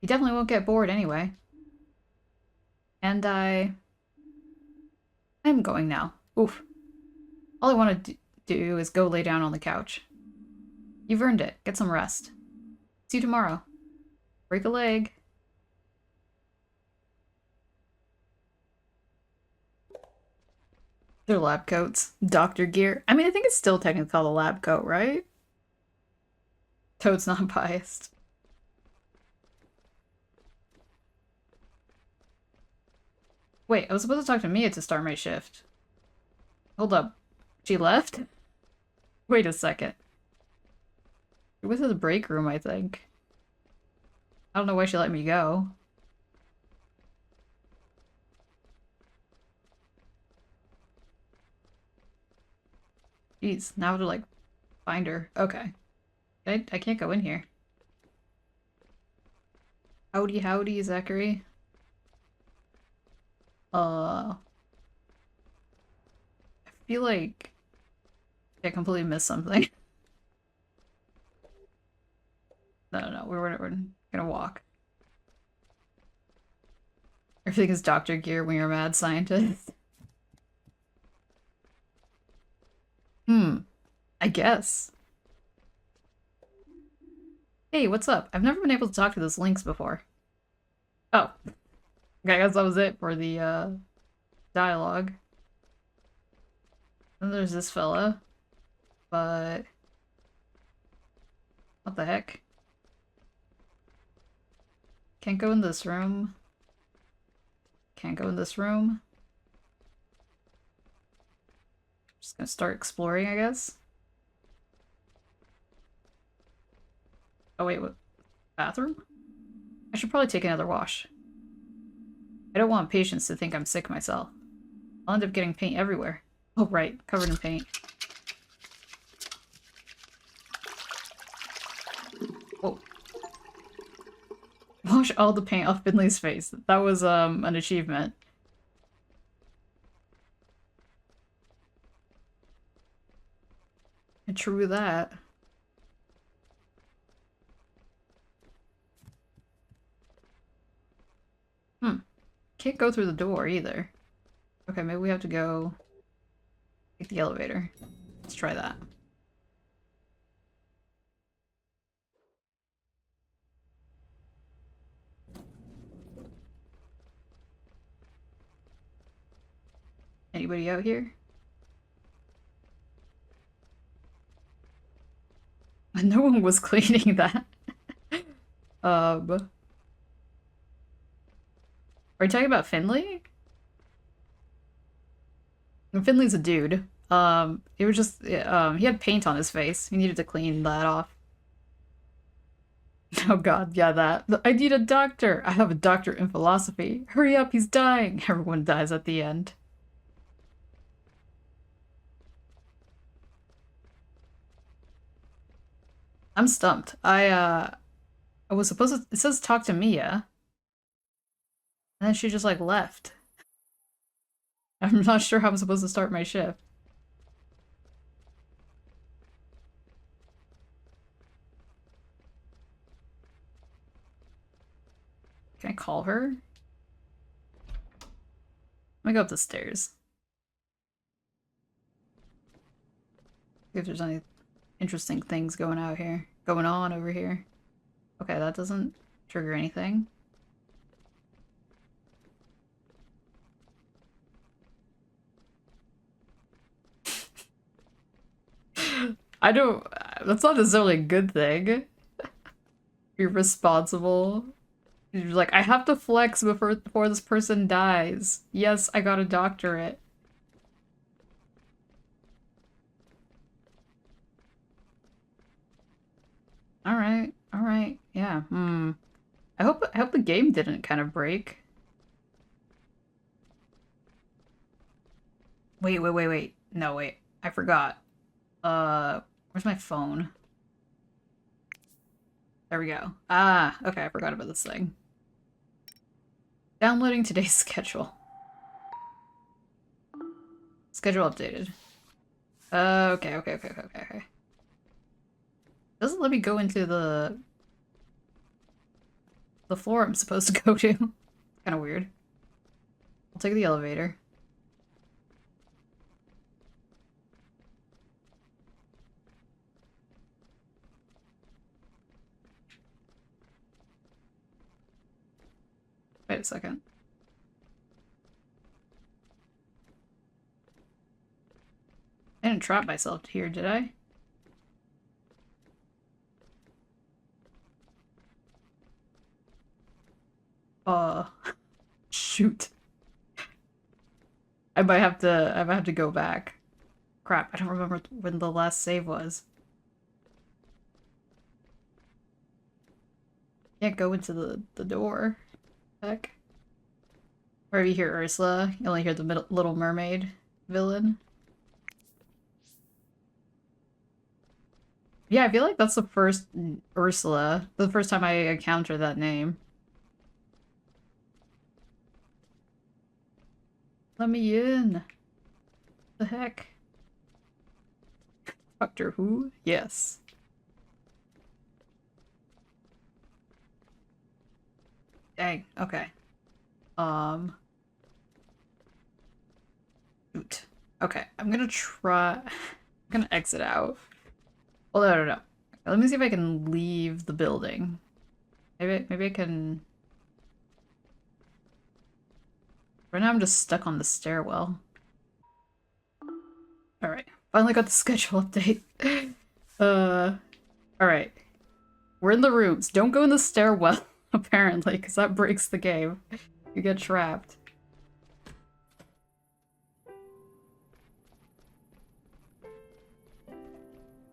You definitely won't get bored anyway. And I'm going now. Oof. All I want to do is go lay down on the couch. You've earned it. Get some rest. See you tomorrow. Break a leg. They're lab coats. Doctor gear. I mean, I think it's still technically called a lab coat, right? Toad's not biased. Wait, I was supposed to talk to Mia to start my shift. Hold up. She left? Wait a second. She went to the break room, I think. I don't know why she let me go. Jeez, now I have to, like, find her. Okay. I can't go in here. Howdy, Zachary. I feel like I completely missed something. No, we're gonna walk. Everything is Dr. Gear when you're a mad scientist. I guess. Hey, what's up? I've never been able to talk to this Lynx before. Oh. Okay, I guess that was it for the, dialogue. Then there's this fella. But... what the heck? Can't go in this room. Can't go in this room. Just gonna start exploring, I guess. Oh wait, what? Bathroom? I should probably take another wash. I don't want patients to think I'm sick myself. I'll end up getting paint everywhere. Oh right, covered in paint. Whoa. Wash all the paint off Finley's face. That was, an achievement. And true that. Can't go through the door either. Okay, maybe we have to go take the elevator. Let's try that. Anybody out here? No one was cleaning that. Are you talking about Finley? Finley's a dude. It was just, he had paint on his face. He needed to clean that off. Oh god, yeah, that. I need a doctor! I have a doctorate in philosophy. Hurry up, he's dying! Everyone dies at the end. I'm stumped. I was supposed to- it says talk to Mia. And then she just, like, left. I'm not sure how I'm supposed to start my shift. Can I call her? Let me go up the stairs. See if there's any interesting things going on over here. Okay, that doesn't trigger anything. I don't... that's not necessarily a good thing. You're responsible. You're like, I have to flex before this person dies. Yes, I got a doctorate. Alright, yeah, I hope the game didn't kind of break. Wait. No, wait. I forgot. Where's my phone? There we go. Ah, okay, I forgot about this thing. Downloading today's schedule. Schedule updated. Okay. Doesn't let me go into the floor I'm supposed to go to. Kind of weird. I'll take the elevator. Wait a second. I didn't trap myself here, did I? Shoot. I might have to go back. Crap, I don't remember when the last save was. Can't go into the door. Heck. Wherever you hear Ursula, you only hear the Little Mermaid villain. Yeah, I feel like that's the first Ursula. The first time I encountered that name. Let me in. The heck? Doctor Who? Yes. Dang, okay. Shoot. Okay, I'm gonna try... I'm gonna exit out. Oh, no. Let me see if I can leave the building. Maybe I can... Right now I'm just stuck on the stairwell. Alright, finally got the schedule update. Alright. We're in the rooms. Don't go in the stairwell, apparently, because that breaks the game. You get trapped.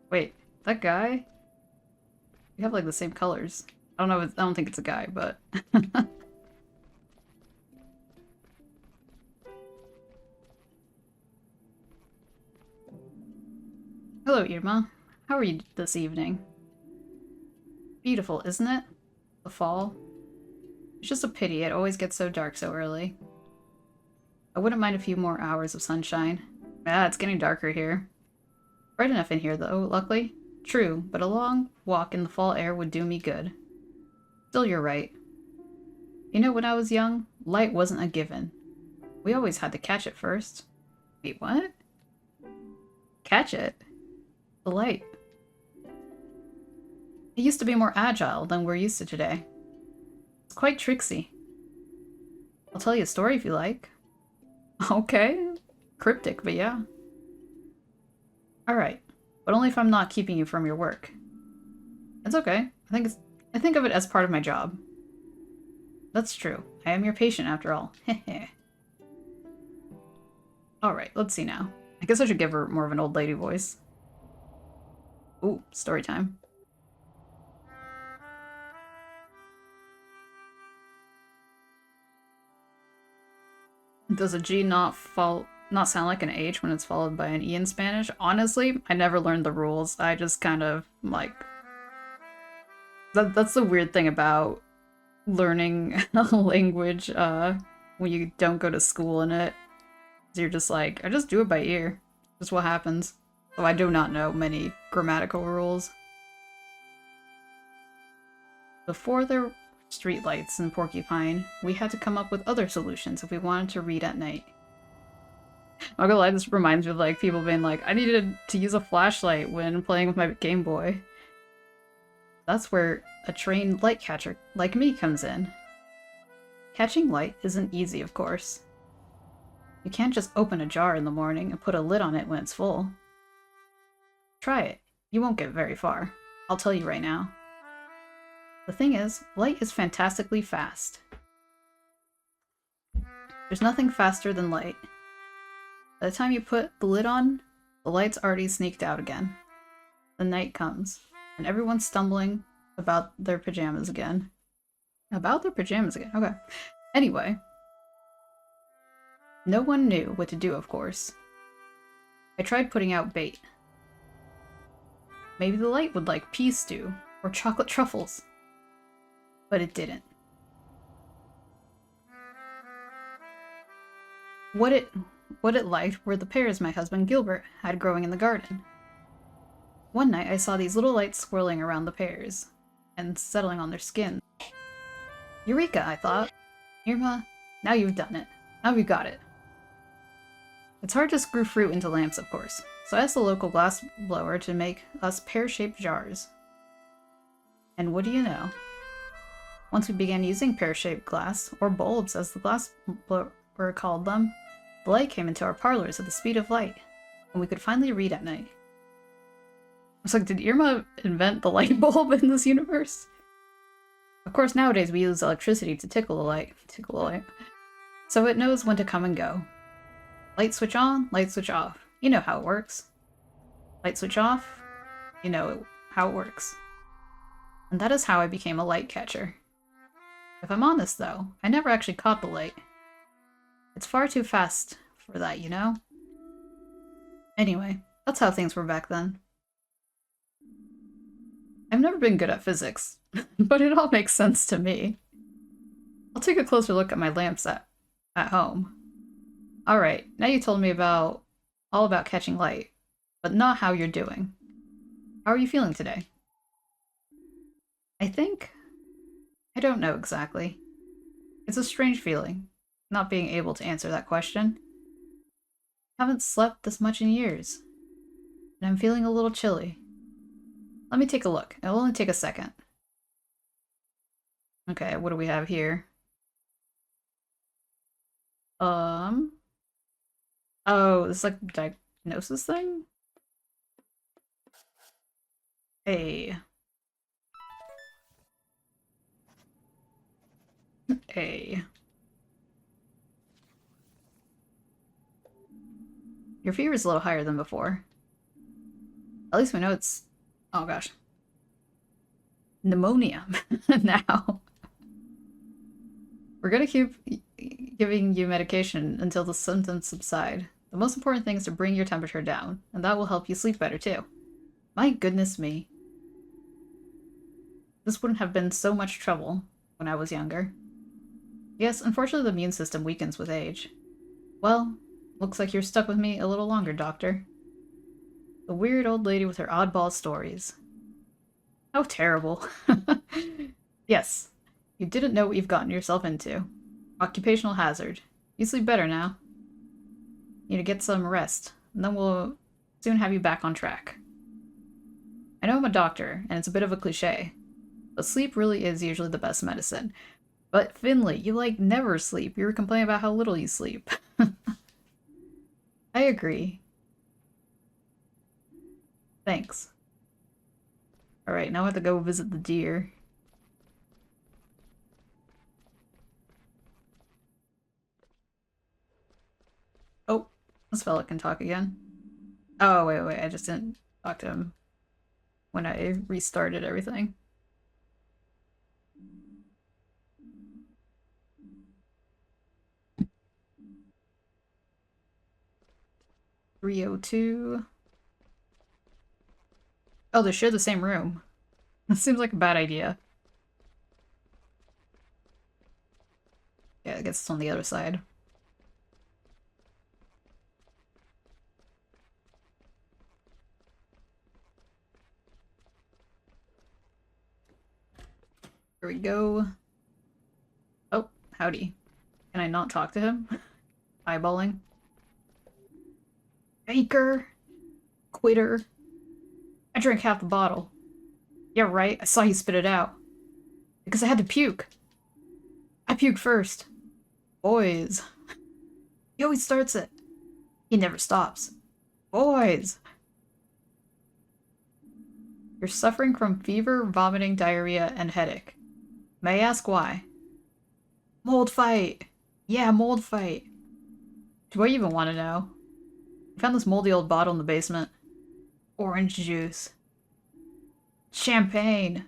Wait, that guy? We have like the same colors. I don't know. I don't think it's a guy, but hello, Irma. How are you this evening? Beautiful, isn't it? The fall. It's just a pity it always gets so dark so early. I wouldn't mind a few more hours of sunshine. Ah, it's getting darker here. Bright enough in here, though, luckily. True, but a long walk in the fall air would do me good. Still, you're right. You know, when I was young, light wasn't a given. We always had to catch it first. Wait, what? Catch it? The light. It used to be more agile than we're used to today. It's quite tricksy. I'll tell you a story if you like. Okay. Cryptic, but yeah. Alright. But only if I'm not keeping you from your work. It's okay. I think of it as part of my job. That's true. I am your patient after all. Heh. Alright, let's see now. I guess I should give her more of an old lady voice. Ooh, story time. Does a G not sound like an H when it's followed by an E in Spanish? Honestly, I never learned the rules. I just kind of, like... That's the weird thing about learning a language, when you don't go to school in it. You're just like, I just do it by ear. Just what happens. So I do not know many grammatical rules. Before there were streetlights in Porcupine, we had to come up with other solutions if we wanted to read at night. I'm not gonna lie, this reminds me of like people being like, I needed to use a flashlight when playing with my Game Boy. That's where a trained light catcher like me comes in. Catching light isn't easy, of course. You can't just open a jar in the morning and put a lid on it when it's full. Try it. You won't get very far. I'll tell you right now. The thing is, light is fantastically fast. There's nothing faster than light. By the time you put the lid on, the light's already sneaked out again. The night comes, and everyone's stumbling about their pajamas again. About their pajamas again? Okay. Anyway. No one knew what to do, of course. I tried putting out bait. Maybe the light would like pea stew or chocolate truffles. But it didn't. What it liked were the pears my husband Gilbert had growing in the garden. One night I saw these little lights swirling around the pears and settling on their skin. Eureka, I thought. Irma, now you've done it. Now we've got it. It's hard to screw fruit into lamps, of course, so I asked the local glass blower to make us pear-shaped jars. And what do you know? Once we began using pear-shaped glass, or bulbs as the glass blower called them, the light came into our parlors at the speed of light, and we could finally read at night. I was like, did Irma invent the light bulb in this universe? Of course, nowadays we use electricity to tickle the light. So it knows when to come and go. Light switch on, light switch off. You know how it works. Light switch off, you know how it works. And that is how I became a light catcher. If I'm honest, though, I never actually caught the light. It's far too fast for that, you know? Anyway, that's how things were back then. I've never been good at physics, but it all makes sense to me. I'll take a closer look at my lamps at home. Alright, now you told me all about catching light, but not how you're doing. How are you feeling today? I don't know exactly. It's a strange feeling, not being able to answer that question. I haven't slept this much in years, and I'm feeling a little chilly. Let me take a look. It'll only take a second. Okay, what do we have here? Oh, this is like a diagnosis thing? A. A. Your fever is a little higher than before. At least we know it's... Oh gosh. Pneumonia. Now. We're gonna keep giving you medication until the symptoms subside. The most important thing is to bring your temperature down, and that will help you sleep better too. My goodness me. This wouldn't have been so much trouble when I was younger. Yes, unfortunately the immune system weakens with age. Well, looks like you're stuck with me a little longer, Doctor. The weird old lady with her oddball stories. How terrible. Yes, you didn't know what you've gotten yourself into. Occupational hazard. You sleep better now. You need to get some rest, and then we'll soon have you back on track. I know I'm a doctor, and it's a bit of a cliche, but sleep really is usually the best medicine. But Finley, you like never sleep. You were complaining about how little you sleep. I agree. Thanks. Alright, now I have to go visit the deer. Oh, this fella can talk again. Oh, wait, I just didn't talk to him when I restarted everything. .302. Oh, they share the same room. That seems like a bad idea. Yeah, I guess it's on the other side. Here we go. Oh, howdy. Can I not talk to him? Eyeballing. Baker! Quitter. I drank half the bottle. Yeah, right, I saw you spit it out. Because I had to puke. I puked first. Boys. He always starts it. He never stops. Boys! You're suffering from fever, vomiting, diarrhea, and headache. May I ask why? Mold fight! Yeah, mold fight. Do I even want to know? I found this moldy old bottle in the basement. Orange juice. Champagne!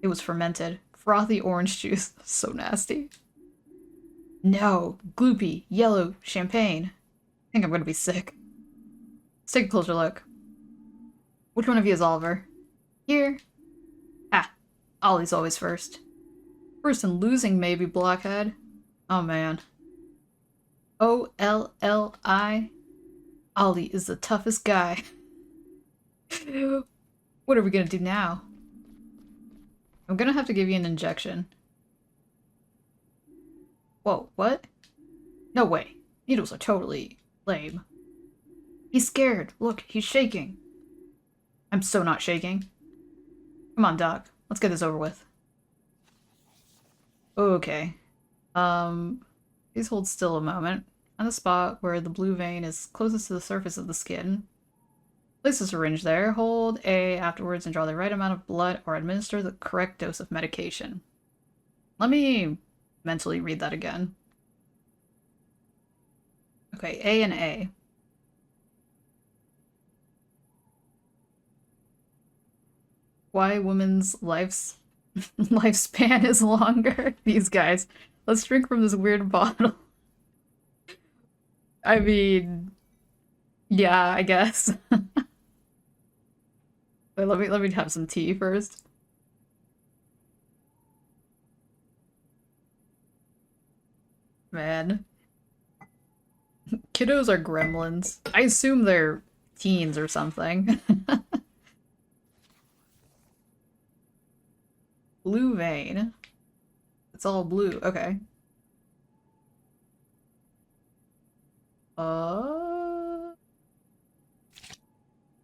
It was fermented. Frothy orange juice. So nasty. No. Gloopy. Yellow. Champagne. I think I'm gonna be sick. Let's take a closer look. Which one of you is Oliver? Here. Ah. Ollie's always first. First in losing, maybe, blockhead. Oh, man. O-L-L-I. Ollie is the toughest guy. What are we gonna do now? I'm gonna have to give you an injection. Whoa, what? No way. Needles are totally lame. He's scared. Look, he's shaking. I'm so not shaking. Come on, Doc. Let's get this over with. Okay. Please hold still a moment. On the spot where the blue vein is closest to the surface of the skin. Place a syringe there. Hold A afterwards and draw the right amount of blood or administer the correct dose of medication. Let me mentally read that again. Okay, A and A. Why women's lifespan is longer? These guys. Let's drink from this weird bottle. I mean, yeah, I guess. Wait, let me have some tea first. Man. Kiddos are gremlins. I assume they're teens or something. Blue vein. It's all blue. Okay.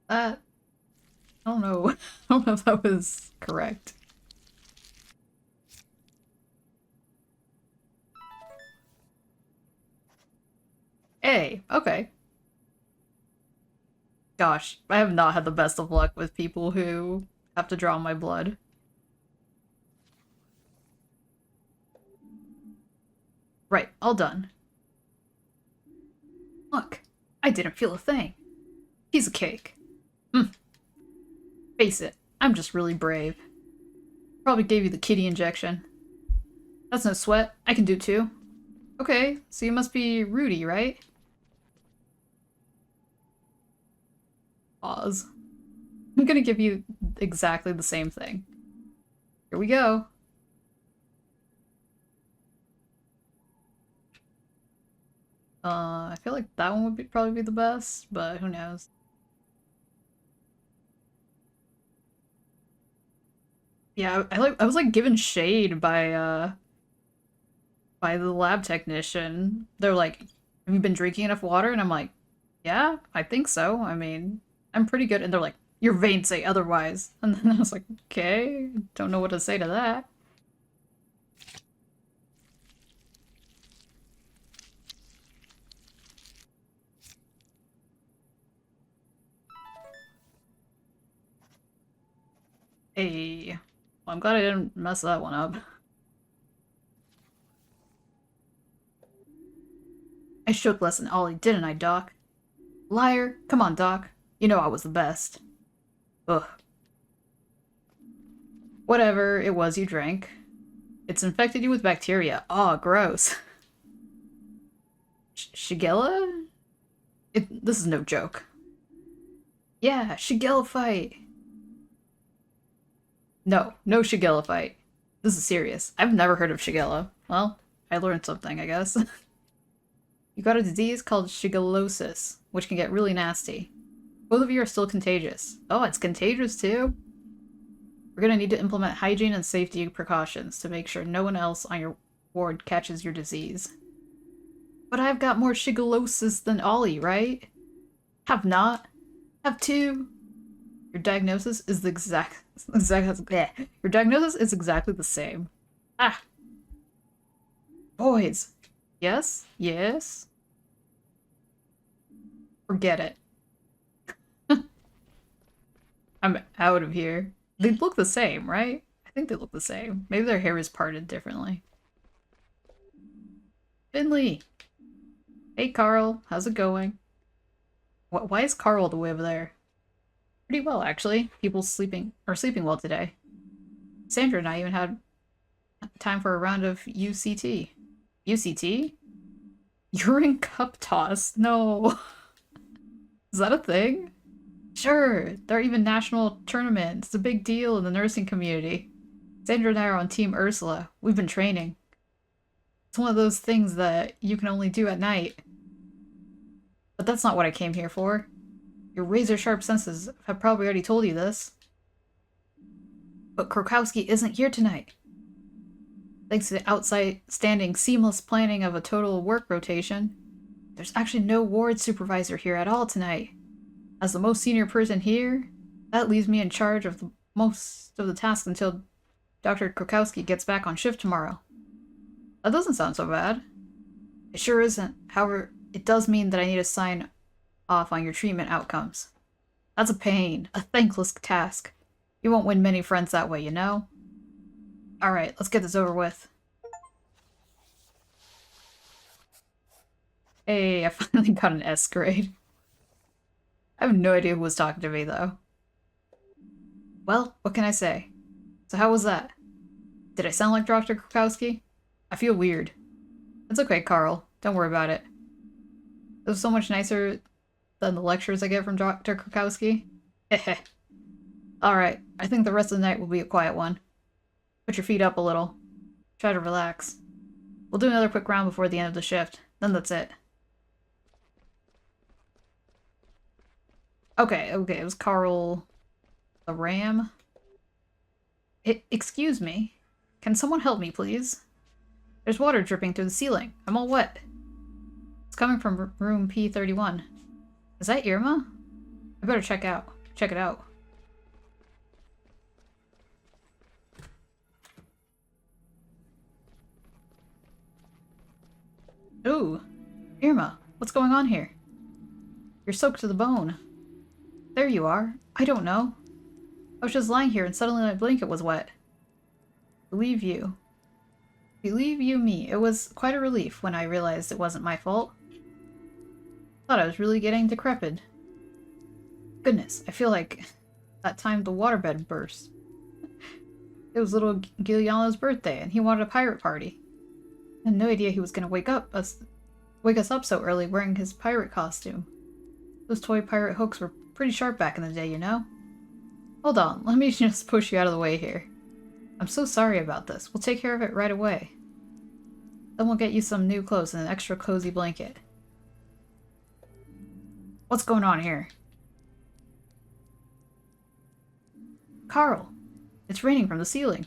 That I don't know. I don't know if that was correct. Hey, okay. Gosh, I have not had the best of luck with people who have to draw my blood. Right, all done. Look, I didn't feel a thing. Piece of cake. Face it, I'm just really brave. Probably gave you the kitty injection. That's no sweat. I can do it too. Okay, so you must be Rudy, right? Pause. I'm gonna give you exactly the same thing. Here we go. I feel like that one would probably be the best, but who knows. Yeah, I was like given shade by the lab technician. They're like, "Have you been drinking enough water?" And I'm like, "Yeah, I think so. I mean, I'm pretty good." And they're like, "Your veins say otherwise." And then I was like, "Okay, don't know what to say to that." Hey, well, I'm glad I didn't mess that one up. I shook less than Ollie, didn't I, Doc? Liar. Come on, Doc. You know I was the best. Ugh. Whatever it was you drank. It's infected you with bacteria. Aw, gross. Shigella? This is no joke. Yeah, Shigella fight. No, no Shigella fight. This is serious. I've never heard of Shigella. Well, I learned something, I guess. You got a disease called shigellosis, which can get really nasty. Both of you are still contagious. Oh, it's contagious too? We're gonna need to implement hygiene and safety precautions to make sure no one else on your ward catches your disease. But I've got more shigellosis than Ollie, right? Have not. Have two. Your diagnosis is the Your diagnosis is exactly the same. Ah. Boys. Yes? Yes? Forget it. I'm out of here. They look the same, right? I think they look the same. Maybe their hair is parted differently. Finley! Hey, Karl. How's it going? Why is Karl all the way over there? Pretty well, actually. People sleeping well today. Sandra and I even had time for a round of UCT. UCT? Urine cup toss? No. Is that a thing? Sure, there are even national tournaments. It's a big deal in the nursing community. Sandra and I are on Team Ursula. We've been training. It's one of those things that you can only do at night. But that's not what I came here for. Your razor-sharp senses have probably already told you this. But Krokowski isn't here tonight. Thanks to the outstanding, seamless planning of a total work rotation, there's actually no ward supervisor here at all tonight. As the most senior person here, that leaves me in charge of most of the tasks until Dr. Krokowski gets back on shift tomorrow. That doesn't sound so bad. It sure isn't. However, it does mean that I need to sign off on your treatment outcomes. That's a pain, a thankless task. You won't win many friends that way, you know? Alright, let's get this over with. Hey, I finally got an S grade. I have no idea who was talking to me, though. Well, what can I say? So how was that? Did I sound like Dr. Krokowski? I feel weird. It's okay, Karl. Don't worry about it. It was so much nicer than the lectures I get from Dr. Krokowski. Heh. Alright, I think the rest of the night will be a quiet one. Put your feet up a little. Try to relax. We'll do another quick round before the end of the shift. Then that's it. Okay, it was Karl the Ram. Excuse me. Can someone help me, please? There's water dripping through the ceiling. I'm all wet. It's coming from room P31. Is that Irma? I better check it out. Ooh, Irma, what's going on here? You're soaked to the bone. There you are. I don't know. I was just lying here and suddenly my blanket was wet. Believe you. Believe you me, it was quite a relief when I realized it wasn't my fault. Thought I was really getting decrepit. Goodness, I feel like that time the waterbed burst. It was little Giuliano's birthday and he wanted a pirate party. I had no idea he was gonna wake us up so early wearing his pirate costume. Those toy pirate hooks were pretty sharp back in the day, you know? Hold on, let me just push you out of the way here. I'm so sorry about this. We'll take care of it right away. Then we'll get you some new clothes and an extra cozy blanket. What's going on here? Karl! It's raining from the ceiling.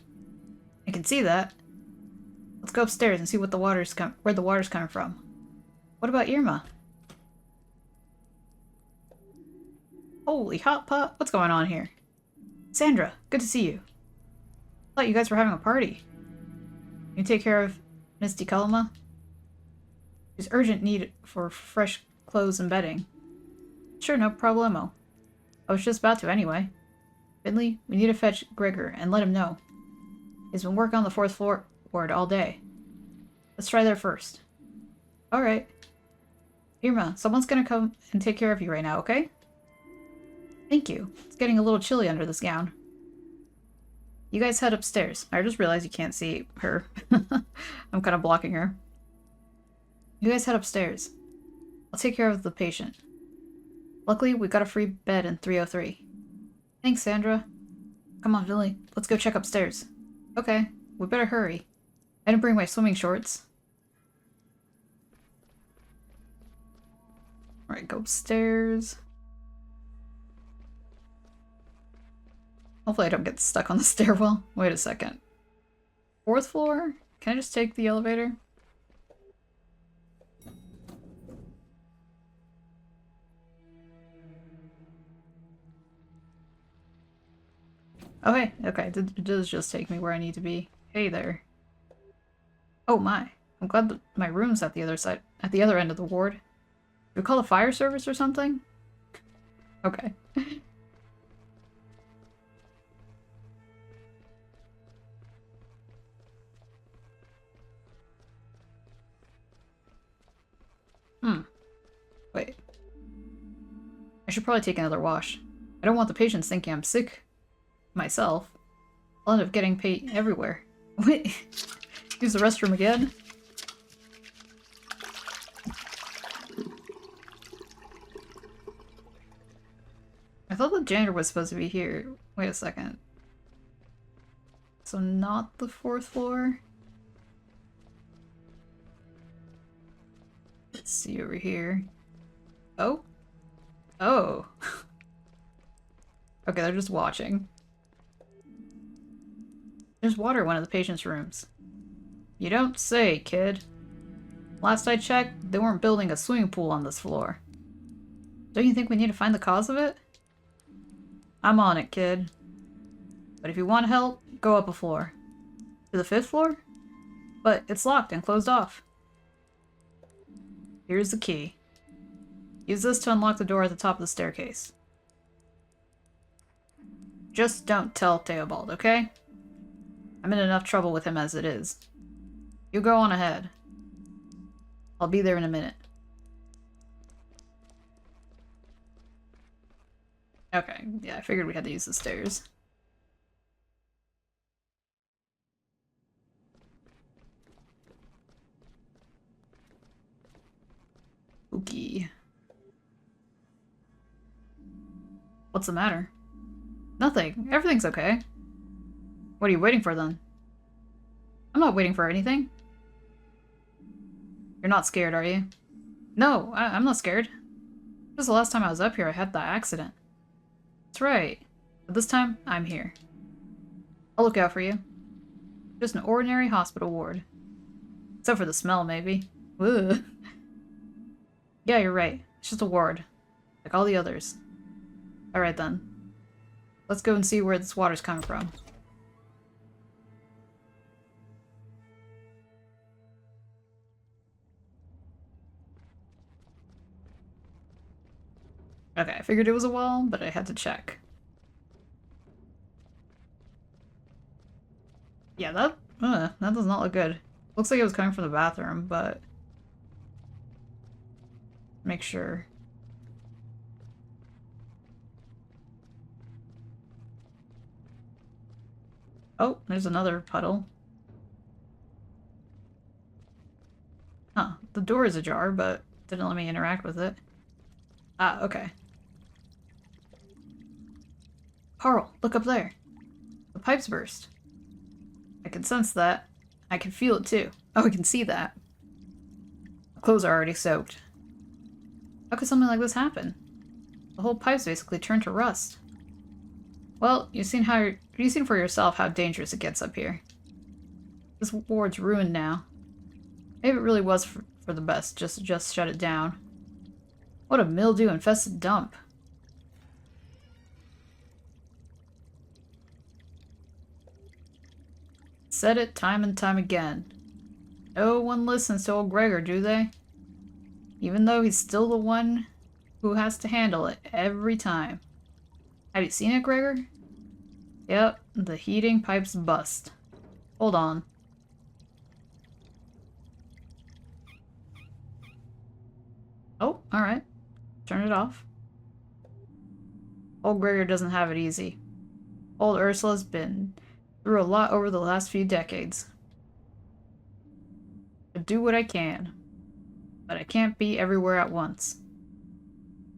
I can see that. Let's go upstairs and see what where the water's coming from. What about Irma? Holy hot pot! What's going on here? Sandra, good to see you. Thought you guys were having a party. You take care of Miss DeCalma? She's urgent need for fresh clothes and bedding. Sure, no problemo. I was just about to anyway. Finley, we need to fetch Gregor and let him know. He's been working on the 4th floor ward all day. Let's try there first. Alright. Irma, someone's gonna come and take care of you right now, okay? Thank you. It's getting a little chilly under this gown. You guys head upstairs. I just realized you can't see her. I'm kind of blocking her. You guys head upstairs. I'll take care of the patient. Luckily, we got a free bed in 303. Thanks, Sandra. Come on, Billy. Let's go check upstairs. Okay, we better hurry. I didn't bring my swimming shorts. Alright, go upstairs. Hopefully I don't get stuck on the stairwell. Wait a second. 4th floor? Can I just take the elevator? Oh hey, okay, it does just take me where I need to be. Hey there. Oh my, I'm glad that my room's at the other end of the ward. Do we call the fire service or something? Okay. Wait. I should probably take another wash. I don't want the patients thinking I'm sick myself. I'll end up getting paid everywhere. Wait. Use the restroom again? I thought the janitor was supposed to be here. Wait a second. So not the 4th floor? Let's see over here. Oh? Oh. Okay, they're just watching. There's water in one of the patient's rooms. You don't say, kid. Last I checked, they weren't building a swimming pool on this floor. Don't you think we need to find the cause of it? I'm on it, kid. But if you want help, go up a floor. To the 5th floor? But it's locked and closed off. Here's the key. Use this to unlock the door at the top of the staircase. Just don't tell Theobald, okay? I'm in enough trouble with him as it is. You go on ahead. I'll be there in a minute. Okay, yeah, I figured we had to use the stairs. Spooky. What's the matter? Nothing. Everything's okay. What are you waiting for then? I'm not waiting for anything. You're not scared, are you? No, I'm not scared. Just the last time I was up here, I had that accident. That's right. But this time, I'm here. I'll look out for you. Just an ordinary hospital ward. Except for the smell, maybe. Ugh. Yeah, you're right. It's just a ward. Like all the others. Alright then. Let's go and see where this water's coming from. Okay, I figured it was a wall, but I had to check. Yeah, that does not look good. Looks like it was coming from the bathroom, but... make sure. Oh, there's another puddle. Huh, the door is ajar, but didn't let me interact with it. Ah, okay. Karl, look up there. The pipes burst. I can sense that. I can feel it too. Oh, I can see that. My clothes are already soaked. How could something like this happen? The whole pipe's basically turned to rust. Well, you've seen for yourself how dangerous it gets up here. This ward's ruined now. Maybe it really was for the best, just shut it down. What a mildew-infested dump. Said it time and time again. No one listens to old Gregor, do they? Even though he's still the one who has to handle it every time. Have you seen it, Gregor? Yep, the heating pipe's bust. Hold on. Oh, alright. Turn it off. Old Gregor doesn't have it easy. Old Ursula's been through a lot over the last few decades. I do what I can, but I can't be everywhere at once.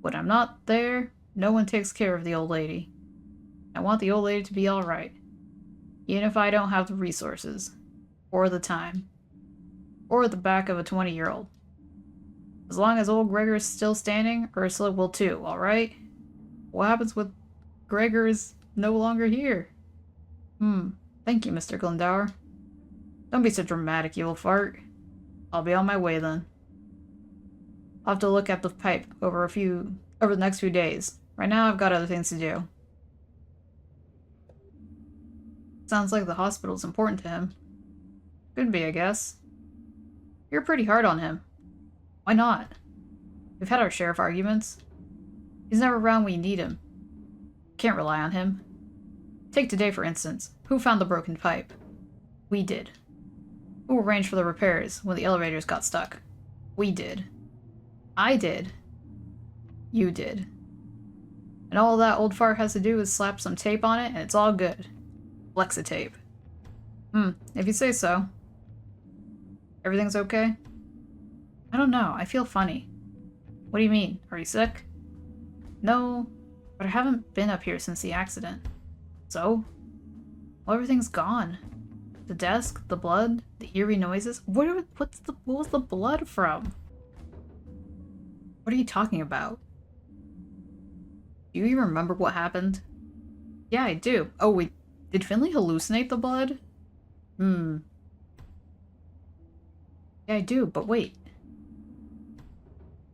When I'm not there, no one takes care of the old lady. I want the old lady to be alright, even if I don't have the resources, or the time, or the back of a 20-year-old. As long as old Gregor is still standing, Ursula will too, alright? What happens when Gregor is no longer here? Thank you, Mr. Glendower. Don't be so dramatic, you little fart. I'll be on my way then. I'll have to look at the pipe over the next few days. Right now I've got other things to do. Sounds like the hospital's important to him. Could be, I guess. You're pretty hard on him. Why not? We've had our share of arguments. He's never around when you need him. Can't rely on him. Take today, for instance. Who found the broken pipe? We did. Who arranged for the repairs when the elevators got stuck? We did. I did. You did. And all that old fart has to do is slap some tape on it and it's all good. Flexitape. If you say so. Everything's okay? I don't know. I feel funny. What do you mean? Are you sick? No, but I haven't been up here since the accident. So? Well, everything's gone. The desk, the blood, the eerie noises. What was the blood from? What are you talking about? Do you even remember what happened? Yeah, I do. Oh, wait. Did Finley hallucinate the blood? Yeah, I do, but wait.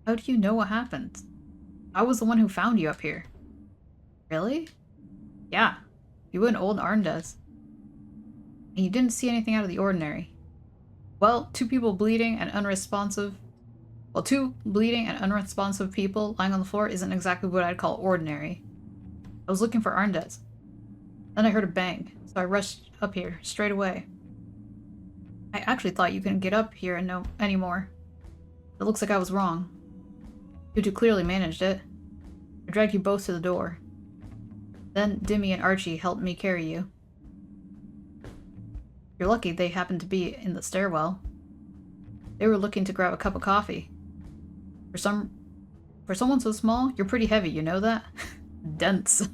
How do you know what happened? I was the one who found you up here. Really? Yeah. You and old Arndez. And you didn't see anything out of the ordinary. Well, two bleeding and unresponsive people lying on the floor isn't exactly what I'd call ordinary. I was looking for Arndez. Then I heard a bang, so I rushed up here, straight away. I actually thought you couldn't get up here and no anymore. It looks like I was wrong. You two clearly managed it. I dragged you both to the door. Then Dimmy and Archie helped me carry you. You're lucky they happened to be in the stairwell. They were looking to grab a cup of coffee. For someone so small, you're pretty heavy, you know that? Dense.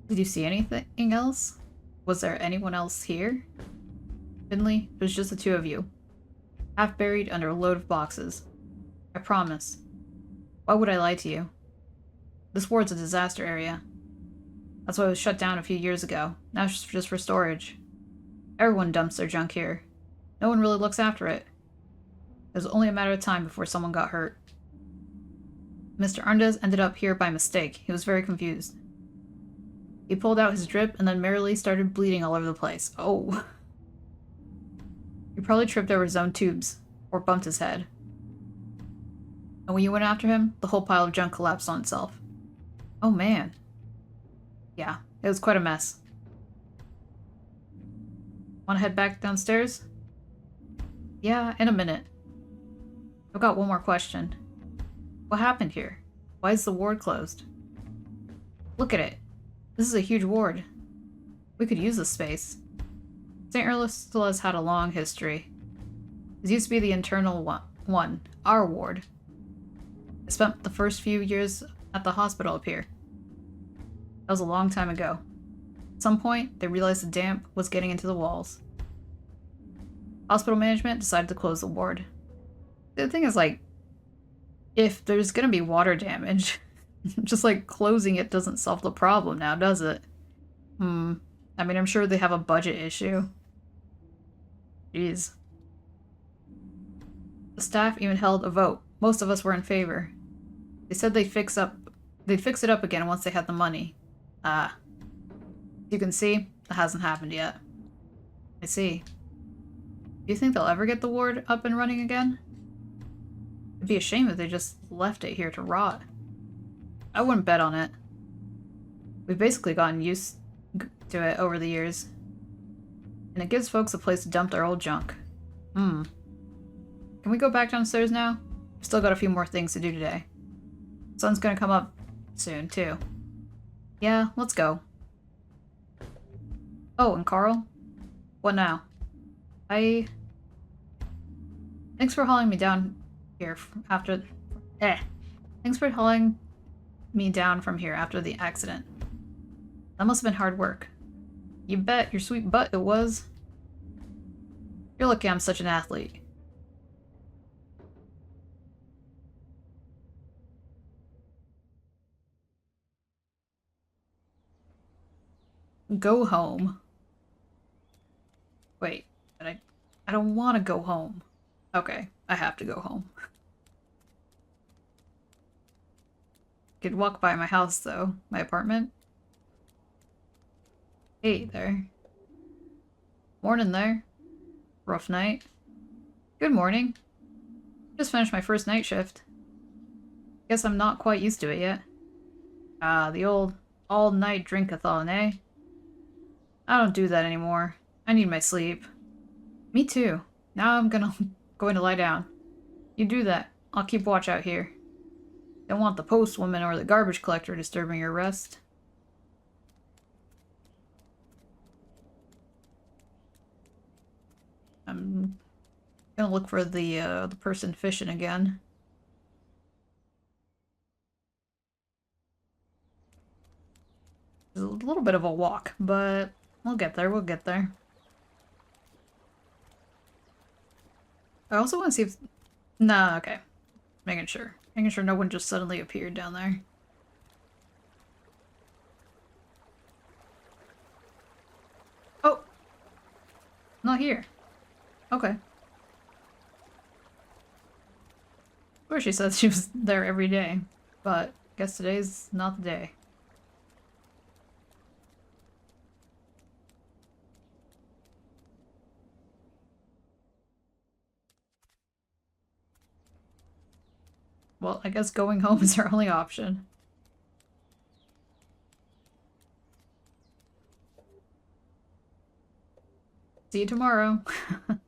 Did you see anything else? Was there anyone else here? Finley, it was just the two of you. Half buried under a load of boxes. I promise. Why would I lie to you? This ward's a disaster area. That's why it was shut down a few years ago. Now it's just for storage. Everyone dumps their junk here. No one really looks after it. It was only a matter of time before someone got hurt. Mr. Arndez ended up here by mistake. He was very confused. He pulled out his drip and then merrily started bleeding all over the place. Oh. He probably tripped over his own tubes. Or bumped his head. And when you went after him, the whole pile of junk collapsed on itself. Oh man. Yeah, it was quite a mess. Want to head back downstairs? Yeah, in a minute. I've got one more question. What happened here? Why is the ward closed? Look at it. This is a huge ward. We could use this space. St. Ursula's had a long history. It used to be the internal one, our ward. I spent the first few years at the hospital up here. That was a long time ago. At some point, they realized the damp was getting into the walls. Hospital management decided to close the ward. The thing is, like, if there's gonna be water damage, just like closing it doesn't solve the problem now, does it? I mean, I'm sure they have a budget issue. Jeez. The staff even held a vote. Most of us were in favor. They said they'd fix it up again once they had the money. As you can see, that hasn't happened yet. I see. Do you think they'll ever get the ward up and running again? It'd be a shame if they just left it here to rot. I wouldn't bet on it. We've basically gotten used to it over the years. And it gives folks a place to dump their old junk. Can we go back downstairs now? We've still got a few more things to do today. The sun's gonna come up soon, too. Yeah, let's go. Oh, and Karl? What now? Thanks for hauling me down here after... Thanks for hauling me down from here after the accident. That must have been hard work. You bet your sweet butt it was. You're lucky I'm such an athlete. Go home. Wait, but I don't want to go home. Okay, I have to go home. Could walk by my house though, my apartment. Hey there. Morning there. Rough night. Good morning. Just finished my first night shift. Guess I'm not quite used to it yet. The old all-night drink-a-thon, eh? I don't do that anymore. I need my sleep. Me too. Now I'm going to lie down. You do that. I'll keep watch out here. Don't want the postwoman or the garbage collector disturbing your rest. I'm gonna look for the person fishing again. It's a little bit of a walk, but we'll get there, we'll get there. I also want to see if... Nah, okay. Making sure. Making sure no one just suddenly appeared down there. Oh! Not here. Okay. Of course she says she was there every day, but guess today's not the day. Well, I guess going home is our only option. See you tomorrow. I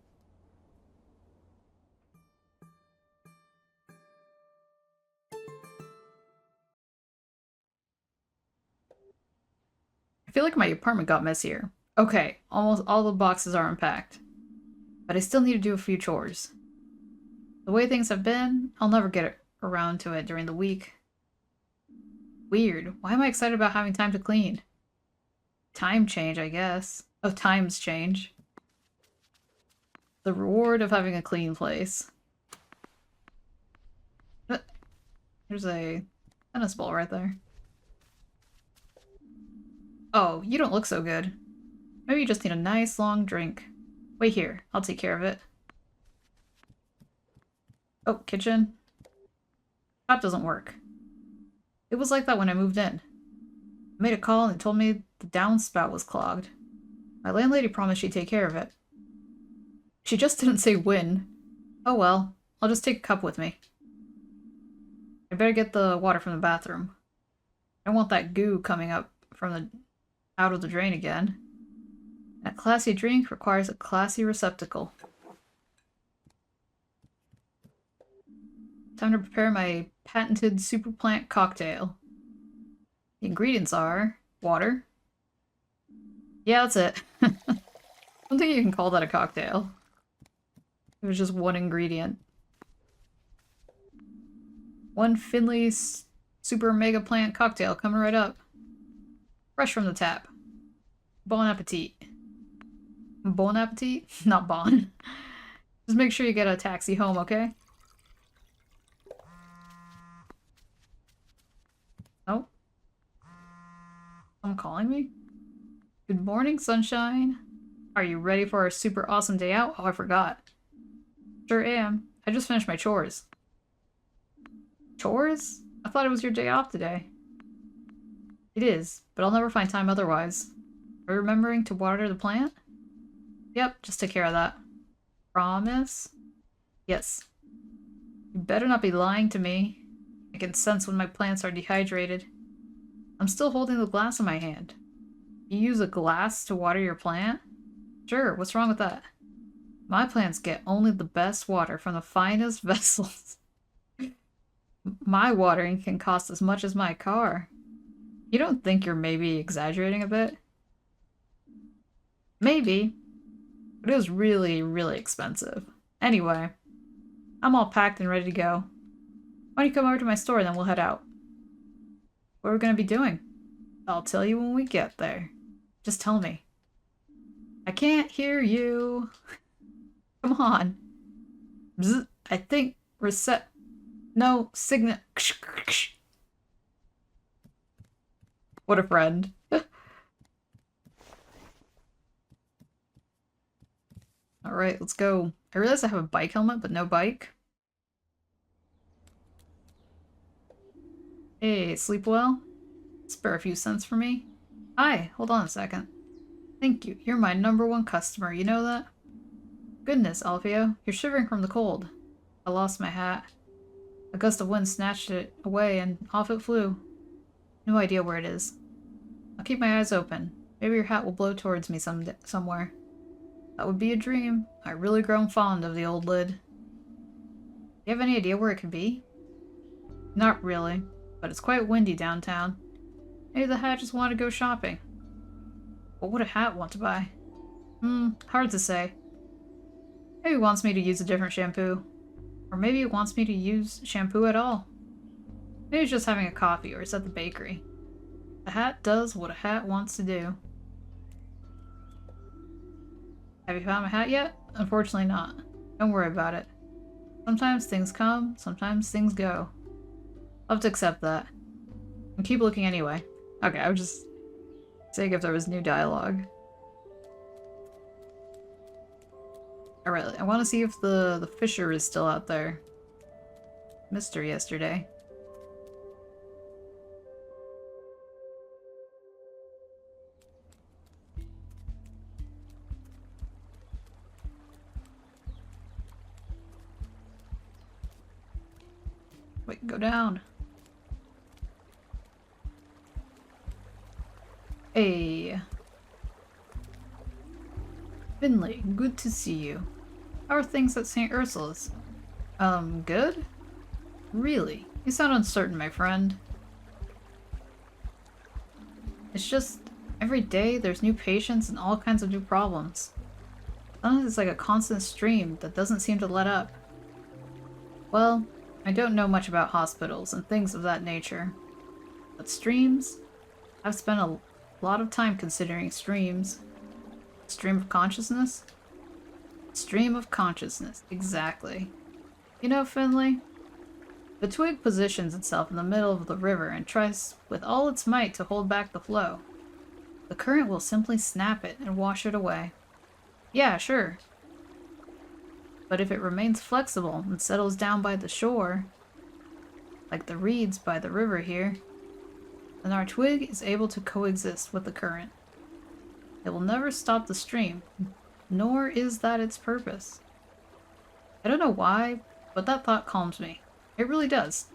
feel like my apartment got messier. Okay, almost all the boxes are unpacked. But I still need to do a few chores. The way things have been, I'll never get around to it during the week. Weird. Why am I excited about having time to clean? Time change, I guess. Oh, times change. The reward of having a clean place. There's a tennis ball right there. Oh, you don't look so good. Maybe you just need a nice long drink. Wait here, I'll take care of it. Oh, kitchen. That doesn't work. It was like that when I moved in. I made a call and they told me the downspout was clogged. My landlady promised she'd take care of it. She just didn't say when. Oh well, I'll just take a cup with me. I better get the water from the bathroom. I don't want that goo coming up from the out of the drain again. A classy drink requires a classy receptacle. Time to prepare my patented super plant cocktail. The ingredients are water. Yeah, that's it. I don't think you can call that a cocktail. It was just one ingredient. One Finley's super mega plant cocktail coming right up. Fresh from the tap. Bon appetit. Bon appetit? Not bon. Just make sure you get a taxi home, okay? Oh. Someone calling me? Good morning, sunshine. Are you ready for our super awesome day out? Oh, I forgot. Sure am. I just finished my chores. Chores? I thought it was your day off today. It is, but I'll never find time otherwise. Are you remembering to water the plant? Yep, just take care of that. Promise? Yes. You better not be lying to me. I can sense when my plants are dehydrated. I'm still holding the glass in my hand. You use a glass to water your plant? Sure, what's wrong with that? My plants get only the best water from the finest vessels. My watering can cost as much as my car. You don't think you're maybe exaggerating a bit? Maybe. But it was really, really expensive. Anyway, I'm all packed and ready to go. Why don't you come over to my store and then we'll head out? What are we gonna be doing? I'll tell you when we get there. Just tell me. I can't hear you. Come on. Bzz, I think reset. No, signal. What a friend. Alright, let's go. I realize I have a bike helmet, but no bike. Hey, sleep well? Spare a few cents for me? Hi, hold on a second. Thank you. You're my #1 customer, you know that? Goodness, Alfio, you're shivering from the cold. I lost my hat. A gust of wind snatched it away and off it flew. No idea where it is. I'll keep my eyes open. Maybe your hat will blow towards me somewhere. That would be a dream. I've really grown fond of the old lid. Do you have any idea where it could be? Not really, but it's quite windy downtown. Maybe the hat just wanted to go shopping. What would a hat want to buy? Hard to say. Maybe it wants me to use a different shampoo. Or maybe it wants me to use shampoo at all. Maybe it's just having a coffee or it's at the bakery. A hat does what a hat wants to do. Have you found my hat yet? Unfortunately not. Don't worry about it. Sometimes things come, sometimes things go. I'll have to accept that. And keep looking anyway. Okay, I was just saying if there was new dialogue. Alright, I want to see if the fisher is still out there. Missed her yesterday. Wait, go down. Hey. Finley, good to see you. How are things at St. Ursula's? Good? Really? You sound uncertain, my friend. It's just, every day there's new patients and all kinds of new problems. Sometimes it's like a constant stream that doesn't seem to let up. Well, I don't know much about hospitals and things of that nature. But streams? I've spent a lot of time considering streams. Stream of consciousness? Stream of consciousness, exactly. You know, Finley, the twig positions itself in the middle of the river and tries with all its might to hold back the flow. The current will simply snap it and wash it away. Yeah, sure. But if it remains flexible and settles down by the shore, like the reeds by the river here, then our twig is able to coexist with the current. It will never stop the stream, nor is that its purpose. I don't know why, but that thought calms me. It really does.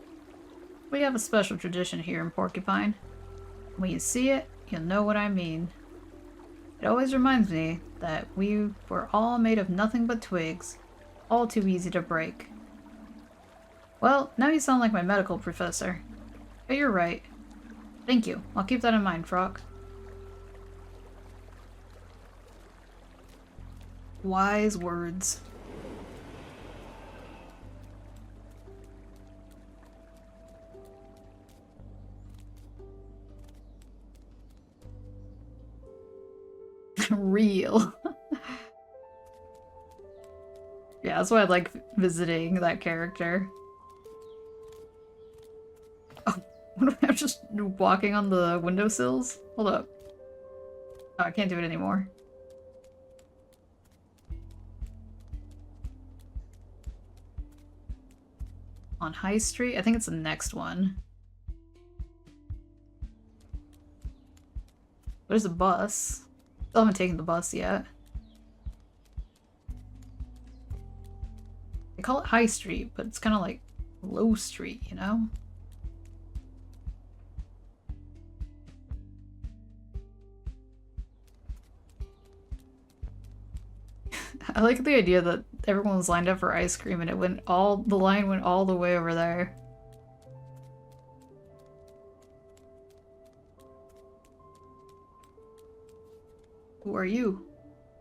We have a special tradition here in Porcupine. When you see it, you'll know what I mean. It always reminds me that we were all made of nothing but twigs, all too easy to break. Well, now you sound like my medical professor. But you're right. Thank you. I'll keep that in mind, Frog. Wise words. Real. Yeah, that's why I like visiting that character. Oh, what am I just walking on the windowsills? Hold up. Oh, I can't do it anymore. On High Street? I think it's the next one. There's a bus. Still haven't taken the bus yet. They call it High Street, but it's kind of like Low Street, you know? I like the idea that everyone was lined up for ice cream and the line went all the way over there. Who are you?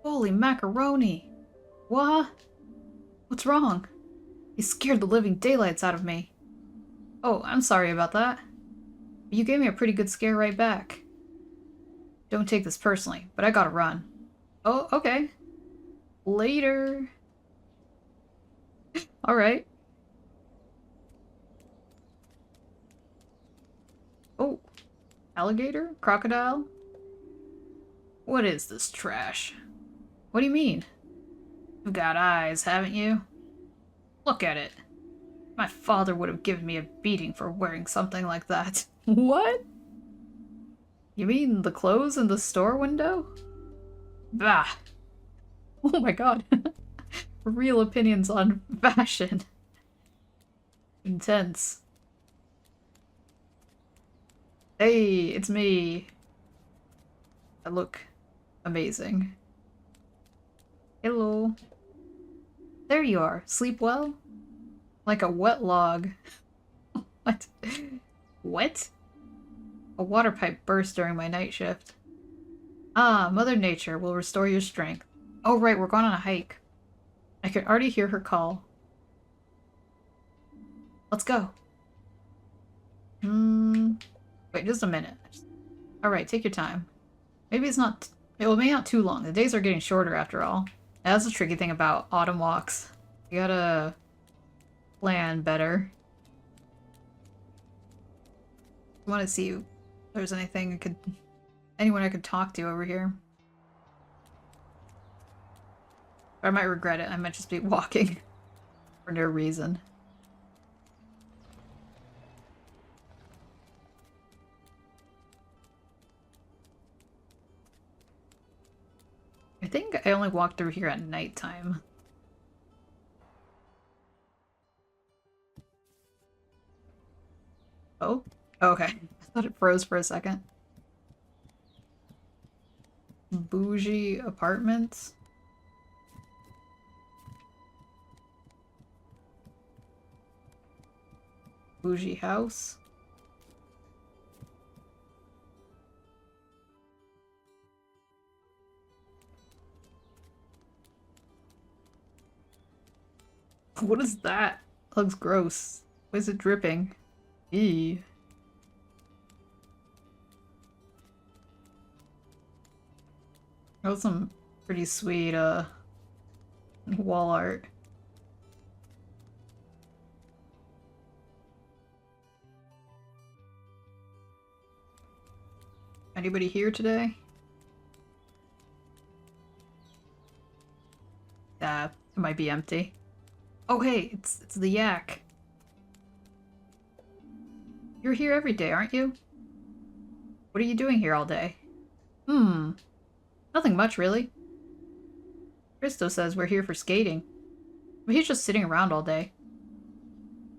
Holy macaroni! What? What's wrong? You scared the living daylights out of me. Oh, I'm sorry about that. You gave me a pretty good scare right back. Don't take this personally, but I gotta run. Oh, okay. Later. Alright. Oh. Alligator? Crocodile? What is this trash? What do you mean? You've got eyes, haven't you? Look at it. My father would have given me a beating for wearing something like that. What? You mean the clothes in the store window? Bah! Oh my god. Real opinions on fashion. Intense. Hey, it's me. I look amazing. Hello. There you are. Sleep well? Like a wet log. What? Wet? A water pipe burst during my night shift. Ah, Mother Nature will restore your strength. Oh right, we're going on a hike. I can already hear her call. Let's go. Wait, just a minute. Alright, take your time. Maybe it's not... It may not too long. The days are getting shorter after all. That's the tricky thing about autumn walks. You gotta plan better. I want to see if there's anyone I could talk to over here. I might regret it. I might just be walking for no reason. I think I only walked through here at nighttime. Oh? Okay. I thought it froze for a second. Bougie apartments? Bougie house? What is that? That looks gross. Why is it dripping? Eee. That was some pretty sweet, wall art. Anybody here today? It might be empty. Oh hey, it's the yak. You're here every day, aren't you? What are you doing here all day? Nothing much, really. Christo says we're here for skating. But he's just sitting around all day.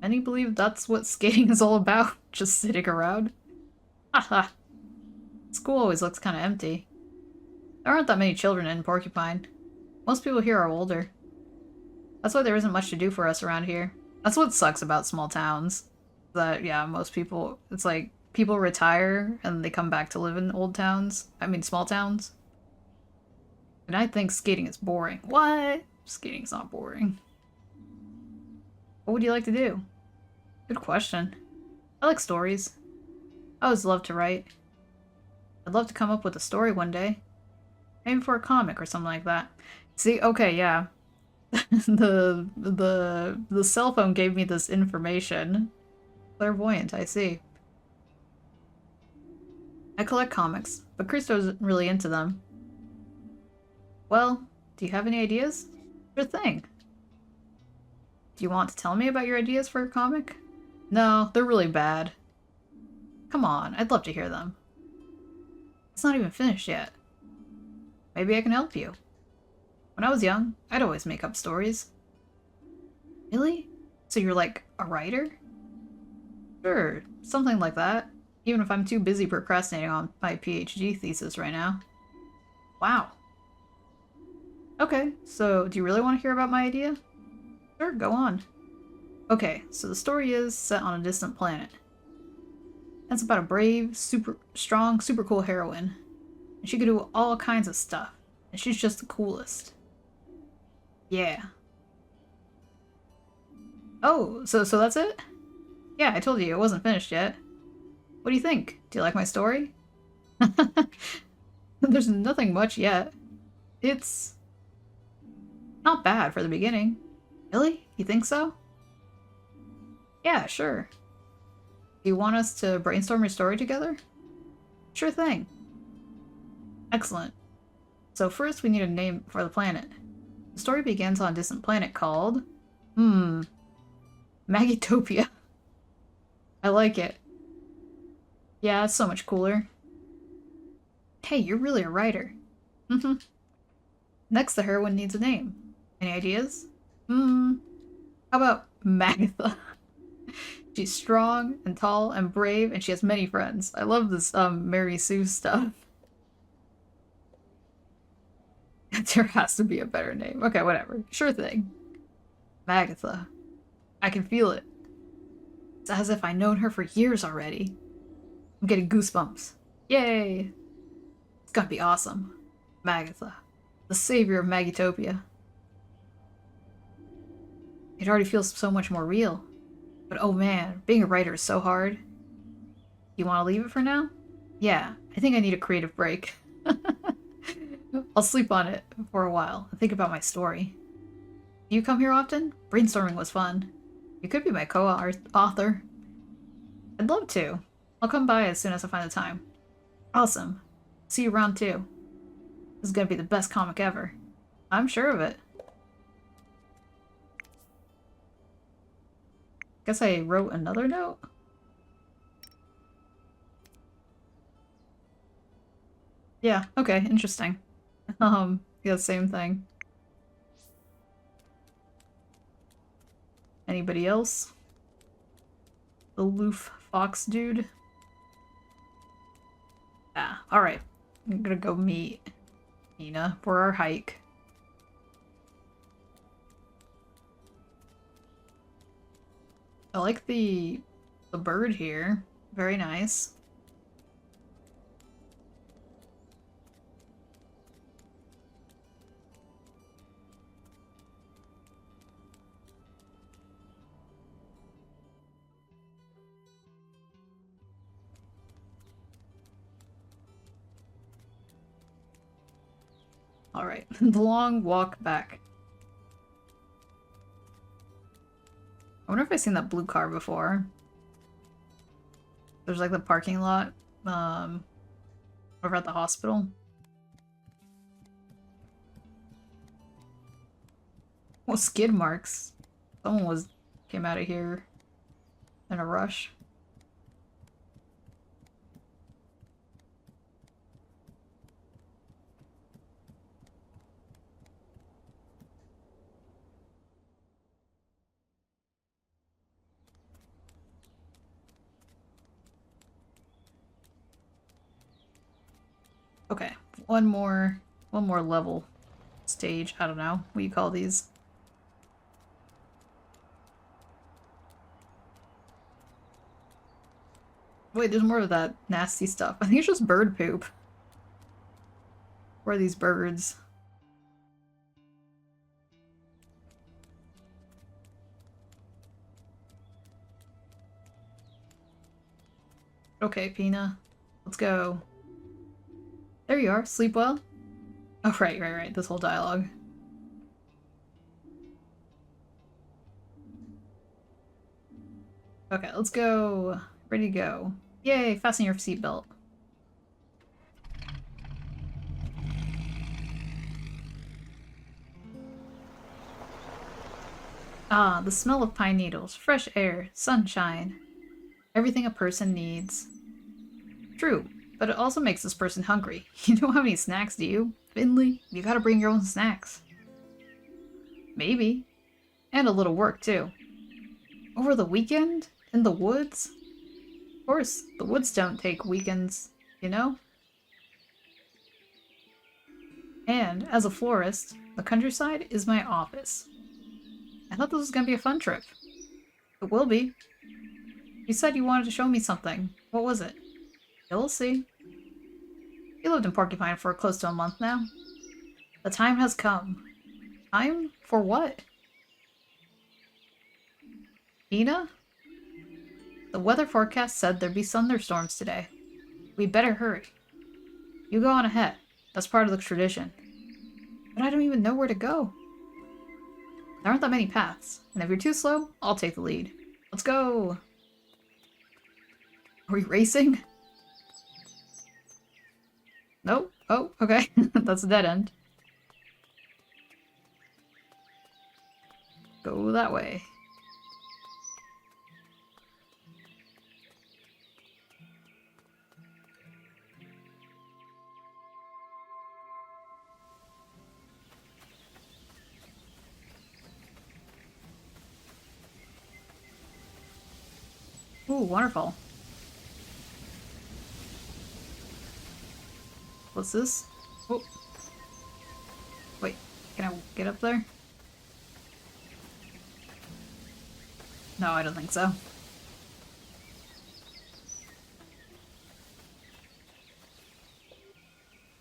Many believe that's what skating is all about, just sitting around. Haha. School always looks kind of empty. There aren't that many children in Porcupine. Most people here are older. That's why there isn't much to do for us around here. That's what sucks about small towns. That, yeah, most people, it's like, people retire and they come back to live in old towns. I mean, small towns. And I think skating is boring. What? Skating's not boring. What would you like to do? Good question. I like stories. I always love to write. I'd love to come up with a story one day. Maybe for a comic or something like that. See, okay, yeah. the cell phone gave me this information. Clairvoyant, I see. I collect comics, but Christo isn't really into them. Well, do you have any ideas? Sure thing. Do you want to tell me about your ideas for a comic? No, they're really bad. Come on, I'd love to hear them. It's not even finished yet. Maybe I can help you. When I was young, I'd always make up stories. Really? So you're like a writer? Sure, something like that. Even if I'm too busy procrastinating on my PhD thesis right now. Wow. Okay, so do you really want to hear about my idea? Sure, go on. Okay, so the story is set on a distant planet. It's about a brave, super strong, super cool heroine. And she can do all kinds of stuff. And she's just the coolest. Yeah. Oh, so that's it? Yeah, I told you it wasn't finished yet. What do you think? Do you like my story? There's nothing much yet. It's not bad for the beginning. Really? You think so? Yeah, sure. Do you want us to brainstorm your story together? Sure thing. Excellent. So first we need a name for the planet. The story begins on a distant planet called... Magitopia. I like it. Yeah, it's so much cooler. Hey, you're really a writer. Mm-hmm. Next, the heroine needs a name. Any ideas? How about Magatha? She's strong and tall and brave, and she has many friends. I love this Mary Sue stuff. There has to be a better name. Okay, whatever. Sure thing. Magatha. I can feel it. It's as if I've known her for years already. I'm getting goosebumps. Yay! It's gonna be awesome. Magatha. The savior of Magitopia. It already feels so much more real. But oh man, being a writer is so hard. You want to leave it for now? Yeah, I think I need a creative break. I'll sleep on it for a while and think about my story. Do you come here often? Brainstorming was fun. You could be my co-author. I'd love to. I'll come by as soon as I find the time. Awesome. See you around too. This is gonna be the best comic ever. I'm sure of it. Guess I wrote another note? Yeah, okay, interesting. Yeah, same thing. Anybody else? Aloof fox dude? Ah, alright. I'm gonna go meet Pina for our hike. I like the bird here. Very nice. Alright, the long walk back. I wonder if I've seen that blue car before. There's like the parking lot, over at the hospital. Well, skid marks. Someone came out of here in a rush. Okay, one more level stage. I don't know what you call these. Wait, there's more of that nasty stuff. I think it's just bird poop. Where are these birds? Okay, Pina. Let's go. There you are. Sleep well? Oh, right. This whole dialogue. Okay, let's go. Ready to go. Yay, fasten your seatbelt. Ah, the smell of pine needles, fresh air, sunshine. Everything a person needs. True, but it also makes this person hungry. You don't have any snacks, do you? Finley, you gotta bring your own snacks. Maybe. And a little work, too. Over the weekend? In the woods? Of course, the woods don't take weekends, you know? And, as a florist, the countryside is my office. I thought this was gonna be a fun trip. It will be. You said you wanted to show me something. What was it? You'll see. You lived in Porcupine for close to a month now. The time has come. Time? For what? Pina? The weather forecast said there'd be thunderstorms today. We'd better hurry. You go on ahead. That's part of the tradition. But I don't even know where to go. There aren't that many paths, and if you're too slow, I'll take the lead. Let's go! Are we racing? Nope. Oh, okay. That's a dead end. Go that way. Ooh, waterfall. What's this? Oh. Wait, can I get up there? No, I don't think so.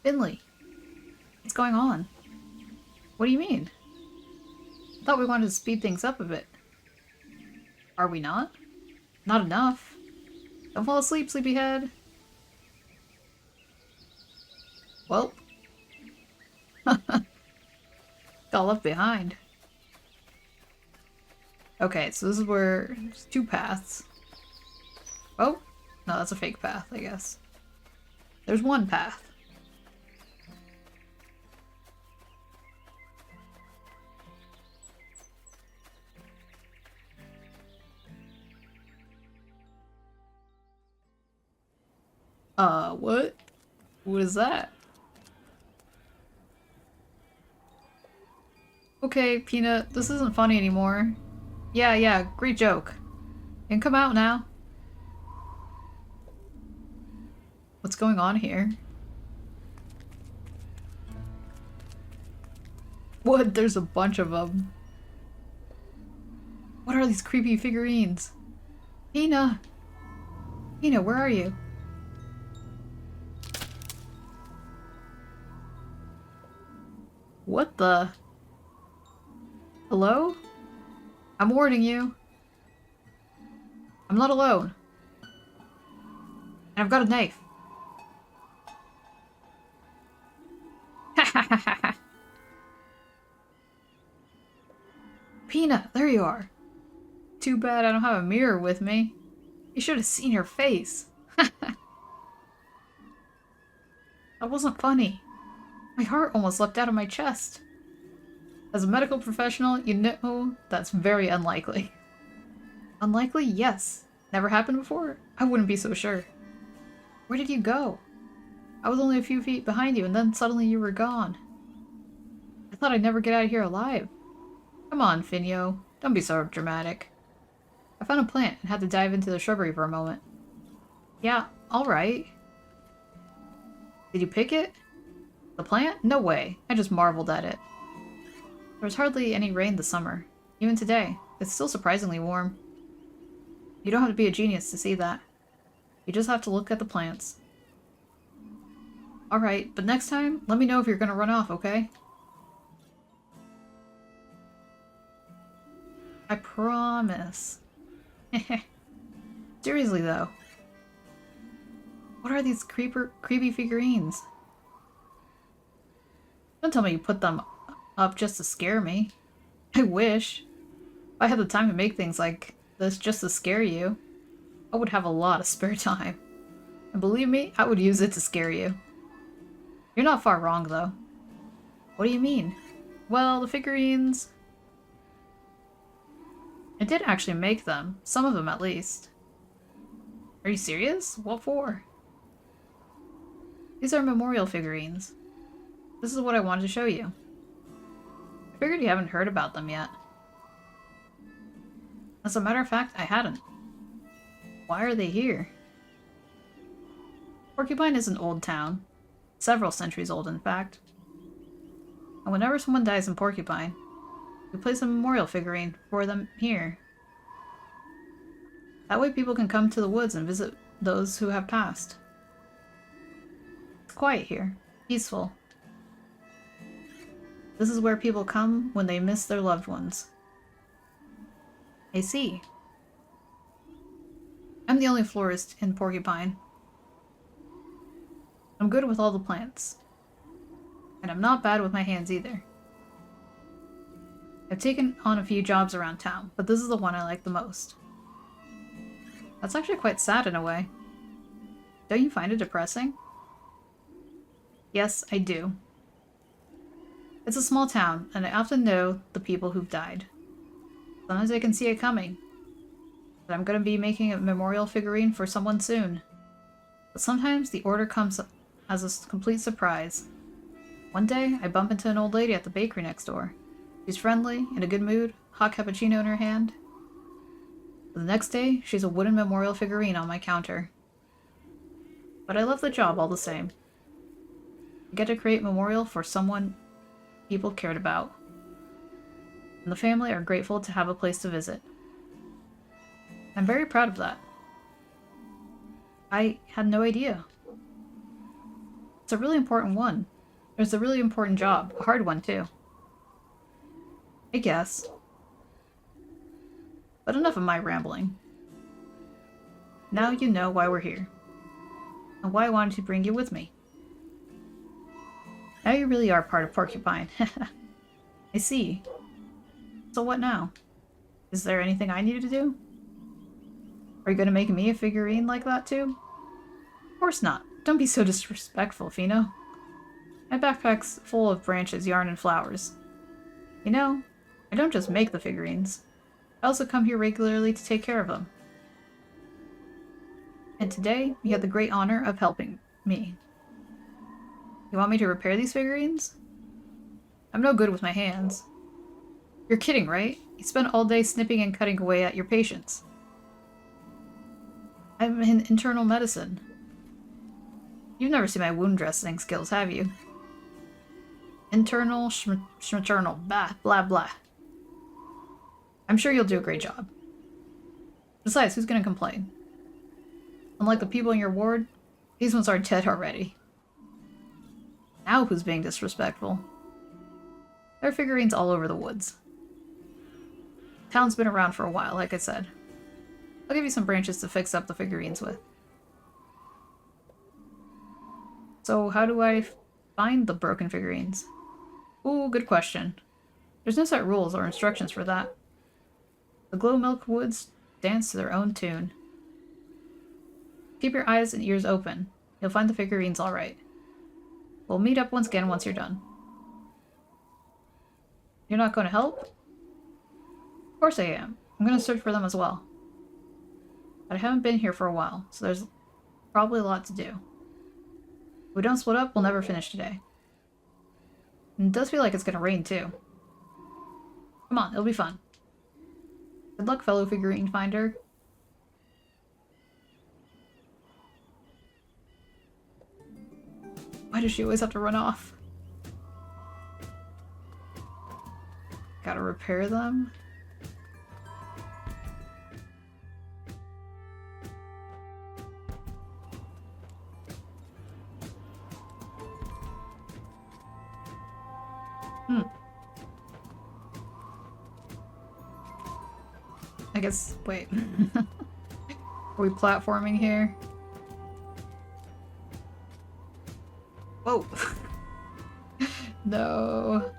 Finley, what's going on? What do you mean? I thought we wanted to speed things up a bit. Are we not? Not enough. Don't fall asleep, sleepyhead. Well. Got left behind. Okay, so this is where there's two paths. Oh, no, that's a fake path, I guess. There's one path. What? What is that? Okay, Pina, this isn't funny anymore. Yeah, great joke. You can come out now. What's going on here? What? There's a bunch of them. What are these creepy figurines? Pina! Pina, where are you? What the? Hello? I'm warning you. I'm not alone. And I've got a knife. Pina, there you are. Too bad I don't have a mirror with me. You should have seen your face. That wasn't funny. My heart almost leapt out of my chest. As a medical professional, you know that's very unlikely. Unlikely? Yes. Never happened before? I wouldn't be so sure. Where did you go? I was only a few feet behind you, and then suddenly you were gone. I thought I'd never get out of here alive. Come on, Finio. Don't be so dramatic. I found a plant and had to dive into the shrubbery for a moment. Yeah, alright. Did you pick it? The plant? No way. I just marveled at it. There was hardly any rain this summer. Even today, it's still surprisingly warm. You don't have to be a genius to see that. You just have to look at the plants. Alright, but next time, let me know if you're gonna run off, okay? I promise. Seriously, though. What are these creepy figurines? Don't tell me you put them up just to scare me. I wish. If I had the time to make things like this just to scare you, I would have a lot of spare time. And believe me, I would use it to scare you. You're not far wrong, though. What do you mean? Well, the figurines... I did actually make them. Some of them, at least. Are you serious? What for? These are memorial figurines. This is what I wanted to show you. I figured you haven't heard about them yet. As a matter of fact, I hadn't. Why are they here? Porcupine is an old town. Several centuries old, in fact. And whenever someone dies in Porcupine, we place a memorial figurine for them here. That way people can come to the woods and visit those who have passed. It's quiet here. Peaceful. This is where people come when they miss their loved ones. I see. I'm the only florist in Porcupine. I'm good with all the plants. And I'm not bad with my hands either. I've taken on a few jobs around town, but this is the one I like the most. That's actually quite sad in a way. Don't you find it depressing? Yes, I do. It's a small town, and I often know the people who've died. Sometimes I can see it coming. But I'm gonna be making a memorial figurine for someone soon. But sometimes the order comes as a complete surprise. One day, I bump into an old lady at the bakery next door. She's friendly, in a good mood, hot cappuccino in her hand. The next day, she's a wooden memorial figurine on my counter. But I love the job all the same. I get to create a memorial for someone people cared about. And the family are grateful to have a place to visit. I'm very proud of that. I had no idea. It's a really important one. It's a really important job. A hard one, too. I guess. But enough of my rambling. Now you know why we're here. And why I wanted to bring you with me. Now you really are part of Porcupine. I see. So what now? Is there anything I needed to do? Are you gonna make me a figurine like that too? Of course not. Don't be so disrespectful, Fino. My backpack's full of branches, yarn, and flowers. You know, I don't just make the figurines. I also come here regularly to take care of them. And today, you had the great honor of helping me. You want me to repair these figurines? I'm no good with my hands. You're kidding, right? You spend all day snipping and cutting away at your patients. I'm in internal medicine. You've never seen my wound dressing skills, have you? Internal, maternal, blah, blah, blah. I'm sure you'll do a great job. Besides, who's gonna complain? Unlike the people in your ward, these ones are dead already. Now who's being disrespectful? There are figurines all over the woods. Town's been around for a while, like I said. I'll give you some branches to fix up the figurines with. So how do I find the broken figurines? Ooh, good question. There's no set rules or instructions for that. The Glow Milk Woods dance to their own tune. Keep your eyes and ears open. You'll find the figurines alright. We'll meet up once again once you're done. You're not going to help? Of course I am. I'm going to search for them as well. But I haven't been here for a while, so there's probably a lot to do. If we don't split up, we'll never finish today. And it does feel like it's going to rain too. Come on, it'll be fun. Good luck, fellow figurine finder. Why does she always have to run off? Gotta repair them? I guess, wait. Are we platforming here? Whoa! No.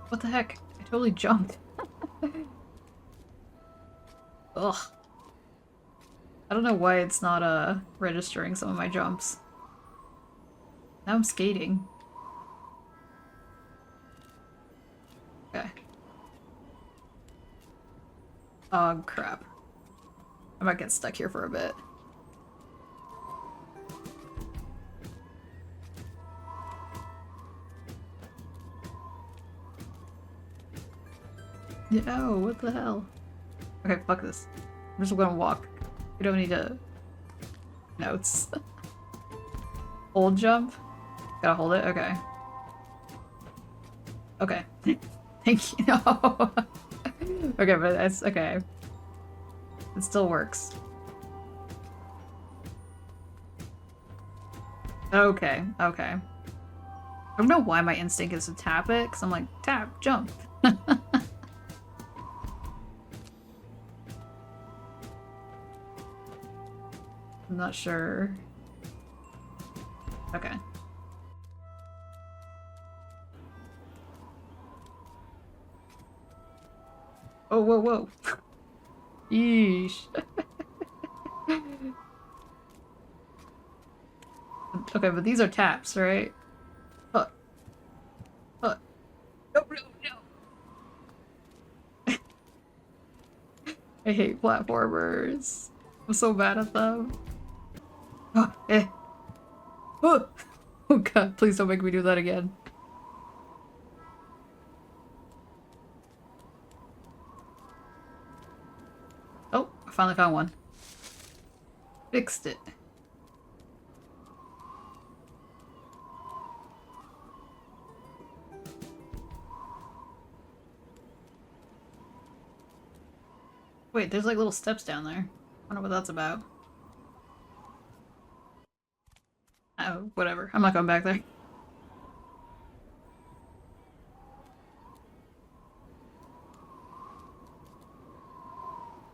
What the heck? I totally jumped. Ugh. I don't know why it's not, registering some of my jumps. Now I'm skating. Okay. Oh, crap. I might get stuck here for a bit. No, what the hell? Okay, fuck this. I'm just gonna walk. We don't need to... notes. Hold jump? Gotta hold it? Okay. Okay. Thank you. No. Okay, but that's okay. It still works. Okay, okay. I don't know why my instinct is to tap it, because I'm like, tap, jump. I'm not sure. Okay. Oh, whoa, whoa. Yeesh. Okay, but these are taps, right? No, no, no. I hate platformers. I'm so bad at them. Oh, eh. Oh. Oh god, please don't make me do that again. Oh, I finally found one. Fixed it. Wait, there's like little steps down there. I wonder what that's about. Oh, whatever. I'm not going back there.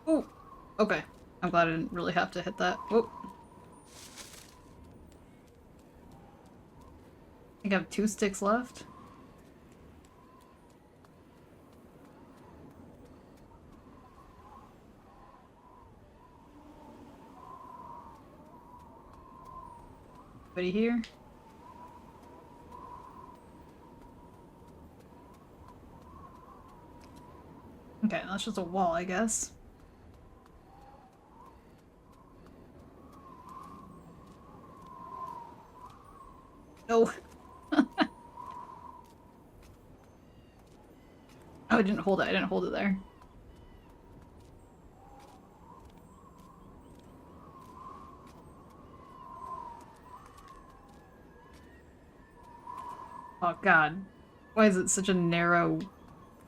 Oh, okay. I'm glad I didn't really have to hit that. Oh. I think I have 2 sticks left. Anybody here? Okay, that's just a wall, I guess. No. Oh, I didn't hold it. I didn't hold it there. Oh god. Why is it such a narrow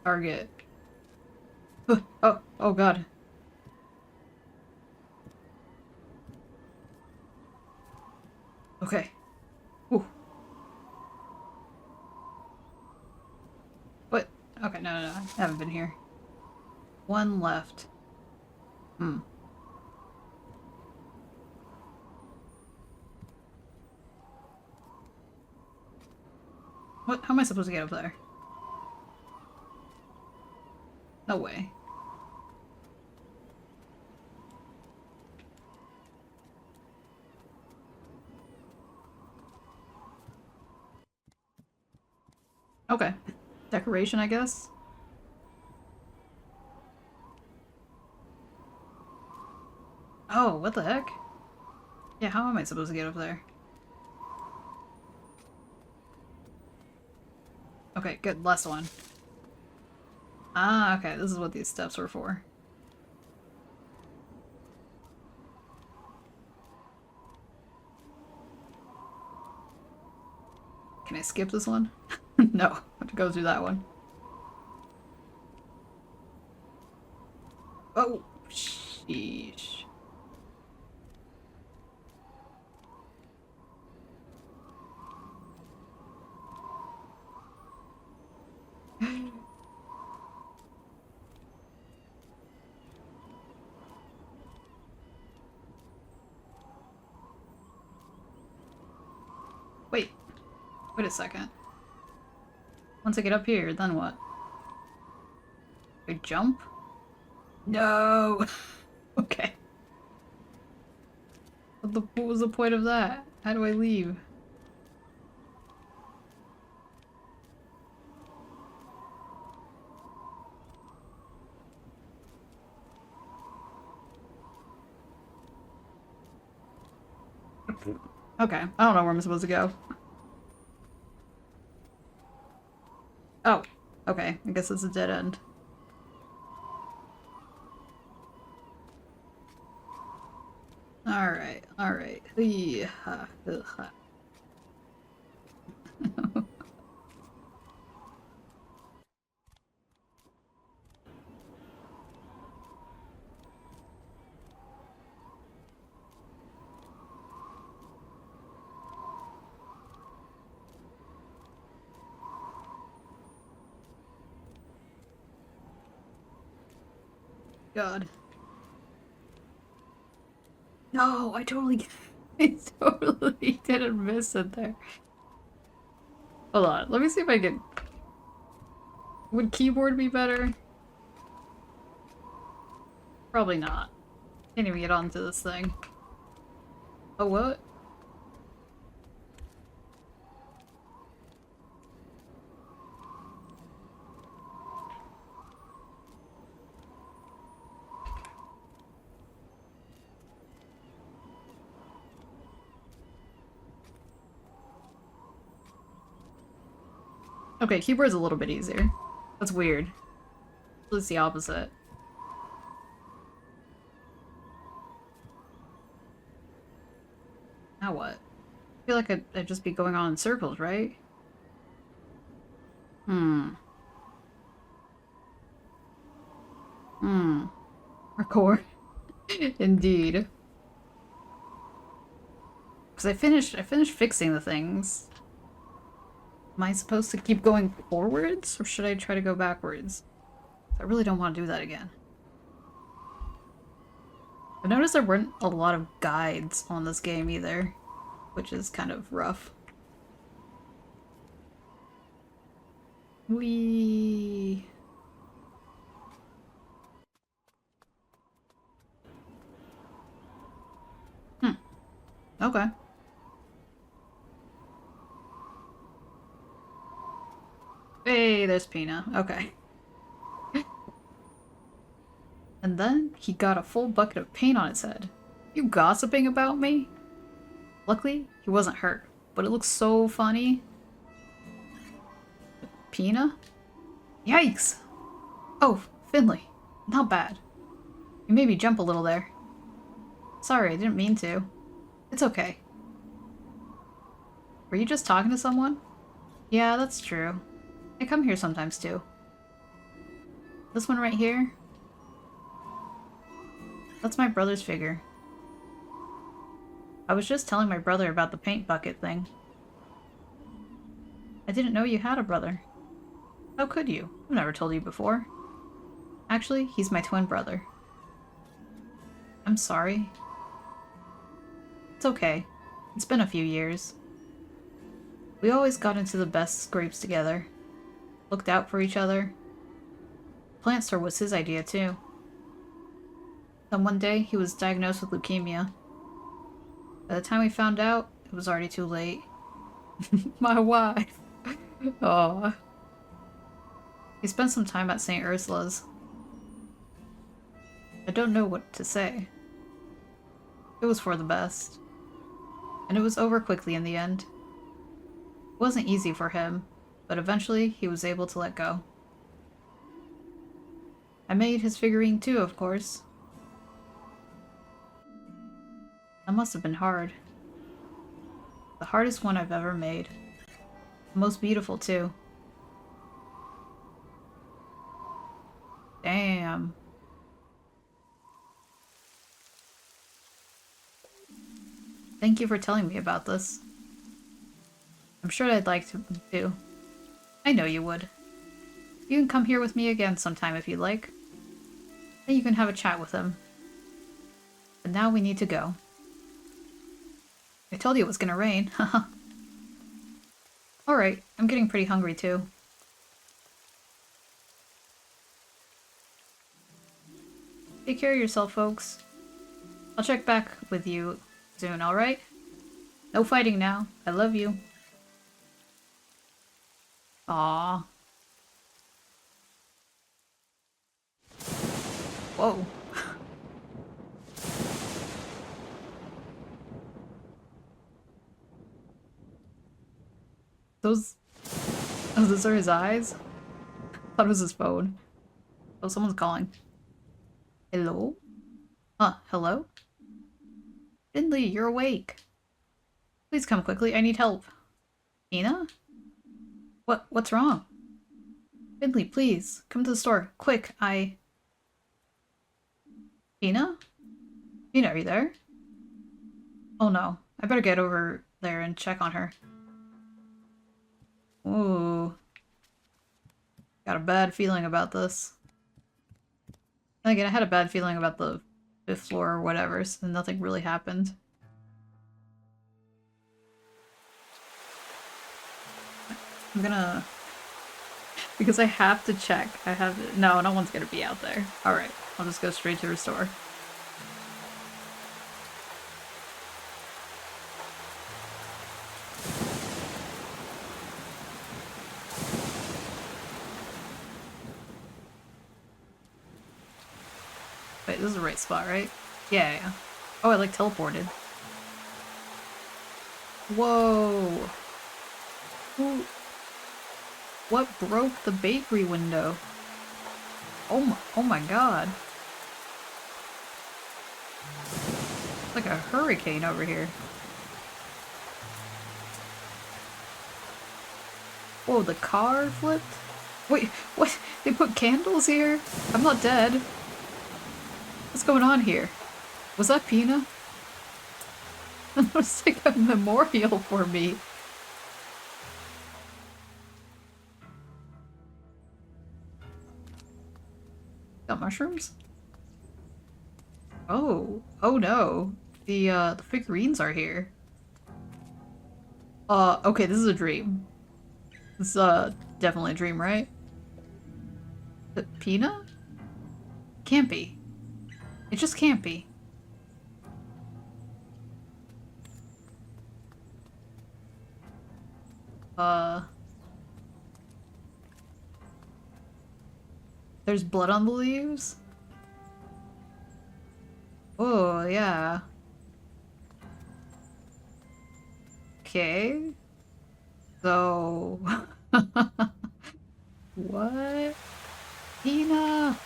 target? Oh god. Okay. Ooh. What? Okay, no, I haven't been here. 1 left. Hmm. What? How am I supposed to get up there? No way. Okay. Decoration, I guess? Oh, what the heck? Yeah, how am I supposed to get up there? Okay, good. Last one. Ah, okay. This is what these steps were for. Can I skip this one? No, I have to go through that one. Oh, sheesh. Wait a second. Once I get up here, then what? I jump? No! Okay. What was the point of that? How do I leave? Okay, I don't know where I'm supposed to go. Oh, okay. I guess it's a dead end. Alright, alright. God. No, I totally didn't miss it there. Hold on, let me see if I can... Would keyboard be better? Probably not. Can't even get onto this thing. Oh, what? Okay, keyboard's a little bit easier. That's weird. It's the opposite. Now what? I feel like I'd just be going on in circles, right? Hardcore. Indeed. Because I finished fixing the things. Am I supposed to keep going forwards, or should I try to go backwards? I really don't want to do that again. I noticed there weren't a lot of guides on this game either, which is kind of rough. Whee! Okay. Hey, there's Pina. Okay. And then he got a full bucket of paint on his head. You gossiping about me? Luckily, he wasn't hurt, but it looks so funny. Pina? Yikes! Oh, Finley. Not bad. You made me jump a little there. Sorry, I didn't mean to. It's okay. Were you just talking to someone? Yeah, that's true. I come here sometimes too. This one right here? That's my brother's figure. I was just telling my brother about the paint bucket thing. I didn't know you had a brother. How could you? I've never told you before. Actually, he's my twin brother. I'm sorry. It's okay. It's been a few years. We always got into the best scrapes together. Looked out for each other. Plant store was his idea too. Then one day, he was diagnosed with leukemia. By the time we found out, it was already too late. My wife. Aww. He spent some time at St. Ursula's. I don't know what to say. It was for the best. And it was over quickly in the end. It wasn't easy for him, but eventually he was able to let go. I made his figurine too, of course. That must have been hard. The hardest one I've ever made. The most beautiful too. Damn. Thank you for telling me about this. I'm sure I'd like to too. I know you would. You can come here with me again sometime if you'd like. Then you can have a chat with him. But now we need to go. I told you it was gonna rain, haha. Alright, I'm getting pretty hungry too. Take care of yourself, folks. I'll check back with you soon, alright? No fighting now. I love you. Aww. Whoa. Those are his eyes? I thought it was his phone. Oh, someone's calling. Hello? Hello? Finley, you're awake. Please come quickly, I need help. Pina? What's wrong? Finley, please, come to the store. Quick, Pina? Pina, are you there? Oh no, I better get over there and check on her. Ooh. Got a bad feeling about this. And again, I had a bad feeling about the 5th floor or whatever, so nothing really happened. I'm gonna... Because I have to check. No, no one's gonna be out there. Alright, I'll just go straight to her store. Wait, this is the right spot, right? Yeah. Oh, I like teleported. Whoa! Who... What broke the bakery window? Oh my god. It's like a hurricane over here. Whoa, the car flipped? Wait, what? They put candles here? I'm not dead. What's going on here? Was that Pina? It was like a memorial for me. Got mushrooms? Oh no. The figurines are here. Okay, this is a dream. This is definitely a dream, right? Pina? Can't be. It just can't be. There's blood on the leaves? Oh, yeah. Okay. So... What? Pina!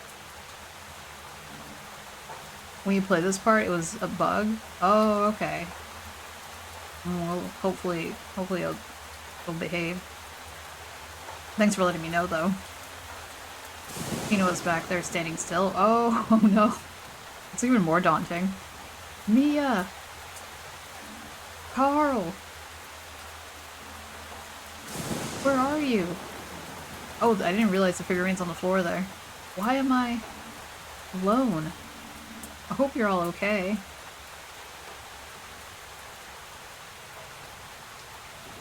When you play this part, it was a bug? Oh, okay. Well, hopefully it'll behave. Thanks for letting me know, though. Pina was back there standing still. Oh no. It's even more daunting. Mia! Karl! Where are you? Oh, I didn't realize the figurine's on the floor there. Why am I alone? I hope you're all okay.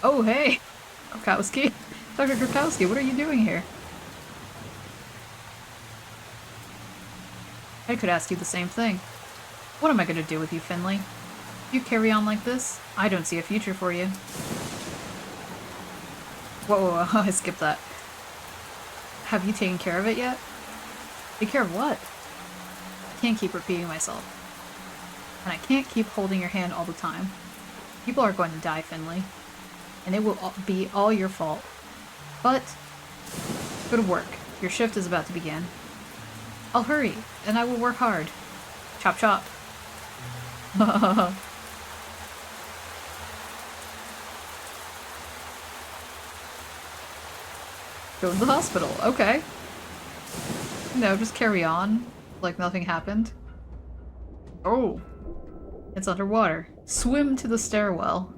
Oh, hey! Krakowski. Dr. Krakowski, what are you doing here? I could ask you the same thing. What am I gonna do with you, Finley? If you carry on like this, I don't see a future for you. Whoa, I skipped that. Have you taken care of it yet? Take care of what? I can't keep repeating myself. And I can't keep holding your hand all the time. People are going to die, Finley. And it will be all your fault. But, good work. Your shift is about to begin. I'll hurry, and I will work hard. Chop chop. Go to the hospital, okay. No, just carry on, like nothing happened. Oh, it's underwater. Swim to the stairwell.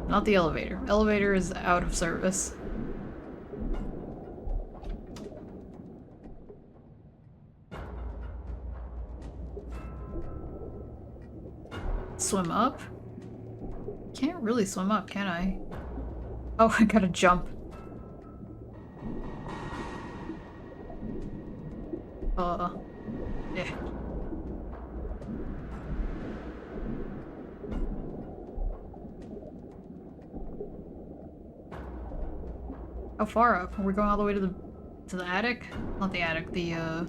Not the elevator. Elevator is out of service. Swim up? Can't really swim up, can I? Oh, I gotta jump. Yeah. How far up? Are we going all the way to the attic? Not the attic, the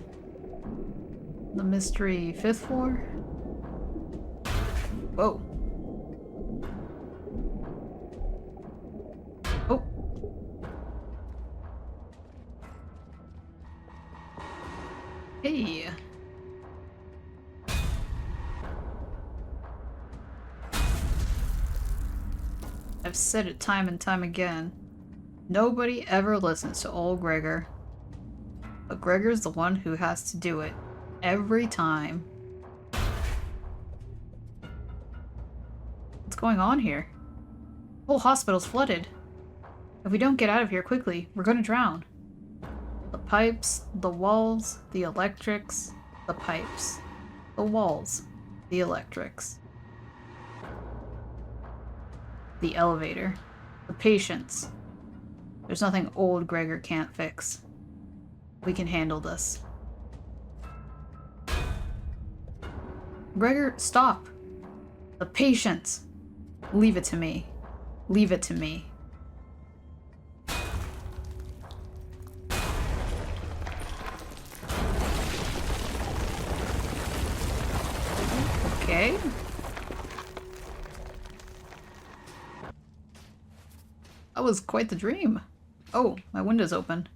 mystery 5th floor? Whoa. Oh. Hey. I've said it time and time again. Nobody ever listens to old Gregor. But Gregor's the one who has to do it. Every time. What's going on here? The whole hospital's flooded. If we don't get out of here quickly, we're gonna drown. The pipes, the walls, the electrics, the pipes, the walls, the electrics. The elevator, the patients. There's nothing old Gregor can't fix. We can handle this. Gregor, stop! The patients! Leave it to me. Leave it to me. Okay. That was quite the dream. Oh, my window's open.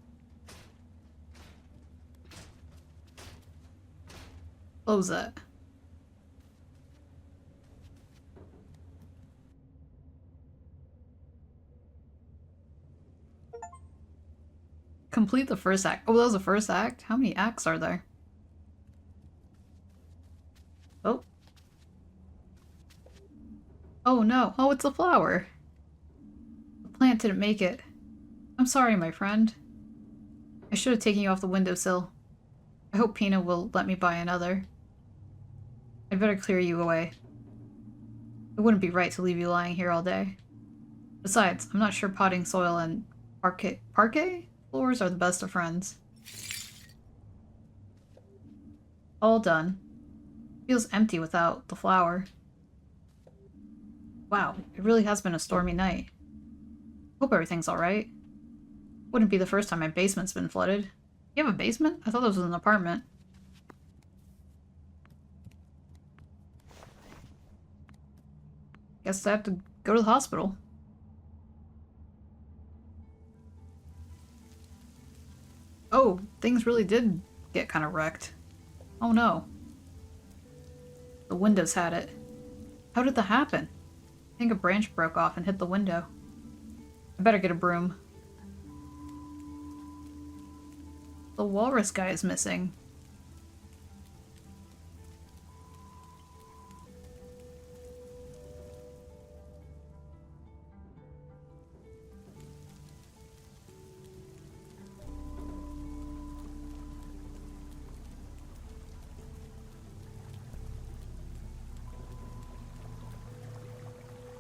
Close that. Complete the first act. Oh, that was the first act? How many acts are there? Oh. Oh no. Oh, it's a flower. The plant didn't make it. I'm sorry, my friend. I should have taken you off the windowsill. I hope Pina will let me buy another. I'd better clear you away. It wouldn't be right to leave you lying here all day. Besides, I'm not sure potting soil and parquet floors are the best of friends. All done. Feels empty without the flower. Wow, it really has been a stormy night. Hope everything's alright. Wouldn't be the first time my basement's been flooded. You have a basement? I thought this was an apartment. Guess I have to go to the hospital. Oh, things really did get kind of wrecked. Oh no. The windows had it. How did that happen? I think a branch broke off and hit the window. I better get a broom. The walrus guy is missing.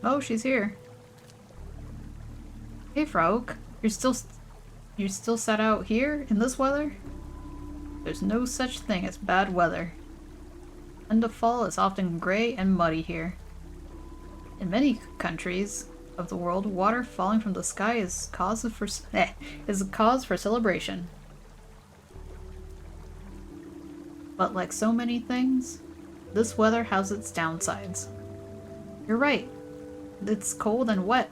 Oh, she's here. Hey, Frog. You're still set out here in this weather? There's no such thing as bad weather. End of fall is often gray and muddy here. In many countries of the world, water falling from the sky is a cause for celebration. But like so many things, this weather has its downsides. You're right. It's cold and wet.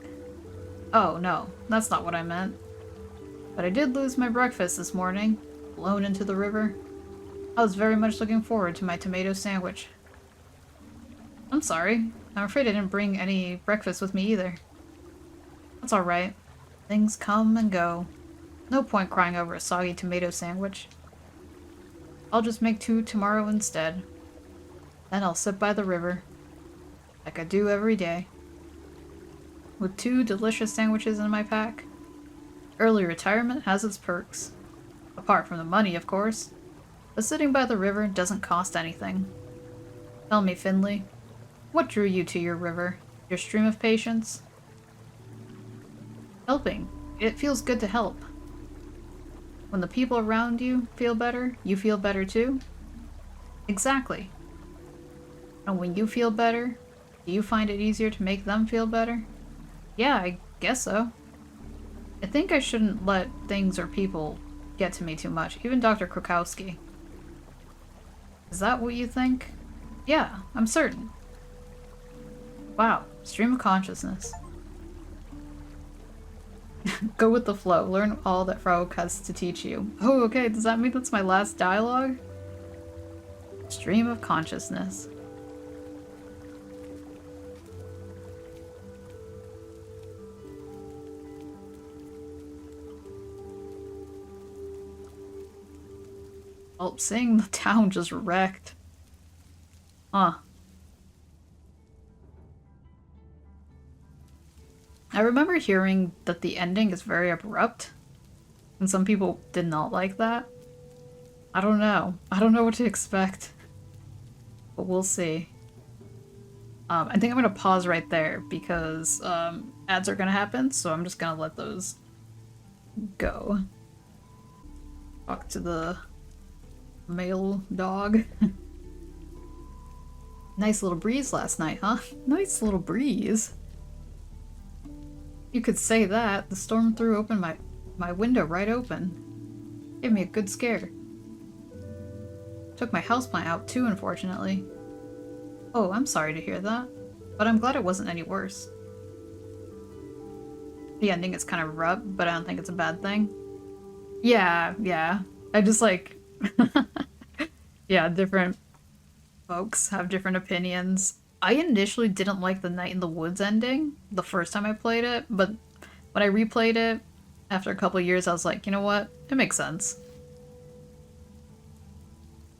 Oh no, that's not what I meant. But I did lose my breakfast this morning, blown into the river. I was very much looking forward to my tomato sandwich. I'm sorry. I'm afraid I didn't bring any breakfast with me either. That's alright. Things come and go. No point crying over a soggy tomato sandwich. I'll just make 2 tomorrow instead. Then I'll sit by the river, like I do every day. With 2 delicious sandwiches in my pack. Early retirement has its perks. Apart from the money, of course. But sitting by the river doesn't cost anything. Tell me, Finley, what drew you to your river? Your stream of patience? Helping. It feels good to help. When the people around you feel better too? Exactly. And when you feel better, do you find it easier to make them feel better? Yeah, I guess so. I think I shouldn't let things or people get to me too much, even Dr. Krakowski. Is that what you think? Yeah, I'm certain. Wow, stream of consciousness. Go with the flow. Learn all that Frog has to teach you. Oh, okay. Does that mean that's my last dialogue? Stream of consciousness. Oh, seeing the town just wrecked. Huh. I remember hearing that the ending is very abrupt, and some people did not like that. I don't know. I don't know what to expect, but we'll see. I think I'm gonna pause right there because ads are gonna happen, so I'm just gonna let those go. Talk to the male dog. Nice little breeze last night, huh? Nice little breeze. You could say that. The storm threw open my window right open. Gave me a good scare. Took my houseplant out too, unfortunately. Oh, I'm sorry to hear that. But I'm glad it wasn't any worse. The ending is kind of rough, but I don't think it's a bad thing. Yeah. I just like... yeah, different folks have different opinions. I initially didn't like the Night in the Woods ending the first time I played it, but when I replayed it after a couple of years, I was like, you know what? It makes sense.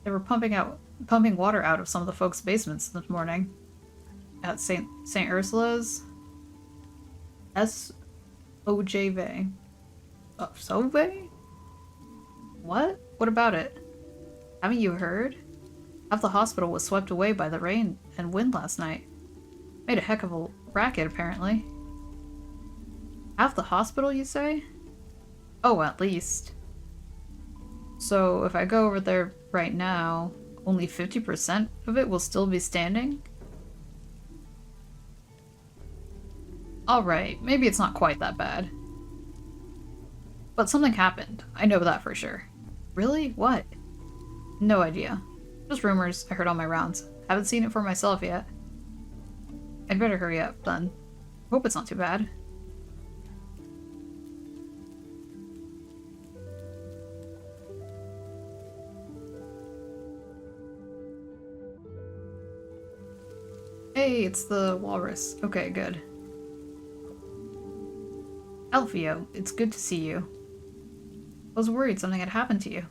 They were pumping water out of some of the folks' basements this morning at St. Ursula's. S.O.J.V. Oh, Sove? What? What about it? Haven't you heard? Half the hospital was swept away by the rain and wind last night. Made a heck of a racket, apparently. Half the hospital, you say? Oh, at least. So, if I go over there right now, only 50% of it will still be standing? Alright, maybe it's not quite that bad. But something happened. I know that for sure. Really? What? No idea. Just rumors I heard on my rounds. Haven't seen it for myself yet. I'd better hurry up, then. Hope it's not too bad. Hey, it's the walrus. Okay, good. Alfio, it's good to see you. I was worried something had happened to you.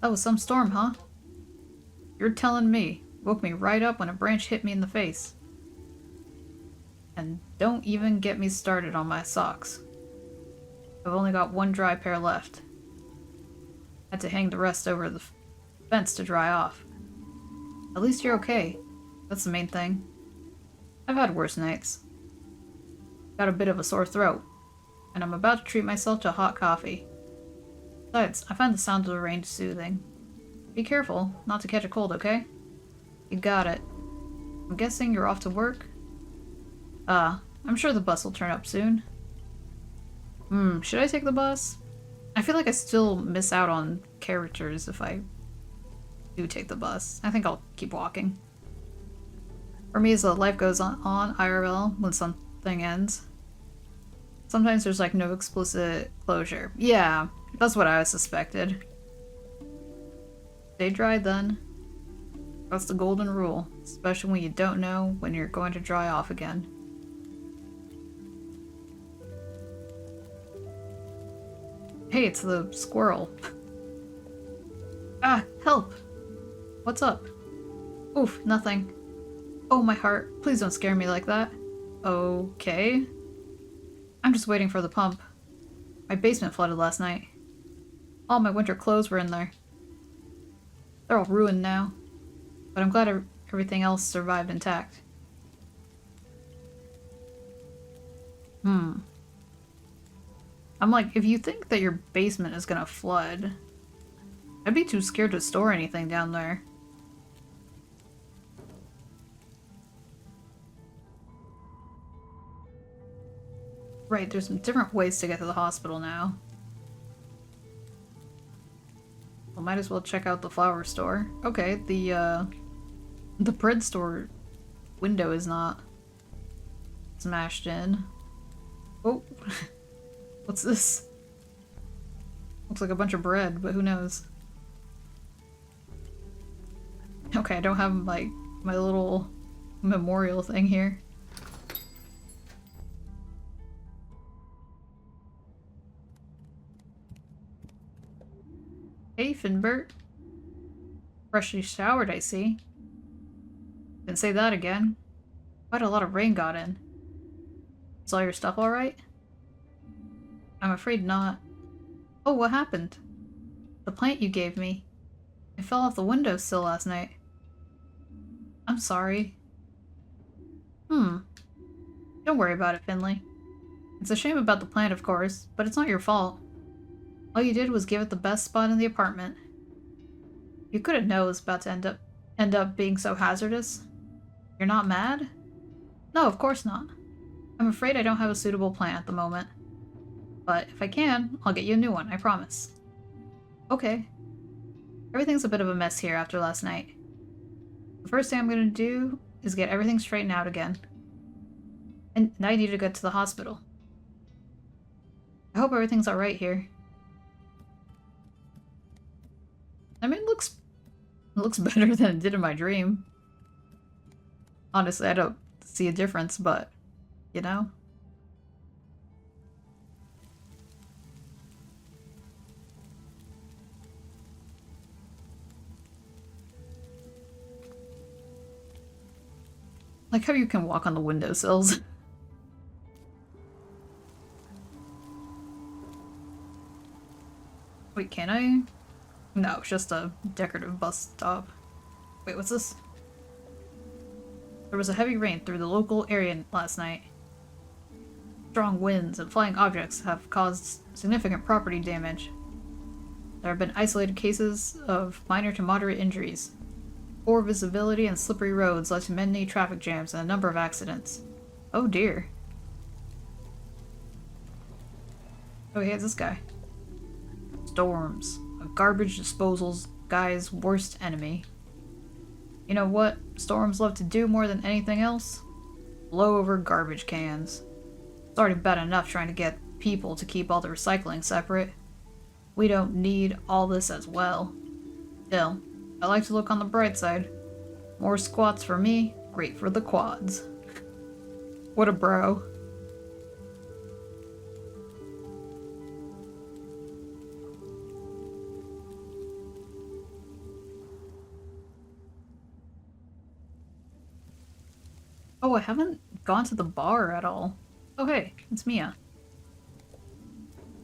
That was some storm, huh? You're telling me. Woke me right up when a branch hit me in the face. And don't even get me started on my socks. I've only got one dry pair left. Had to hang the rest over the fence to dry off. At least you're okay. That's the main thing. I've had worse nights. Got a bit of a sore throat, and I'm about to treat myself to hot coffee. Besides, I find the sound of the rain soothing. Be careful not to catch a cold, okay? You got it. I'm guessing you're off to work? I'm sure the bus will turn up soon. Should I take the bus? I feel like I still miss out on characters if I do take the bus. I think I'll keep walking. For me, as the life goes on IRL when something ends. Sometimes there's like no explicit closure. Yeah, that's what I suspected. Stay dry then. That's the golden rule, especially when you don't know when you're going to dry off again. Hey, it's the squirrel. Ah, help! What's up? Oof, nothing. Oh, my heart. Please don't scare me like that. Okay. I'm just waiting for the pump. My basement flooded last night. All my winter clothes were in there. They're all ruined now. But I'm glad everything else survived intact. I'm like, if you think that your basement is gonna flood, I'd be too scared to store anything down there. Right, there's some different ways to get to the hospital now. Well, might as well check out the flower store. Okay, the bread store window is not smashed in. Oh, what's this? Looks like a bunch of bread, but who knows? Okay, I don't have my little memorial thing here. Hey, Finbert. Freshly showered, I see. Didn't say that again. Quite a lot of rain got in. Is all your stuff alright? I'm afraid not. Oh, what happened? The plant you gave me. It fell off the windowsill last night. I'm sorry. Don't worry about it, Finley. It's a shame about the plant, of course, but it's not your fault. All you did was give it the best spot in the apartment. You couldn't know it was about to end up being so hazardous. You're not mad? No, of course not. I'm afraid I don't have a suitable plant at the moment. But if I can, I'll get you a new one, I promise. Okay. Everything's a bit of a mess here after last night. The first thing I'm gonna do is get everything straightened out again. And I need to get to the hospital. I hope everything's alright here. I mean, it looks better than it did in my dream. Honestly, I don't see a difference, but, you know? Like how you can walk on the windowsills. Wait, can I? No, it's just a decorative bus stop. Wait, what's this? There was a heavy rain through the local area last night. Strong winds and flying objects have caused significant property damage. There have been isolated cases of minor to moderate injuries. Poor visibility and slippery roads led to many traffic jams and a number of accidents. Oh dear. Oh, here's this guy. Storms. A garbage disposal's guy's worst enemy. You know what storms love to do more than anything else? Blow over garbage cans. It's already bad enough trying to get people to keep all the recycling separate. We don't need all this as well. Still, I like to look on the bright side. More squats for me, great for the quads. What a bro. Oh, I haven't gone to the bar at all. Oh hey, it's Mia.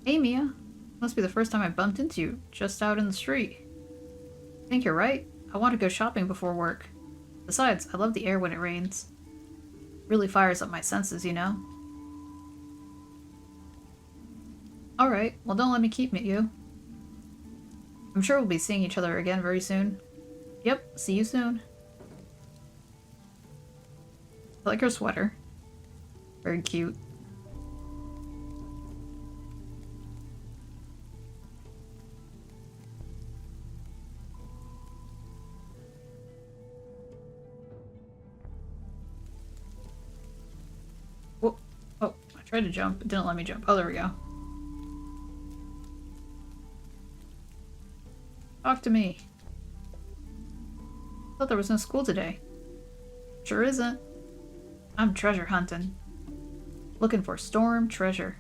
Hey Mia. Must be the first time I bumped into you, just out in the street. I think you're right. I want to go shopping before work. Besides, I love the air when it rains. Really fires up my senses, you know? Alright, well don't let me keep you. I'm sure we'll be seeing each other again very soon. Yep, see you soon. I like her sweater. Very cute. Tried to jump, it didn't let me jump. Oh, there we go. Talk to me. Thought there was no school today. Sure isn't. I'm treasure hunting. Looking for storm treasure.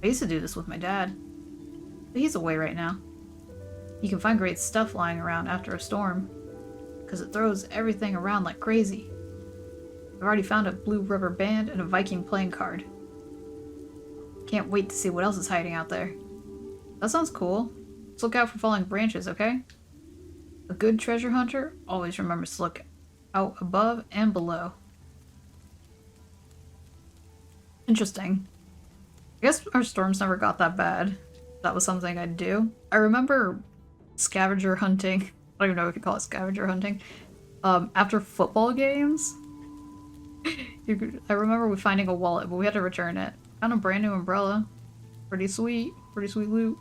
I used to do this with my dad, but he's away right now. You can find great stuff lying around after a storm, because it throws everything around like crazy. I've already found a blue rubber band and a Viking playing card. Can't wait to see what else is hiding out there. That sounds cool. Let's look out for falling branches, okay? A good treasure hunter always remembers to look out above and below. Interesting. I guess our storms never got that bad. That was something I'd do. I remember scavenger hunting. I don't even know if you call it scavenger hunting. After football games. I remember we finding a wallet, but we had to return it. Found a brand new umbrella. Pretty sweet loot.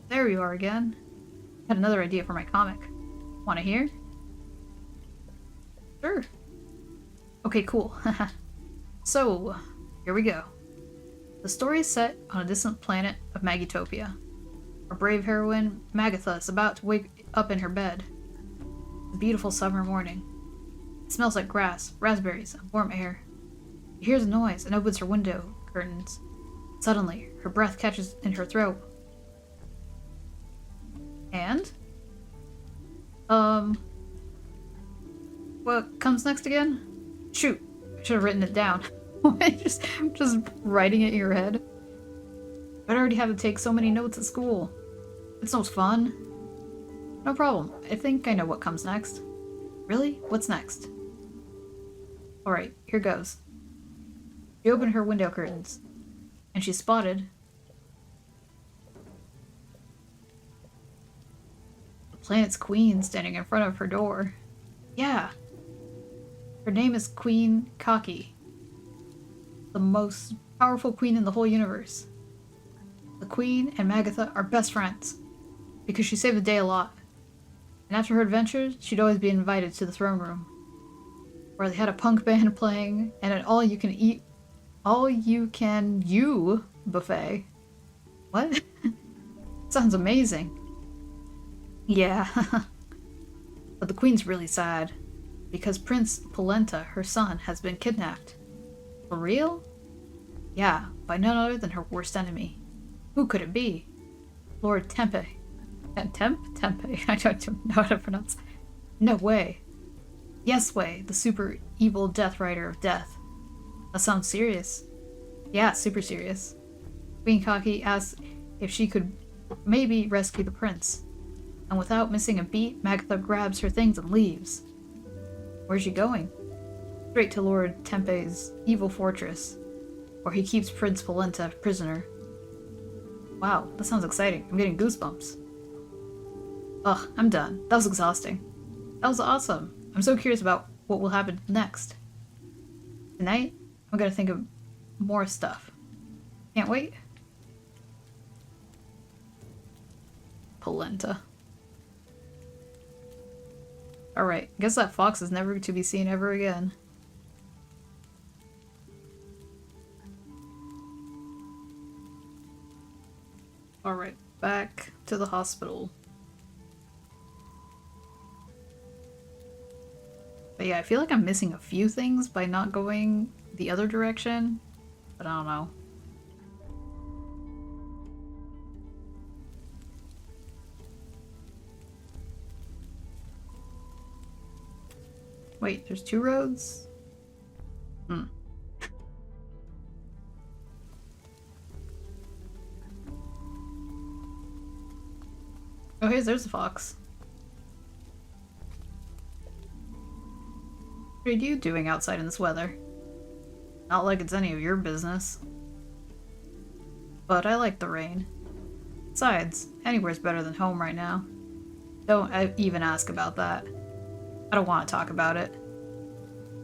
There you are again. Had another idea for my comic. Wanna hear? Sure. Okay, cool. So, here we go. The story is set on a distant planet of Magitopia. Our brave heroine, Magatha, is about to wake up in her bed. It's a beautiful summer morning. It smells like grass, raspberries, and warm air. She hears a noise and opens her window curtains. Suddenly, her breath catches in her throat. And? What comes next again? Shoot, I should have written it down. just writing it in your head. I'd already have to take so many notes at school. It's no fun. No problem. I think I know what comes next. Really? What's next? Alright, here goes. She opened her window curtains, and she spotted the planet's queen standing in front of her door. Yeah. Her name is Queen Kaki. The most powerful queen in the whole universe. The queen and Magatha are best friends, because she saved the day a lot. And after her adventures, she'd always be invited to the throne room, where they had a punk band playing and an all-you-can-you buffet. What? Sounds amazing. Yeah. But the queen's really sad, because Prince Polenta, her son, has been kidnapped. For real? Yeah, by none other than her worst enemy. Who could it be? Lord Tempe. Tempe? I don't know how to pronounce. No way. Yes way, the super evil Death Rider of Death. That sounds serious. Yeah, super serious. Queen Kaki asks if she could maybe rescue the prince. And without missing a beat, Magatha grabs her things and leaves. Where's she going? Straight to Lord Tempe's evil fortress, where he keeps Prince Polenta prisoner. Wow, that sounds exciting. I'm getting goosebumps. Ugh, I'm done. That was exhausting. That was awesome. I'm so curious about what will happen next. Tonight, I'm gonna think of more stuff. Can't wait. Polenta. Alright, guess that fox is never to be seen ever again. Alright, back to the hospital. But yeah, I feel like I'm missing a few things by not going the other direction, but I don't know. Wait, there's two roads? Hmm. Oh, hey, there's the fox. What are you doing outside in this weather? Not like it's any of your business. But I like the rain. Besides, anywhere's better than home right now. Don't even ask about that. I don't want to talk about it.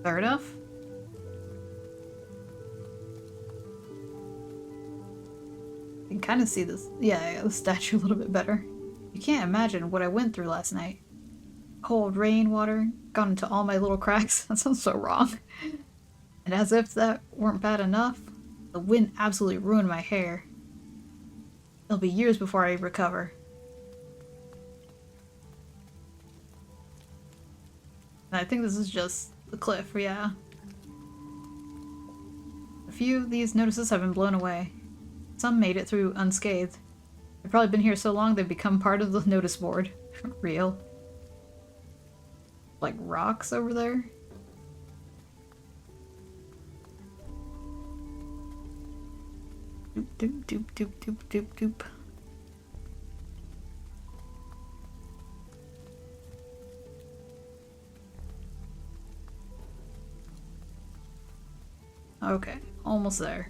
Fair enough? You can kind of see this, yeah, the statue a little bit better. You can't imagine what I went through last night. Cold rainwater got into all my little cracks. That sounds so wrong. And as if that weren't bad enough, the wind absolutely ruined my hair. It'll be years before I recover. And I think this is just the cliff, yeah. A few of these notices have been blown away. Some made it through unscathed. They've probably been here so long they've become part of the notice board. Real. Like rocks over there? Doop doop doop doop doop doop doop. Okay, almost there.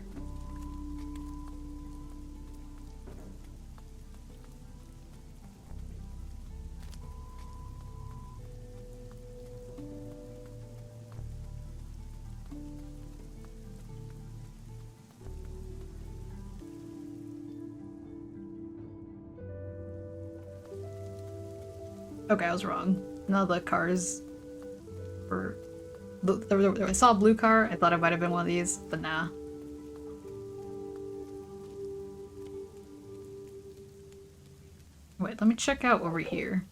Okay, I was wrong. None of the cars were... I saw a blue car, I thought it might have been one of these, but nah. Wait, let me check out over here.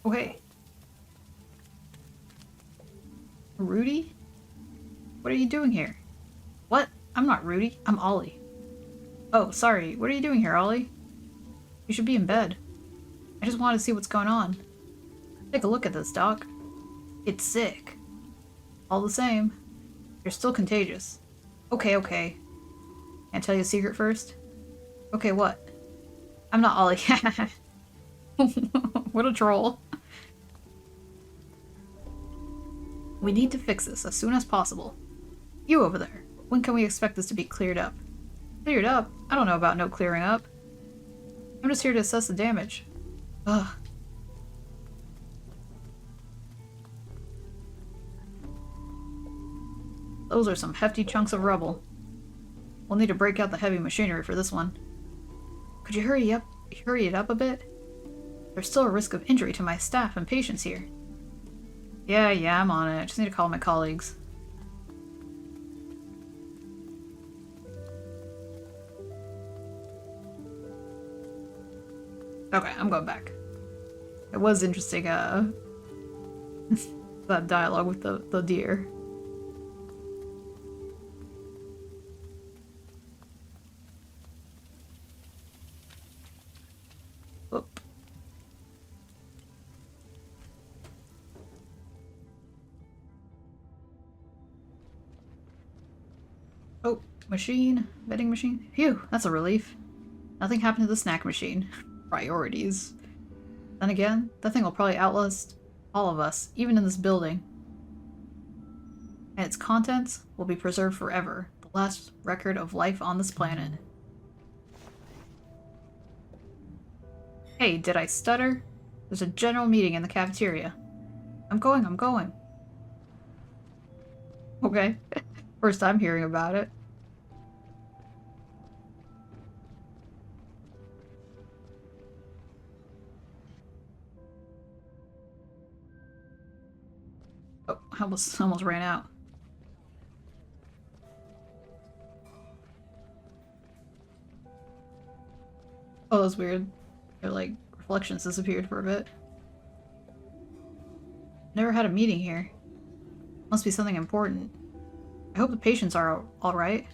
Oh, hey. Rudy? What are you doing here? What? I'm not Rudy, I'm Ollie. Oh, sorry, what are you doing here, Ollie? You should be in bed. I just wanted to see what's going on. Take a look at this, Doc. It's sick. All the same, you're still contagious. Okay, okay. Can I tell you a secret first? Okay, what? I'm not Ollie. What a troll. We need to fix this as soon as possible. You over there, when can we expect this to be cleared up? Cleared up? I don't know about no clearing up. I'm just here to assess the damage. Ugh. Those are some hefty chunks of rubble. We'll need to break out the heavy machinery for this one. Could you hurry it up a bit? There's still a risk of injury to my staff and patients here. Yeah, I'm on it. I just need to call my colleagues. Okay, I'm going back. It was interesting, that dialogue with the deer. Oop. Oh, machine. Vending machine. Phew, that's a relief. Nothing happened to the snack machine. Priorities. Then again, that thing will probably outlast all of us, even in this building. And its contents will be preserved forever. The last record of life on this planet. Hey, did I stutter? There's a general meeting in the cafeteria. I'm going. Okay. First time hearing about it. Oh, I almost ran out. Oh, that's weird. Their, like, reflections disappeared for a bit. Never had a meeting here. Must be something important. I hope the patients are alright.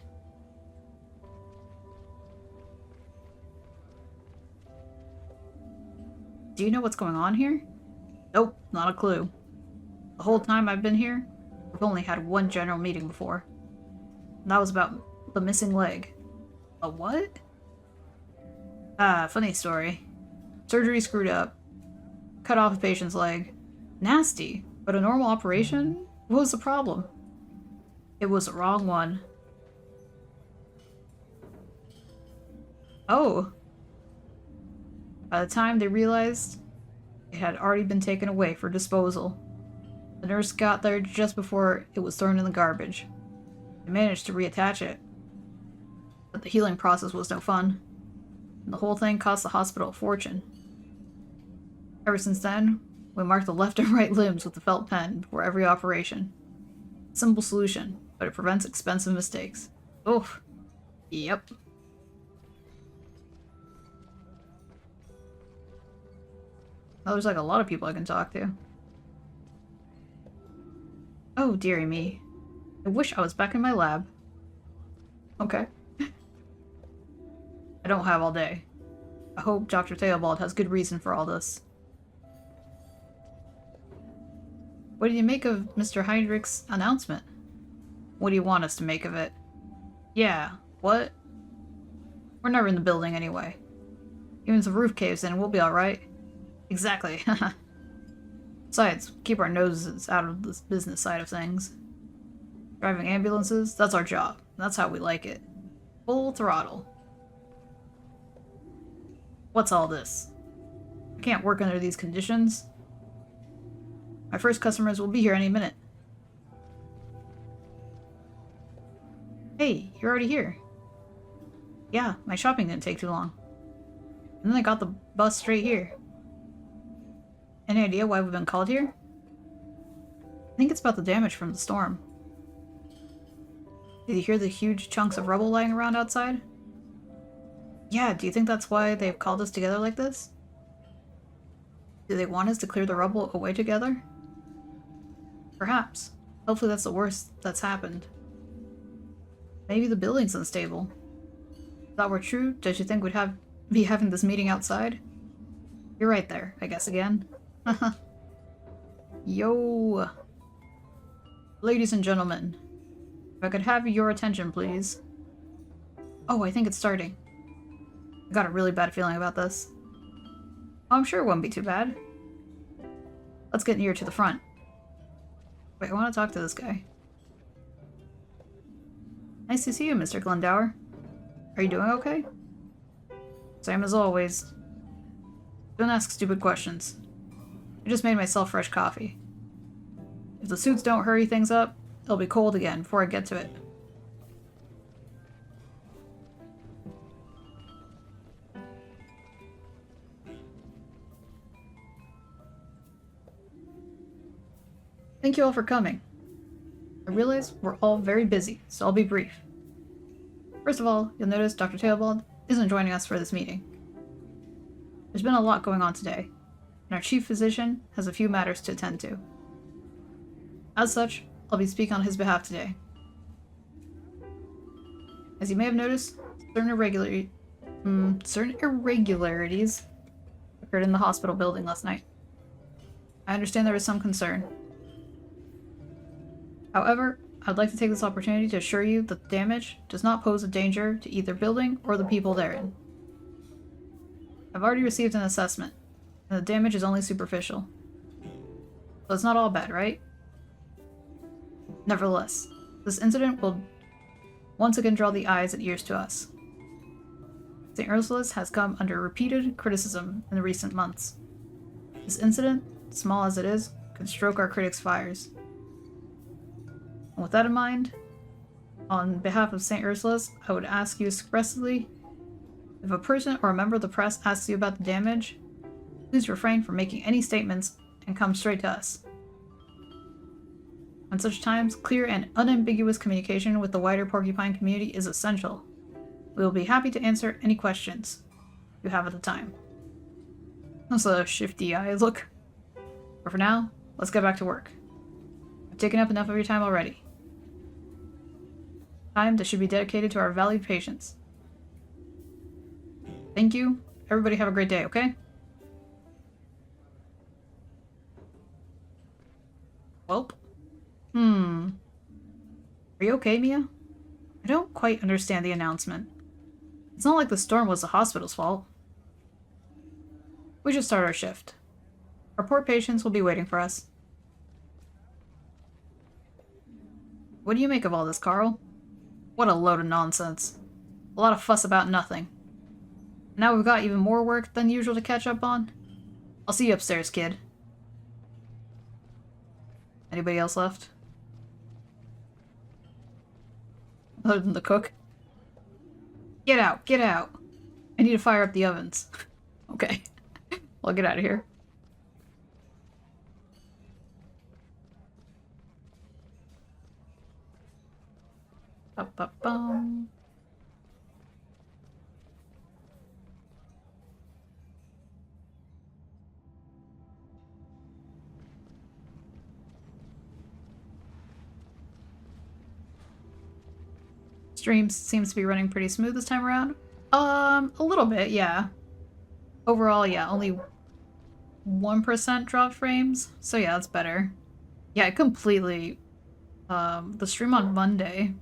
Do you know what's going on here? Nope, not a clue. The whole time I've been here, we've only had one general meeting before. And that was about the missing leg. A what? Ah, funny story. Surgery screwed up. Cut off a patient's leg. Nasty, but a normal operation? What was the problem? It was the wrong one. Oh. By the time they realized, it had already been taken away for disposal. The nurse got there just before it was thrown in the garbage. They managed to reattach it. But the healing process was no fun. And the whole thing cost the hospital a fortune. Ever since then, we mark the left and right limbs with the felt pen before every operation. Simple solution, but it prevents expensive mistakes. Oof. Yep. Well, there's like a lot of people I can talk to. Oh, dearie me. I wish I was back in my lab. Okay. I don't have all day. I hope Dr. Theobald has good reason for all this. What do you make of Mr. Heinrich's announcement? What do you want us to make of it? Yeah, what? We're never in the building anyway. Even if the roof caves in, we'll be alright. Exactly. Besides, keep our noses out of this business side of things. Driving ambulances, that's our job. That's how we like it. Full throttle. What's all this? I can't work under these conditions. My first customers will be here any minute. Hey, you're already here. Yeah, my shopping didn't take too long. And then I got the bus straight here. Any idea why we've been called here? I think it's about the damage from the storm. Did you hear the huge chunks of rubble lying around outside? Yeah, do you think that's why they've called us together like this? Do they want us to clear the rubble away together? Perhaps. Hopefully that's the worst that's happened. Maybe the building's unstable. If that were true, don't you think we'd be having this meeting outside? You're right there, I guess again. Yo! Ladies and gentlemen, if I could have your attention, please. Oh, I think it's starting. I got a really bad feeling about this. Oh, I'm sure it won't be too bad. Let's get near to the front. Wait, I want to talk to this guy. Nice to see you, Mr. Glendower. Are you doing okay? Same as always. Don't ask stupid questions. I just made myself fresh coffee. If the suits don't hurry things up, it'll be cold again before I get to it. Thank you all for coming. I realize we're all very busy, so I'll be brief. First of all, you'll notice Dr. Theobald isn't joining us for this meeting. There's been a lot going on today, and our chief physician has a few matters to attend to. As such, I'll be speaking on his behalf today. As you may have noticed, certain irregularities occurred in the hospital building last night. I understand there was some concern. However, I'd like to take this opportunity to assure you that the damage does not pose a danger to either building or the people therein. I've already received an assessment, and the damage is only superficial. So it's not all bad, right? Nevertheless, this incident will once again draw the eyes and ears to us. St. Ursula's has come under repeated criticism in the recent months. This incident, small as it is, can stroke our critics' fires. And with that in mind, on behalf of St. Ursula's, I would ask you expressly, if a person or a member of the press asks you about the damage, please refrain from making any statements and come straight to us. At such times, clear and unambiguous communication with the wider Porcupine community is essential. We will be happy to answer any questions you have at the time. That's a shifty eye look. But for now, let's get back to work. I've taken up enough of your time already. Time that should be dedicated to our valued patients. Thank you. Everybody have a great day, okay? Welp. Are you okay, Mia? I don't quite understand the announcement. It's not like the storm was the hospital's fault. We should start our shift. Our poor patients will be waiting for us. What do you make of all this, Karl? What a load of nonsense. A lot of fuss about nothing. Now we've got even more work than usual to catch up on. I'll see you upstairs, kid. Anybody else left? Other than the cook? Get out, get out. I need to fire up the ovens. Okay. Well, get out of here. Ba-ba-bum. Stream seems to be running pretty smooth this time around. A little bit, yeah. Overall, yeah, only 1% drop frames. So yeah, that's better. Yeah, I completely... the stream on Monday,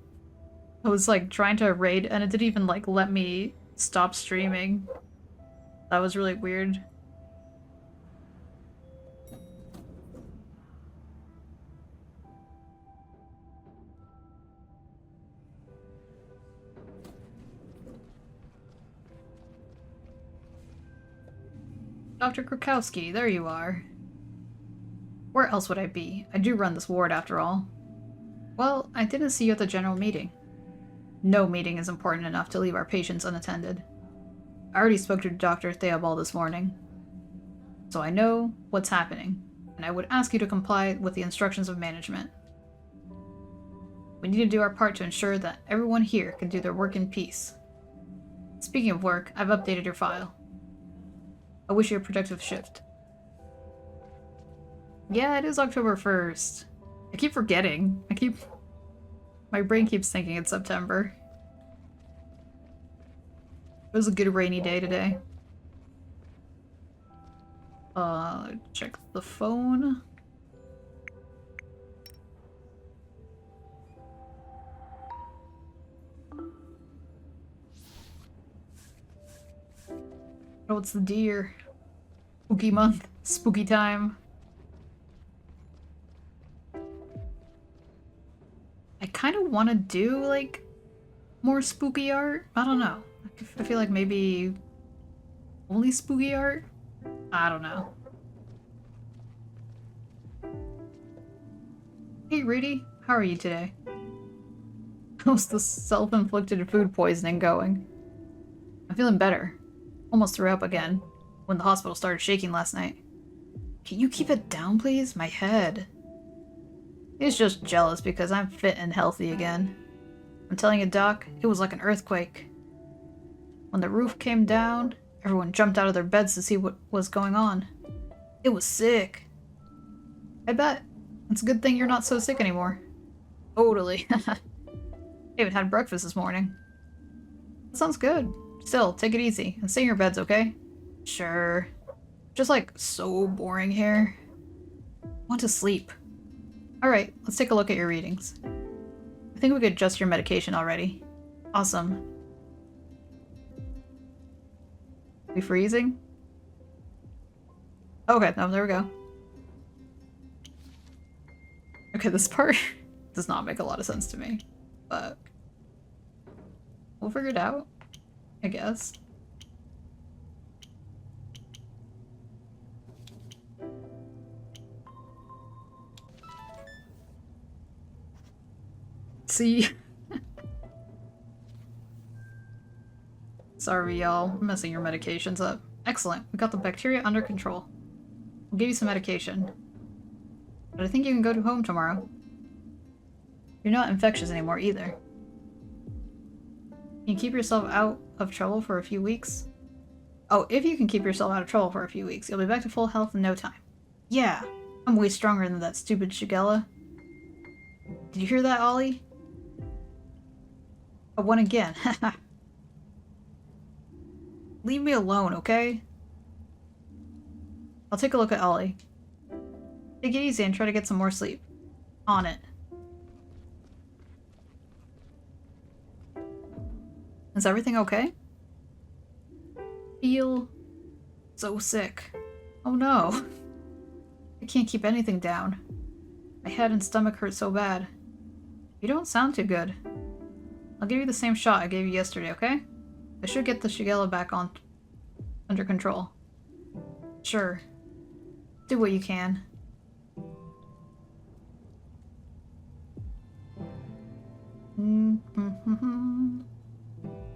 I was like trying to raid and it didn't even like let me stop streaming. That was really weird. Dr. Krakowski, there you are. Where else would I be? I do run this ward after all. Well, I didn't see you at the general meeting. No meeting is important enough to leave our patients unattended. I already spoke to Dr. Theobald this morning, so I know what's happening, and I would ask you to comply with the instructions of management. We need to do our part to ensure that everyone here can do their work in peace. Speaking of work, I've updated your file. I wish you a productive shift. Yeah, it is October 1st. I keep forgetting. My brain keeps thinking it's September. It was a good rainy day today. Check the phone. Oh, it's the deer. Spooky month. Spooky time. I kind of want to do, like, more spooky art. I don't know. I feel like maybe only spooky art? I don't know. Hey, Rudy. How are you today? How's the self-inflicted food poisoning going? I'm feeling better. Almost threw up again when the hospital started shaking last night. Can you keep it down, please? My head. He's just jealous because I'm fit and healthy again. I'm telling you, Doc, it was like an earthquake. When the roof came down, everyone jumped out of their beds to see what was going on. It was sick. I bet. It's a good thing you're not so sick anymore. Totally. I even had breakfast this morning. That sounds good. Still, take it easy and stay in your beds, okay? Sure. Just like so boring here. I want to sleep. Alright, let's take a look at your readings. I think we could adjust your medication already. Awesome. We freezing? Okay, no, there we go. Okay, this part does not make a lot of sense to me, but we'll figure it out, I guess. See? Sorry, y'all. I'm messing your medications up. Excellent. We got the bacteria under control. We'll give you some medication. But I think you can go to home tomorrow. You're not infectious anymore either. Can you keep yourself out of trouble for a few weeks? Oh, if you can keep yourself out of trouble for a few weeks, you'll be back to full health in no time. Yeah, I'm way stronger than that stupid Shigella. Did you hear that, Ollie? I won again. Leave me alone, okay? I'll take a look at Ollie. Take it easy and try to get some more sleep. On it. Is everything okay? Feel so sick. Oh no. I can't keep anything down. My head and stomach hurt so bad. You don't sound too good. I'll give you the same shot I gave you yesterday, okay? I should get the Shigella back under control. Sure. Do what you can.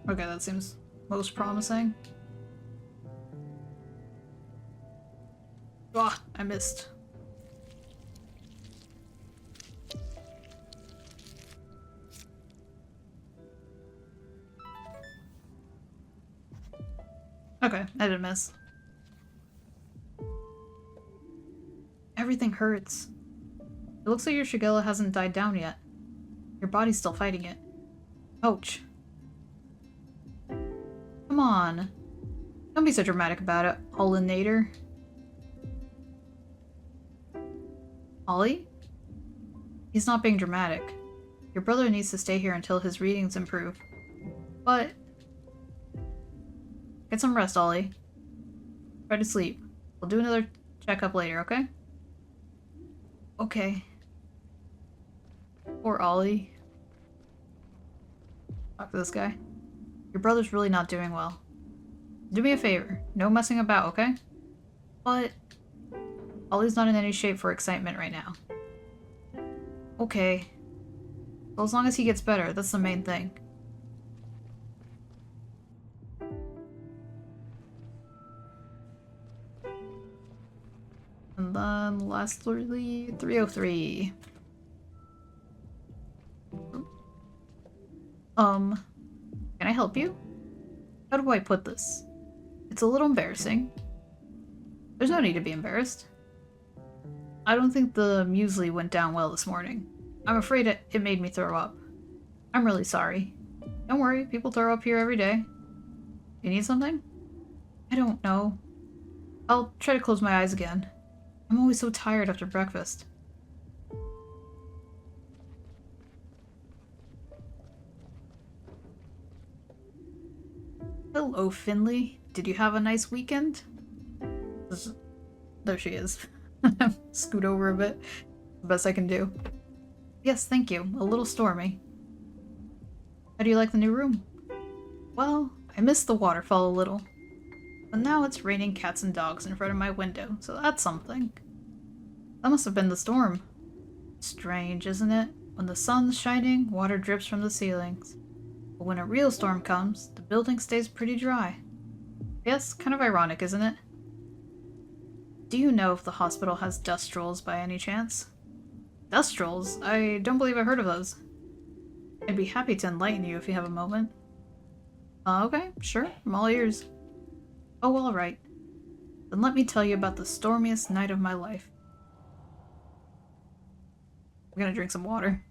Okay, that seems most promising. Ah, I missed. Okay, I didn't miss. Everything hurts. It looks like your Shigella hasn't died down yet. Your body's still fighting it. Ouch. Come on. Don't be so dramatic about it, Olinator. Ollie? He's not being dramatic. Your brother needs to stay here until his readings improve. But... get some rest, Ollie. Try to sleep. We'll do another checkup later, okay? Okay. Poor Ollie. Talk to this guy. Your brother's really not doing well. Do me a favor. No messing about, okay? But... Ollie's not in any shape for excitement right now. Okay. Well, as long as he gets better, that's the main thing. And then lastly, 303. Can I help you? How do I put this? It's a little embarrassing. There's no need to be embarrassed. I don't think the muesli went down well this morning. I'm afraid it made me throw up. I'm really sorry. Don't worry, people throw up here every day. You need something? I don't know. I'll try to close my eyes again. I'm always so tired after breakfast. Hello, Finley. Did you have a nice weekend? There she is. Scoot over a bit. The best I can do. Yes, thank you. A little stormy. How do you like the new room? Well, I missed the waterfall a little. But now it's raining cats and dogs in front of my window, so that's something. That must have been the storm. Strange, isn't it? When the sun's shining, water drips from the ceilings. But when a real storm comes, the building stays pretty dry. Yes, kind of ironic, isn't it? Do you know if the hospital has dust trolls by any chance? Dust trolls? I don't believe I've heard of those. I'd be happy to enlighten you if you have a moment. Okay, sure. I'm all ears. Oh, alright. Then let me tell you about the stormiest night of my life. I'm gonna drink some water.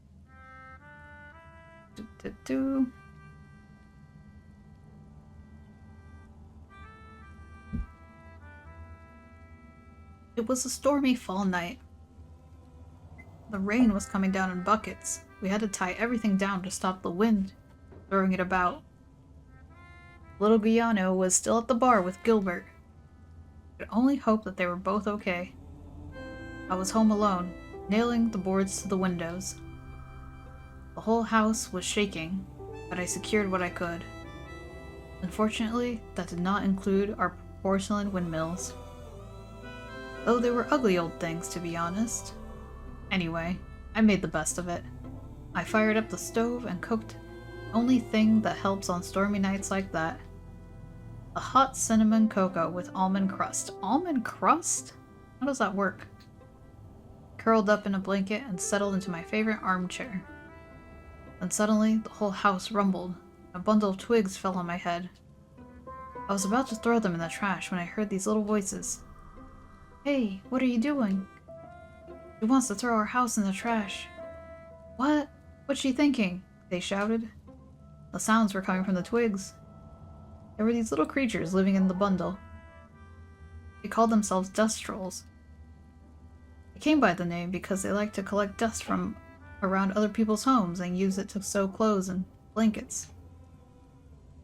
It was a stormy fall night. The rain was coming down in buckets. We had to tie everything down to stop the wind, throwing it about. Little Guiano was still at the bar with Gilbert. I could only hope that they were both okay. I was home alone, nailing the boards to the windows. The whole house was shaking, but I secured what I could. Unfortunately, that did not include our porcelain windmills. Though they were ugly old things, to be honest. Anyway, I made the best of it. I fired up the stove and cooked the only thing that helps on stormy nights like that. A hot cinnamon cocoa with almond crust. Almond crust? How does that work? Curled up in a blanket and settled into my favorite armchair. Then suddenly, the whole house rumbled. A bundle of twigs fell on my head. I was about to throw them in the trash when I heard these little voices. Hey, what are you doing? She wants to throw our house in the trash. What? What's she thinking? They shouted. The sounds were coming from the twigs. There were these little creatures living in the bundle. They called themselves dust trolls. They came by the name because they like to collect dust from around other people's homes and use it to sew clothes and blankets.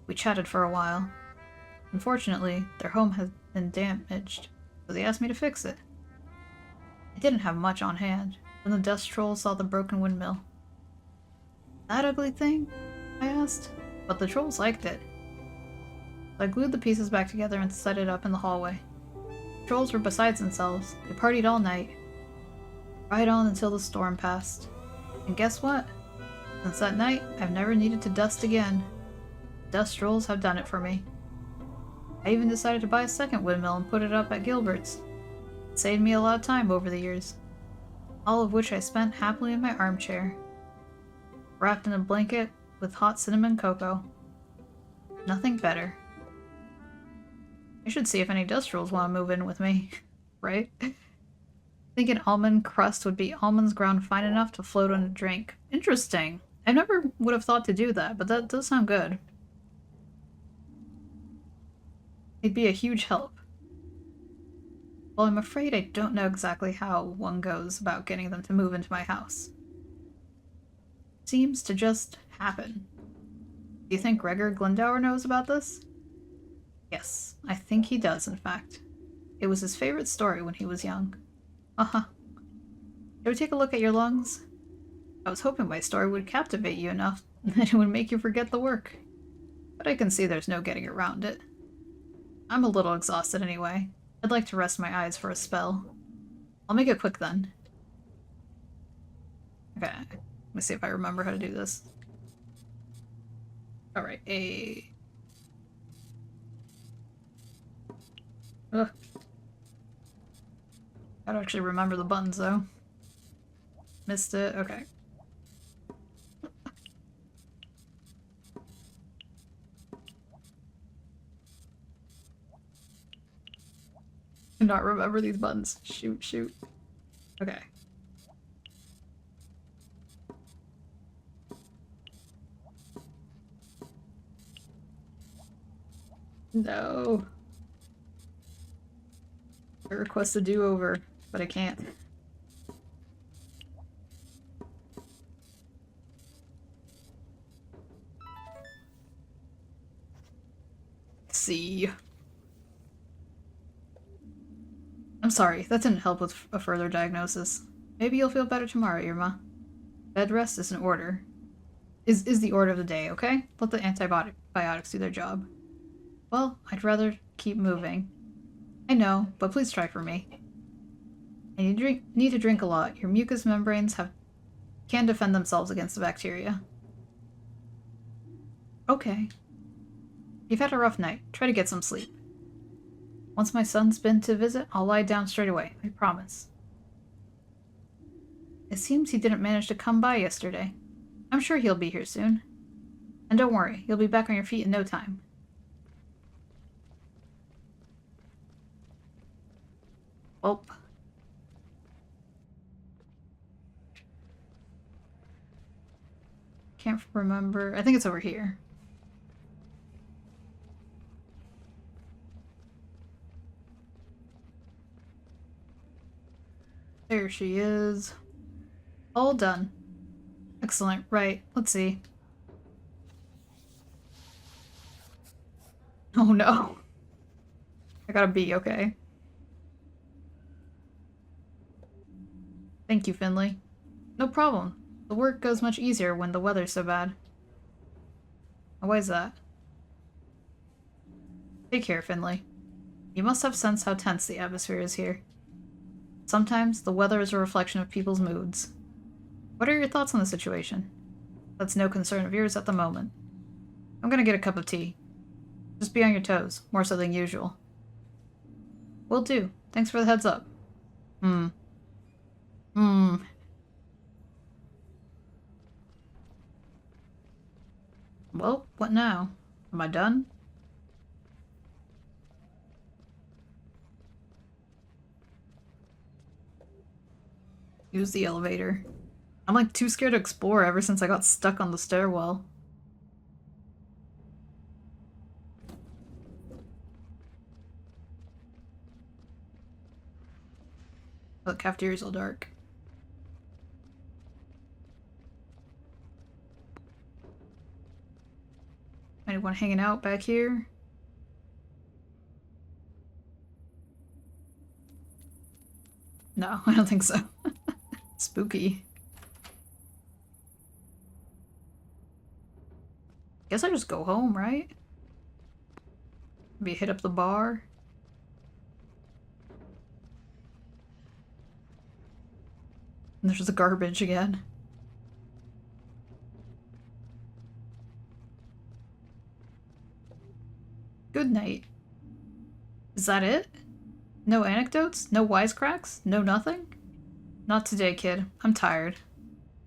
We chatted for a while. Unfortunately, their home had been damaged, so they asked me to fix it. I didn't have much on hand when the dust troll saw the broken windmill. That ugly thing? I asked, but the trolls liked it. So I glued the pieces back together and set it up in the hallway. The trolls were besides themselves. They partied all night. Right on until the storm passed. And guess what? Since that night, I've never needed to dust again. Dust trolls have done it for me. I even decided to buy a second windmill and put it up at Gilbert's. It saved me a lot of time over the years. All of which I spent happily in my armchair. Wrapped in a blanket with hot cinnamon cocoa. Nothing better. I should see if any dust trolls want to move in with me, right? I think an almond crust would be almonds ground fine enough to float on a drink. Interesting. I never would have thought to do that, but that does sound good. It'd be a huge help. Well, I'm afraid I don't know exactly how one goes about getting them to move into my house. Seems to just happen. Do you think Gregor Glendower knows about this? Yes, I think he does, in fact. It was his favorite story when he was young. Uh-huh. Shall we take a look at your lungs? I was hoping my story would captivate you enough that it would make you forget the work. But I can see there's no getting around it. I'm a little exhausted anyway. I'd like to rest my eyes for a spell. I'll make it quick then. Okay, let me see if I remember how to do this. Alright, Ugh. Gotta actually remember the buttons though. Missed it, okay. Do not remember these buttons. Shoot, shoot. Okay. No. I request a do-over, but I can't. See. I'm sorry, that didn't help with a further diagnosis. Maybe you'll feel better tomorrow, Irma. Bed rest is an order. Is the order of the day, okay? Let the antibiotics do their job. Well, I'd rather keep moving. I know, but please try for me. And you need to drink a lot. Your mucous membranes can defend themselves against the bacteria. Okay. You've had a rough night. Try to get some sleep. Once my son's been to visit, I'll lie down straight away. I promise. It seems he didn't manage to come by yesterday. I'm sure he'll be here soon. And don't worry, you'll be back on your feet in no time. Oh. Can't remember. I think it's over here. There she is. All done. Excellent. Right. Let's see. Oh no. I got a B, okay. Thank you, Finley. No problem. The work goes much easier when the weather's so bad. Why is that? Take care, Finley. You must have sensed how tense the atmosphere is here. Sometimes, the weather is a reflection of people's moods. What are your thoughts on the situation? That's no concern of yours at the moment. I'm gonna get a cup of tea. Just be on your toes, more so than usual. Will do. Thanks for the heads up. Well, what now? Am I done? Use the elevator. I'm like too scared to explore ever since I got stuck on the stairwell. Oh, the cafeteria's all dark. Anyone hanging out back here? No, I don't think so. Spooky. Guess I just go home, right? Maybe hit up the bar. And there's the garbage again. Good night. Is that it? No anecdotes? No wisecracks? No nothing? Not today, kid. I'm tired.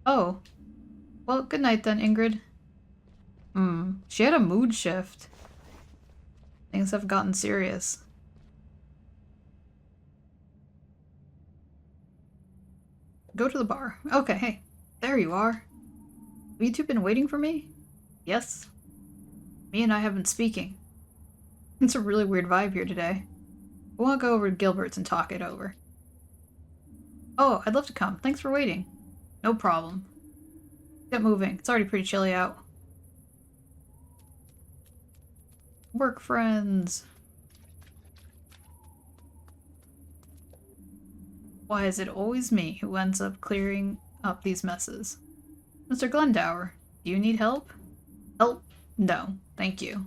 Oh. Well, good night then, Ingrid. She had a mood shift. Things have gotten serious. Go to the bar. Okay, hey. There you are. Have you two been waiting for me? Yes. Me and I have been speaking. It's a really weird vibe here today. I want to go over to Gilbert's and talk it over. Oh, I'd love to come. Thanks for waiting. No problem. Get moving. It's already pretty chilly out. Work friends. Why is it always me who ends up clearing up these messes? Mr. Glendower, do you need help? Help? No, thank you.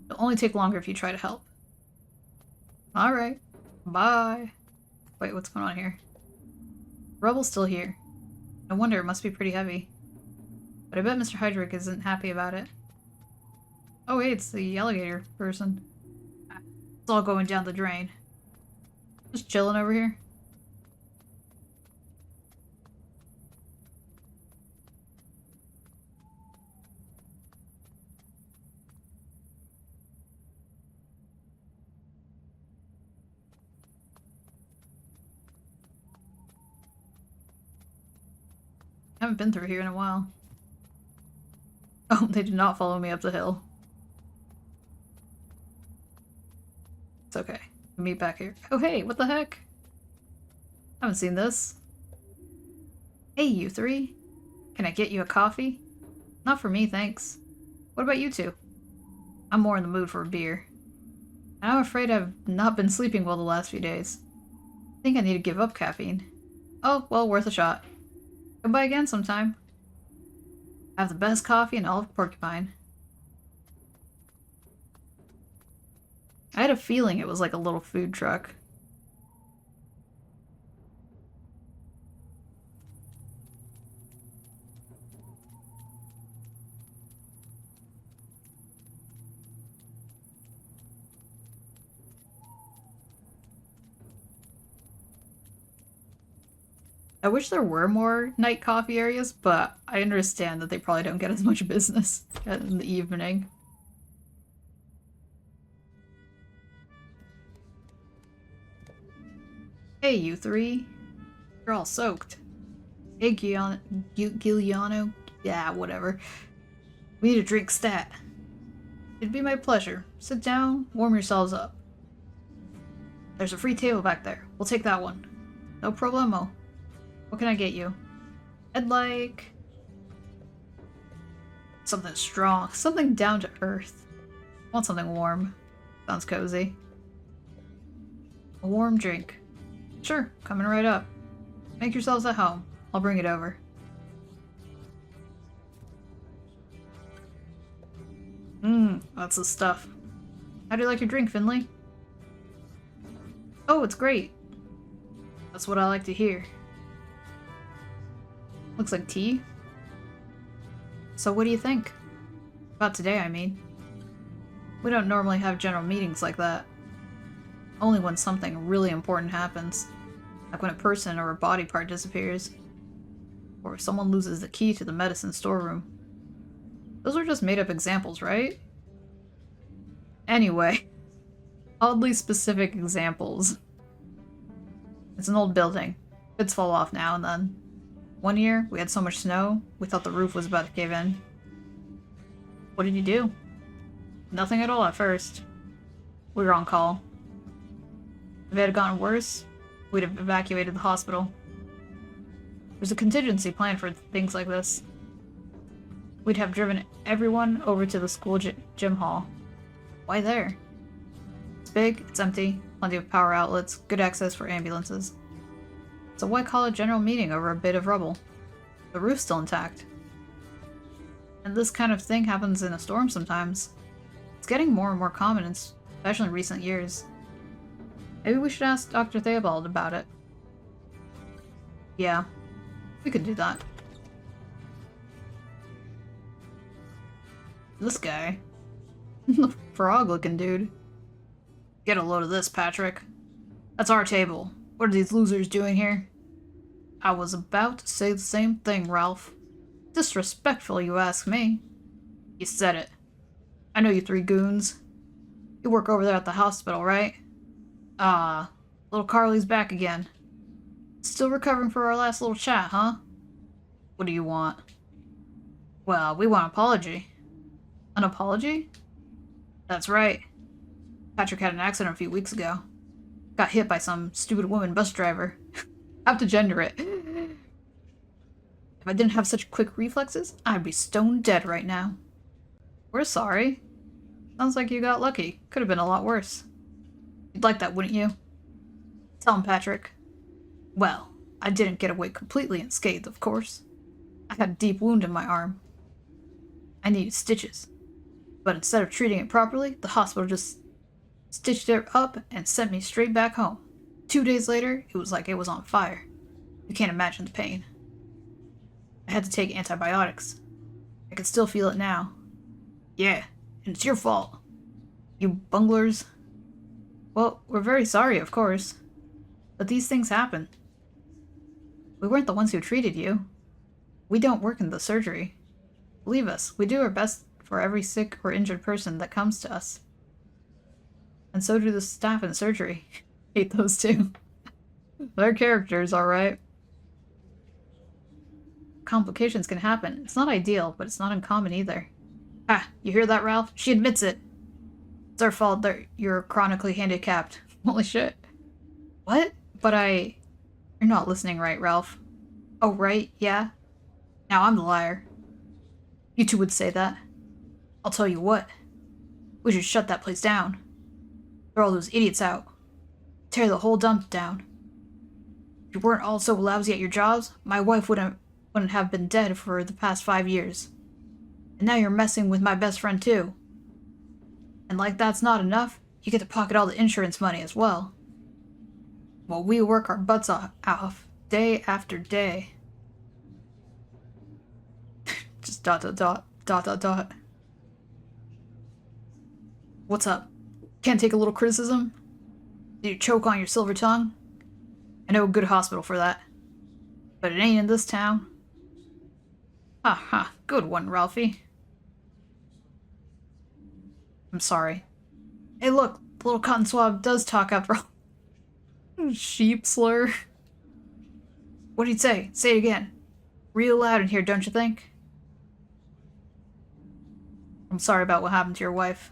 It'll only take longer if you try to help. Alright. Bye. Wait, what's going on here? Rubble's still here. No wonder, it must be pretty heavy. But I bet Mr. Hydrick isn't happy about it. Oh wait, it's the alligator person. It's all going down the drain. Just chilling over here. I haven't been through here in a while. Oh, they did not follow me up the hill. It's okay. We'll meet back here. Oh hey, what the heck? I haven't seen this. Hey, you three. Can I get you a coffee? Not for me, thanks. What about you two? I'm more in the mood for a beer. And I'm afraid I've not been sleeping well the last few days. I think I need to give up caffeine. Oh, well, worth a shot. Come by again sometime. I have the best coffee in all of Porcupine. I had a feeling it was like a little food truck. I wish there were more night coffee areas, but I understand that they probably don't get as much business in the evening. Hey, you three. You're all soaked. Hey, Giuliano. Yeah, whatever. We need a drink stat. It'd be my pleasure. Sit down, warm yourselves up. There's a free table back there. We'll take that one. No problemo. What can I get you? I'd like... something strong. Something down to earth. I want something warm. Sounds cozy. A warm drink. Sure, coming right up. Make yourselves at home. I'll bring it over. That's the stuff. How do you like your drink, Finley? Oh, it's great. That's what I like to hear. Looks like tea. So what do you think? About today, I mean. We don't normally have general meetings like that. Only when something really important happens. Like when a person or a body part disappears. Or if someone loses the key to the medicine storeroom. Those are just made up examples, right? Anyway. Oddly specific examples. It's an old building. Bits fall off now and then. One year, we had so much snow, we thought the roof was about to cave in. What did you do? Nothing at all at first. We were on call. If it had gotten worse, we'd have evacuated the hospital. There's a contingency plan for things like this. We'd have driven everyone over to the school gym hall. Why there? It's big, it's empty, plenty of power outlets, good access for ambulances. So why call a general meeting over a bit of rubble? The roof's still intact. And this kind of thing happens in a storm sometimes. It's getting more and more common, especially in recent years. Maybe we should ask Dr. Theobald about it. Yeah, we could do that. This guy. The frog-looking dude. Get a load of this, Patrick. That's our table. What are these losers doing here? I was about to say the same thing, Ralph. Disrespectful, you ask me. You said it. I know you three goons. You work over there at the hospital, right? Ah, little Carly's back again. Still recovering from our last little chat, huh? What do you want? Well, we want an apology. An apology? That's right. Patrick had an accident a few weeks ago. Got hit by some stupid woman bus driver. Have to gender it. If I didn't have such quick reflexes, I'd be stone dead right now. We're sorry. Sounds like you got lucky. Could have been a lot worse. You'd like that, wouldn't you? Tell him, Patrick. Well, I didn't get away completely unscathed, of course. I had a deep wound in my arm. I needed stitches. But instead of treating it properly, the hospital just stitched it up and sent me straight back home. 2 days later, it was like it was on fire. You can't imagine the pain. I had to take antibiotics. I can still feel it now. Yeah, and it's your fault. You bunglers. Well, we're very sorry, of course. But these things happen. We weren't the ones who treated you. We don't work in the surgery. Believe us, we do our best for every sick or injured person that comes to us. And so do the staff in surgery. Hate those two. They're characters, alright. Complications can happen. It's not ideal, but it's not uncommon either. Ah, you hear that, Ralph? She admits it. It's our fault that you're chronically handicapped. Holy shit. What? But You're not listening right, Ralph. Oh, right? Yeah? Now I'm the liar. You two would say that. I'll tell you what. We should shut that place down. Throw all those idiots out. Tear the whole dump down. If you weren't all so lousy at your jobs, my wife wouldn't have been dead for the past 5 years. And now you're messing with my best friend too. And like that's not enough, you get to pocket all the insurance money as well. While we work our butts off day after day. Just ... What's up? Can't take a little criticism? Did you choke on your silver tongue? I know a good hospital for that. But it ain't in this town. Ha ha, good one, Ralphie. I'm sorry. Hey look, the little cotton swab does talk after all. Sheep slur. What'd he say? Say it again. Real loud in here, don't you think? I'm sorry about what happened to your wife.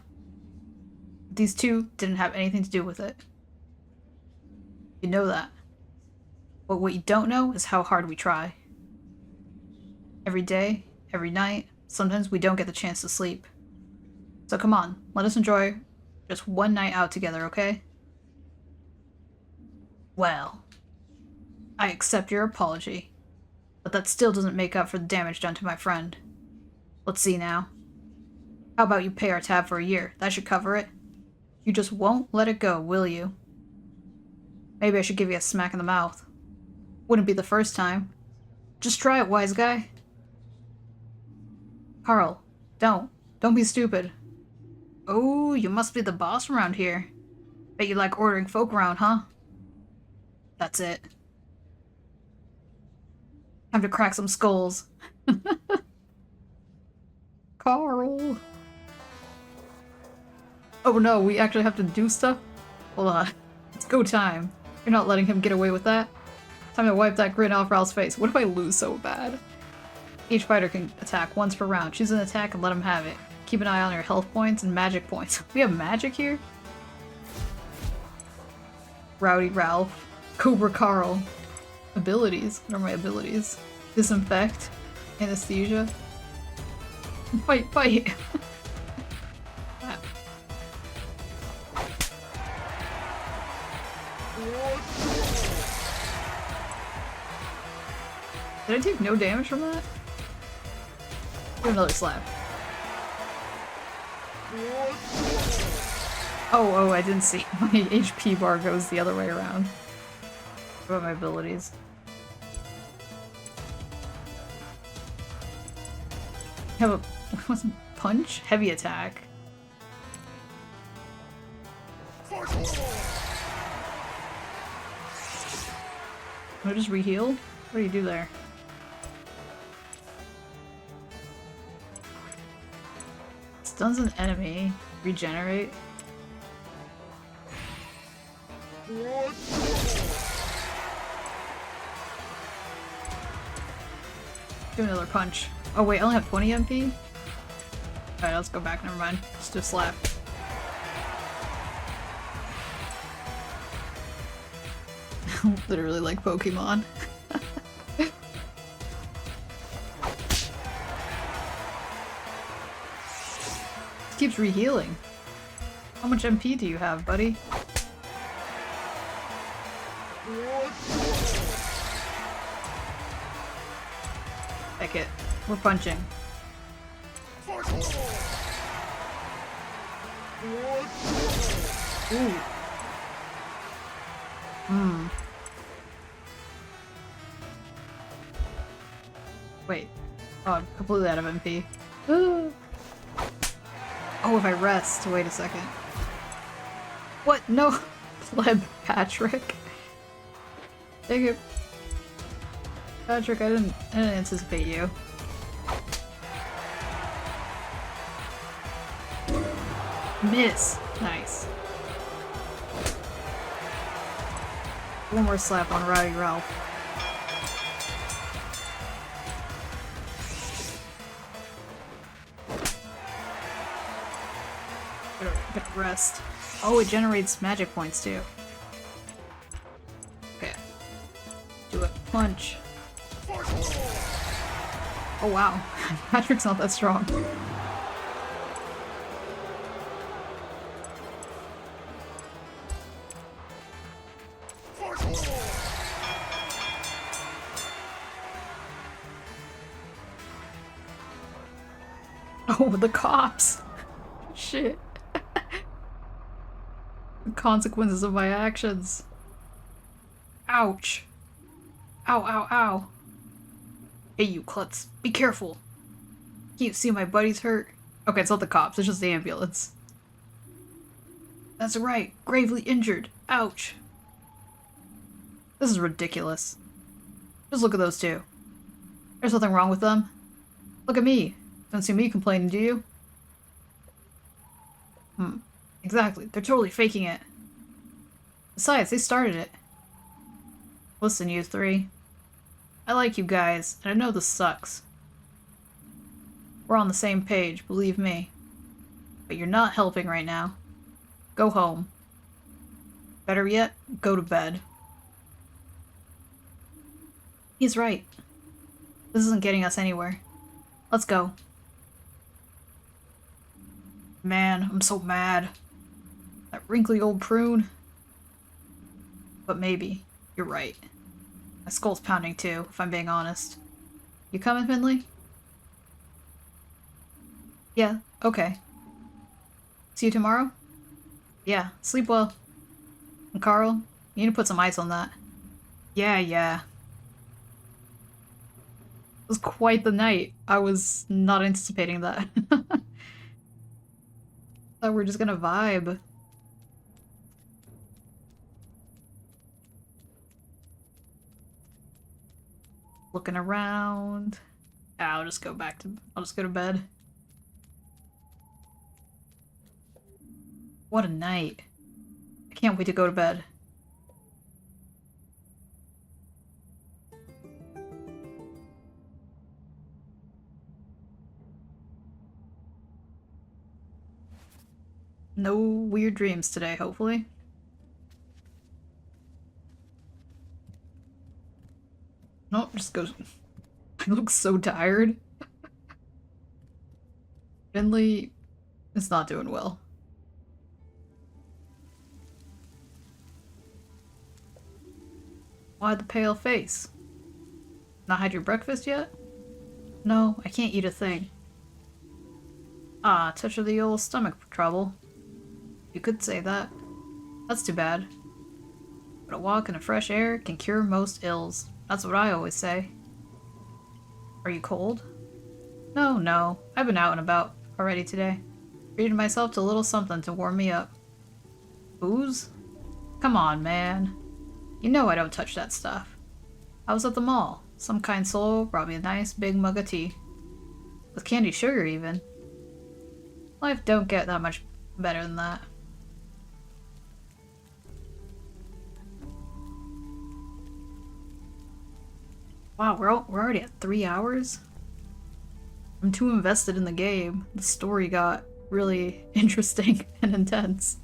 These two didn't have anything to do with it. You know that. But what you don't know is how hard we try. Every day, every night, sometimes we don't get the chance to sleep. So come on, let us enjoy just one night out together, okay? Well, I accept your apology, but that still doesn't make up for the damage done to my friend. Let's see now. How about you pay our tab for a year? That should cover it. You just won't let it go, will you? Maybe I should give you a smack in the mouth. Wouldn't be the first time. Just try it, wise guy. Karl, don't be stupid. Oh, you must be the boss around here. Bet you like ordering folk around, huh? That's it. Time to crack some skulls. Karl. Oh no, we actually have to do stuff? Hold on. It's go time. You're not letting him get away with that. Time to wipe that grin off Ralph's face. What if I lose so bad? Each fighter can attack once per round. Choose an attack and let him have it. Keep an eye on your health points and magic points. We have magic here? Rowdy Ralph. Cobra Karl. Abilities. What are my abilities? Disinfect. Anesthesia. Fight, fight! Did I take no damage from that? Do another slap. Oh, I didn't see. My HP bar goes the other way around. What about my abilities? I have a... what was it? Punch? Heavy attack. Can I just re-heal? What do you do there? Stuns an enemy. Regenerate. Do another punch. Oh wait, I only have 20 MP? Alright, let's go back, never mind. Just do a slap. Literally like Pokemon. Keeps rehealing. How much MP do you have, buddy? Heck it. We're punching. Ooh. Wait. Oh, I'm completely out of MP. Ooh. Oh, if I rest. Wait a second. What? No! Pleb Patrick. Dang it. Patrick, I didn't anticipate you. Miss! Nice. One more slap on Rowdy Ralph. Gotta rest. Oh, it generates magic points too. Okay. Do it. Punch. Oh wow. Patrick's not that strong. Oh, the cops! Shit. The consequences of my actions. Ouch. Ow, ow, ow. Hey, you klutz. Be careful. Can't you see my buddy's hurt? Okay, it's not the cops, it's just the ambulance. That's right. Gravely injured. Ouch. This is ridiculous. Just look at those two. There's nothing wrong with them. Look at me. Don't see me complaining, do you? Exactly. They're totally faking it. Besides, they started it. Listen, you three. I like you guys, and I know this sucks. We're on the same page, believe me. But you're not helping right now. Go home. Better yet, go to bed. He's right. This isn't getting us anywhere. Let's go. Man, I'm so mad. That wrinkly old prune. But maybe. You're right. My skull's pounding too, if I'm being honest. You coming, Finley? Yeah, okay. See you tomorrow? Yeah, sleep well. And Karl, you need to put some ice on that. Yeah. It was quite the night. I was not anticipating that. Thought we were just gonna vibe. Looking around. I'll just go to bed. What a night. I can't wait to go to bed. No weird dreams today, hopefully. Nope, just goes. I look so tired. Finley is not doing well. Why the pale face? Not had your breakfast yet? No, I can't eat a thing. Ah, touch of the old stomach trouble. You could say that. That's too bad. But a walk in the fresh air can cure most ills. That's what I always say. Are you cold? No. I've been out and about already today. Treated myself to a little something to warm me up. Booze? Come on, man. You know I don't touch that stuff. I was at the mall. Some kind soul brought me a nice big mug of tea. With candy sugar, even. Life don't get that much better than that. Wow, we're already at 3 hours? I'm too invested in the game. The story got really interesting and intense.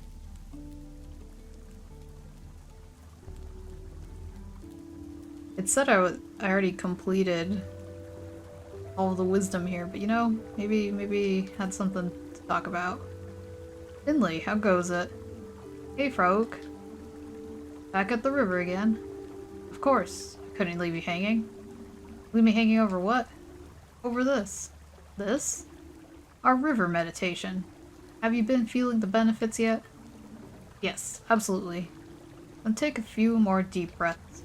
It said I already completed all of the wisdom here, but you know, maybe had something to talk about. Finley, how goes it? Hey, Frog. Back at the river again. Of course, I couldn't leave you hanging. Leave me hanging over what? Over this. This? Our river meditation. Have you been feeling the benefits yet? Yes, absolutely. Then take a few more deep breaths.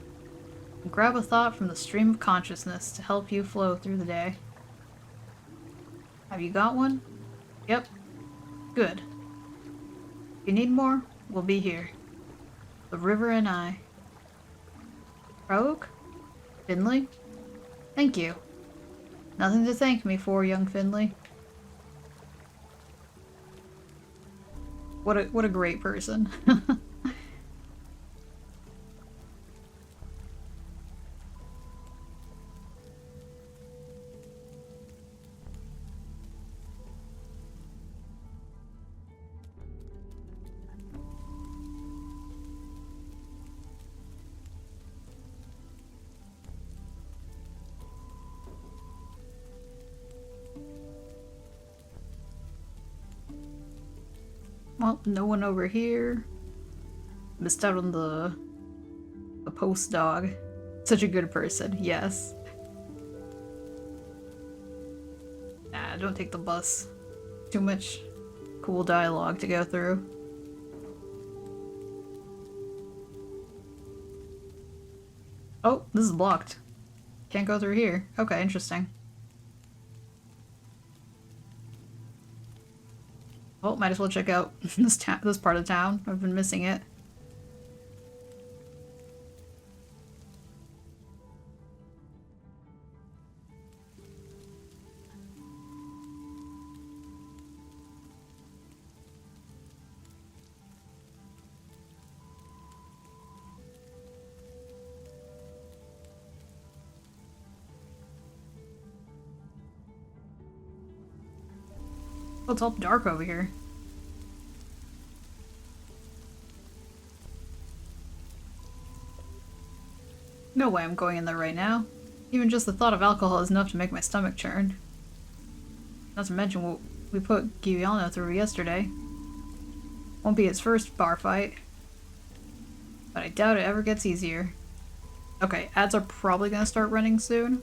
And grab a thought from the stream of consciousness to help you flow through the day. Have you got one? Yep. Good. If you need more, we'll be here. The river and I. Rogue? Finley? Thank you. Nothing to thank me for, young Finley. What a great person. Well, no one over here. Missed out on the post dog. Such a good person, yes. Nah, don't take the bus. Too much cool dialogue to go through. Oh, this is blocked. Can't go through here. Okay, interesting. Oh, might as well check out this part of town. I've been missing it. Oh, it's all dark over here. No way I'm going in there right now. Even just the thought of alcohol is enough to make my stomach churn. Not to mention what we put Giuliano through yesterday. Won't be his first bar fight. But I doubt it ever gets easier. Okay, ads are probably gonna start running soon.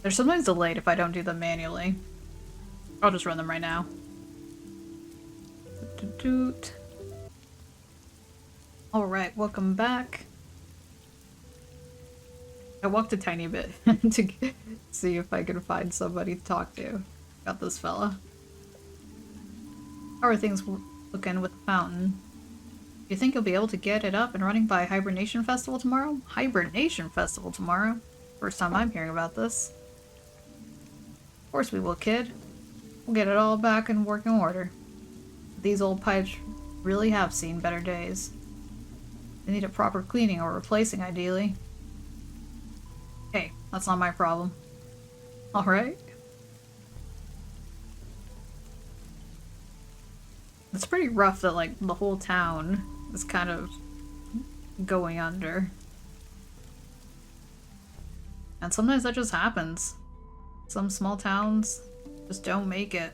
They're sometimes delayed if I don't do them manually. I'll just run them right now. Alright, welcome back. I walked a tiny bit to see if I could find somebody to talk to. Got this fella. How are things looking with the fountain? Do you think you'll be able to get it up and running by Hibernation Festival tomorrow? Hibernation Festival tomorrow? First time I'm hearing about this. Of course we will, kid. We'll get it all back in working order. These old pipes really have seen better days. They need a proper cleaning or replacing, ideally. Hey, that's not my problem. Alright. It's pretty rough that, like, the whole town is kind of going under. And sometimes that just happens. Some small towns just don't make it.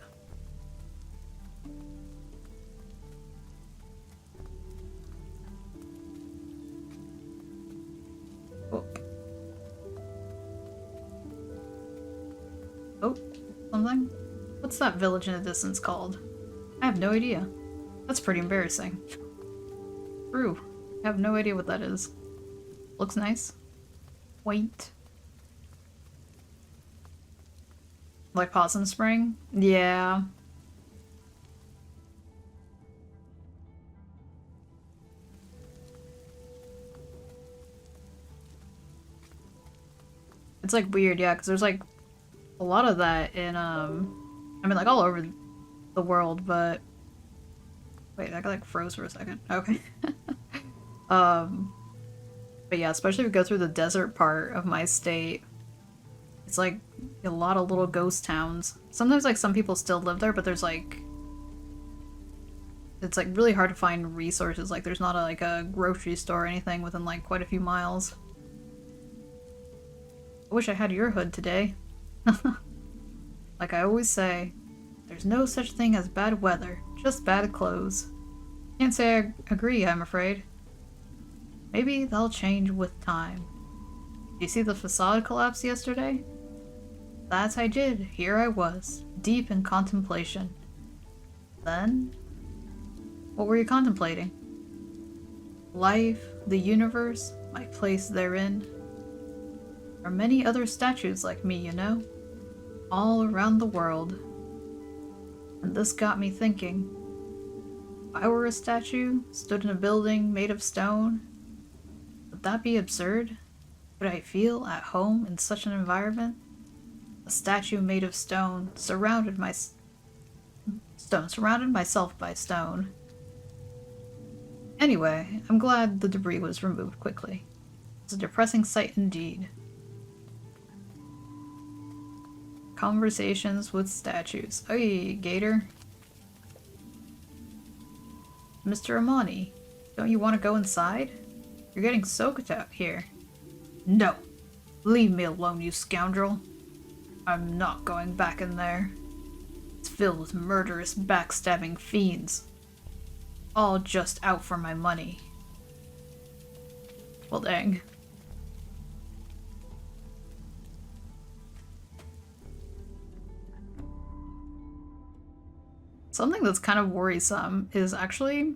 Oh. Oh, something? What's that village in the distance called? I have no idea. That's pretty embarrassing. True. I have no idea what that is. Looks nice. Quaint. Like Possum Spring? Yeah. It's like weird, yeah, because there's like a lot of that in, I mean, like all over the world, but wait, that got like froze for a second. Okay. But yeah, especially if you go through the desert part of my state, it's like a lot of little ghost towns. Sometimes like some people still live there, but there's like it's like really hard to find resources. Like there's not like a grocery store or anything within like quite a few miles. I wish I had your hood today. Like I always say, there's no such thing as bad weather, just bad clothes. Can't say I agree, I'm afraid. Maybe they'll change with time. Did you see the facade collapse yesterday? That I did. Here I was, deep in contemplation. Then, what were you contemplating? Life, the universe, my place therein. There are many other statues like me, you know? All around the world. And this got me thinking. If I were a statue, stood in a building made of stone, would that be absurd? Would I feel at home in such an environment? A statue made of stone, surrounded myself by stone. Anyway, I'm glad the debris was removed quickly. It's a depressing sight indeed. Conversations with statues. Hey, Gator. Mr. Amani, don't you want to go inside? You're getting soaked out here. No. Leave me alone, you scoundrel. I'm not going back in there. It's filled with murderous, backstabbing fiends. All just out for my money. Well, dang. Something that's kind of worrisome is actually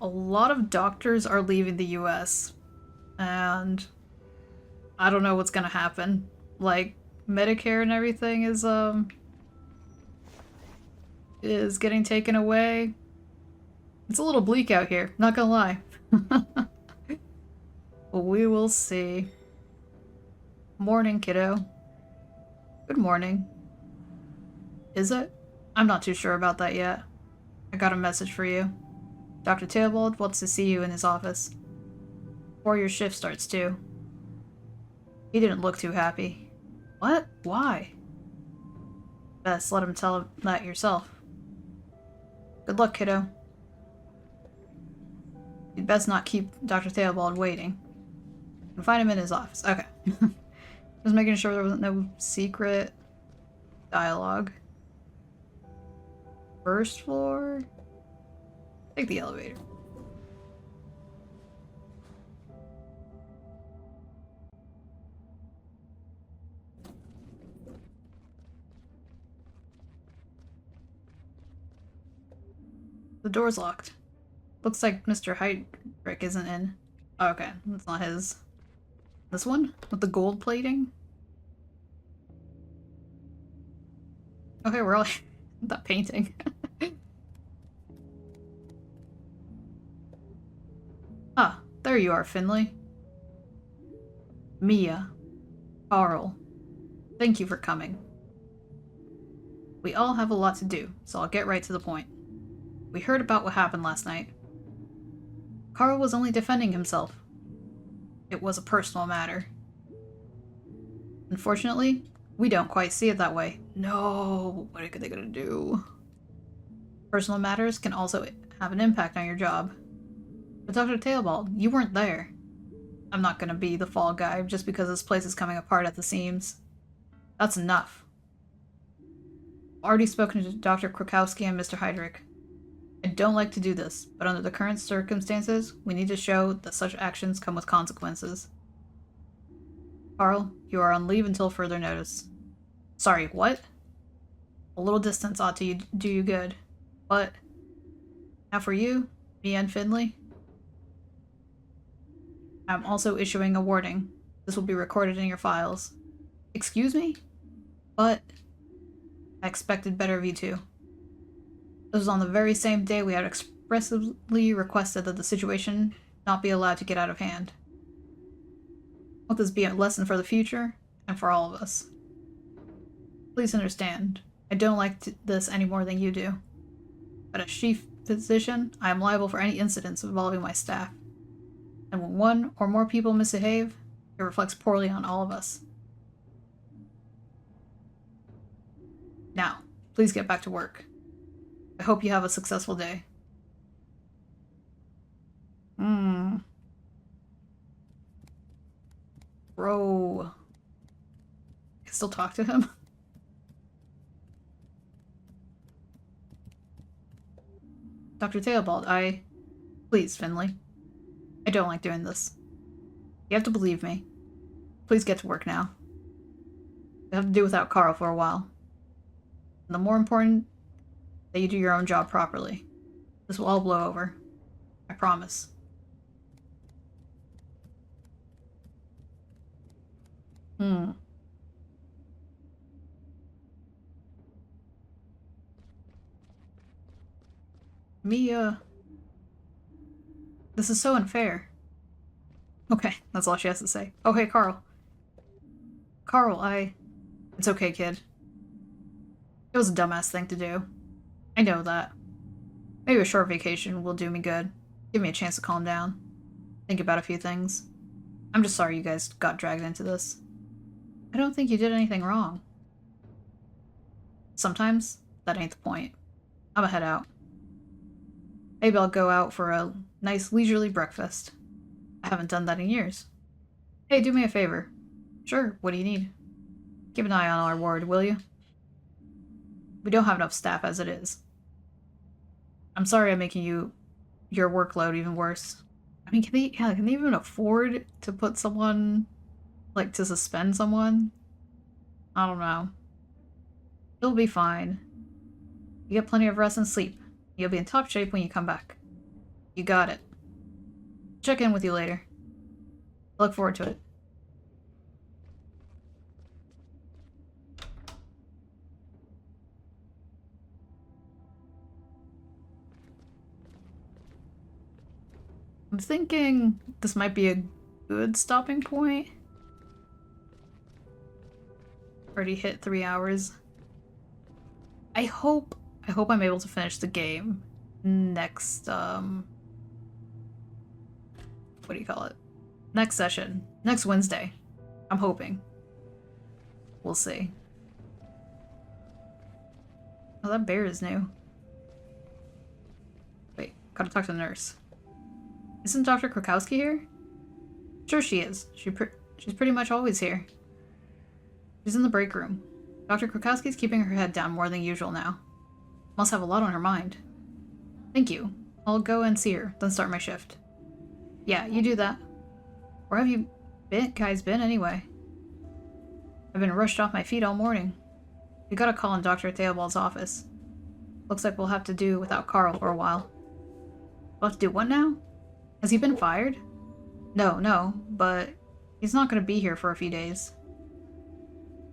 a lot of doctors are leaving the US, and I don't know what's gonna happen. Like, Medicare and everything is getting taken away. It's a little bleak out here, not gonna lie. Well, we will see. Morning, kiddo. Good morning. Is it? I'm not too sure about that yet. I got a message for you. Dr. Theobald wants to see you in his office. Before your shift starts, too. He didn't look too happy. What? Why? Best let him tell him that yourself. Good luck, kiddo. You'd best not keep Dr. Theobald waiting. You can find him in his office. Okay. Just making sure there wasn't no secret dialogue. First floor? Take the elevator. The door's locked. Looks like Mr. Heydrich isn't in. Oh, okay, that's not his. This one? With the gold plating? Okay, we're all that painting. Ah, there you are, Finley. Mia. Karl. Thank you for coming. We all have a lot to do, so I'll get right to the point. We heard about what happened last night. Karl was only defending himself. It was a personal matter. Unfortunately, we don't quite see it that way. No, what are they gonna do? Personal matters can also have an impact on your job. But Dr. Theobald, you weren't there. I'm not gonna be the fall guy just because this place is coming apart at the seams. That's enough. I've already spoken to Dr. Krakowski and Mr. Heydrich. I don't like to do this, but under the current circumstances, we need to show that such actions come with consequences. Karl, you are on leave until further notice. Sorry, what? A little distance ought to do you good. But now for you, Mia and Finley, I'm also issuing a warning. This will be recorded in your files. Excuse me? But I expected better of you two. This was on the very same day we had expressly requested that the situation not be allowed to get out of hand. Let this be a lesson for the future, and for all of us. Please understand, I don't like this any more than you do. But as chief physician, I am liable for any incidents involving my staff. And when one or more people misbehave, it reflects poorly on all of us. Now, please get back to work. I hope you have a successful day. Bro. I can still talk to him? Dr. Theobald, Please, Finley. I don't like doing this. You have to believe me. Please get to work now. You have to do without Karl for a while. And the more important, that you do your own job properly. This will all blow over. I promise. Mia... This is so unfair. Okay, that's all she has to say. Oh, hey, Karl. Karl, It's okay, kid. It was a dumbass thing to do. I know that. Maybe a short vacation will do me good. Give me a chance to calm down. Think about a few things. I'm just sorry you guys got dragged into this. I don't think you did anything wrong. Sometimes, that ain't the point. I'ma head out. Maybe I'll go out for a nice leisurely breakfast. I haven't done that in years. Hey, do me a favor. Sure, what do you need? Keep an eye on our ward, will you? We don't have enough staff as it is. I'm sorry I'm making your workload even worse. I mean, can they even afford to put someone, like, to suspend someone? I don't know. You'll be fine. You get plenty of rest and sleep. You'll be in top shape when you come back. You got it. Check in with you later. I look forward to it. I'm thinking this might be a good stopping point. Already hit 3 hours. I hope I'm able to finish the game next, what do you call it? Next session. Next Wednesday. I'm hoping. We'll see. Oh, that bear is new. Wait, gotta talk to the nurse. Isn't Dr. Krakowski here? Sure she is. She's pretty much always here. She's in the break room. Dr. Krakowski's keeping her head down more than usual now. Must have a lot on her mind. Thank you. I'll go and see her, then start my shift. Yeah, you do that. Where have you guys been anyway? I've been rushed off my feet all morning. We got a call in Dr. Theobald's office. Looks like we'll have to do without Karl for a while. We'll have to do what now? Has he been fired? No, but he's not going to be here for a few days.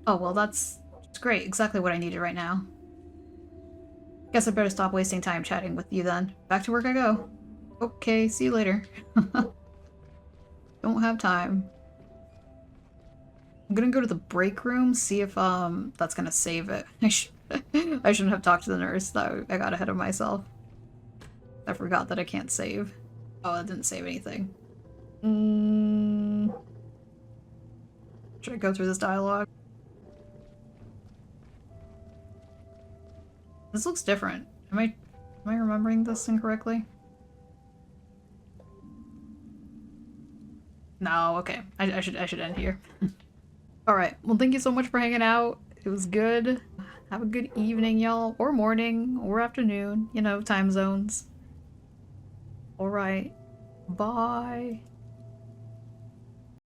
Oh, well, that's great. Exactly what I needed right now. Guess I better stop wasting time chatting with you then. Back to work I go. Okay, see you later. Don't have time. I'm gonna go to the break room, see if that's gonna save it. I shouldn't have talked to the nurse. I got ahead of myself. I forgot that I can't save. Oh, it didn't save anything. Should I go through this dialogue? This looks different. Am I remembering this incorrectly? No, okay. I should end here. Alright, well thank you so much for hanging out. It was good. Have a good evening, y'all. Or morning, or afternoon. You know, time zones. Alright. Bye.